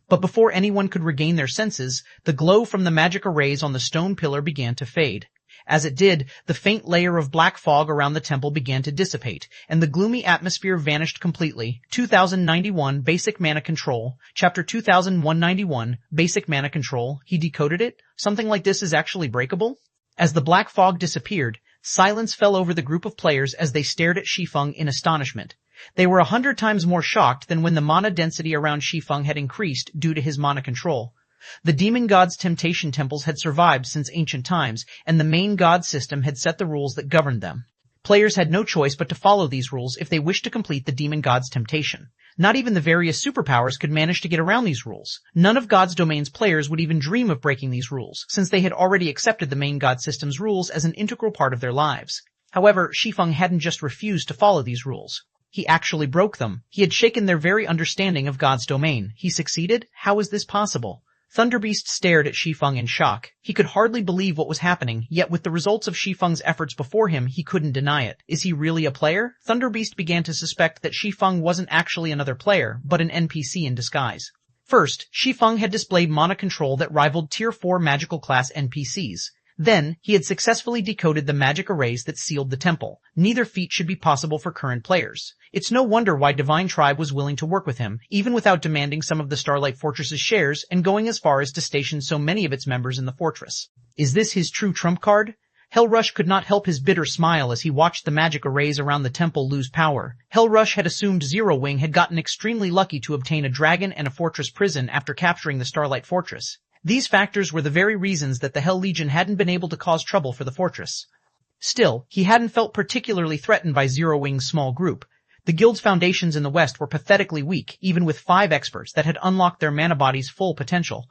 But before anyone could regain their senses, the glow from the magic arrays on the stone pillar began to fade. As it did, the faint layer of black fog around the temple began to dissipate, and the gloomy atmosphere vanished completely. 2091 Basic Mana Control, Chapter 2191, Basic Mana Control. He decoded it? Something like this is actually breakable? As the black fog disappeared, silence fell over the group of players as they stared at Shi Feng in astonishment. They were 100 times more shocked than when the mana density around Shi Feng had increased due to his mana control. The demon god's temptation temples had survived since ancient times, and the main god system had set the rules that governed them. Players had no choice but to follow these rules if they wished to complete the demon god's temptation. Not even the various superpowers could manage to get around these rules. None of God's Domain's players would even dream of breaking these rules, since they had already accepted the main god system's rules as an integral part of their lives. However, Shi Feng hadn't just refused to follow these rules. He actually broke them. He had shaken their very understanding of God's domain. He succeeded? How is this possible? Thunderbeast stared at Shi Feng in shock. He could hardly believe what was happening, yet with the results of Shi Feng's efforts before him, he couldn't deny it. Is he really a player? Thunderbeast began to suspect that Shi Feng wasn't actually another player, but an NPC in disguise. First, Shi Feng had displayed mana control that rivaled Tier 4 magical class NPCs. Then, he had successfully decoded the magic arrays that sealed the temple. Neither feat should be possible for current players. It's no wonder why Divine Tribe was willing to work with him, even without demanding some of the Starlight Fortress's shares and going as far as to station so many of its members in the fortress. Is this his true trump card? Hellrush could not help his bitter smile as he watched the magic arrays around the temple lose power. Hellrush had assumed Zero Wing had gotten extremely lucky to obtain a dragon and a fortress prison after capturing the Starlight Fortress. These factors were the very reasons that the Hell Legion hadn't been able to cause trouble for the fortress. Still, he hadn't felt particularly threatened by Zero Wing's small group. The guild's foundations in the west were pathetically weak, even with 5 experts that had unlocked their mana body's full potential.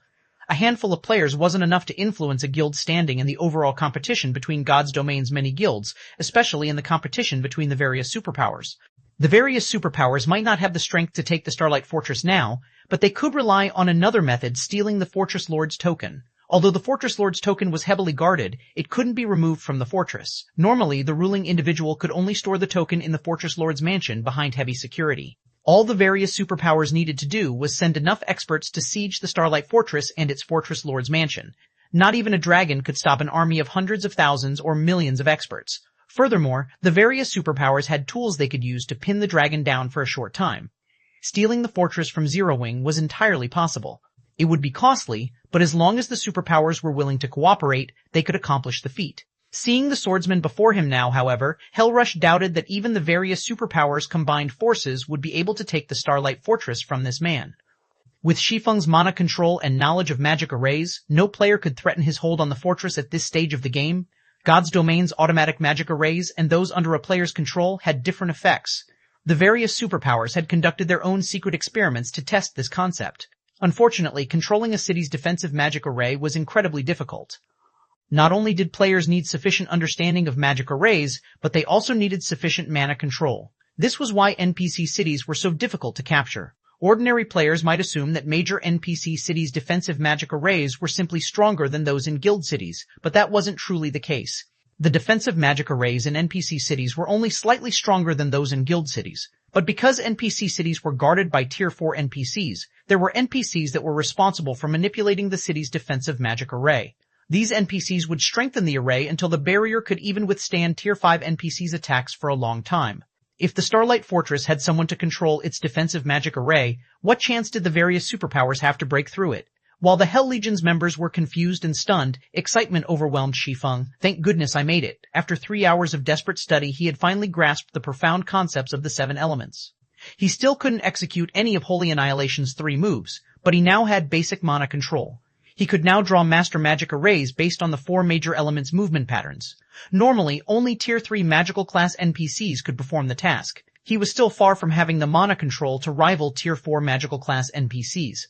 A handful of players wasn't enough to influence a guild's standing in the overall competition between God's Domain's many guilds, especially in the competition between the various superpowers. The various superpowers might not have the strength to take the Starlight Fortress now, but they could rely on another method, stealing the Fortress Lord's token. Although the Fortress Lord's token was heavily guarded, it couldn't be removed from the fortress. Normally, the ruling individual could only store the token in the Fortress Lord's mansion behind heavy security. All the various superpowers needed to do was send enough experts to siege the Starlight Fortress and its Fortress Lord's mansion. Not even a dragon could stop an army of hundreds of thousands or millions of experts. Furthermore, the various superpowers had tools they could use to pin the dragon down for a short time. Stealing the fortress from Zero Wing was entirely possible. It would be costly, but as long as the superpowers were willing to cooperate, they could accomplish the feat. Seeing the swordsman before him now, however, Hellrush doubted that even the various superpowers' combined forces would be able to take the Starlight Fortress from this man. With Shi Feng's mana control and knowledge of magic arrays, no player could threaten his hold on the fortress at this stage of the game. God's Domain's automatic magic arrays and those under a player's control had different effects. The various superpowers had conducted their own secret experiments to test this concept. Unfortunately, controlling a city's defensive magic array was incredibly difficult. Not only did players need sufficient understanding of magic arrays, but they also needed sufficient mana control. This was why NPC cities were so difficult to capture. Ordinary players might assume that major NPC cities' defensive magic arrays were simply stronger than those in guild cities, but that wasn't truly the case. The defensive magic arrays in NPC cities were only slightly stronger than those in guild cities. But because NPC cities were guarded by Tier 4 NPCs, there were NPCs that were responsible for manipulating the city's defensive magic array. These NPCs would strengthen the array until the barrier could even withstand Tier 5 NPCs' attacks for a long time. If the Starlight Fortress had someone to control its defensive magic array, what chance did the various superpowers have to break through it? While the Hell Legion's members were confused and stunned, excitement overwhelmed Shi Feng. Thank goodness I made it. After 3 hours of desperate study, he had finally grasped the profound concepts of the 7 elements. He still couldn't execute any of Holy Annihilation's 3 moves, but he now had basic mana control. He could now draw master magic arrays based on the 4 major elements' movement patterns. Normally, only Tier 3 magical class NPCs could perform the task. He was still far from having the mana control to rival Tier 4 magical class NPCs.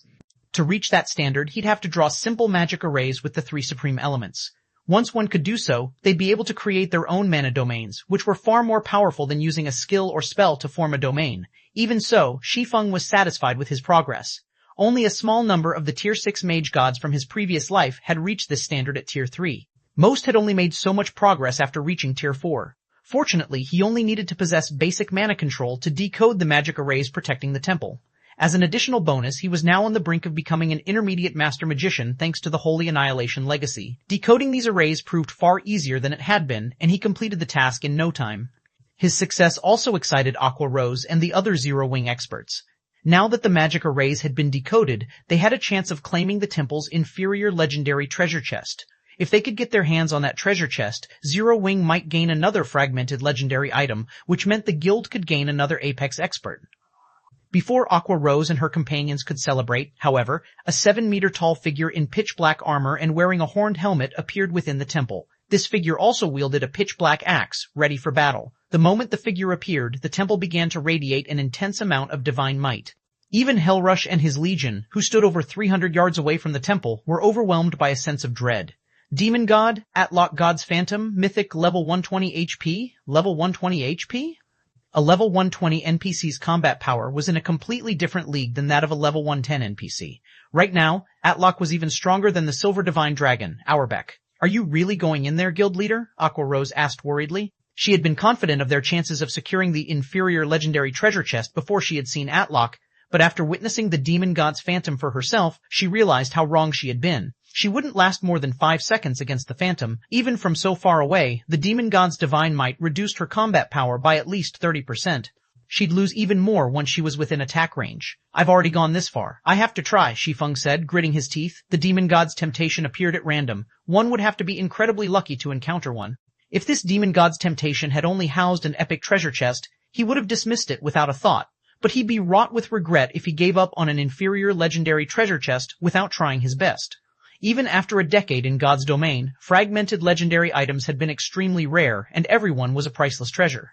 To reach that standard, he'd have to draw simple magic arrays with the 3 supreme elements. Once one could do so, they'd be able to create their own mana domains, which were far more powerful than using a skill or spell to form a domain. Even so, Shi Feng was satisfied with his progress. Only a small number of the Tier 6 mage gods from his previous life had reached this standard at Tier 3. Most had only made so much progress after reaching Tier 4. Fortunately, he only needed to possess basic mana control to decode the magic arrays protecting the temple. As an additional bonus, he was now on the brink of becoming an intermediate master magician thanks to the Holy Annihilation legacy. Decoding these arrays proved far easier than it had been, and he completed the task in no time. His success also excited Aqua Rose and the other Zero Wing experts. Now that the magic arrays had been decoded, they had a chance of claiming the temple's inferior legendary treasure chest. If they could get their hands on that treasure chest, Zero Wing might gain another fragmented legendary item, which meant the guild could gain another Apex expert. Before Aqua Rose and her companions could celebrate, however, a 7-meter-tall figure in pitch-black armor and wearing a horned helmet appeared within the temple. This figure also wielded a pitch-black axe, ready for battle. The moment the figure appeared, the temple began to radiate an intense amount of divine might. Even Hellrush and his legion, who stood over 300 yards away from the temple, were overwhelmed by a sense of dread. Demon God, Atlock God's Phantom, Mythic level 120 HP, level 120 HP? A level 120 NPC's combat power was in a completely different league than that of a level 110 NPC. Right now, Atlock was even stronger than the Silver Divine Dragon, Auerbeck. Are you really going in there, guild leader? Aqua Rose asked worriedly. She had been confident of their chances of securing the inferior legendary treasure chest before she had seen Atlock, but after witnessing the demon god's phantom for herself, she realized how wrong she had been. She wouldn't last more than 5 seconds against the phantom. Even from so far away, the demon god's divine might reduced her combat power by at least 30%. She'd lose even more once she was within attack range. I've already gone this far. I have to try, Shi Feng said, gritting his teeth. The demon god's temptation appeared at random. One would have to be incredibly lucky to encounter one. If this demon god's temptation had only housed an epic treasure chest, he would have dismissed it without a thought. But he'd be wrought with regret if he gave up on an inferior legendary treasure chest without trying his best. Even after a decade in God's domain, fragmented legendary items had been extremely rare, and everyone was a priceless treasure.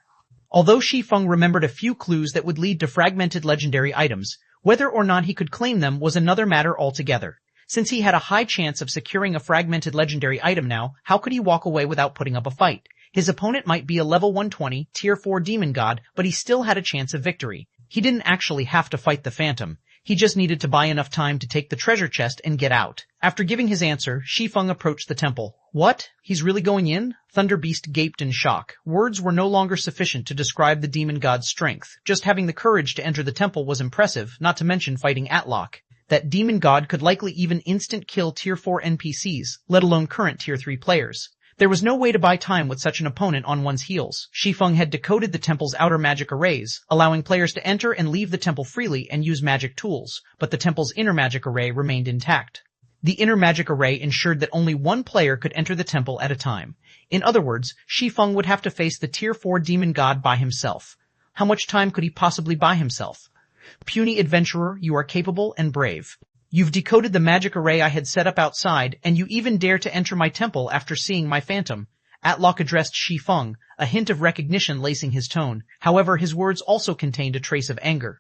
Although Shi Feng remembered a few clues that would lead to fragmented legendary items, whether or not he could claim them was another matter altogether. Since he had a high chance of securing a fragmented legendary item now, how could he walk away without putting up a fight? His opponent might be a level 120, tier 4 demon god, but he still had a chance of victory. He didn't actually have to fight the phantom. He just needed to buy enough time to take the treasure chest and get out. After giving his answer, Shi Feng approached the temple. What? He's really going in? Thunder Beast gaped in shock. Words were no longer sufficient to describe the demon god's strength. Just having the courage to enter the temple was impressive, not to mention fighting Atlock. That demon god could likely even instant kill tier 4 NPCs, let alone current tier 3 players. There was no way to buy time with such an opponent on one's heels. Shi Feng had decoded the temple's outer magic arrays, allowing players to enter and leave the temple freely and use magic tools, but the temple's inner magic array remained intact. The inner magic array ensured that only one player could enter the temple at a time. In other words, Shi Feng would have to face the tier 4 demon god by himself. How much time could he possibly buy himself? Puny adventurer, you are capable and brave. You've decoded the magic array I had set up outside, and you even dare to enter my temple after seeing my phantom. Atlock addressed Shi Feng, a hint of recognition lacing his tone. However, his words also contained a trace of anger.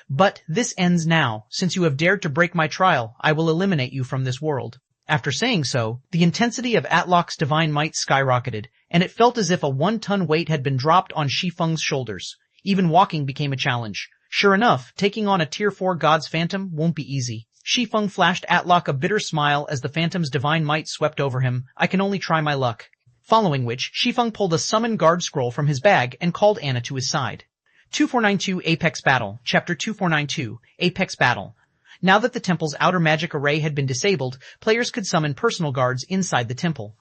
But this ends now. Since you have dared to break my trial, I will eliminate you from this world. After saying so, the intensity of Atlock's divine might skyrocketed, and it felt as if a 1-ton weight had been dropped on Shi Feng's shoulders. Even walking became a challenge. Sure enough, taking on a tier 4 god's phantom won't be easy. Shi Feng flashed Atlock a bitter smile as the phantom's divine might swept over him. I can only try my luck. Following which, Shi Feng pulled a summon guard scroll from his bag and called Anna to his side. 2492 Apex Battle, Chapter 2492, Apex Battle. Now that the temple's outer magic array had been disabled, players could summon personal guards inside the temple.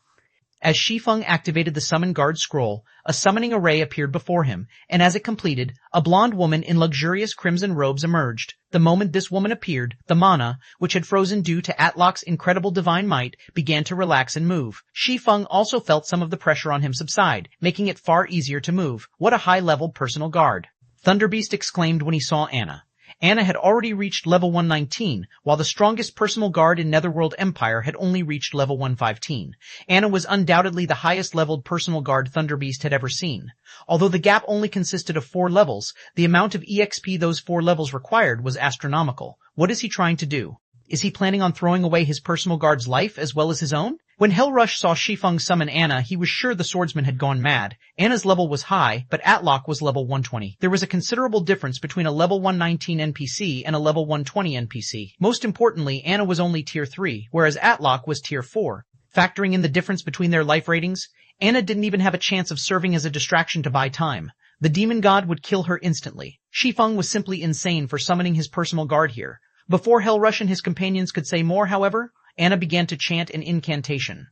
As Shi Feng activated the Summon Guard scroll, a summoning array appeared before him, and as it completed, a blonde woman in luxurious crimson robes emerged. The moment this woman appeared, the mana, which had frozen due to Atlok's incredible divine might, began to relax and move. Shi Feng also felt some of the pressure on him subside, making it far easier to move. What a high-level personal guard! Thunderbeast exclaimed when he saw Anna. Anna had already reached level 119, while the strongest personal guard in Netherworld Empire had only reached level 115. Anna was undoubtedly the highest-leveled personal guard Thunderbeast had ever seen. Although the gap only consisted of 4 levels, the amount of EXP those 4 levels required was astronomical. What is he trying to do? Is he planning on throwing away his personal guard's life as well as his own? When Hellrush saw Shi Feng summon Anna, he was sure the swordsman had gone mad. Anna's level was high, but Atlok was level 120. There was a considerable difference between a level 119 NPC and a level 120 NPC. Most importantly, Anna was only tier 3, whereas Atlok was tier 4. Factoring in the difference between their life ratings, Anna didn't even have a chance of serving as a distraction to buy time. The demon god would kill her instantly. Shi Feng was simply insane for summoning his personal guard here. Before Hellrush and his companions could say more, however, Anna began to chant an incantation.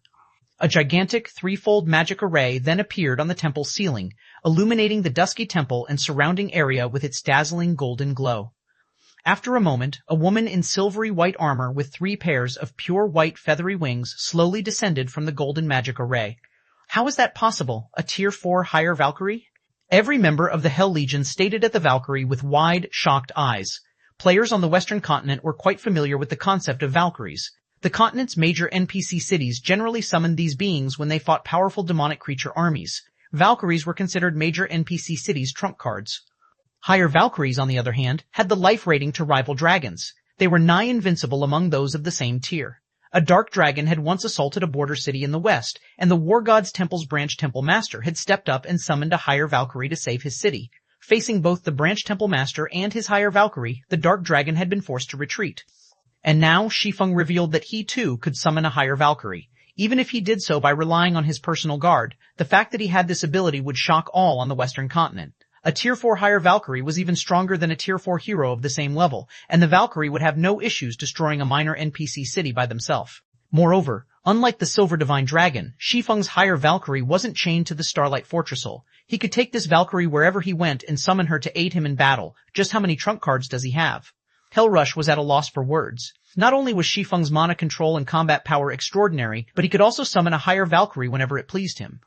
A gigantic, threefold magic array then appeared on the temple's ceiling, illuminating the dusky temple and surrounding area with its dazzling golden glow. After a moment, a woman in silvery white armor with 3 pairs of pure white feathery wings slowly descended from the golden magic array. How is that possible? A tier 4 higher Valkyrie? Every member of the Hell Legion stared at the Valkyrie with wide, shocked eyes. Players on the Western continent were quite familiar with the concept of Valkyries. The continent's major NPC cities generally summoned these beings when they fought powerful demonic creature armies. Valkyries were considered major NPC cities' trump cards. Higher Valkyries, on the other hand, had the life rating to rival dragons. They were nigh invincible among those of the same tier. A dark dragon had once assaulted a border city in the west, and the War God's Temple's branch temple master had stepped up and summoned a higher Valkyrie to save his city. Facing both the branch temple master and his higher Valkyrie, the dark dragon had been forced to retreat. And now Shi Feng revealed that he too could summon a higher Valkyrie. Even if he did so by relying on his personal guard, the fact that he had this ability would shock all on the Western continent. A tier 4 higher Valkyrie was even stronger than a tier 4 hero of the same level, and the Valkyrie would have no issues destroying a minor NPC city by themselves. Moreover, unlike the Silver Divine Dragon, Shi Feng's higher Valkyrie wasn't chained to the Starlight Fortressal. He could take this Valkyrie wherever he went and summon her to aid him in battle. Just how many trump cards does he have? Hellrush was at a loss for words. Not only was Shi Feng's mana control and combat power extraordinary, but he could also summon a higher Valkyrie whenever it pleased him.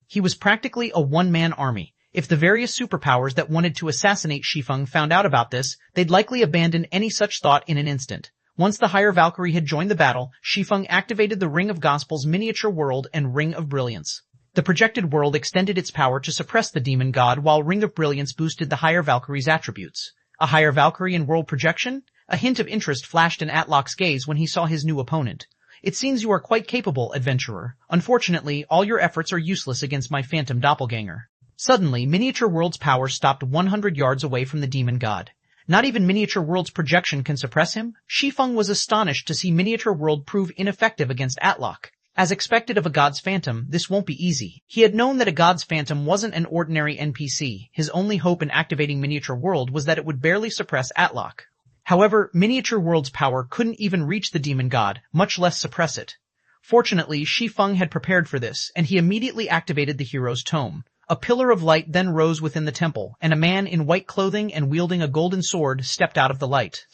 He was practically a one-man army. If the various superpowers that wanted to assassinate Shi Feng found out about this, they'd likely abandon any such thought in an instant. Once the higher Valkyrie had joined the battle, Shi Feng activated the Ring of Gospel's miniature world and Ring of Brilliance. The projected world extended its power to suppress the demon god, while Ring of Brilliance boosted the higher Valkyrie's attributes. A higher Valkyrie in world projection? A hint of interest flashed in Atlok's gaze when he saw his new opponent. It seems you are quite capable, adventurer. Unfortunately, all your efforts are useless against my phantom doppelganger. Suddenly, Miniature World's power stopped 100 yards away from the demon god. Not even Miniature World's projection can suppress him? Shi Feng was astonished to see Miniature World prove ineffective against Atlok. As expected of a god's phantom, this won't be easy. He had known that a god's phantom wasn't an ordinary NPC. His only hope in activating Miniature World was that it would barely suppress Atlok. However, Miniature World's power couldn't even reach the demon god, much less suppress it. Fortunately, Shi Feng had prepared for this, and he immediately activated the hero's tome. A pillar of light then rose within the temple, and a man in white clothing and wielding a golden sword stepped out of the light.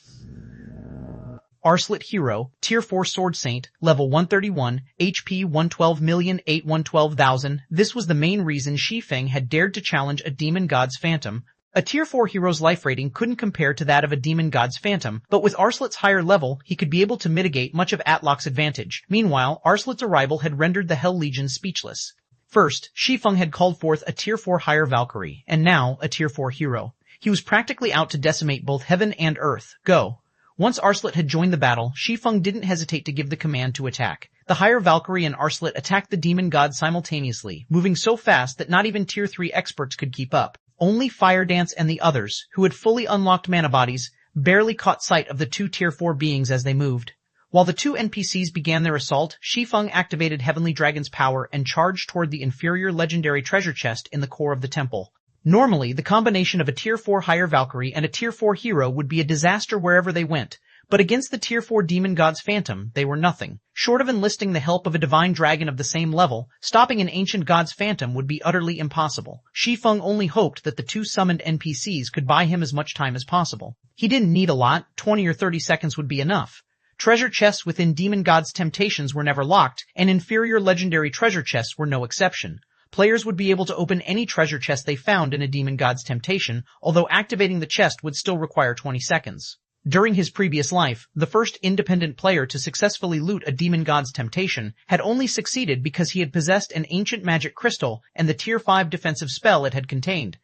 Arslet Hero, Tier 4 Sword Saint, Level 131, HP 112,812,000. This was the main reason Shi Feng had dared to challenge a demon god's phantom. A Tier 4 hero's life rating couldn't compare to that of a demon god's phantom, but with Arslet's higher level, he could be able to mitigate much of Atlok's advantage. Meanwhile, Arslet's arrival had rendered the Hell Legion speechless. First, Shi Feng had called forth a Tier 4 higher Valkyrie, and now a Tier 4 hero. He was practically out to decimate both heaven and earth. Go. Once Arslet had joined the battle, Shi Feng didn't hesitate to give the command to attack. The higher Valkyrie and Arslet attacked the demon god simultaneously, moving so fast that not even Tier 3 experts could keep up. Only Fire Dance and the others, who had fully unlocked mana bodies, barely caught sight of the two Tier 4 beings as they moved. While the two NPCs began their assault, Shi Feng activated Heavenly Dragon's power and charged toward the inferior legendary treasure chest in the core of the temple. Normally, the combination of a Tier 4 higher Valkyrie and a Tier 4 hero would be a disaster wherever they went, But against the Tier 4 Demon God's Phantom, they were nothing. Short of enlisting the help of a divine dragon of the same level, stopping an ancient god's phantom would be utterly impossible. Shi Feng only hoped that the two summoned NPCs could buy him as much time as possible. He didn't need a lot, 20 or 30 seconds would be enough. Treasure chests within Demon God's Temptations were never locked, and inferior legendary treasure chests were no exception. Players would be able to open any treasure chest they found in a Demon God's Temptation, although activating the chest would still require 20 seconds. During his previous life, the first independent player to successfully loot a Demon God's Temptation had only succeeded because he had possessed an ancient magic crystal and the Tier 5 defensive spell it had contained.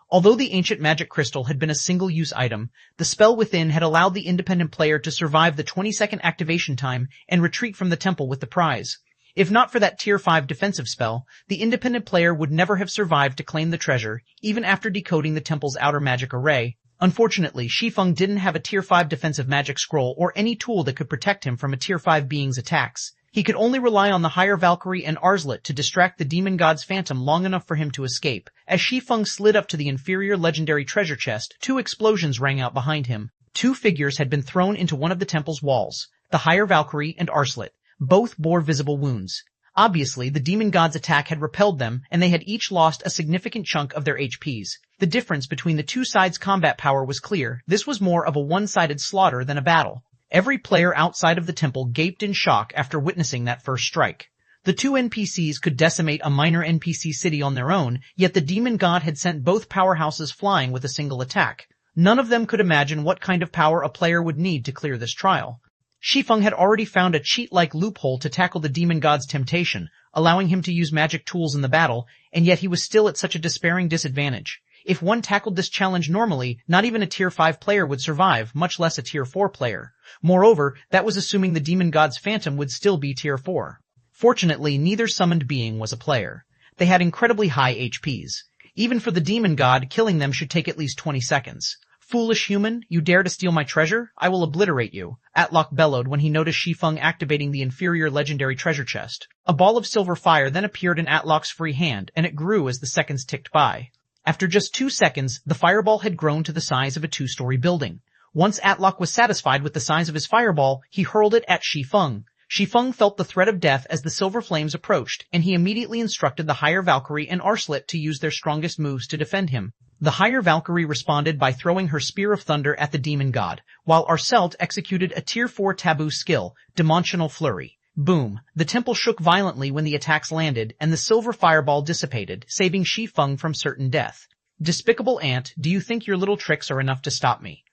Although the ancient magic crystal had been a single-use item, the spell within had allowed the independent player to survive the 20-second activation time and retreat from the temple with the prize. If not for that Tier 5 defensive spell, the independent player would never have survived to claim the treasure, even after decoding the temple's outer magic array. Unfortunately, Shi Feng didn't have a Tier 5 defensive magic scroll or any tool that could protect him from a Tier 5 being's attacks. He could only rely on the higher Valkyrie and Arslet to distract the Demon God's Phantom long enough for him to escape. As Shi Feng slid up to the inferior legendary treasure chest, two explosions rang out behind him. Two figures had been thrown into one of the temple's walls, the higher Valkyrie and Arslet. Both bore visible wounds. Obviously, the Demon God's attack had repelled them, and they had each lost a significant chunk of their HPs. The difference between the two sides' combat power was clear. This was more of a one-sided slaughter than a battle. Every player outside of the temple gaped in shock after witnessing that first strike. The two NPCs could decimate a minor NPC city on their own, yet the Demon God had sent both powerhouses flying with a single attack. None of them could imagine what kind of power a player would need to clear this trial. Shi Feng had already found a cheat-like loophole to tackle the Demon God's temptation, allowing him to use magic tools in the battle, and yet he was still at such a despairing disadvantage. If one tackled this challenge normally, not even a Tier 5 player would survive, much less a Tier 4 player. Moreover, that was assuming the Demon God's Phantom would still be Tier 4. Fortunately, neither summoned being was a player. They had incredibly high HPs. Even for the Demon God, killing them should take at least 20 seconds. "Foolish human, you dare to steal my treasure? I will obliterate you," Atlok bellowed when he noticed Shi Feng activating the inferior legendary treasure chest. A ball of silver fire then appeared in Atlok's free hand, and it grew as the seconds ticked by. After just 2 seconds, the fireball had grown to the size of a 2-story building. Once Atlok was satisfied with the size of his fireball, he hurled it at Shi Feng. Shi Feng felt the threat of death as the silver flames approached, and he immediately instructed the higher Valkyrie and Arslet to use their strongest moves to defend him. The higher Valkyrie responded by throwing her Spear of Thunder at the Demon God, while Arslet executed a Tier 4 taboo skill, Dimensional Flurry. Boom! The temple shook violently when the attacks landed, and the silver fireball dissipated, saving Shi Feng from certain death. "Despicable ant, do you think your little tricks are enough to stop me?"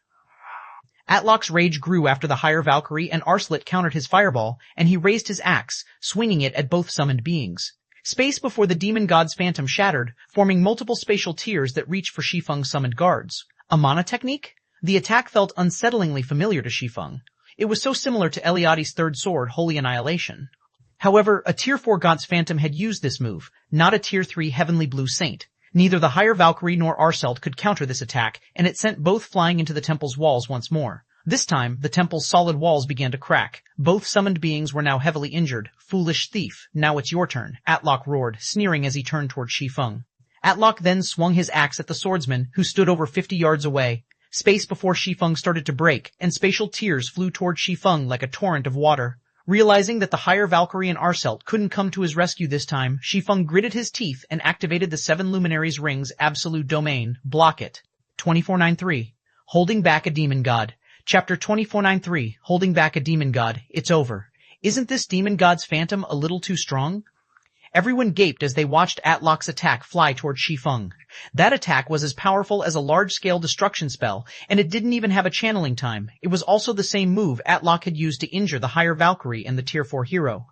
Atlok's rage grew after the higher Valkyrie and Arslet countered his fireball, and he raised his axe, swinging it at both summoned beings. Space before the Demon God's Phantom shattered, forming multiple spatial tiers that reached for Shi Feng's summoned guards. A mana technique? The attack felt unsettlingly familiar to Shi Feng. It was so similar to Eliade's third sword, Holy Annihilation. However, a Tier 4 God's Phantom had used this move, not a Tier 3 Heavenly Blue Saint. Neither the higher Valkyrie nor Arslet could counter this attack, and it sent both flying into the temple's walls once more. This time, the temple's solid walls began to crack. Both summoned beings were now heavily injured. "Foolish thief, now it's your turn," Atlok roared, sneering as he turned toward Shi Feng. Atlok then swung his axe at the swordsman, who stood over 50 yards away. Space before Shi Feng started to break, and spatial tears flew toward Shi Feng like a torrent of water. Realizing that the higher Valkyrie and Arslet couldn't come to his rescue this time, Shi Feng gritted his teeth and activated the 7 Luminaries Ring's absolute domain. Block it. 2493. Holding back a Demon God. Chapter 2493, Holding Back a Demon God. It's over. Isn't this Demon God's Phantom a little too strong? Everyone gaped as they watched Atlok's attack fly toward Shi Feng. That attack was as powerful as a large-scale destruction spell, and it didn't even have a channeling time. It was also the same move Atlok had used to injure the higher Valkyrie and the Tier 4 hero.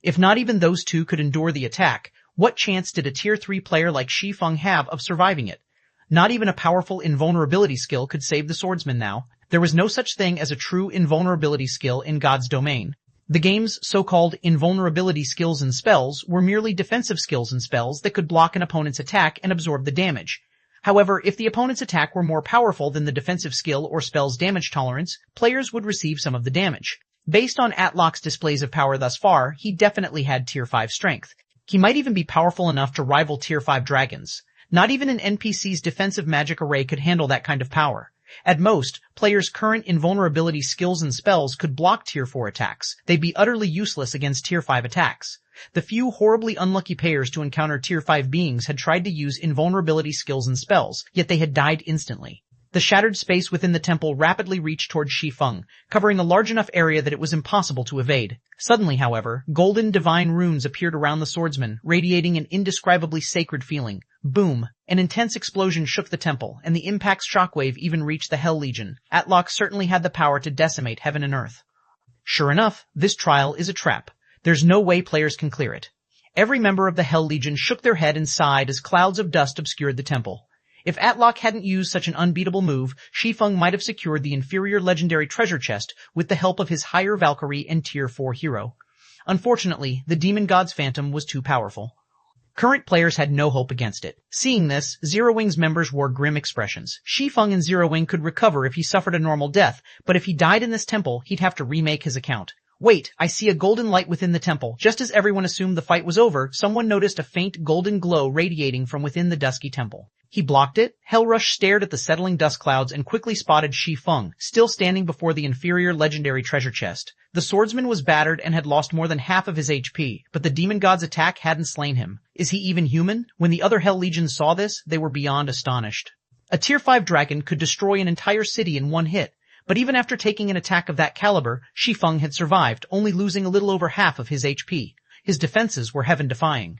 If not even those two could endure the attack, what chance did a Tier 3 player like Shi Feng have of surviving it? Not even a powerful invulnerability skill could save the swordsman now. There was no such thing as a true invulnerability skill in God's domain. The game's so-called invulnerability skills and spells were merely defensive skills and spells that could block an opponent's attack and absorb the damage. However, if the opponent's attack were more powerful than the defensive skill or spell's damage tolerance, players would receive some of the damage. Based on Atlok's displays of power thus far, he definitely had Tier 5 strength. He might even be powerful enough to rival Tier 5 dragons. Not even an NPC's defensive magic array could handle that kind of power. At most, players' current invulnerability skills and spells could block Tier 4 attacks. They'd be utterly useless against Tier 5 attacks. The few horribly unlucky players to encounter Tier 5 beings had tried to use invulnerability skills and spells, yet they had died instantly. The shattered space within the temple rapidly reached towards Shi Feng, covering a large enough area that it was impossible to evade. Suddenly, however, golden divine runes appeared around the swordsman, radiating an indescribably sacred feeling. Boom! An intense explosion shook the temple, and the impact's shockwave even reached the Hell Legion. Atlock certainly had the power to decimate heaven and earth. Sure enough, this trial is a trap. There's no way players can clear it. Every member of the Hell Legion shook their head and sighed as clouds of dust obscured the temple. If Atlock hadn't used such an unbeatable move, Shi Feng might have secured the inferior legendary treasure chest with the help of his higher Valkyrie and Tier 4 hero. Unfortunately, the demon god's phantom was too powerful. Current players had no hope against it. Seeing this, Zero Wing's members wore grim expressions. Shi Feng and Zero Wing could recover if he suffered a normal death, but if he died in this temple, he'd have to remake his account. Wait, I see a golden light within the temple. Just as everyone assumed the fight was over, someone noticed a faint golden glow radiating from within the dusky temple. He blocked it. Hellrush stared at the settling dust clouds and quickly spotted Shi Feng, still standing before the inferior legendary treasure chest. The swordsman was battered and had lost more than half of his HP, but the demon god's attack hadn't slain him. Is he even human? When the other Hell Legions saw this, they were beyond astonished. A Tier 5 dragon could destroy an entire city in one hit, but even after taking an attack of that caliber, Shi Feng had survived, only losing a little over half of his HP. His defenses were heaven-defying.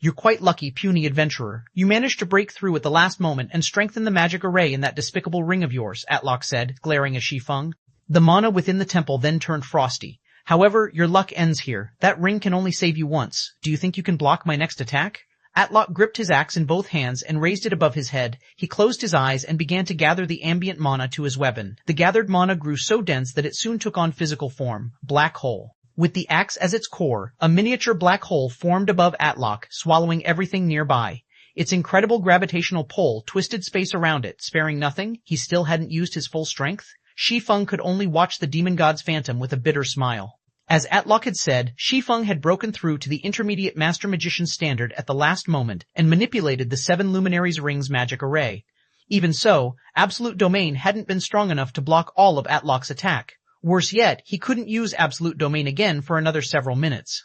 You're quite lucky, puny adventurer. You managed to break through at the last moment and strengthen the magic array in that despicable ring of yours, Atlock said, glaring at Shi Feng. The mana within the temple then turned frosty. However, your luck ends here. That ring can only save you once. Do you think you can block my next attack? Atlock gripped his axe in both hands and raised it above his head. He closed his eyes and began to gather the ambient mana to his weapon. The gathered mana grew so dense that it soon took on physical form. Black hole. With the axe as its core, a miniature black hole formed above Atlock, swallowing everything nearby. Its incredible gravitational pull twisted space around it, sparing nothing. He still hadn't used his full strength. Shi Feng could only watch the demon god's phantom with a bitter smile. As Atlock had said, Shi Feng had broken through to the intermediate Master Magician standard at the last moment and manipulated the 7 Luminaries Rings magic array. Even so, Absolute Domain hadn't been strong enough to block all of Atlock's attack. Worse yet, he couldn't use Absolute Domain again for another several minutes.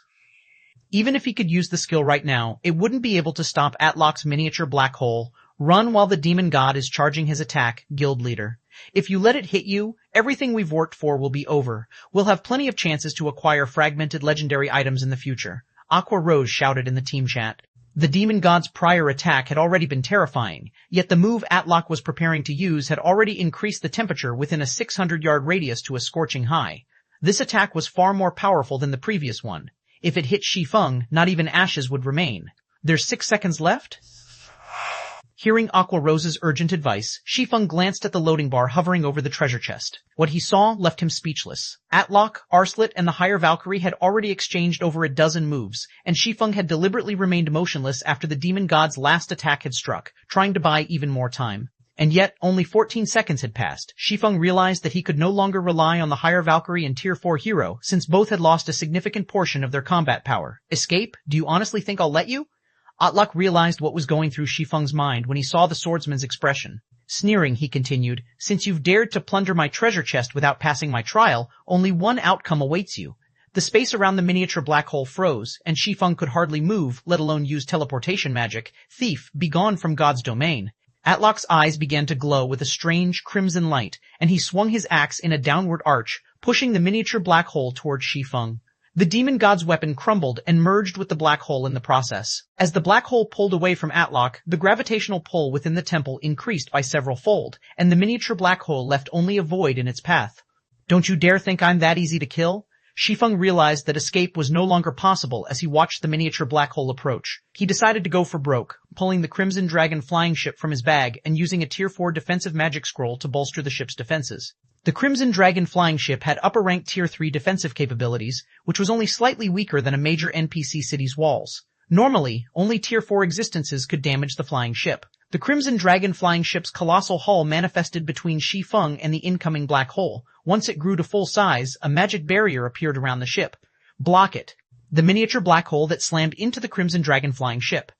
Even if he could use the skill right now, it wouldn't be able to stop Atlock's miniature black hole. Run while the demon god is charging his attack, guild leader. If you let it hit you, everything we've worked for will be over. We'll have plenty of chances to acquire fragmented legendary items in the future. Aqua Rose shouted in the team chat. The demon god's prior attack had already been terrifying, yet the move Atlock was preparing to use had already increased the temperature within a 600-yard radius to a scorching high. This attack was far more powerful than the previous one. If it hit Shi Feng, not even ashes would remain. There's 6 seconds left? Hearing Aqua Rose's urgent advice, Shi Feng glanced at the loading bar hovering over the treasure chest. What he saw left him speechless. Atlock, Arslet, and the higher Valkyrie had already exchanged over a dozen moves, and Shi Feng had deliberately remained motionless after the demon god's last attack had struck, trying to buy even more time. And yet, only 14 seconds had passed. Shi Feng realized that he could no longer rely on the higher Valkyrie and Tier 4 hero, since both had lost a significant portion of their combat power. Escape? Do you honestly think I'll let you? Atlock realized what was going through Shi Feng's mind when he saw the swordsman's expression. Sneering, he continued, since you've dared to plunder my treasure chest without passing my trial, only one outcome awaits you. The space around the miniature black hole froze, and Shi Feng could hardly move, let alone use teleportation magic. Thief, begone from God's domain. Atlock's eyes began to glow with a strange crimson light, and he swung his axe in a downward arch, pushing the miniature black hole towards Shi Feng. The demon god's weapon crumbled and merged with the black hole in the process. As the black hole pulled away from Atlock, the gravitational pull within the temple increased by several fold, and the miniature black hole left only a void in its path. Don't you dare think I'm that easy to kill? Shi Feng realized that escape was no longer possible as he watched the miniature black hole approach. He decided to go for broke, pulling the Crimson Dragon flying ship from his bag and using a Tier 4 defensive magic scroll to bolster the ship's defenses. The Crimson Dragon flying ship had upper-ranked Tier 3 defensive capabilities, which was only slightly weaker than a major NPC city's walls. Normally, only Tier 4 existences could damage the flying ship. The Crimson Dragon flying ship's colossal hull manifested between Shi Feng and the incoming black hole. Once it grew to full size, a magic barrier appeared around the ship. Block it. The miniature black hole that slammed into the Crimson Dragon flying ship.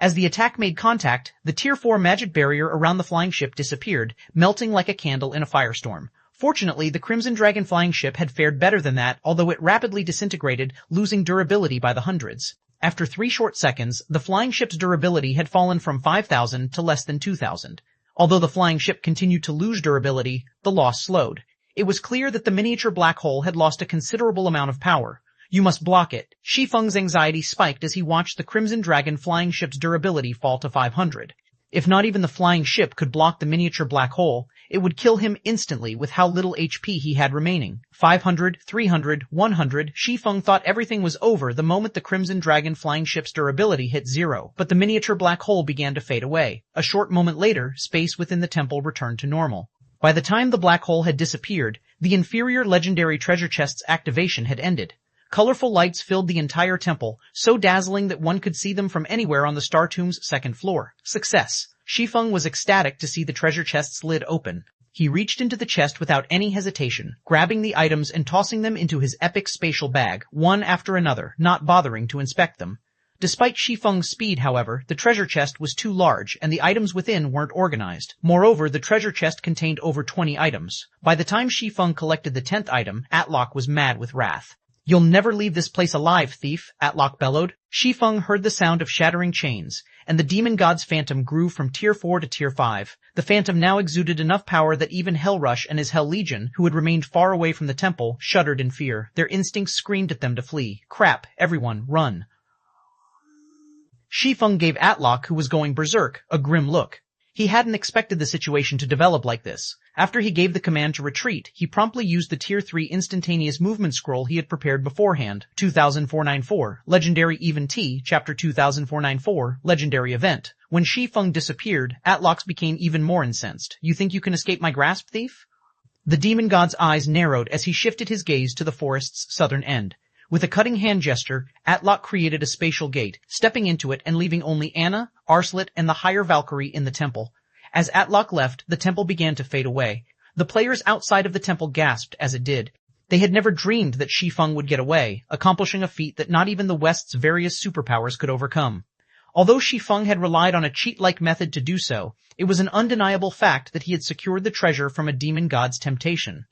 As the attack made contact, the Tier 4 magic barrier around the flying ship disappeared, melting like a candle in a firestorm. Fortunately, the Crimson Dragon flying ship had fared better than that, although it rapidly disintegrated, losing durability by the hundreds. After 3 short seconds, the flying ship's durability had fallen from 5,000 to less than 2,000. Although the flying ship continued to lose durability, the loss slowed. It was clear that the miniature black hole had lost a considerable amount of power. You must block it. Shi Feng's anxiety spiked as he watched the Crimson Dragon flying ship's durability fall to 500. If not even the flying ship could block the miniature black hole, it would kill him instantly with how little HP he had remaining. 500, 300, 100, Shi Feng thought everything was over the moment the Crimson Dragon flying ship's durability hit 0, but the miniature black hole began to fade away. A short moment later, space within the temple returned to normal. By the time the black hole had disappeared, the inferior legendary treasure chest's activation had ended. Colorful lights filled the entire temple, so dazzling that one could see them from anywhere on the Star Tomb's second floor. Success! Shi Feng was ecstatic to see the treasure chest's lid open. He reached into the chest without any hesitation, grabbing the items and tossing them into his epic spatial bag, one after another, not bothering to inspect them. Despite Shi Feng's speed, however, the treasure chest was too large and the items within weren't organized. Moreover, the treasure chest contained over 20 items. By the time Shi Feng collected the 10th item, Atlok was mad with wrath. "You'll never leave this place alive, thief," Atlok bellowed. Shi Feng heard the sound of shattering chains, and the demon god's phantom grew from Tier 4 to Tier 5. The phantom now exuded enough power that even Hellrush and his Hell Legion, who had remained far away from the temple, shuddered in fear. Their instincts screamed at them to flee. "Crap, everyone, run." Shi Feng gave Atlok, who was going berserk, a grim look. He hadn't expected the situation to develop like this. After he gave the command to retreat, he promptly used the Tier 3 instantaneous movement scroll he had prepared beforehand. 2494, Legendary Even T, Chapter 2494, Legendary Event. When Shi Feng disappeared, Atlok became even more incensed. "You think you can escape my grasp, thief?" The demon god's eyes narrowed as he shifted his gaze to the forest's southern end. With a cutting hand gesture, Atlok created a spatial gate, stepping into it and leaving only Anna, Arslet, and the higher Valkyrie in the temple. As Atlok left, the temple began to fade away. The players outside of the temple gasped as it did. They had never dreamed that Shi Feng would get away, accomplishing a feat that not even the West's various superpowers could overcome. Although Shi Feng had relied on a cheat-like method to do so, it was an undeniable fact that he had secured the treasure from a demon god's temptation.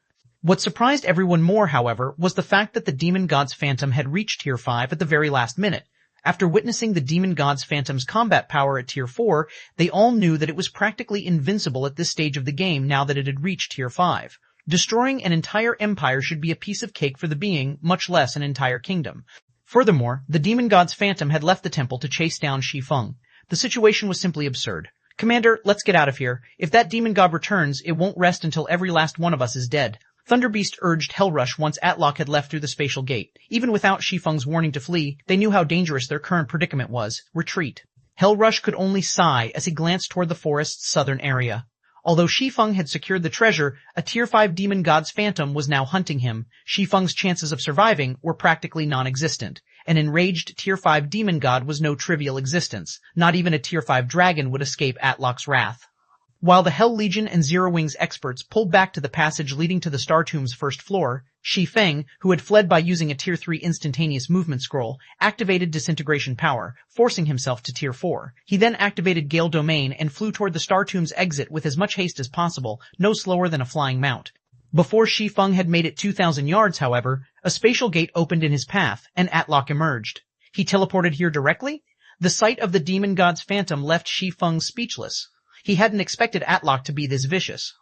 What surprised everyone more, however, was the fact that the demon god's phantom had reached Tier 5 at the very last minute. After witnessing the demon god's phantom's combat power at Tier 4, they all knew that it was practically invincible at this stage of the game now that it had reached Tier 5. Destroying an entire empire should be a piece of cake for the being, much less an entire kingdom. Furthermore, the demon god's phantom had left the temple to chase down Shi Feng. The situation was simply absurd. "Commander, let's get out of here. If that demon god returns, it won't rest until every last one of us is dead." Thunderbeast urged Hellrush once Atlok had left through the spatial gate. Even without Shi Feng's warning to flee, they knew how dangerous their current predicament was. Retreat. Hellrush could only sigh as he glanced toward the forest's southern area. Although Shi Feng had secured the treasure, a Tier 5 demon god's phantom was now hunting him. Shi Feng's chances of surviving were practically non-existent. An enraged Tier 5 demon god was no trivial existence. Not even a Tier 5 dragon would escape Atlok's wrath. While the Hell Legion and Zero Wings experts pulled back to the passage leading to the Star Tomb's first floor, Shi Feng, who had fled by using a Tier 3 instantaneous movement scroll, activated disintegration power, forcing himself to Tier 4. He then activated Gale Domain and flew toward the Star Tomb's exit with as much haste as possible, no slower than a flying mount. Before Shi Feng had made it 2,000 yards, however, a spatial gate opened in his path, and Atlok emerged. He teleported here directly? The sight of the demon god's phantom left Shi Feng speechless. He hadn't expected Atlok to be this vicious.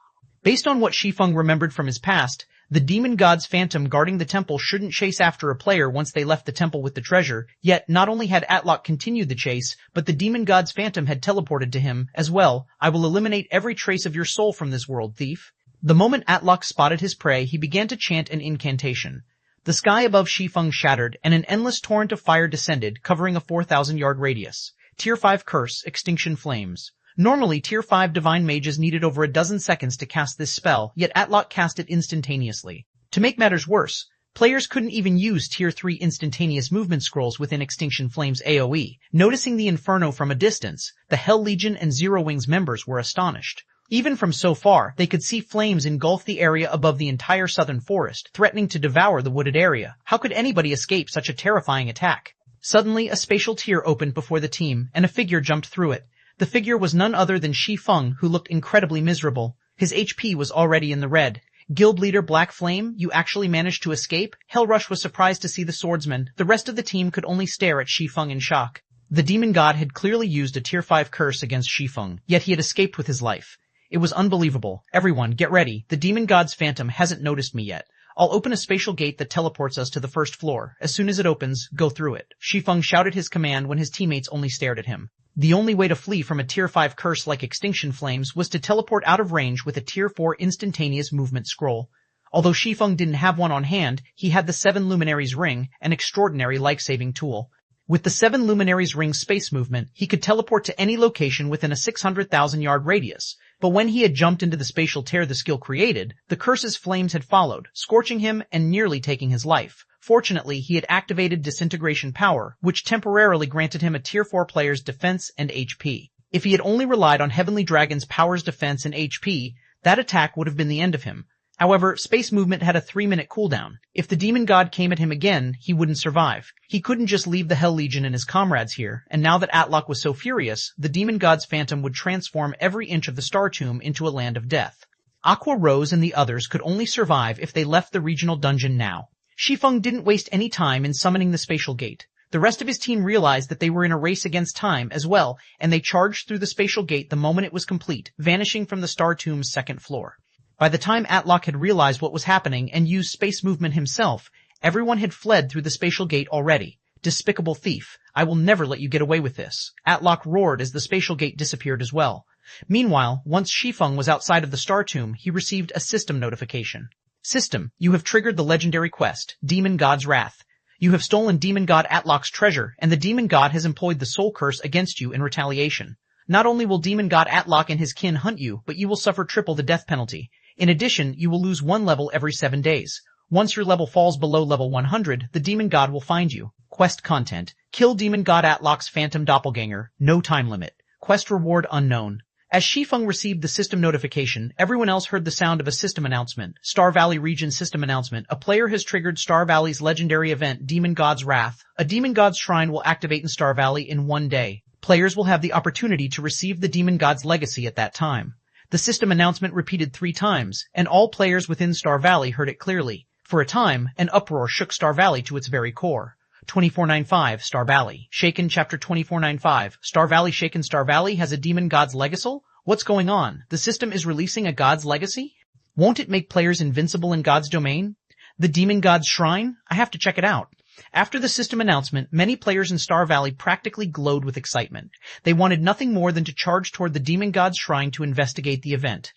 Based on what Shi Feng remembered from his past, the demon god's phantom guarding the temple shouldn't chase after a player once they left the temple with the treasure, yet not only had Atlok continued the chase, but the demon god's phantom had teleported to him as well. "I will eliminate every trace of your soul from this world, thief." The moment Atlok spotted his prey, he began to chant an incantation. The sky above Shi Feng shattered, and an endless torrent of fire descended, covering a 4,000-yard radius. Tier 5 Curse, Extinction Flames. Normally, Tier 5 Divine Mages needed over a dozen seconds to cast this spell, yet Atlok cast it instantaneously. To make matters worse, players couldn't even use Tier 3 instantaneous movement scrolls within Extinction Flame's AoE. Noticing the inferno from a distance, the Hell Legion and Zero Wings members were astonished. Even from so far, they could see flames engulf the area above the entire southern forest, threatening to devour the wooded area. How could anybody escape such a terrifying attack? Suddenly, a spatial tier opened before the team, and a figure jumped through it. The figure was none other than Shi Feng, who looked incredibly miserable. His HP was already in the red. Guild leader Black Flame, you actually managed to escape? Hellrush was surprised to see the swordsman. The rest of the team could only stare at Shi Feng in shock. The demon god had clearly used a tier 5 curse against Shi Feng, yet he had escaped with his life. It was unbelievable. Everyone, get ready. The demon god's phantom hasn't noticed me yet. I'll open a spatial gate that teleports us to the first floor. As soon as it opens, go through it. Shi Feng shouted his command when his teammates only stared at him. The only way to flee from a tier 5 curse like extinction flames was to teleport out of range with a tier 4 instantaneous movement scroll. Although Shi Feng didn't have one on hand, he had the 7 Luminaries Ring, an extraordinary life-saving tool. With the 7 Luminaries Ring space movement, he could teleport to any location within a 600,000-yard radius. But when he had jumped into the spatial tear the skill created, the curse's flames had followed, scorching him and nearly taking his life. Fortunately, he had activated disintegration power, which temporarily granted him a tier 4 player's defense and HP. If he had only relied on Heavenly Dragon's power's defense and HP, that attack would have been the end of him. However, space movement had a 3-minute cooldown. If the demon god came at him again, he wouldn't survive. He couldn't just leave the Hell Legion and his comrades here, and now that Atlok was so furious, the demon god's phantom would transform every inch of the Star Tomb into a land of death. Aqua Rose and the others could only survive if they left the regional dungeon now. Shi Feng didn't waste any time in summoning the spatial gate. The rest of his team realized that they were in a race against time as well, and they charged through the spatial gate the moment it was complete, vanishing from the Star Tomb's second floor. By the time Atlok had realized what was happening and used space movement himself, everyone had fled through the spatial gate already. Despicable thief, I will never let you get away with this. Atlok roared as the spatial gate disappeared as well. Meanwhile, once Shi Feng was outside of the Star Tomb, he received a system notification. System, you have triggered the legendary quest, Demon God's Wrath. You have stolen Demon God Atlok's treasure, and the Demon God has employed the Soul Curse against you in retaliation. Not only will Demon God Atlok and his kin hunt you, but you will suffer triple the death penalty. In addition, you will lose 1 level every 7 days. Once your level falls below level 100, the Demon God will find you. Quest content. Kill Demon God Atlok's phantom doppelganger. No time limit. Quest reward unknown. As Shi Feng received the system notification, everyone else heard the sound of a system announcement. Star Valley Region system announcement. A player has triggered Star Valley's legendary event, Demon God's Wrath. A Demon God's Shrine will activate in Star Valley in 1 day. Players will have the opportunity to receive the Demon God's legacy at that time. The system announcement repeated 3 times, and all players within Star Valley heard it clearly. For a time, an uproar shook Star Valley to its very core. 2495, Star Valley. Shaken Chapter 2495. Star Valley shaken. Star Valley has a Demon God's Legacy? What's going on? The system is releasing a God's Legacy? Won't it make players invincible in God's domain? The Demon God's Shrine? I have to check it out. After the system announcement, many players in Star Valley practically glowed with excitement. They wanted nothing more than to charge toward the Demon God's Shrine to investigate the event.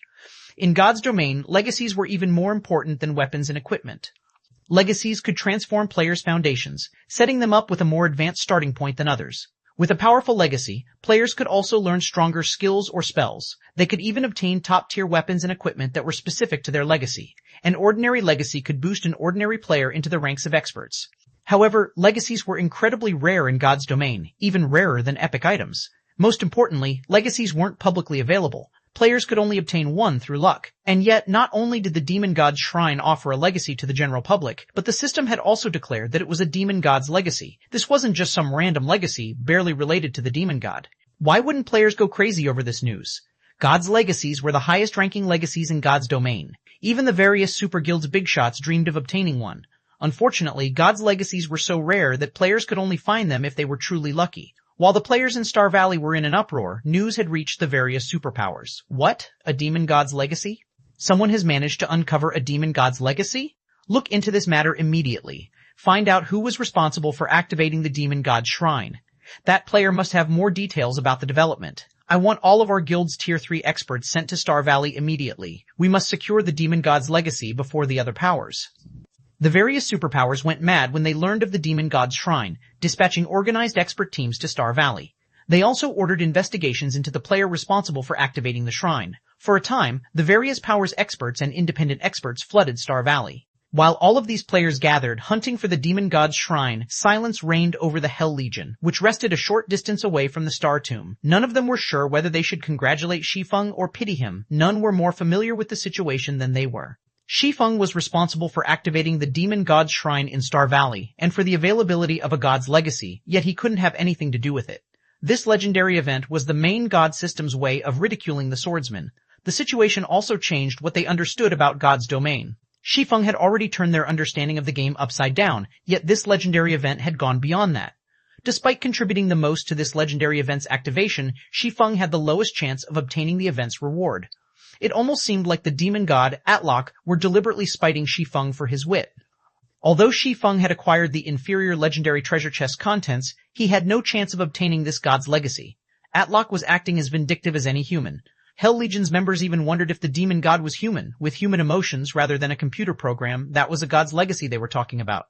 In God's domain, legacies were even more important than weapons and equipment. Legacies could transform players' foundations, setting them up with a more advanced starting point than others. With a powerful legacy, players could also learn stronger skills or spells. They could even obtain top-tier weapons and equipment that were specific to their legacy. An ordinary legacy could boost an ordinary player into the ranks of experts. However, legacies were incredibly rare in God's domain, even rarer than epic items. Most importantly, legacies weren't publicly available. Players could only obtain one through luck. And yet, not only did the Demon God's Shrine offer a legacy to the general public, but the system had also declared that it was a Demon God's legacy. This wasn't just some random legacy, barely related to the Demon God. Why wouldn't players go crazy over this news? God's legacies were the highest-ranking legacies in God's domain. Even the various super guilds big shots dreamed of obtaining one. Unfortunately, God's legacies were so rare that players could only find them if they were truly lucky. While the players in Star Valley were in an uproar, news had reached the various superpowers. What? A Demon God's legacy? Someone has managed to uncover a Demon God's legacy? Look into this matter immediately. Find out who was responsible for activating the Demon God's Shrine. That player must have more details about the development. I want all of our guild's Tier 3 experts sent to Star Valley immediately. We must secure the Demon God's legacy before the other powers. The various superpowers went mad when they learned of the Demon God's Shrine, dispatching organized expert teams to Star Valley. They also ordered investigations into the player responsible for activating the shrine. For a time, the various powers experts and independent experts flooded Star Valley. While all of these players gathered, hunting for the Demon God's Shrine, silence reigned over the Hell Legion, which rested a short distance away from the Star Tomb. None of them were sure whether they should congratulate Shi Feng or pity him. None were more familiar with the situation than they were. Shi Feng was responsible for activating the demon god's shrine in Star Valley, and for the availability of a god's legacy, yet he couldn't have anything to do with it. This legendary event was the main god system's way of ridiculing the swordsman. The situation also changed what they understood about God's domain. Shi Feng had already turned their understanding of the game upside down, yet this legendary event had gone beyond that. Despite contributing the most to this legendary event's activation, Shi Feng had the lowest chance of obtaining the event's reward. It almost seemed like the demon god, Atlok, were deliberately spiting Shi Feng for his wit. Although Shi Feng had acquired the inferior legendary treasure chest contents, he had no chance of obtaining this god's legacy. Atlok was acting as vindictive as any human. Hell Legion's members even wondered if the demon god was human, with human emotions rather than a computer program. That was a god's legacy they were talking about.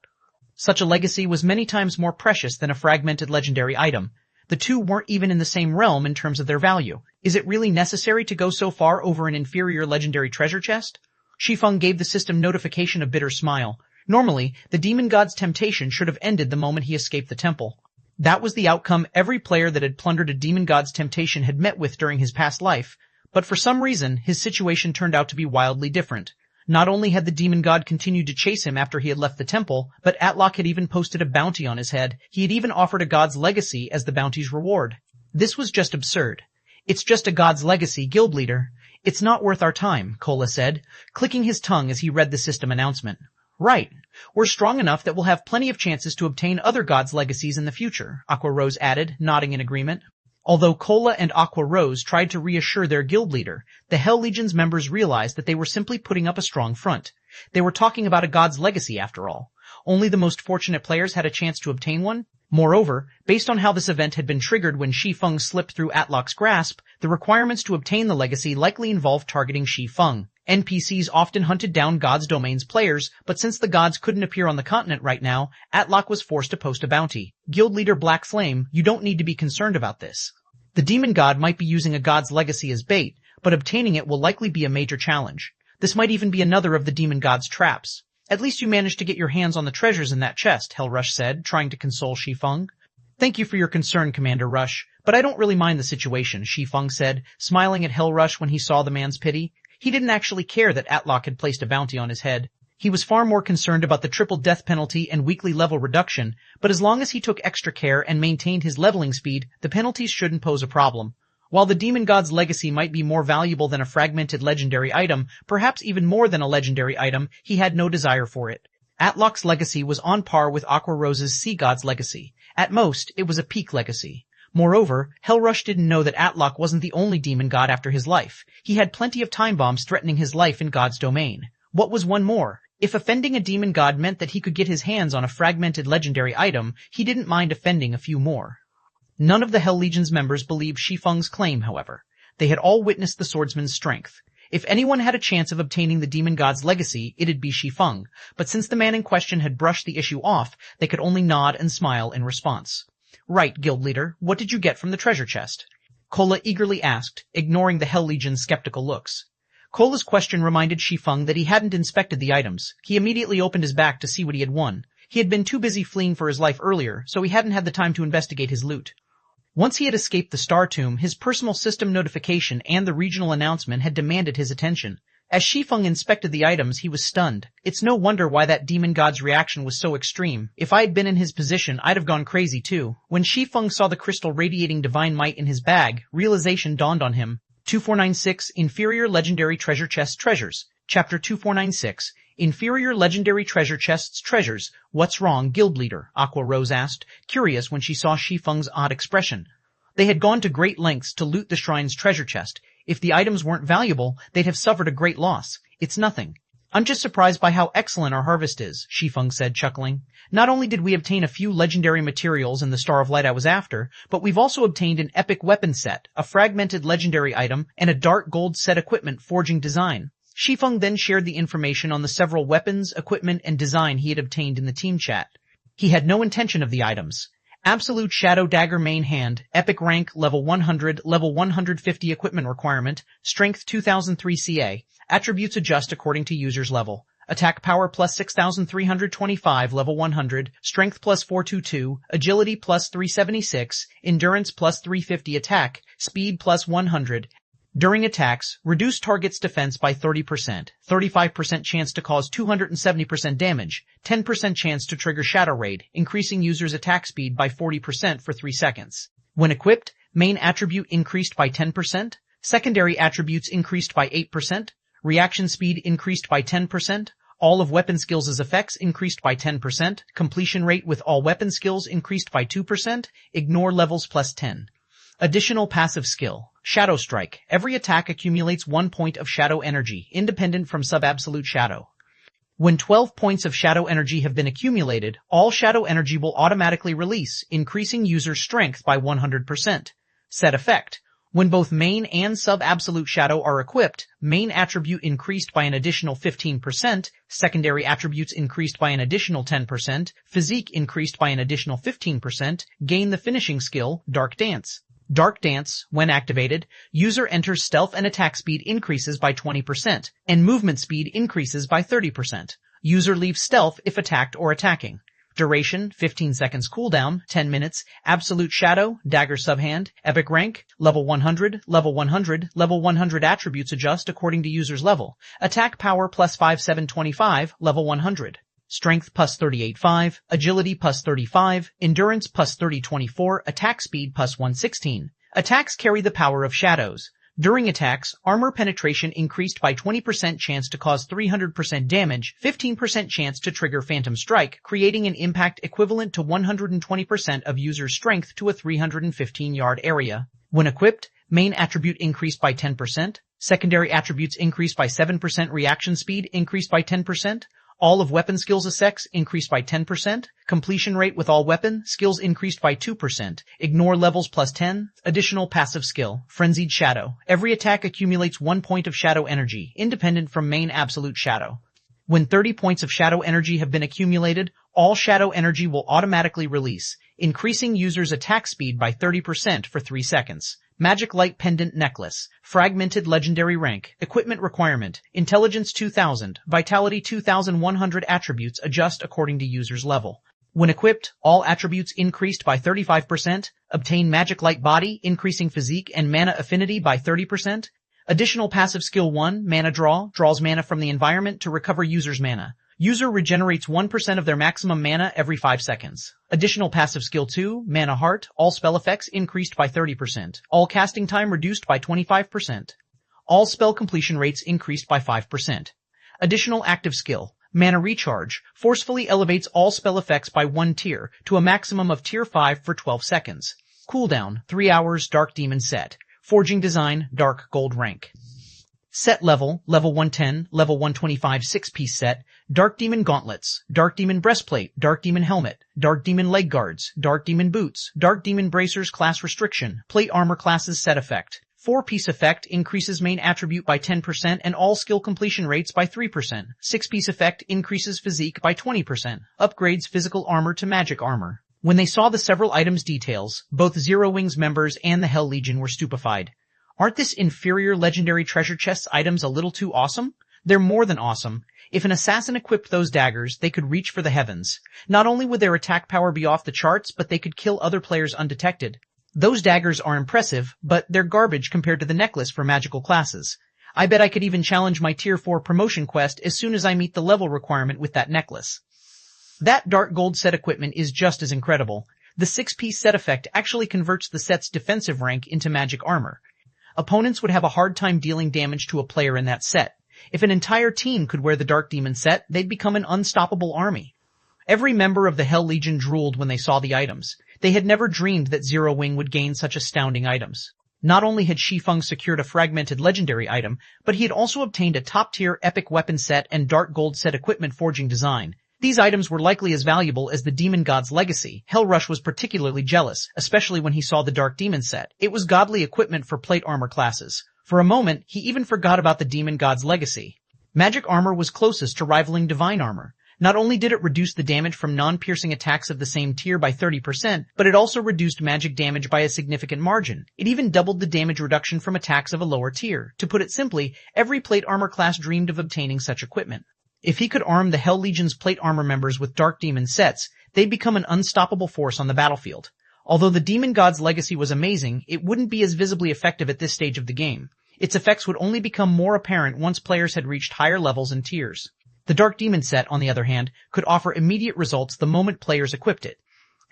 Such a legacy was many times more precious than a fragmented legendary item. The two weren't even in the same realm in terms of their value. Is it really necessary to go so far over an inferior legendary treasure chest? Shi Feng gave the system notification a bitter smile. Normally, the demon god's temptation should have ended the moment he escaped the temple. That was the outcome every player that had plundered a demon god's temptation had met with during his past life. But for some reason, his situation turned out to be wildly different. Not only had the demon god continued to chase him after he had left the temple, but Atlok had even posted a bounty on his head. He had even offered a god's legacy as the bounty's reward. This was just absurd. It's just a god's legacy, guild leader. It's not worth our time, Kola said, clicking his tongue as he read the system announcement. Right. We're strong enough that we'll have plenty of chances to obtain other gods' legacies in the future, Aqua Rose added, nodding in agreement. Although Kola and Aqua Rose tried to reassure their guild leader, the Hell Legion's members realized that they were simply putting up a strong front. They were talking about a god's legacy after all. Only the most fortunate players had a chance to obtain one. Moreover, based on how this event had been triggered when Shi Feng slipped through Atlok's grasp, the requirements to obtain the legacy likely involved targeting Shi Feng. NPCs often hunted down God's Domain's players, but since the gods couldn't appear on the continent right now, Atlok was forced to post a bounty. Guild leader Black Flame, you don't need to be concerned about this. The demon god might be using a god's legacy as bait, but obtaining it will likely be a major challenge. This might even be another of the demon god's traps. At least you managed to get your hands on the treasures in that chest, Hellrush said, trying to console Shi Feng. Thank you for your concern, Commander Rush, but I don't really mind the situation, Shi Feng said, smiling at Hellrush when he saw the man's pity. He didn't actually care that Atlok had placed a bounty on his head. He was far more concerned about the triple death penalty and weekly level reduction, but as long as he took extra care and maintained his leveling speed, the penalties shouldn't pose a problem. While the demon god's legacy might be more valuable than a fragmented legendary item, perhaps even more than a legendary item, he had no desire for it. Atlok's legacy was on par with Aqua Rose's sea god's legacy. At most, it was a peak legacy. Moreover, Hellrush didn't know that Atlok wasn't the only demon god after his life. He had plenty of time bombs threatening his life in God's domain. What was one more? If offending a demon god meant that he could get his hands on a fragmented legendary item, he didn't mind offending a few more. None of the Hell Legion's members believed Shi Feng's claim, however. They had all witnessed the swordsman's strength. If anyone had a chance of obtaining the demon god's legacy, it'd be Shi Feng, but since the man in question had brushed the issue off, they could only nod and smile in response. Right, guild leader, what did you get from the treasure chest? Kola eagerly asked, ignoring the Hell Legion's skeptical looks. Kola's question reminded Shi Feng that he hadn't inspected the items. He immediately opened his back to see what he had won. He had been too busy fleeing for his life earlier, so he hadn't had the time to investigate his loot. Once he had escaped the Star Tomb, his personal system notification and the regional announcement had demanded his attention. As Shi Feng inspected the items, he was stunned. It's no wonder why that demon god's reaction was so extreme. If I had been in his position, I'd have gone crazy too. When Shi Feng saw the crystal radiating divine might in his bag, realization dawned on him. 2496 Inferior Legendary Treasure Chest Treasures. Chapter 2496 Inferior Legendary Treasure Chests Treasures. What's wrong, guild leader? Aqua Rose asked, curious when she saw Shi Feng's odd expression. They had gone to great lengths to loot the shrine's treasure chest. If the items weren't valuable, they'd have suffered a great loss. It's nothing. I'm just surprised by how excellent our harvest is, Shi Feng said, chuckling. Not only did we obtain a few legendary materials in the Star of Light I was after, but we've also obtained an epic weapon set, a fragmented legendary item, and a dark gold set equipment forging design. Shi Feng then shared the information on the several weapons, equipment, and design he had obtained in the team chat. He had no intention of the items. Absolute Shadow Dagger main hand, epic rank, level 100, level 150 equipment requirement, strength 2003 CA, attributes adjust according to user's level, attack power plus 6325 level 100, strength plus 422, agility plus 376, endurance plus 350 attack, speed plus 100, During attacks, reduce target's defense by 30%, 35% chance to cause 270% damage, 10% chance to trigger Shadow Raid, increasing user's attack speed by 40% for 3 seconds. When equipped, main attribute increased by 10%, secondary attributes increased by 8%, reaction speed increased by 10%, all of weapon skills' effects increased by 10%, completion rate with all weapon skills increased by 2%, ignore levels plus 10. Additional passive skill. Shadow Strike. Every attack accumulates 1 point of shadow energy, independent from sub-absolute shadow. When 12 points of shadow energy have been accumulated, all shadow energy will automatically release, increasing user's strength by 100%. Set effect. When both main and sub-absolute shadow are equipped, main attribute increased by an additional 15%, secondary attributes increased by an additional 10%, physique increased by an additional 15%, gain the finishing skill, Dark Dance. Dark Dance, when activated, user enters stealth and attack speed increases by 20%, and movement speed increases by 30%. User leaves stealth if attacked or attacking. Duration, 15 seconds cooldown, 10 minutes, Absolute Shadow, Dagger Subhand, Epic Rank, Level 100, Level 100, Level 100 attributes adjust according to user's level. Attack Power plus 5725, Level 100. Strength plus 38.5, Agility plus 35, Endurance plus 30.24, Attack Speed plus 116. Attacks carry the power of shadows. During attacks, armor penetration increased by 20% chance to cause 300% damage, 15% chance to trigger Phantom Strike, creating an impact equivalent to 120% of user's strength to a 315-yard area. When equipped, main attribute increased by 10%, secondary attributes increased by 7%, reaction speed increased by 10%, all of weapon skills effects increased by 10%, completion rate with all weapon skills increased by 2%, ignore levels plus 10, additional passive skill, Frenzied Shadow. Every attack accumulates 1 point of shadow energy, independent from main absolute shadow. When 30 points of shadow energy have been accumulated, all shadow energy will automatically release, increasing user's attack speed by 30% for 3 seconds. Magic Light Pendant Necklace. Fragmented Legendary Rank. Equipment Requirement. Intelligence 2000. Vitality 2100. Attributes adjust according to user's level. When equipped, all attributes increased by 35%. Obtain Magic Light Body, increasing physique and mana affinity by 30%. Additional passive skill 1, Mana Draw, draws mana from the environment to recover user's mana. User regenerates 1% of their maximum mana every 5 seconds. Additional passive skill 2, Mana Heart, all spell effects increased by 30%. All casting time reduced by 25%. All spell completion rates increased by 5%. Additional active skill, Mana Recharge, forcefully elevates all spell effects by 1 tier to a maximum of tier 5 for 12 seconds. Cooldown, 3 hours, Dark Demon set. Forging Design, Dark Gold rank. Set level, level 110, level 125 6-piece set, Dark Demon Gauntlets, Dark Demon Breastplate, Dark Demon Helmet, Dark Demon Leg Guards, Dark Demon Boots, Dark Demon Bracers class restriction, Plate Armor classes set effect. 4-piece effect increases main attribute by 10% and all skill completion rates by 3%. 6-piece effect increases physique by 20%, upgrades physical armor to magic armor. When they saw the several items details, both Zero Wings members and the Hell Legion were stupefied. Aren't this inferior legendary treasure chests items a little too awesome? They're more than awesome. If an assassin equipped those daggers, they could reach for the heavens. Not only would their attack power be off the charts, but they could kill other players undetected. Those daggers are impressive, but they're garbage compared to the necklace for magical classes. I bet I could even challenge my tier 4 promotion quest as soon as I meet the level requirement with that necklace. That Dark Gold set equipment is just as incredible. The 6-piece set effect actually converts the set's defensive rank into magic armor. Opponents would have a hard time dealing damage to a player in that set. If an entire team could wear the Dark Demon set, they'd become an unstoppable army. Every member of the Hell Legion drooled when they saw the items. They had never dreamed that Zero Wing would gain such astounding items. Not only had Shi Feng secured a fragmented legendary item, but he had also obtained a top-tier epic weapon set and Dark Gold set equipment forging design. These items were likely as valuable as the Demon God's legacy. Hellrush was particularly jealous, especially when he saw the Dark Demon set. It was godly equipment for plate armor classes. For a moment, he even forgot about the Demon God's legacy. Magic armor was closest to rivaling divine armor. Not only did it reduce the damage from non-piercing attacks of the same tier by 30%, but it also reduced magic damage by a significant margin. It even doubled the damage reduction from attacks of a lower tier. To put it simply, every plate armor class dreamed of obtaining such equipment. If he could arm the Hell Legion's plate armor members with Dark Demon sets, they'd become an unstoppable force on the battlefield. Although the Demon God's legacy was amazing, it wouldn't be as visibly effective at this stage of the game. Its effects would only become more apparent once players had reached higher levels and tiers. The Dark Demon set, on the other hand, could offer immediate results the moment players equipped it.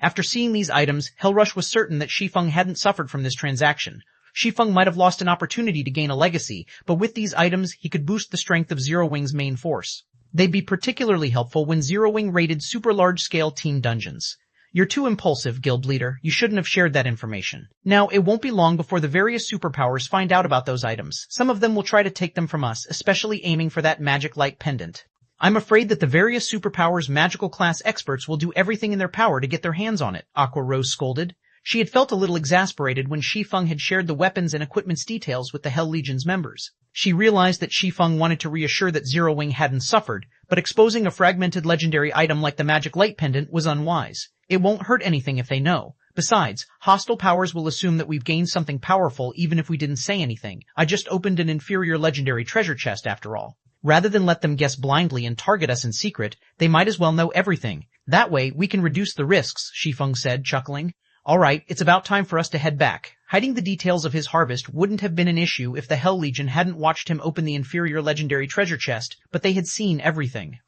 After seeing these items, Hellrush was certain that Shi Feng hadn't suffered from this transaction. Shi Feng might have lost an opportunity to gain a legacy, but with these items he could boost the strength of Zero Wing's main force. They'd be particularly helpful when Zero Wing raided super large-scale team dungeons. You're too impulsive, guild leader. You shouldn't have shared that information. Now, it won't be long before the various superpowers find out about those items. Some of them will try to take them from us, especially aiming for that magic light pendant. I'm afraid that the various superpowers' magical class experts will do everything in their power to get their hands on it, Aqua Rose scolded. She had felt a little exasperated when Shi Feng had shared the weapons and equipment's details with the Hell Legion's members. She realized that Shi Feng wanted to reassure that Zero Wing hadn't suffered, but exposing a fragmented legendary item like the magic light pendant was unwise. It won't hurt anything if they know. Besides, hostile powers will assume that we've gained something powerful even if we didn't say anything. I just opened an inferior legendary treasure chest after all. Rather than let them guess blindly and target us in secret, they might as well know everything. That way, we can reduce the risks, Shi Feng said, chuckling. All right, it's about time for us to head back. Hiding the details of his harvest wouldn't have been an issue if the Hell Legion hadn't watched him open the inferior legendary treasure chest, but they had seen everything.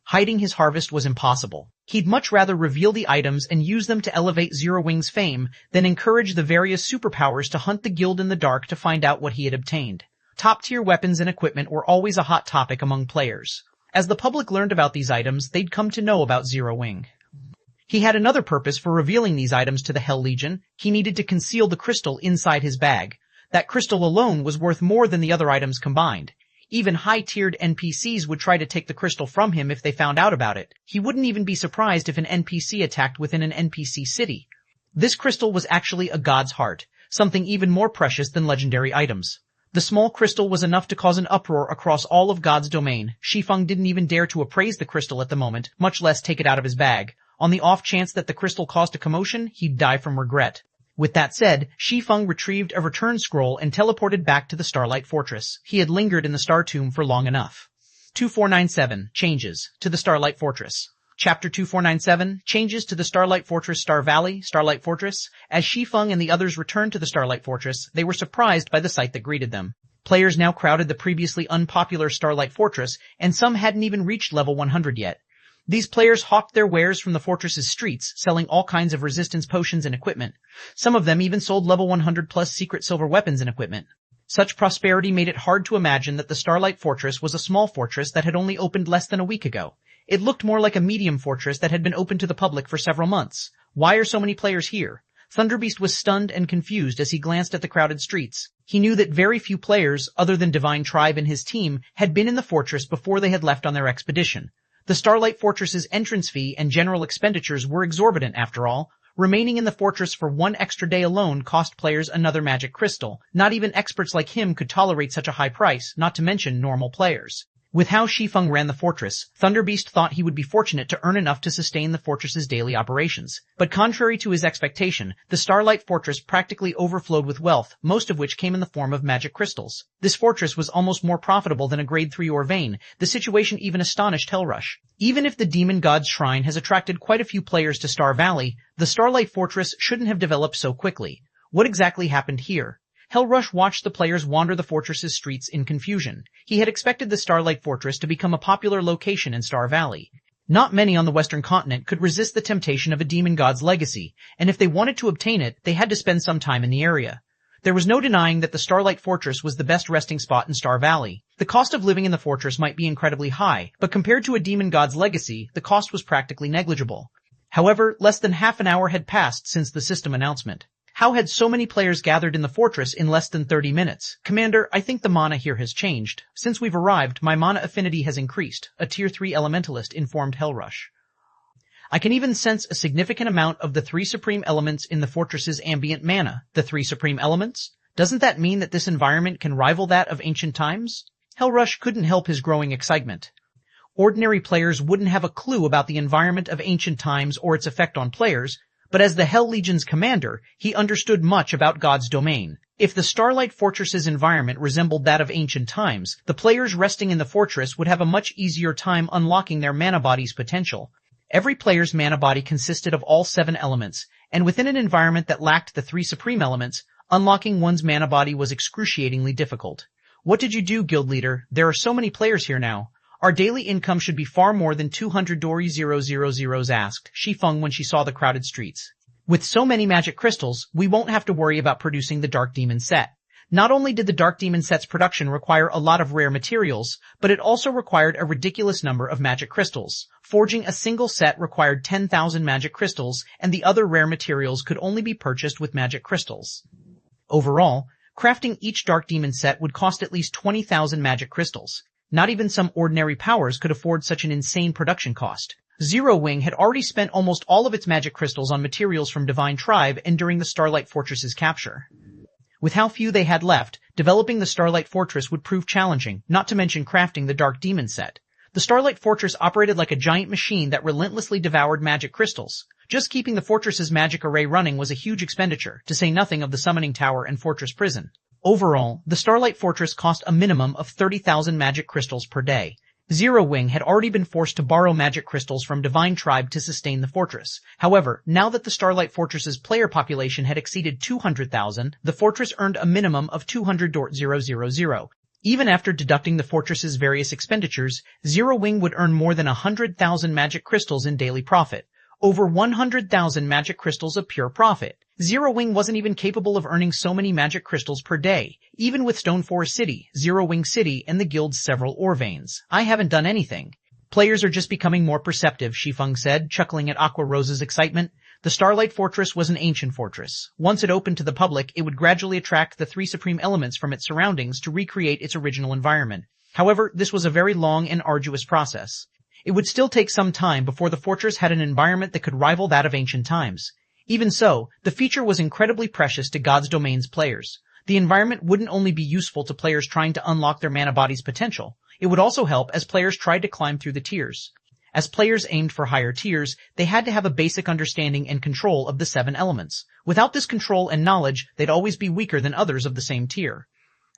Hiding his harvest was impossible. He'd much rather reveal the items and use them to elevate Zero Wing's fame than encourage the various superpowers to hunt the guild in the dark to find out what he had obtained. Top-tier weapons and equipment were always a hot topic among players. As the public learned about these items, they'd come to know about Zero Wing. He had another purpose for revealing these items to the Hell Legion. He needed to conceal the crystal inside his bag. That crystal alone was worth more than the other items combined. Even high-tiered NPCs would try to take the crystal from him if they found out about it. He wouldn't even be surprised if an NPC attacked within an NPC city. This crystal was actually a god's heart, something even more precious than legendary items. The small crystal was enough to cause an uproar across all of God's domain. Shi Feng didn't even dare to appraise the crystal at the moment, much less take it out of his bag. On the off chance that the crystal caused a commotion, he'd die from regret. With that said, Shi Feng retrieved a return scroll and teleported back to the Starlight Fortress. He had lingered in the Star Tomb for long enough. 2497, Changes to the Starlight Fortress. Chapter 2497, Changes to the Starlight Fortress Star Valley, Starlight Fortress. As Shi Feng and the others returned to the Starlight Fortress, they were surprised by the sight that greeted them. Players now crowded the previously unpopular Starlight Fortress, and some hadn't even reached level 100 yet. These players hawked their wares from the fortress's streets, selling all kinds of resistance potions and equipment. Some of them even sold level 100 plus secret silver weapons and equipment. Such prosperity made it hard to imagine that the Starlight Fortress was a small fortress that had only opened less than a week ago. It looked more like a medium fortress that had been open to the public for several months. Why are so many players here? Thunderbeast was stunned and confused as he glanced at the crowded streets. He knew that very few players, other than Divine Tribe and his team, had been in the fortress before they had left on their expedition. The Starlight Fortress's entrance fee and general expenditures were exorbitant after all. Remaining in the fortress for one extra day alone cost players another magic crystal. Not even experts like him could tolerate such a high price, not to mention normal players. With how Shi Feng ran the fortress, Thunderbeast thought he would be fortunate to earn enough to sustain the fortress's daily operations. But contrary to his expectation, the Starlight Fortress practically overflowed with wealth, most of which came in the form of magic crystals. This fortress was almost more profitable than a grade 3 ore vein. The situation even astonished Hellrush. Even if the Demon God's Shrine has attracted quite a few players to Star Valley, the Starlight Fortress shouldn't have developed so quickly. What exactly happened here? Hellrush watched the players wander the fortress's streets in confusion. He had expected the Starlight Fortress to become a popular location in Star Valley. Not many on the Western continent could resist the temptation of a demon god's legacy, and if they wanted to obtain it, they had to spend some time in the area. There was no denying that the Starlight Fortress was the best resting spot in Star Valley. The cost of living in the fortress might be incredibly high, but compared to a demon god's legacy, the cost was practically negligible. However, less than half an hour had passed since the system announcement. How had so many players gathered in the fortress in less than 30 minutes? Commander, I think the mana here has changed. Since we've arrived, my mana affinity has increased, a Tier 3 Elementalist informed Hellrush. I can even sense a significant amount of the 3 supreme elements in the fortress's ambient mana. The 3 supreme elements? Doesn't that mean that this environment can rival that of ancient times? Hellrush couldn't help his growing excitement. Ordinary players wouldn't have a clue about the environment of ancient times or its effect on players, but as the Hell Legion's commander, he understood much about God's domain. If the Starlight Fortress's environment resembled that of ancient times, the players resting in the fortress would have a much easier time unlocking their mana body's potential. Every player's mana body consisted of all 7 elements, and within an environment that lacked the 3 supreme elements, Unlocking one's mana body was excruciatingly difficult. What did you do, guild leader? There are so many players here now. Our daily income should be far more than 200 Dori 000s asked Shi Feng when she saw the crowded streets. With so many magic crystals, we won't have to worry about producing the Dark Demon set. Not only did the Dark Demon set's production require a lot of rare materials, but it also required a ridiculous number of magic crystals. Forging a single set required 10,000 magic crystals, and the other rare materials could only be purchased with magic crystals. Overall, crafting each Dark Demon set would cost at least 20,000 magic crystals. Not even some ordinary powers could afford such an insane production cost. Zero Wing had already spent almost all of its magic crystals on materials from Divine Tribe and during the Starlight Fortress's capture. With how few they had left, developing the Starlight Fortress would prove challenging, not to mention crafting the Dark Demon set. The Starlight Fortress operated like a giant machine that relentlessly devoured magic crystals. Just keeping the fortress's magic array running was a huge expenditure, to say nothing of the summoning tower and fortress prison. Overall, the Starlight Fortress cost a minimum of 30,000 magic crystals per day. Zero Wing had already been forced to borrow magic crystals from Divine Tribe to sustain the fortress. However, now that the Starlight Fortress's player population had exceeded 200,000, the fortress earned a minimum of 200,000. Even after deducting the fortress's various expenditures, Zero Wing would earn more than 100,000 magic crystals in daily profit. Over 100,000 magic crystals of pure profit. Zero Wing wasn't even capable of earning so many magic crystals per day, even with Stoneforest City, Zero Wing City, and the guild's several ore veins. I haven't done anything. Players are just becoming more perceptive, Shi Feng said, chuckling at Aqua Rose's excitement. The Starlight Fortress was an ancient fortress. Once it opened to the public, it would gradually attract the three supreme elements from its surroundings to recreate its original environment. However, this was a very long and arduous process. It would still take some time before the fortress had an environment that could rival that of ancient times. Even so, the feature was incredibly precious to God's Domain's players. The environment wouldn't only be useful to players trying to unlock their mana body's potential, it would also help as players tried to climb through the tiers. As players aimed for higher tiers, they had to have a basic understanding and control of the 7 elements. Without this control and knowledge, they'd always be weaker than others of the same tier.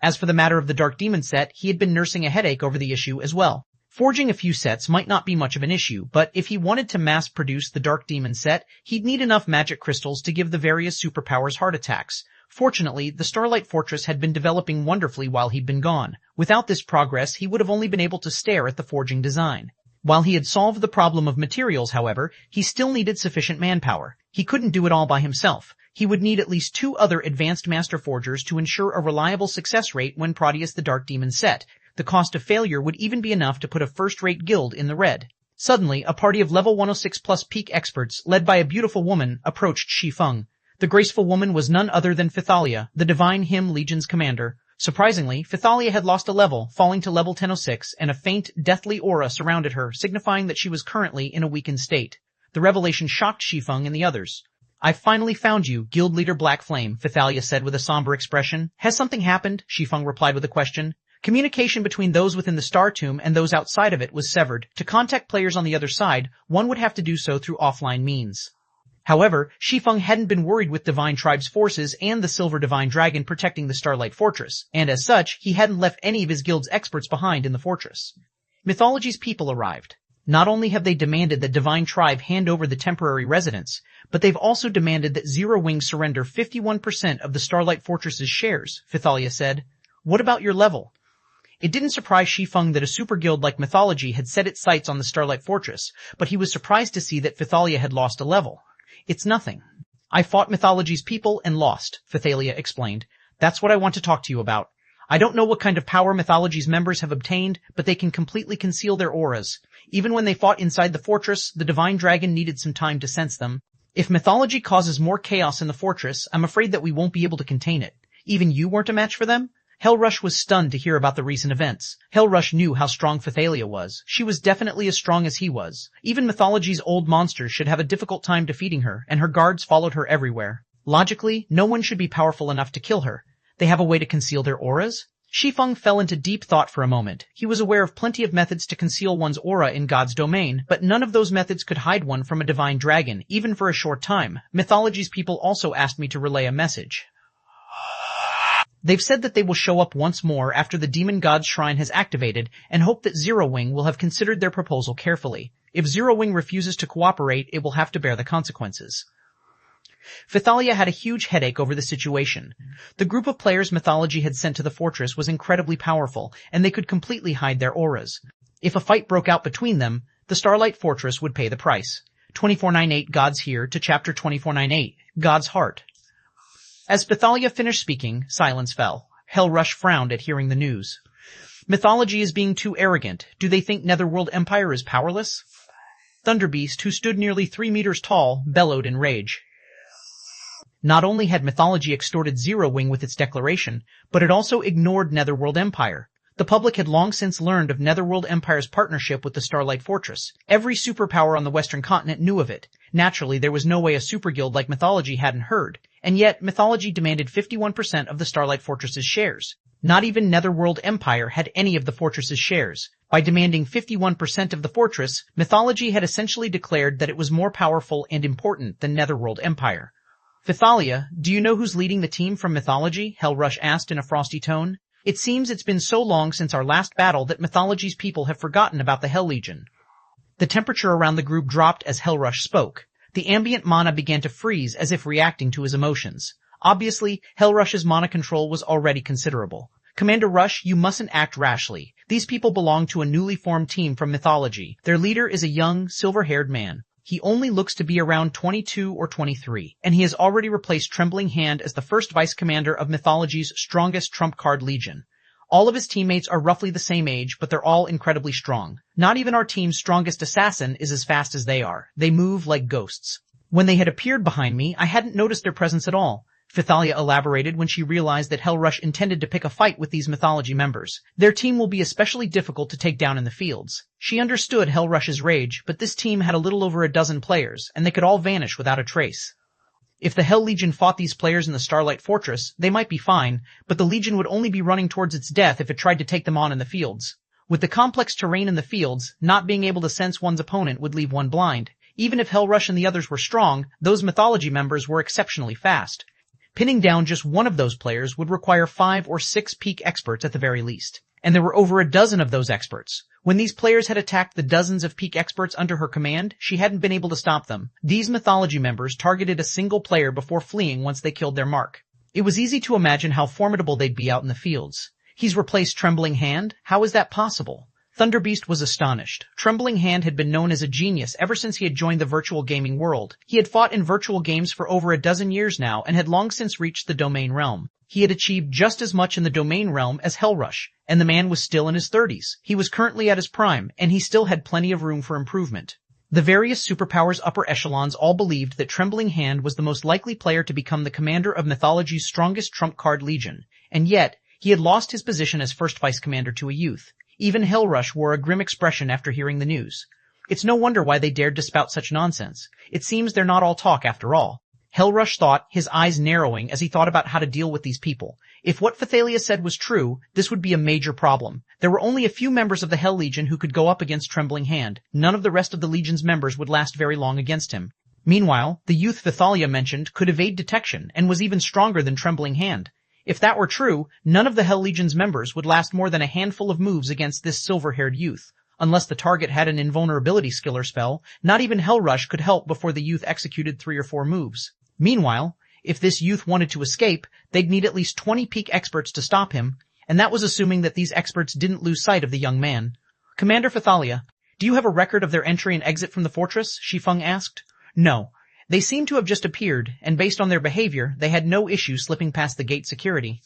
As for the matter of the Dark Demon set, he had been nursing a headache over the issue as well. Forging a few sets might not be much of an issue, but if he wanted to mass-produce the Dark Demon set, he'd need enough magic crystals to give the various superpowers heart attacks. Fortunately, the Starlight Fortress had been developing wonderfully while he'd been gone. Without this progress, he would have only been able to stare at the forging design. While he had solved the problem of materials, however, he still needed sufficient manpower. He couldn't do it all by himself. He would need at least 2 other advanced master forgers to ensure a reliable success rate when Proteus the Dark Demon set. The cost of failure would even be enough to put a first-rate guild in the red. Suddenly, a party of level 106 plus peak experts, led by a beautiful woman, approached Shi Feng. The graceful woman was none other than Phythalia, the Divine Hymn Legion's commander. Surprisingly, Phythalia had lost a level, falling to level 1006, and a faint, deathly aura surrounded her, signifying that she was currently in a weakened state. The revelation shocked Shi Feng and the others. "I've finally found you, Guild Leader Black Flame," Phythalia said with a somber expression. "Has something happened?" Shi Feng replied with a question. Communication between those within the Star Tomb and those outside of it was severed. To contact players on the other side, one would have to do so through offline means. However, Shi Feng hadn't been worried with Divine Tribe's forces and the Silver Divine Dragon protecting the Starlight Fortress, and as such, he hadn't left any of his guild's experts behind in the fortress. Mythology's people arrived. Not only have they demanded that Divine Tribe hand over the temporary residence, but they've also demanded that Zero Wing surrender 51% of the Starlight Fortress's shares, Phythalia said. "What about your level?" It didn't surprise Shi Feng that a super guild like Mythology had set its sights on the Starlight Fortress, but he was surprised to see that Phythalia had lost a level. "It's nothing. I fought Mythology's people and lost," Phythalia explained. "That's what I want to talk to you about. I don't know what kind of power Mythology's members have obtained, but they can completely conceal their auras. Even when they fought inside the fortress, the Divine Dragon needed some time to sense them. If Mythology causes more chaos in the fortress, I'm afraid that we won't be able to contain it. Even you weren't a match for them?" Hellrush was stunned to hear about the recent events. Hellrush knew how strong Phythalia was. She was definitely as strong as he was. Even Mythology's old monsters should have a difficult time defeating her, and her guards followed her everywhere. Logically, no one should be powerful enough to kill her. They have a way to conceal their auras? Shi Feng fell into deep thought for a moment. He was aware of plenty of methods to conceal one's aura in God's domain, but none of those methods could hide one from a divine dragon, even for a short time. Mythology's people also asked me to relay a message. They've said that they will show up once more after the Demon God's Shrine has activated and hope that Zero Wing will have considered their proposal carefully. If Zero Wing refuses to cooperate, it will have to bear the consequences. Thalia had a huge headache over the situation. The group of players Mythology had sent to the fortress was incredibly powerful, and they could completely hide their auras. If a fight broke out between them, the Starlight Fortress would pay the price. 2498 Gods here to chapter 2498, God's Heart. As Thalia finished speaking, silence fell. Hellrush frowned at hearing the news. Mythology is being too arrogant. Do they think Netherworld Empire is powerless? Thunderbeast, who stood nearly 3 meters tall, bellowed in rage. Not only had Mythology extorted Zero Wing with its declaration, but it also ignored Netherworld Empire. The public had long since learned of Netherworld Empire's partnership with the Starlight Fortress. Every superpower on the Western continent knew of it. Naturally, there was no way a super guild like Mythology hadn't heard. And yet, Mythology demanded 51% of the Starlight Fortress's shares. Not even Netherworld Empire had any of the fortress's shares. By demanding 51% of the fortress, Mythology had essentially declared that it was more powerful and important than Netherworld Empire. Thalia, do you know who's leading the team from Mythology? Hellrush asked in a frosty tone. It seems it's been so long since our last battle that Mythology's people have forgotten about the Hell Legion. The temperature around the group dropped as Hellrush spoke. The ambient mana began to freeze as if reacting to his emotions. Obviously, Hellrush's mana control was already considerable. Commander Rush, you mustn't act rashly. These people belong to a newly formed team from Mythology. Their leader is a young, silver-haired man. He only looks to be around 22 or 23, and he has already replaced Trembling Hand as the first vice-commander of Mythology's strongest trump card legion. All of his teammates are roughly the same age, but they're all incredibly strong. Not even our team's strongest assassin is as fast as they are. They move like ghosts. When they had appeared behind me, I hadn't noticed their presence at all. Thalia elaborated when she realized that Hellrush intended to pick a fight with these Mythology members. Their team will be especially difficult to take down in the fields. She understood Hellrush's rage, but this team had a little over a dozen players, and they could all vanish without a trace. If the Hell Legion fought these players in the Starlight Fortress, they might be fine, but the Legion would only be running towards its death if it tried to take them on in the fields. With the complex terrain in the fields, not being able to sense one's opponent would leave one blind. Even if Hellrush and the others were strong, those Mythology members were exceptionally fast. Pinning down just one of those players would require 5 or 6 peak experts at the very least. And there were over a dozen of those experts. When these players had attacked the dozens of peak experts under her command, she hadn't been able to stop them. These Mythology members targeted a single player before fleeing once they killed their mark. It was easy to imagine how formidable they'd be out in the fields. He's replaced Trembling Hand? How is that possible? Thunderbeast was astonished. Trembling Hand had been known as a genius ever since he had joined the virtual gaming world. He had fought in virtual games for over a dozen years now and had long since reached the domain realm. He had achieved just as much in the domain realm as Hellrush, and the man was still in his 30s. He was currently at his prime, and he still had plenty of room for improvement. The various superpowers upper echelons all believed that Trembling Hand was the most likely player to become the commander of Mythology's strongest trump card legion, and yet he had lost his position as first vice commander to a youth. Even Hellrush wore a grim expression after hearing the news. It's no wonder why they dared to spout such nonsense. It seems they're not all talk after all. Hellrush thought, his eyes narrowing as he thought about how to deal with these people. If what Thalia said was true, this would be a major problem. There were only a few members of the Hell Legion who could go up against Trembling Hand. None of the rest of the Legion's members would last very long against him. Meanwhile, the youth Thalia mentioned could evade detection and was even stronger than Trembling Hand. If that were true, none of the Hell Legion's members would last more than a handful of moves against this silver-haired youth. Unless the target had an invulnerability skill or spell, not even Hellrush could help before the youth executed 3 or 4 moves. Meanwhile, if this youth wanted to escape, they'd need at least 20 peak experts to stop him, and that was assuming that these experts didn't lose sight of the young man. Commander Thalia, do you have a record of their entry and exit from the fortress? Shi Feng asked. No. They seemed to have just appeared, and based on their behavior, they had no issue slipping past the gate security.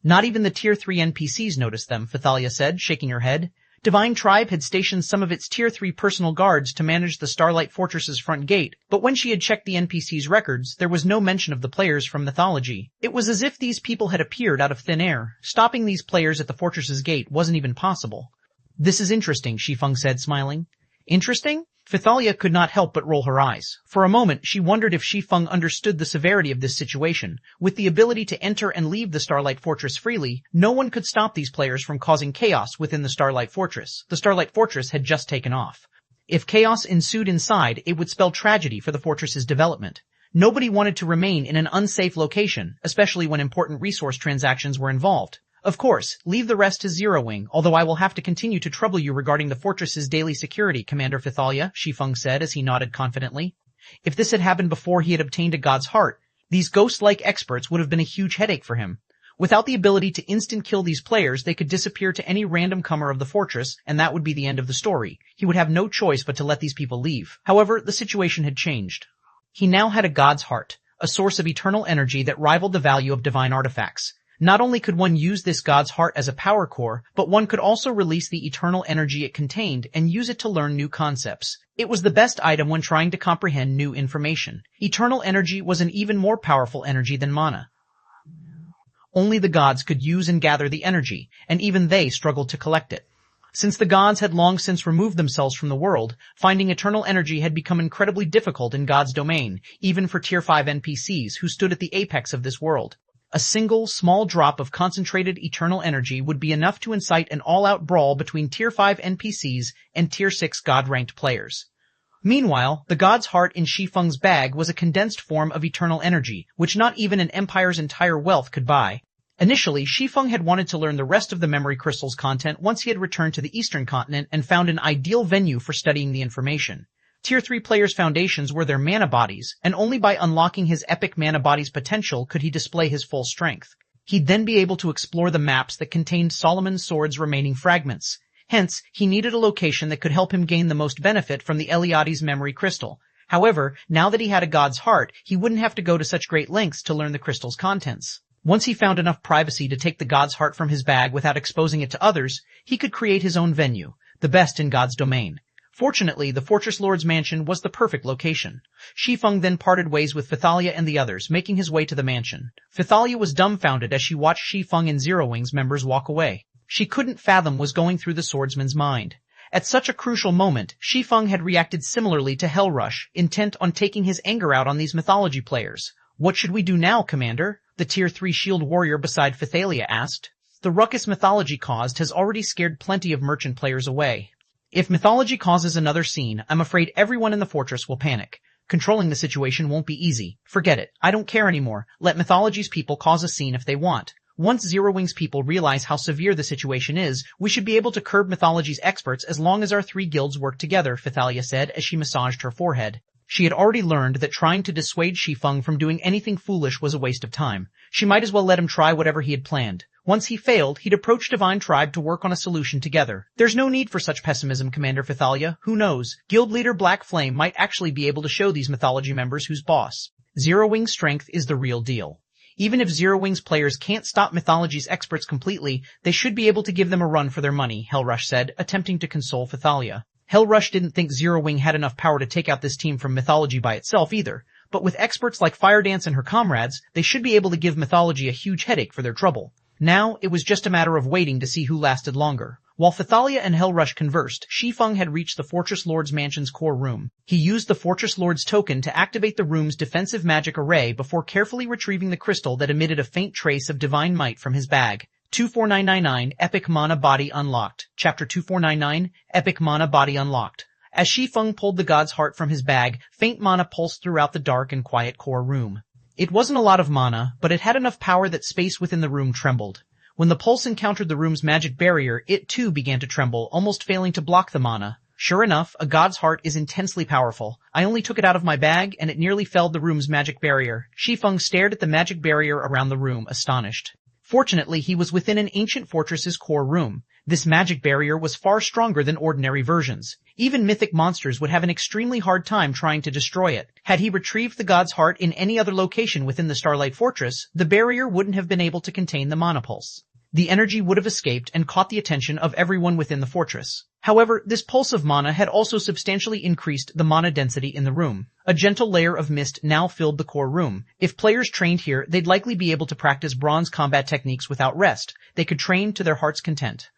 Not even the Tier 3 NPCs noticed them, Thalia said, shaking her head. Divine Tribe had stationed some of its Tier 3 personal guards to manage the Starlight Fortress's front gate, but when she had checked the NPCs' records, there was no mention of the players from Mythology. It was as if these people had appeared out of thin air. Stopping these players at the fortress's gate wasn't even possible. This is interesting, Shi Feng said, smiling. Interesting? Thalia could not help but roll her eyes. For a moment, she wondered if Shi Feng understood the severity of this situation. With the ability to enter and leave the Starlight Fortress freely, no one could stop these players from causing chaos within the Starlight Fortress. The Starlight Fortress had just taken off. If chaos ensued inside, it would spell tragedy for the fortress's development. Nobody wanted to remain in an unsafe location, especially when important resource transactions were involved. Of course, leave the rest to Zero Wing, although I will have to continue to trouble you regarding the fortress's daily security, Commander Thalia, Shi Feng said as he nodded confidently. If this had happened before he had obtained a god's heart, these ghost-like experts would have been a huge headache for him. Without the ability to instant kill these players, they could disappear to any random comer of the fortress, and that would be the end of the story. He would have no choice but to let these people leave. However, the situation had changed. He now had a god's heart, a source of eternal energy that rivaled the value of divine artifacts. Not only could one use this god's heart as a power core, but one could also release the eternal energy it contained and use it to learn new concepts. It was the best item when trying to comprehend new information. Eternal energy was an even more powerful energy than mana. Only the gods could use and gather the energy, and even they struggled to collect it. Since the gods had long since removed themselves from the world, finding eternal energy had become incredibly difficult in God's domain, even for Tier 5 NPCs who stood at the apex of this world. A single, small drop of concentrated eternal energy would be enough to incite an all-out brawl between Tier 5 NPCs and Tier 6 God-ranked players. Meanwhile, the god's heart in Shi Feng's bag was a condensed form of eternal energy, which not even an empire's entire wealth could buy. Initially, Shi Feng had wanted to learn the rest of the memory crystal's content once he had returned to the eastern continent and found an ideal venue for studying the information. Tier 3 players' foundations were their mana bodies, and only by unlocking his epic mana body's potential could he display his full strength. He'd then be able to explore the maps that contained Solomon's sword's remaining fragments. Hence, he needed a location that could help him gain the most benefit from the Eliade's memory crystal. However, now that he had a god's heart, he wouldn't have to go to such great lengths to learn the crystal's contents. Once he found enough privacy to take the god's heart from his bag without exposing it to others, he could create his own venue, the best in God's domain. Fortunately, the Fortress Lord's mansion was the perfect location. Shi Feng then parted ways with Phythalia and the others, making his way to the mansion. Phythalia was dumbfounded as she watched Shi Feng and Zero Wing's members walk away. She couldn't fathom what was going through the swordsman's mind. At such a crucial moment, Shi Feng had reacted similarly to Hellrush, intent on taking his anger out on these mythology players. "What should we do now, Commander?" the Tier 3 shield warrior beside Phythalia asked. "The ruckus mythology caused has already scared plenty of merchant players away. If mythology causes another scene, I'm afraid everyone in the fortress will panic. Controlling the situation won't be easy. Forget it. I don't care anymore. Let mythology's people cause a scene if they want. Once Zero Wing's people realize how severe the situation is, we should be able to curb mythology's experts as long as our 3 guilds work together," Phythalia said as she massaged her forehead. She had already learned that trying to dissuade Shi Feng from doing anything foolish was a waste of time. She might as well let him try whatever he had planned. Once he failed, he'd approach Divine Tribe to work on a solution together. "There's no need for such pessimism, Commander Phythalia. Who knows? Guild leader Black Flame might actually be able to show these mythology members who's boss. Zero Wing's strength is the real deal. Even if Zero Wing's players can't stop mythology's experts completely, they should be able to give them a run for their money," Hellrush said, attempting to console Phythalia. Hellrush didn't think Zero Wing had enough power to take out this team from mythology by itself either, but with experts like Firedance and her comrades, they should be able to give mythology a huge headache for their trouble. Now, it was just a matter of waiting to see who lasted longer. While Phythalia and Hellrush conversed, Shi Feng had reached the Fortress Lord's mansion's core room. He used the Fortress Lord's token to activate the room's defensive magic array before carefully retrieving the crystal that emitted a faint trace of divine might from his bag. 24999 Epic Mana Body Unlocked. Chapter 2499 Epic Mana Body Unlocked. As Shi Feng pulled the god's heart from his bag, faint mana pulsed throughout the dark and quiet core room. It wasn't a lot of mana, but it had enough power that space within the room trembled. When the pulse encountered the room's magic barrier, it too began to tremble, almost failing to block the mana. Sure enough, a god's heart is intensely powerful. I only took it out of my bag, and it nearly felled the room's magic barrier. Shi Feng stared at the magic barrier around the room, astonished. Fortunately, he was within an ancient fortress's core room. This magic barrier was far stronger than ordinary versions. Even mythic monsters would have an extremely hard time trying to destroy it. Had he retrieved the god's heart in any other location within the Starlight Fortress, the barrier wouldn't have been able to contain the mana pulse. The energy would have escaped and caught the attention of everyone within the fortress. However, this pulse of mana had also substantially increased the mana density in the room. A gentle layer of mist now filled the core room. If players trained here, they'd likely be able to practice bronze combat techniques without rest. They could train to their heart's content.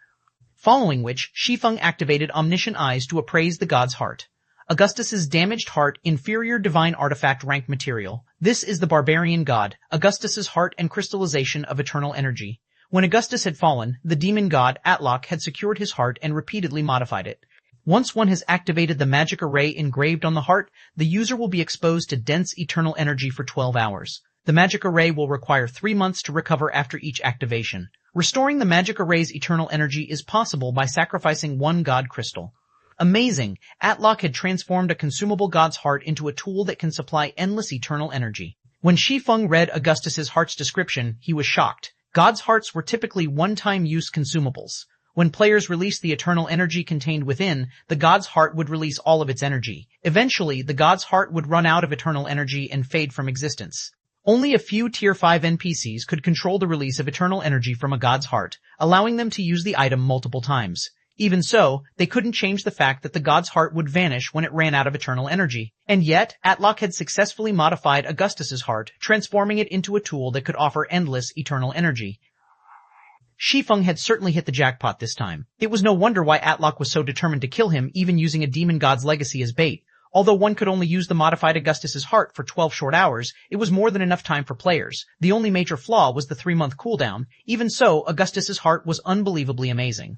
Following which, Shi Feng activated Omniscient Eyes to appraise the god's heart. Augustus's damaged heart, inferior divine artifact rank material. This is the barbarian god, Augustus's heart and crystallization of eternal energy. When Augustus had fallen, the demon god, Atlok, had secured his heart and repeatedly modified it. Once one has activated the magic array engraved on the heart, the user will be exposed to dense eternal energy for 12 hours. The magic array will require 3 months to recover after each activation. Restoring the magic array's eternal energy is possible by sacrificing 1 god crystal. Amazing! Atlock had transformed a consumable god's heart into a tool that can supply endless eternal energy. When Shi Feng read Augustus's heart's description, he was shocked. God's hearts were typically one-time use consumables. When players released the eternal energy contained within, the god's heart would release all of its energy. Eventually, the god's heart would run out of eternal energy and fade from existence. Only a few Tier 5 NPCs could control the release of eternal energy from a god's heart, allowing them to use the item multiple times. Even so, they couldn't change the fact that the god's heart would vanish when it ran out of eternal energy. And yet, Atlock had successfully modified Augustus's heart, transforming it into a tool that could offer endless eternal energy. Shi Feng had certainly hit the jackpot this time. It was no wonder why Atlock was so determined to kill him, even using a demon god's legacy as bait. Although one could only use the modified Augustus's heart for 12 short hours, it was more than enough time for players. The only major flaw was the 3-month cooldown. Even so, Augustus's heart was unbelievably amazing.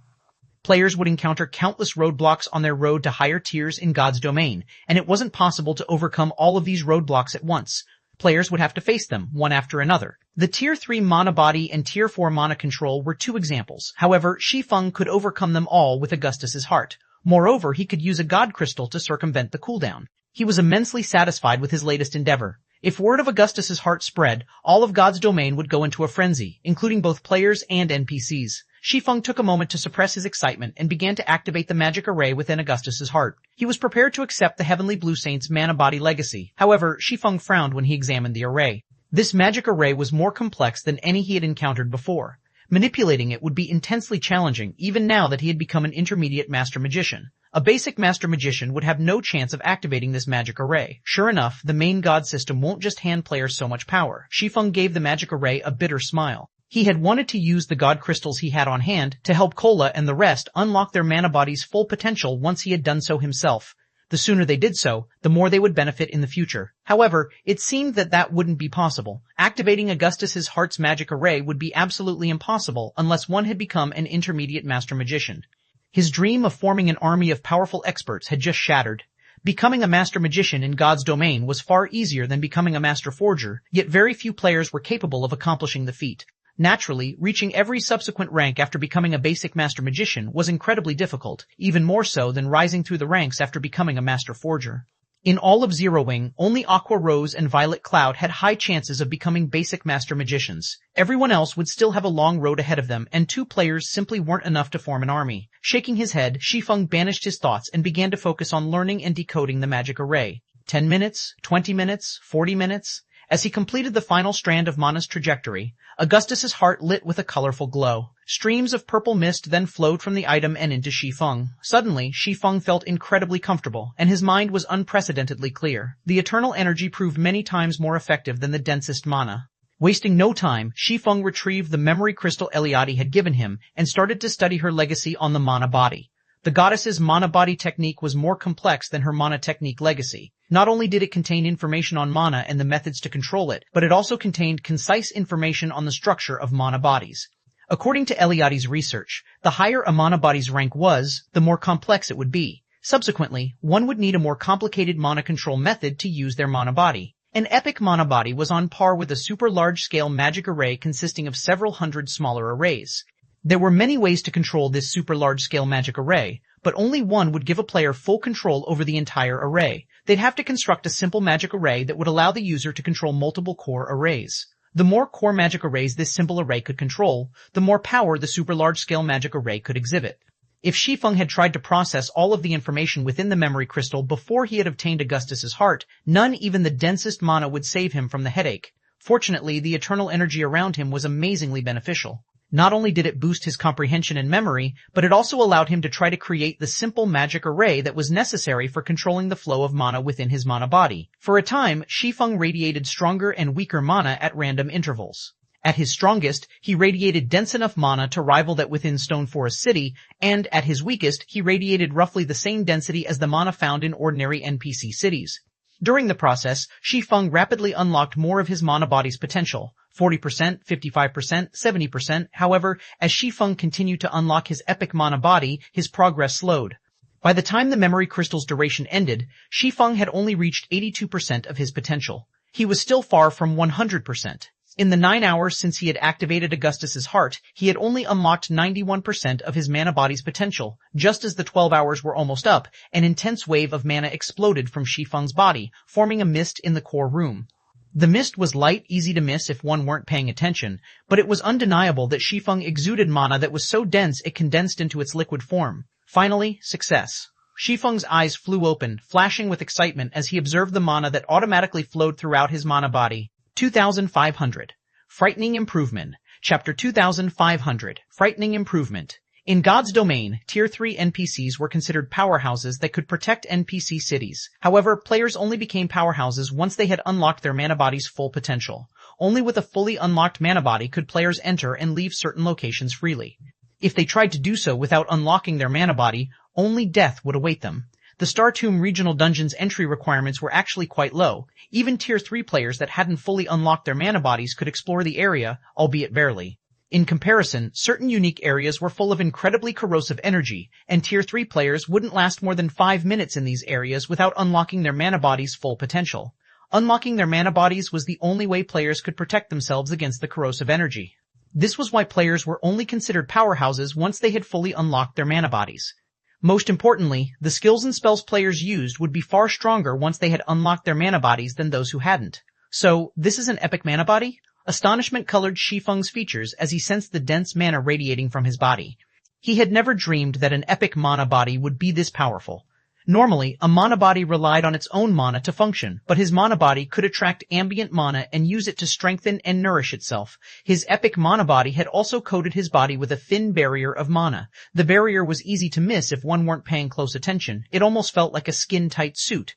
Players would encounter countless roadblocks on their road to higher tiers in God's domain, and it wasn't possible to overcome all of these roadblocks at once. Players would have to face them, one after another. The Tier 3 mana body and Tier 4 mana control were 2 examples. However, Shi Feng could overcome them all with Augustus's heart. Moreover, he could use a god crystal to circumvent the cooldown. He was immensely satisfied with his latest endeavor. If word of Augustus's heart spread, all of God's domain would go into a frenzy, including both players and NPCs. Shi Feng took a moment to suppress his excitement and began to activate the magic array within Augustus's heart. He was prepared to accept the Heavenly Blue Saint's mana body legacy. However, Shi Feng frowned when he examined the array. This magic array was more complex than any he had encountered before. Manipulating it would be intensely challenging, even now that he had become an intermediate master magician. A basic master magician would have no chance of activating this magic array. Sure enough, the main god system won't just hand players so much power. Shi Feng gave the magic array a bitter smile. He had wanted to use the god crystals he had on hand to help Kola and the rest unlock their mana body's full potential once he had done so himself. The sooner they did so, the more they would benefit in the future. However, it seemed that wouldn't be possible. Activating Augustus's heart's magic array would be absolutely impossible unless one had become an intermediate master magician. His dream of forming an army of powerful experts had just shattered. Becoming a master magician in God's domain was far easier than becoming a master forger, yet very few players were capable of accomplishing the feat. Naturally, reaching every subsequent rank after becoming a basic master magician was incredibly difficult, even more so than rising through the ranks after becoming a master forger. In all of Zero Wing, only Aqua Rose and Violet Cloud had high chances of becoming basic master magicians. Everyone else would still have a long road ahead of them, and 2 players simply weren't enough to form an army. Shaking his head, Shi Feng banished his thoughts and began to focus on learning and decoding the magic array. 10 minutes, 20 minutes, 40 minutes... As he completed the final strand of Mana's trajectory, Augustus's heart lit with a colorful glow. Streams of purple mist then flowed from the item and into Shi Feng. Suddenly, Shi Feng felt incredibly comfortable, and his mind was unprecedentedly clear. The eternal energy proved many times more effective than the densest mana. Wasting no time, Shi Feng retrieved the memory crystal Eliade had given him and started to study her legacy on the mana body. The goddess's mana body technique was more complex than her mana technique legacy. Not only did it contain information on mana and the methods to control it, but it also contained concise information on the structure of mana bodies. According to Eliade's research, the higher a mana body's rank was, the more complex it would be. Subsequently, one would need a more complicated mana control method to use their mana body. An epic mana body was on par with a super large-scale magic array consisting of several hundred smaller arrays. There were many ways to control this super large-scale magic array, but only one would give a player full control over the entire array. They'd have to construct a simple magic array that would allow the user to control multiple core arrays. The more core magic arrays this simple array could control, the more power the super large-scale magic array could exhibit. If Shi Feng had tried to process all of the information within the memory crystal before he had obtained Augustus's heart, none, even the densest mana, would save him from the headache. Fortunately, the eternal energy around him was amazingly beneficial. Not only did it boost his comprehension and memory, but it also allowed him to try to create the simple magic array that was necessary for controlling the flow of mana within his mana body. For a time, Shi Feng radiated stronger and weaker mana at random intervals. At his strongest, he radiated dense enough mana to rival that within Stone Forest City, and at his weakest, he radiated roughly the same density as the mana found in ordinary NPC cities. During the process, Shi Feng rapidly unlocked more of his mana body's potential. 40%, 55%, 70%. However, as Shi Feng continued to unlock his epic mana body, his progress slowed. By the time the memory crystal's duration ended, Shi Feng had only reached 82% of his potential. He was still far from 100%. In the 9 hours since he had activated Augustus's heart, he had only unlocked 91% of his mana body's potential. Just as the 12 hours were almost up, an intense wave of mana exploded from Shi Feng's body, forming a mist in the core room. The mist was light, easy to miss if one weren't paying attention, but it was undeniable that Shi Feng exuded mana that was so dense it condensed into its liquid form. Finally, success. Shi Feng's eyes flew open, flashing with excitement as he observed the mana that automatically flowed throughout his mana body. 2500. Frightening Improvement. Chapter 2500. Frightening Improvement. In God's domain, Tier 3 NPCs were considered powerhouses that could protect NPC cities. However, players only became powerhouses once they had unlocked their mana body's full potential. Only with a fully unlocked mana body could players enter and leave certain locations freely. If they tried to do so without unlocking their mana body, only death would await them. The Star Tomb Regional Dungeon's entry requirements were actually quite low. Even Tier 3 players that hadn't fully unlocked their mana bodies could explore the area, albeit barely. In comparison, certain unique areas were full of incredibly corrosive energy, and Tier 3 players wouldn't last more than 5 minutes in these areas without unlocking their mana body's full potential. Unlocking their mana bodies was the only way players could protect themselves against the corrosive energy. This was why players were only considered powerhouses once they had fully unlocked their mana bodies. Most importantly, the skills and spells players used would be far stronger once they had unlocked their mana bodies than those who hadn't. So, this is an epic mana body? Astonishment colored Shi Feng's features as he sensed the dense mana radiating from his body. He had never dreamed that an epic mana body would be this powerful. Normally, a mana body relied on its own mana to function, but his mana body could attract ambient mana and use it to strengthen and nourish itself. His epic mana body had also coated his body with a thin barrier of mana. The barrier was easy to miss if one weren't paying close attention. It almost felt like a skin-tight suit.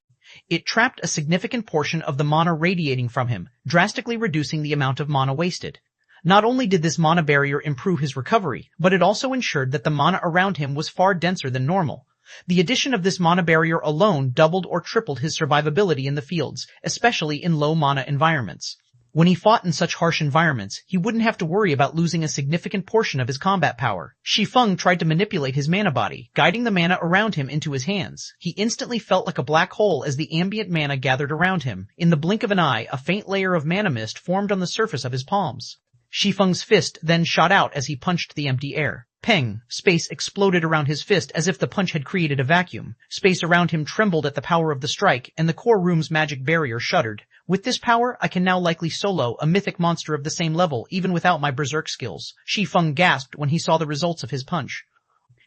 It trapped a significant portion of the mana radiating from him, drastically reducing the amount of mana wasted. Not only did this mana barrier improve his recovery, but it also ensured that the mana around him was far denser than normal. The addition of this mana barrier alone doubled or tripled his survivability in the fields, especially in low mana environments. When he fought in such harsh environments, he wouldn't have to worry about losing a significant portion of his combat power. Shi Feng tried to manipulate his mana body, guiding the mana around him into his hands. He instantly felt like a black hole as the ambient mana gathered around him. In the blink of an eye, a faint layer of mana mist formed on the surface of his palms. Shi Feng's fist then shot out as he punched the empty air. Peng! Space exploded around his fist as if the punch had created a vacuum. Space around him trembled at the power of the strike, and the core room's magic barrier shuddered. With this power, I can now likely solo a mythic monster of the same level, even without my berserk skills. Shi Feng gasped when he saw the results of his punch.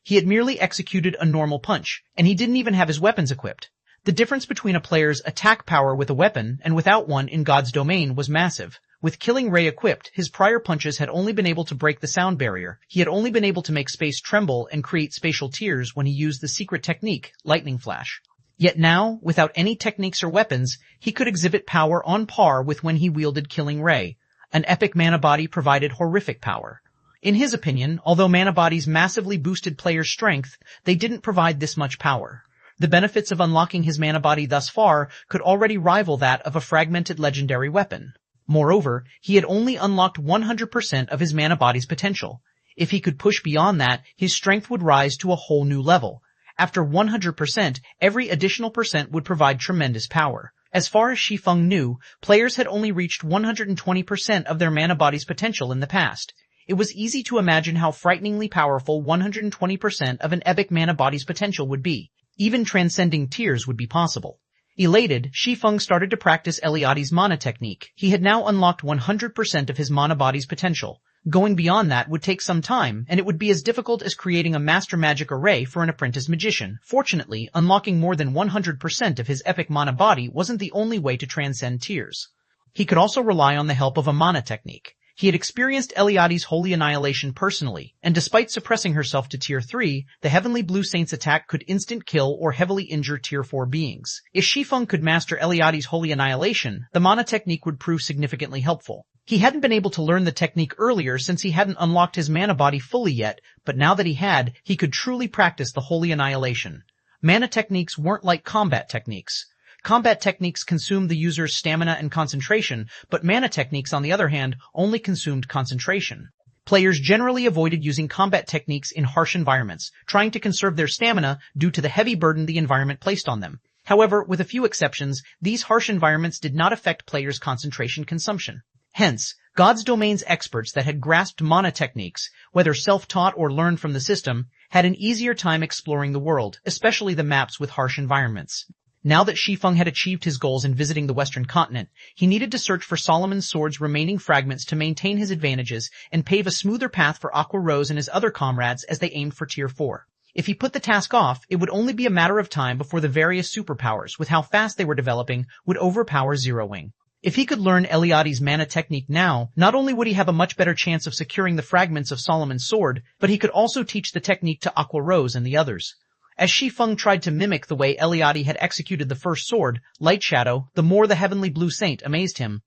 He had merely executed a normal punch, and he didn't even have his weapons equipped. The difference between a player's attack power with a weapon and without one in God's domain was massive. With Killing Ray equipped, his prior punches had only been able to break the sound barrier. He had only been able to make space tremble and create spatial tears when he used the secret technique, Lightning Flash. Yet now, without any techniques or weapons, he could exhibit power on par with when he wielded Killing Ray. An epic mana body provided horrific power. In his opinion, although mana bodies massively boosted players' strength, they didn't provide this much power. The benefits of unlocking his mana body thus far could already rival that of a fragmented legendary weapon. Moreover, he had only unlocked 100% of his mana body's potential. If he could push beyond that, his strength would rise to a whole new level. After 100%, every additional percent would provide tremendous power. As far as Shi Feng knew, players had only reached 120% of their mana body's potential in the past. It was easy to imagine how frighteningly powerful 120% of an epic mana body's potential would be. Even transcending tears would be possible. Elated, Shi Feng started to practice Eliade's mana technique. He had now unlocked 100% of his mana body's potential. Going beyond that would take some time, and it would be as difficult as creating a master magic array for an apprentice magician. Fortunately, unlocking more than 100% of his epic mana body wasn't the only way to transcend tears. He could also rely on the help of a mana technique. He had experienced Eliade's Holy Annihilation personally, and despite suppressing herself to Tier 3, the Heavenly Blue Saint's attack could instant kill or heavily injure Tier 4 beings. If Shi Feng could master Eliade's Holy Annihilation, the mana technique would prove significantly helpful. He hadn't been able to learn the technique earlier since he hadn't unlocked his mana body fully yet, but now that he had, he could truly practice the Holy Annihilation. Mana techniques weren't like combat techniques. Combat techniques consumed the user's stamina and concentration, but mana techniques, on the other hand, only consumed concentration. Players generally avoided using combat techniques in harsh environments, trying to conserve their stamina due to the heavy burden the environment placed on them. However, with a few exceptions, these harsh environments did not affect players' concentration consumption. Hence, God's domain's experts that had grasped mana techniques, whether self-taught or learned from the system, had an easier time exploring the world, especially the maps with harsh environments. Now that Shi Feng had achieved his goals in visiting the Western continent, he needed to search for Solomon's sword's remaining fragments to maintain his advantages and pave a smoother path for Aqua Rose and his other comrades as they aimed for Tier 4. If he put the task off, it would only be a matter of time before the various superpowers, with how fast they were developing, would overpower Zero Wing. If he could learn Eliade's mana technique now, not only would he have a much better chance of securing the fragments of Solomon's sword, but he could also teach the technique to Aqua Rose and the others. As Shi Feng tried to mimic the way Eliade had executed the first sword, Light Shadow, the more the heavenly blue saint amazed him.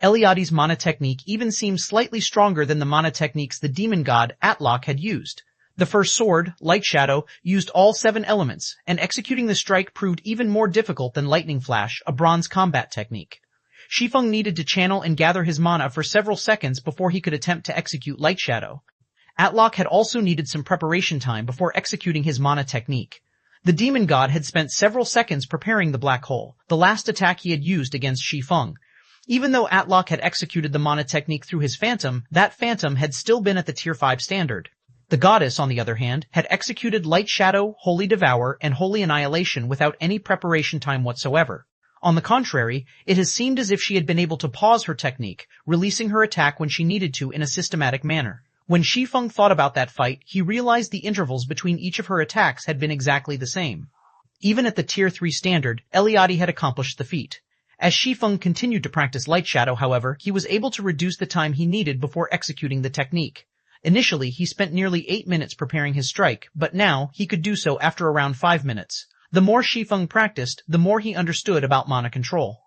Eliade's mana technique even seemed slightly stronger than the mana techniques the demon god, Atlok, had used. The first sword, Light Shadow, used all 7 elements, and executing the strike proved even more difficult than Lightning Flash, a bronze combat technique. Shi Feng needed to channel and gather his mana for several seconds before he could attempt to execute Light Shadow. Atlok had also needed some preparation time before executing his mana technique. The demon god had spent several seconds preparing the black hole, the last attack he had used against Shi Feng. Even though Atlok had executed the mana technique through his phantom, that phantom had still been at the Tier 5 standard. The goddess, on the other hand, had executed Light Shadow, Holy Devour, and Holy Annihilation without any preparation time whatsoever. On the contrary, it has seemed as if she had been able to pause her technique, releasing her attack when she needed to in a systematic manner. When Shi Feng thought about that fight, he realized the intervals between each of her attacks had been exactly the same. Even at the Tier 3 standard, Eliade had accomplished the feat. As Shi Feng continued to practice Light Shadow, however, he was able to reduce the time he needed before executing the technique. Initially, he spent nearly 8 minutes preparing his strike, but now he could do so after around 5 minutes. The more Shi Feng practiced, the more he understood about mana control.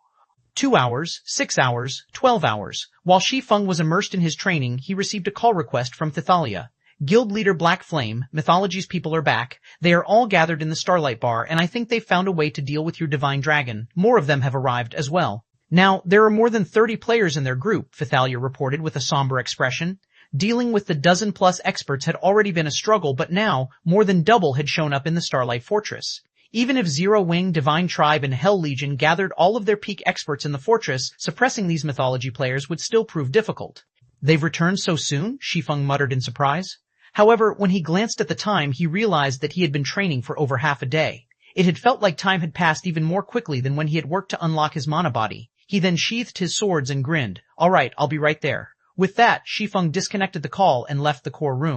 2 hours, 6 hours, 12 hours. While Shi Feng was immersed in his training, he received a call request from Thalia. Guild leader Black Flame, Mythology's people are back. They are all gathered in the Starlight Bar, and I think they've found a way to deal with your divine dragon. More of them have arrived as well. Now, there are more than 30 players in their group, Thalia reported with a somber expression. Dealing with the dozen-plus experts had already been a struggle, but now, more than double had shown up in the Starlight Fortress. Even if Zero Wing, Divine Tribe, and Hell Legion gathered all of their peak experts in the fortress, suppressing these mythology players would still prove difficult. They've returned so soon? Shi Feng muttered in surprise. However, when he glanced at the time, he realized that he had been training for over half a day. It had felt like time had passed even more quickly than when he had worked to unlock his mana body. He then sheathed his swords and grinned. All right, I'll be right there. With that, Shi Feng disconnected the call and left the core room.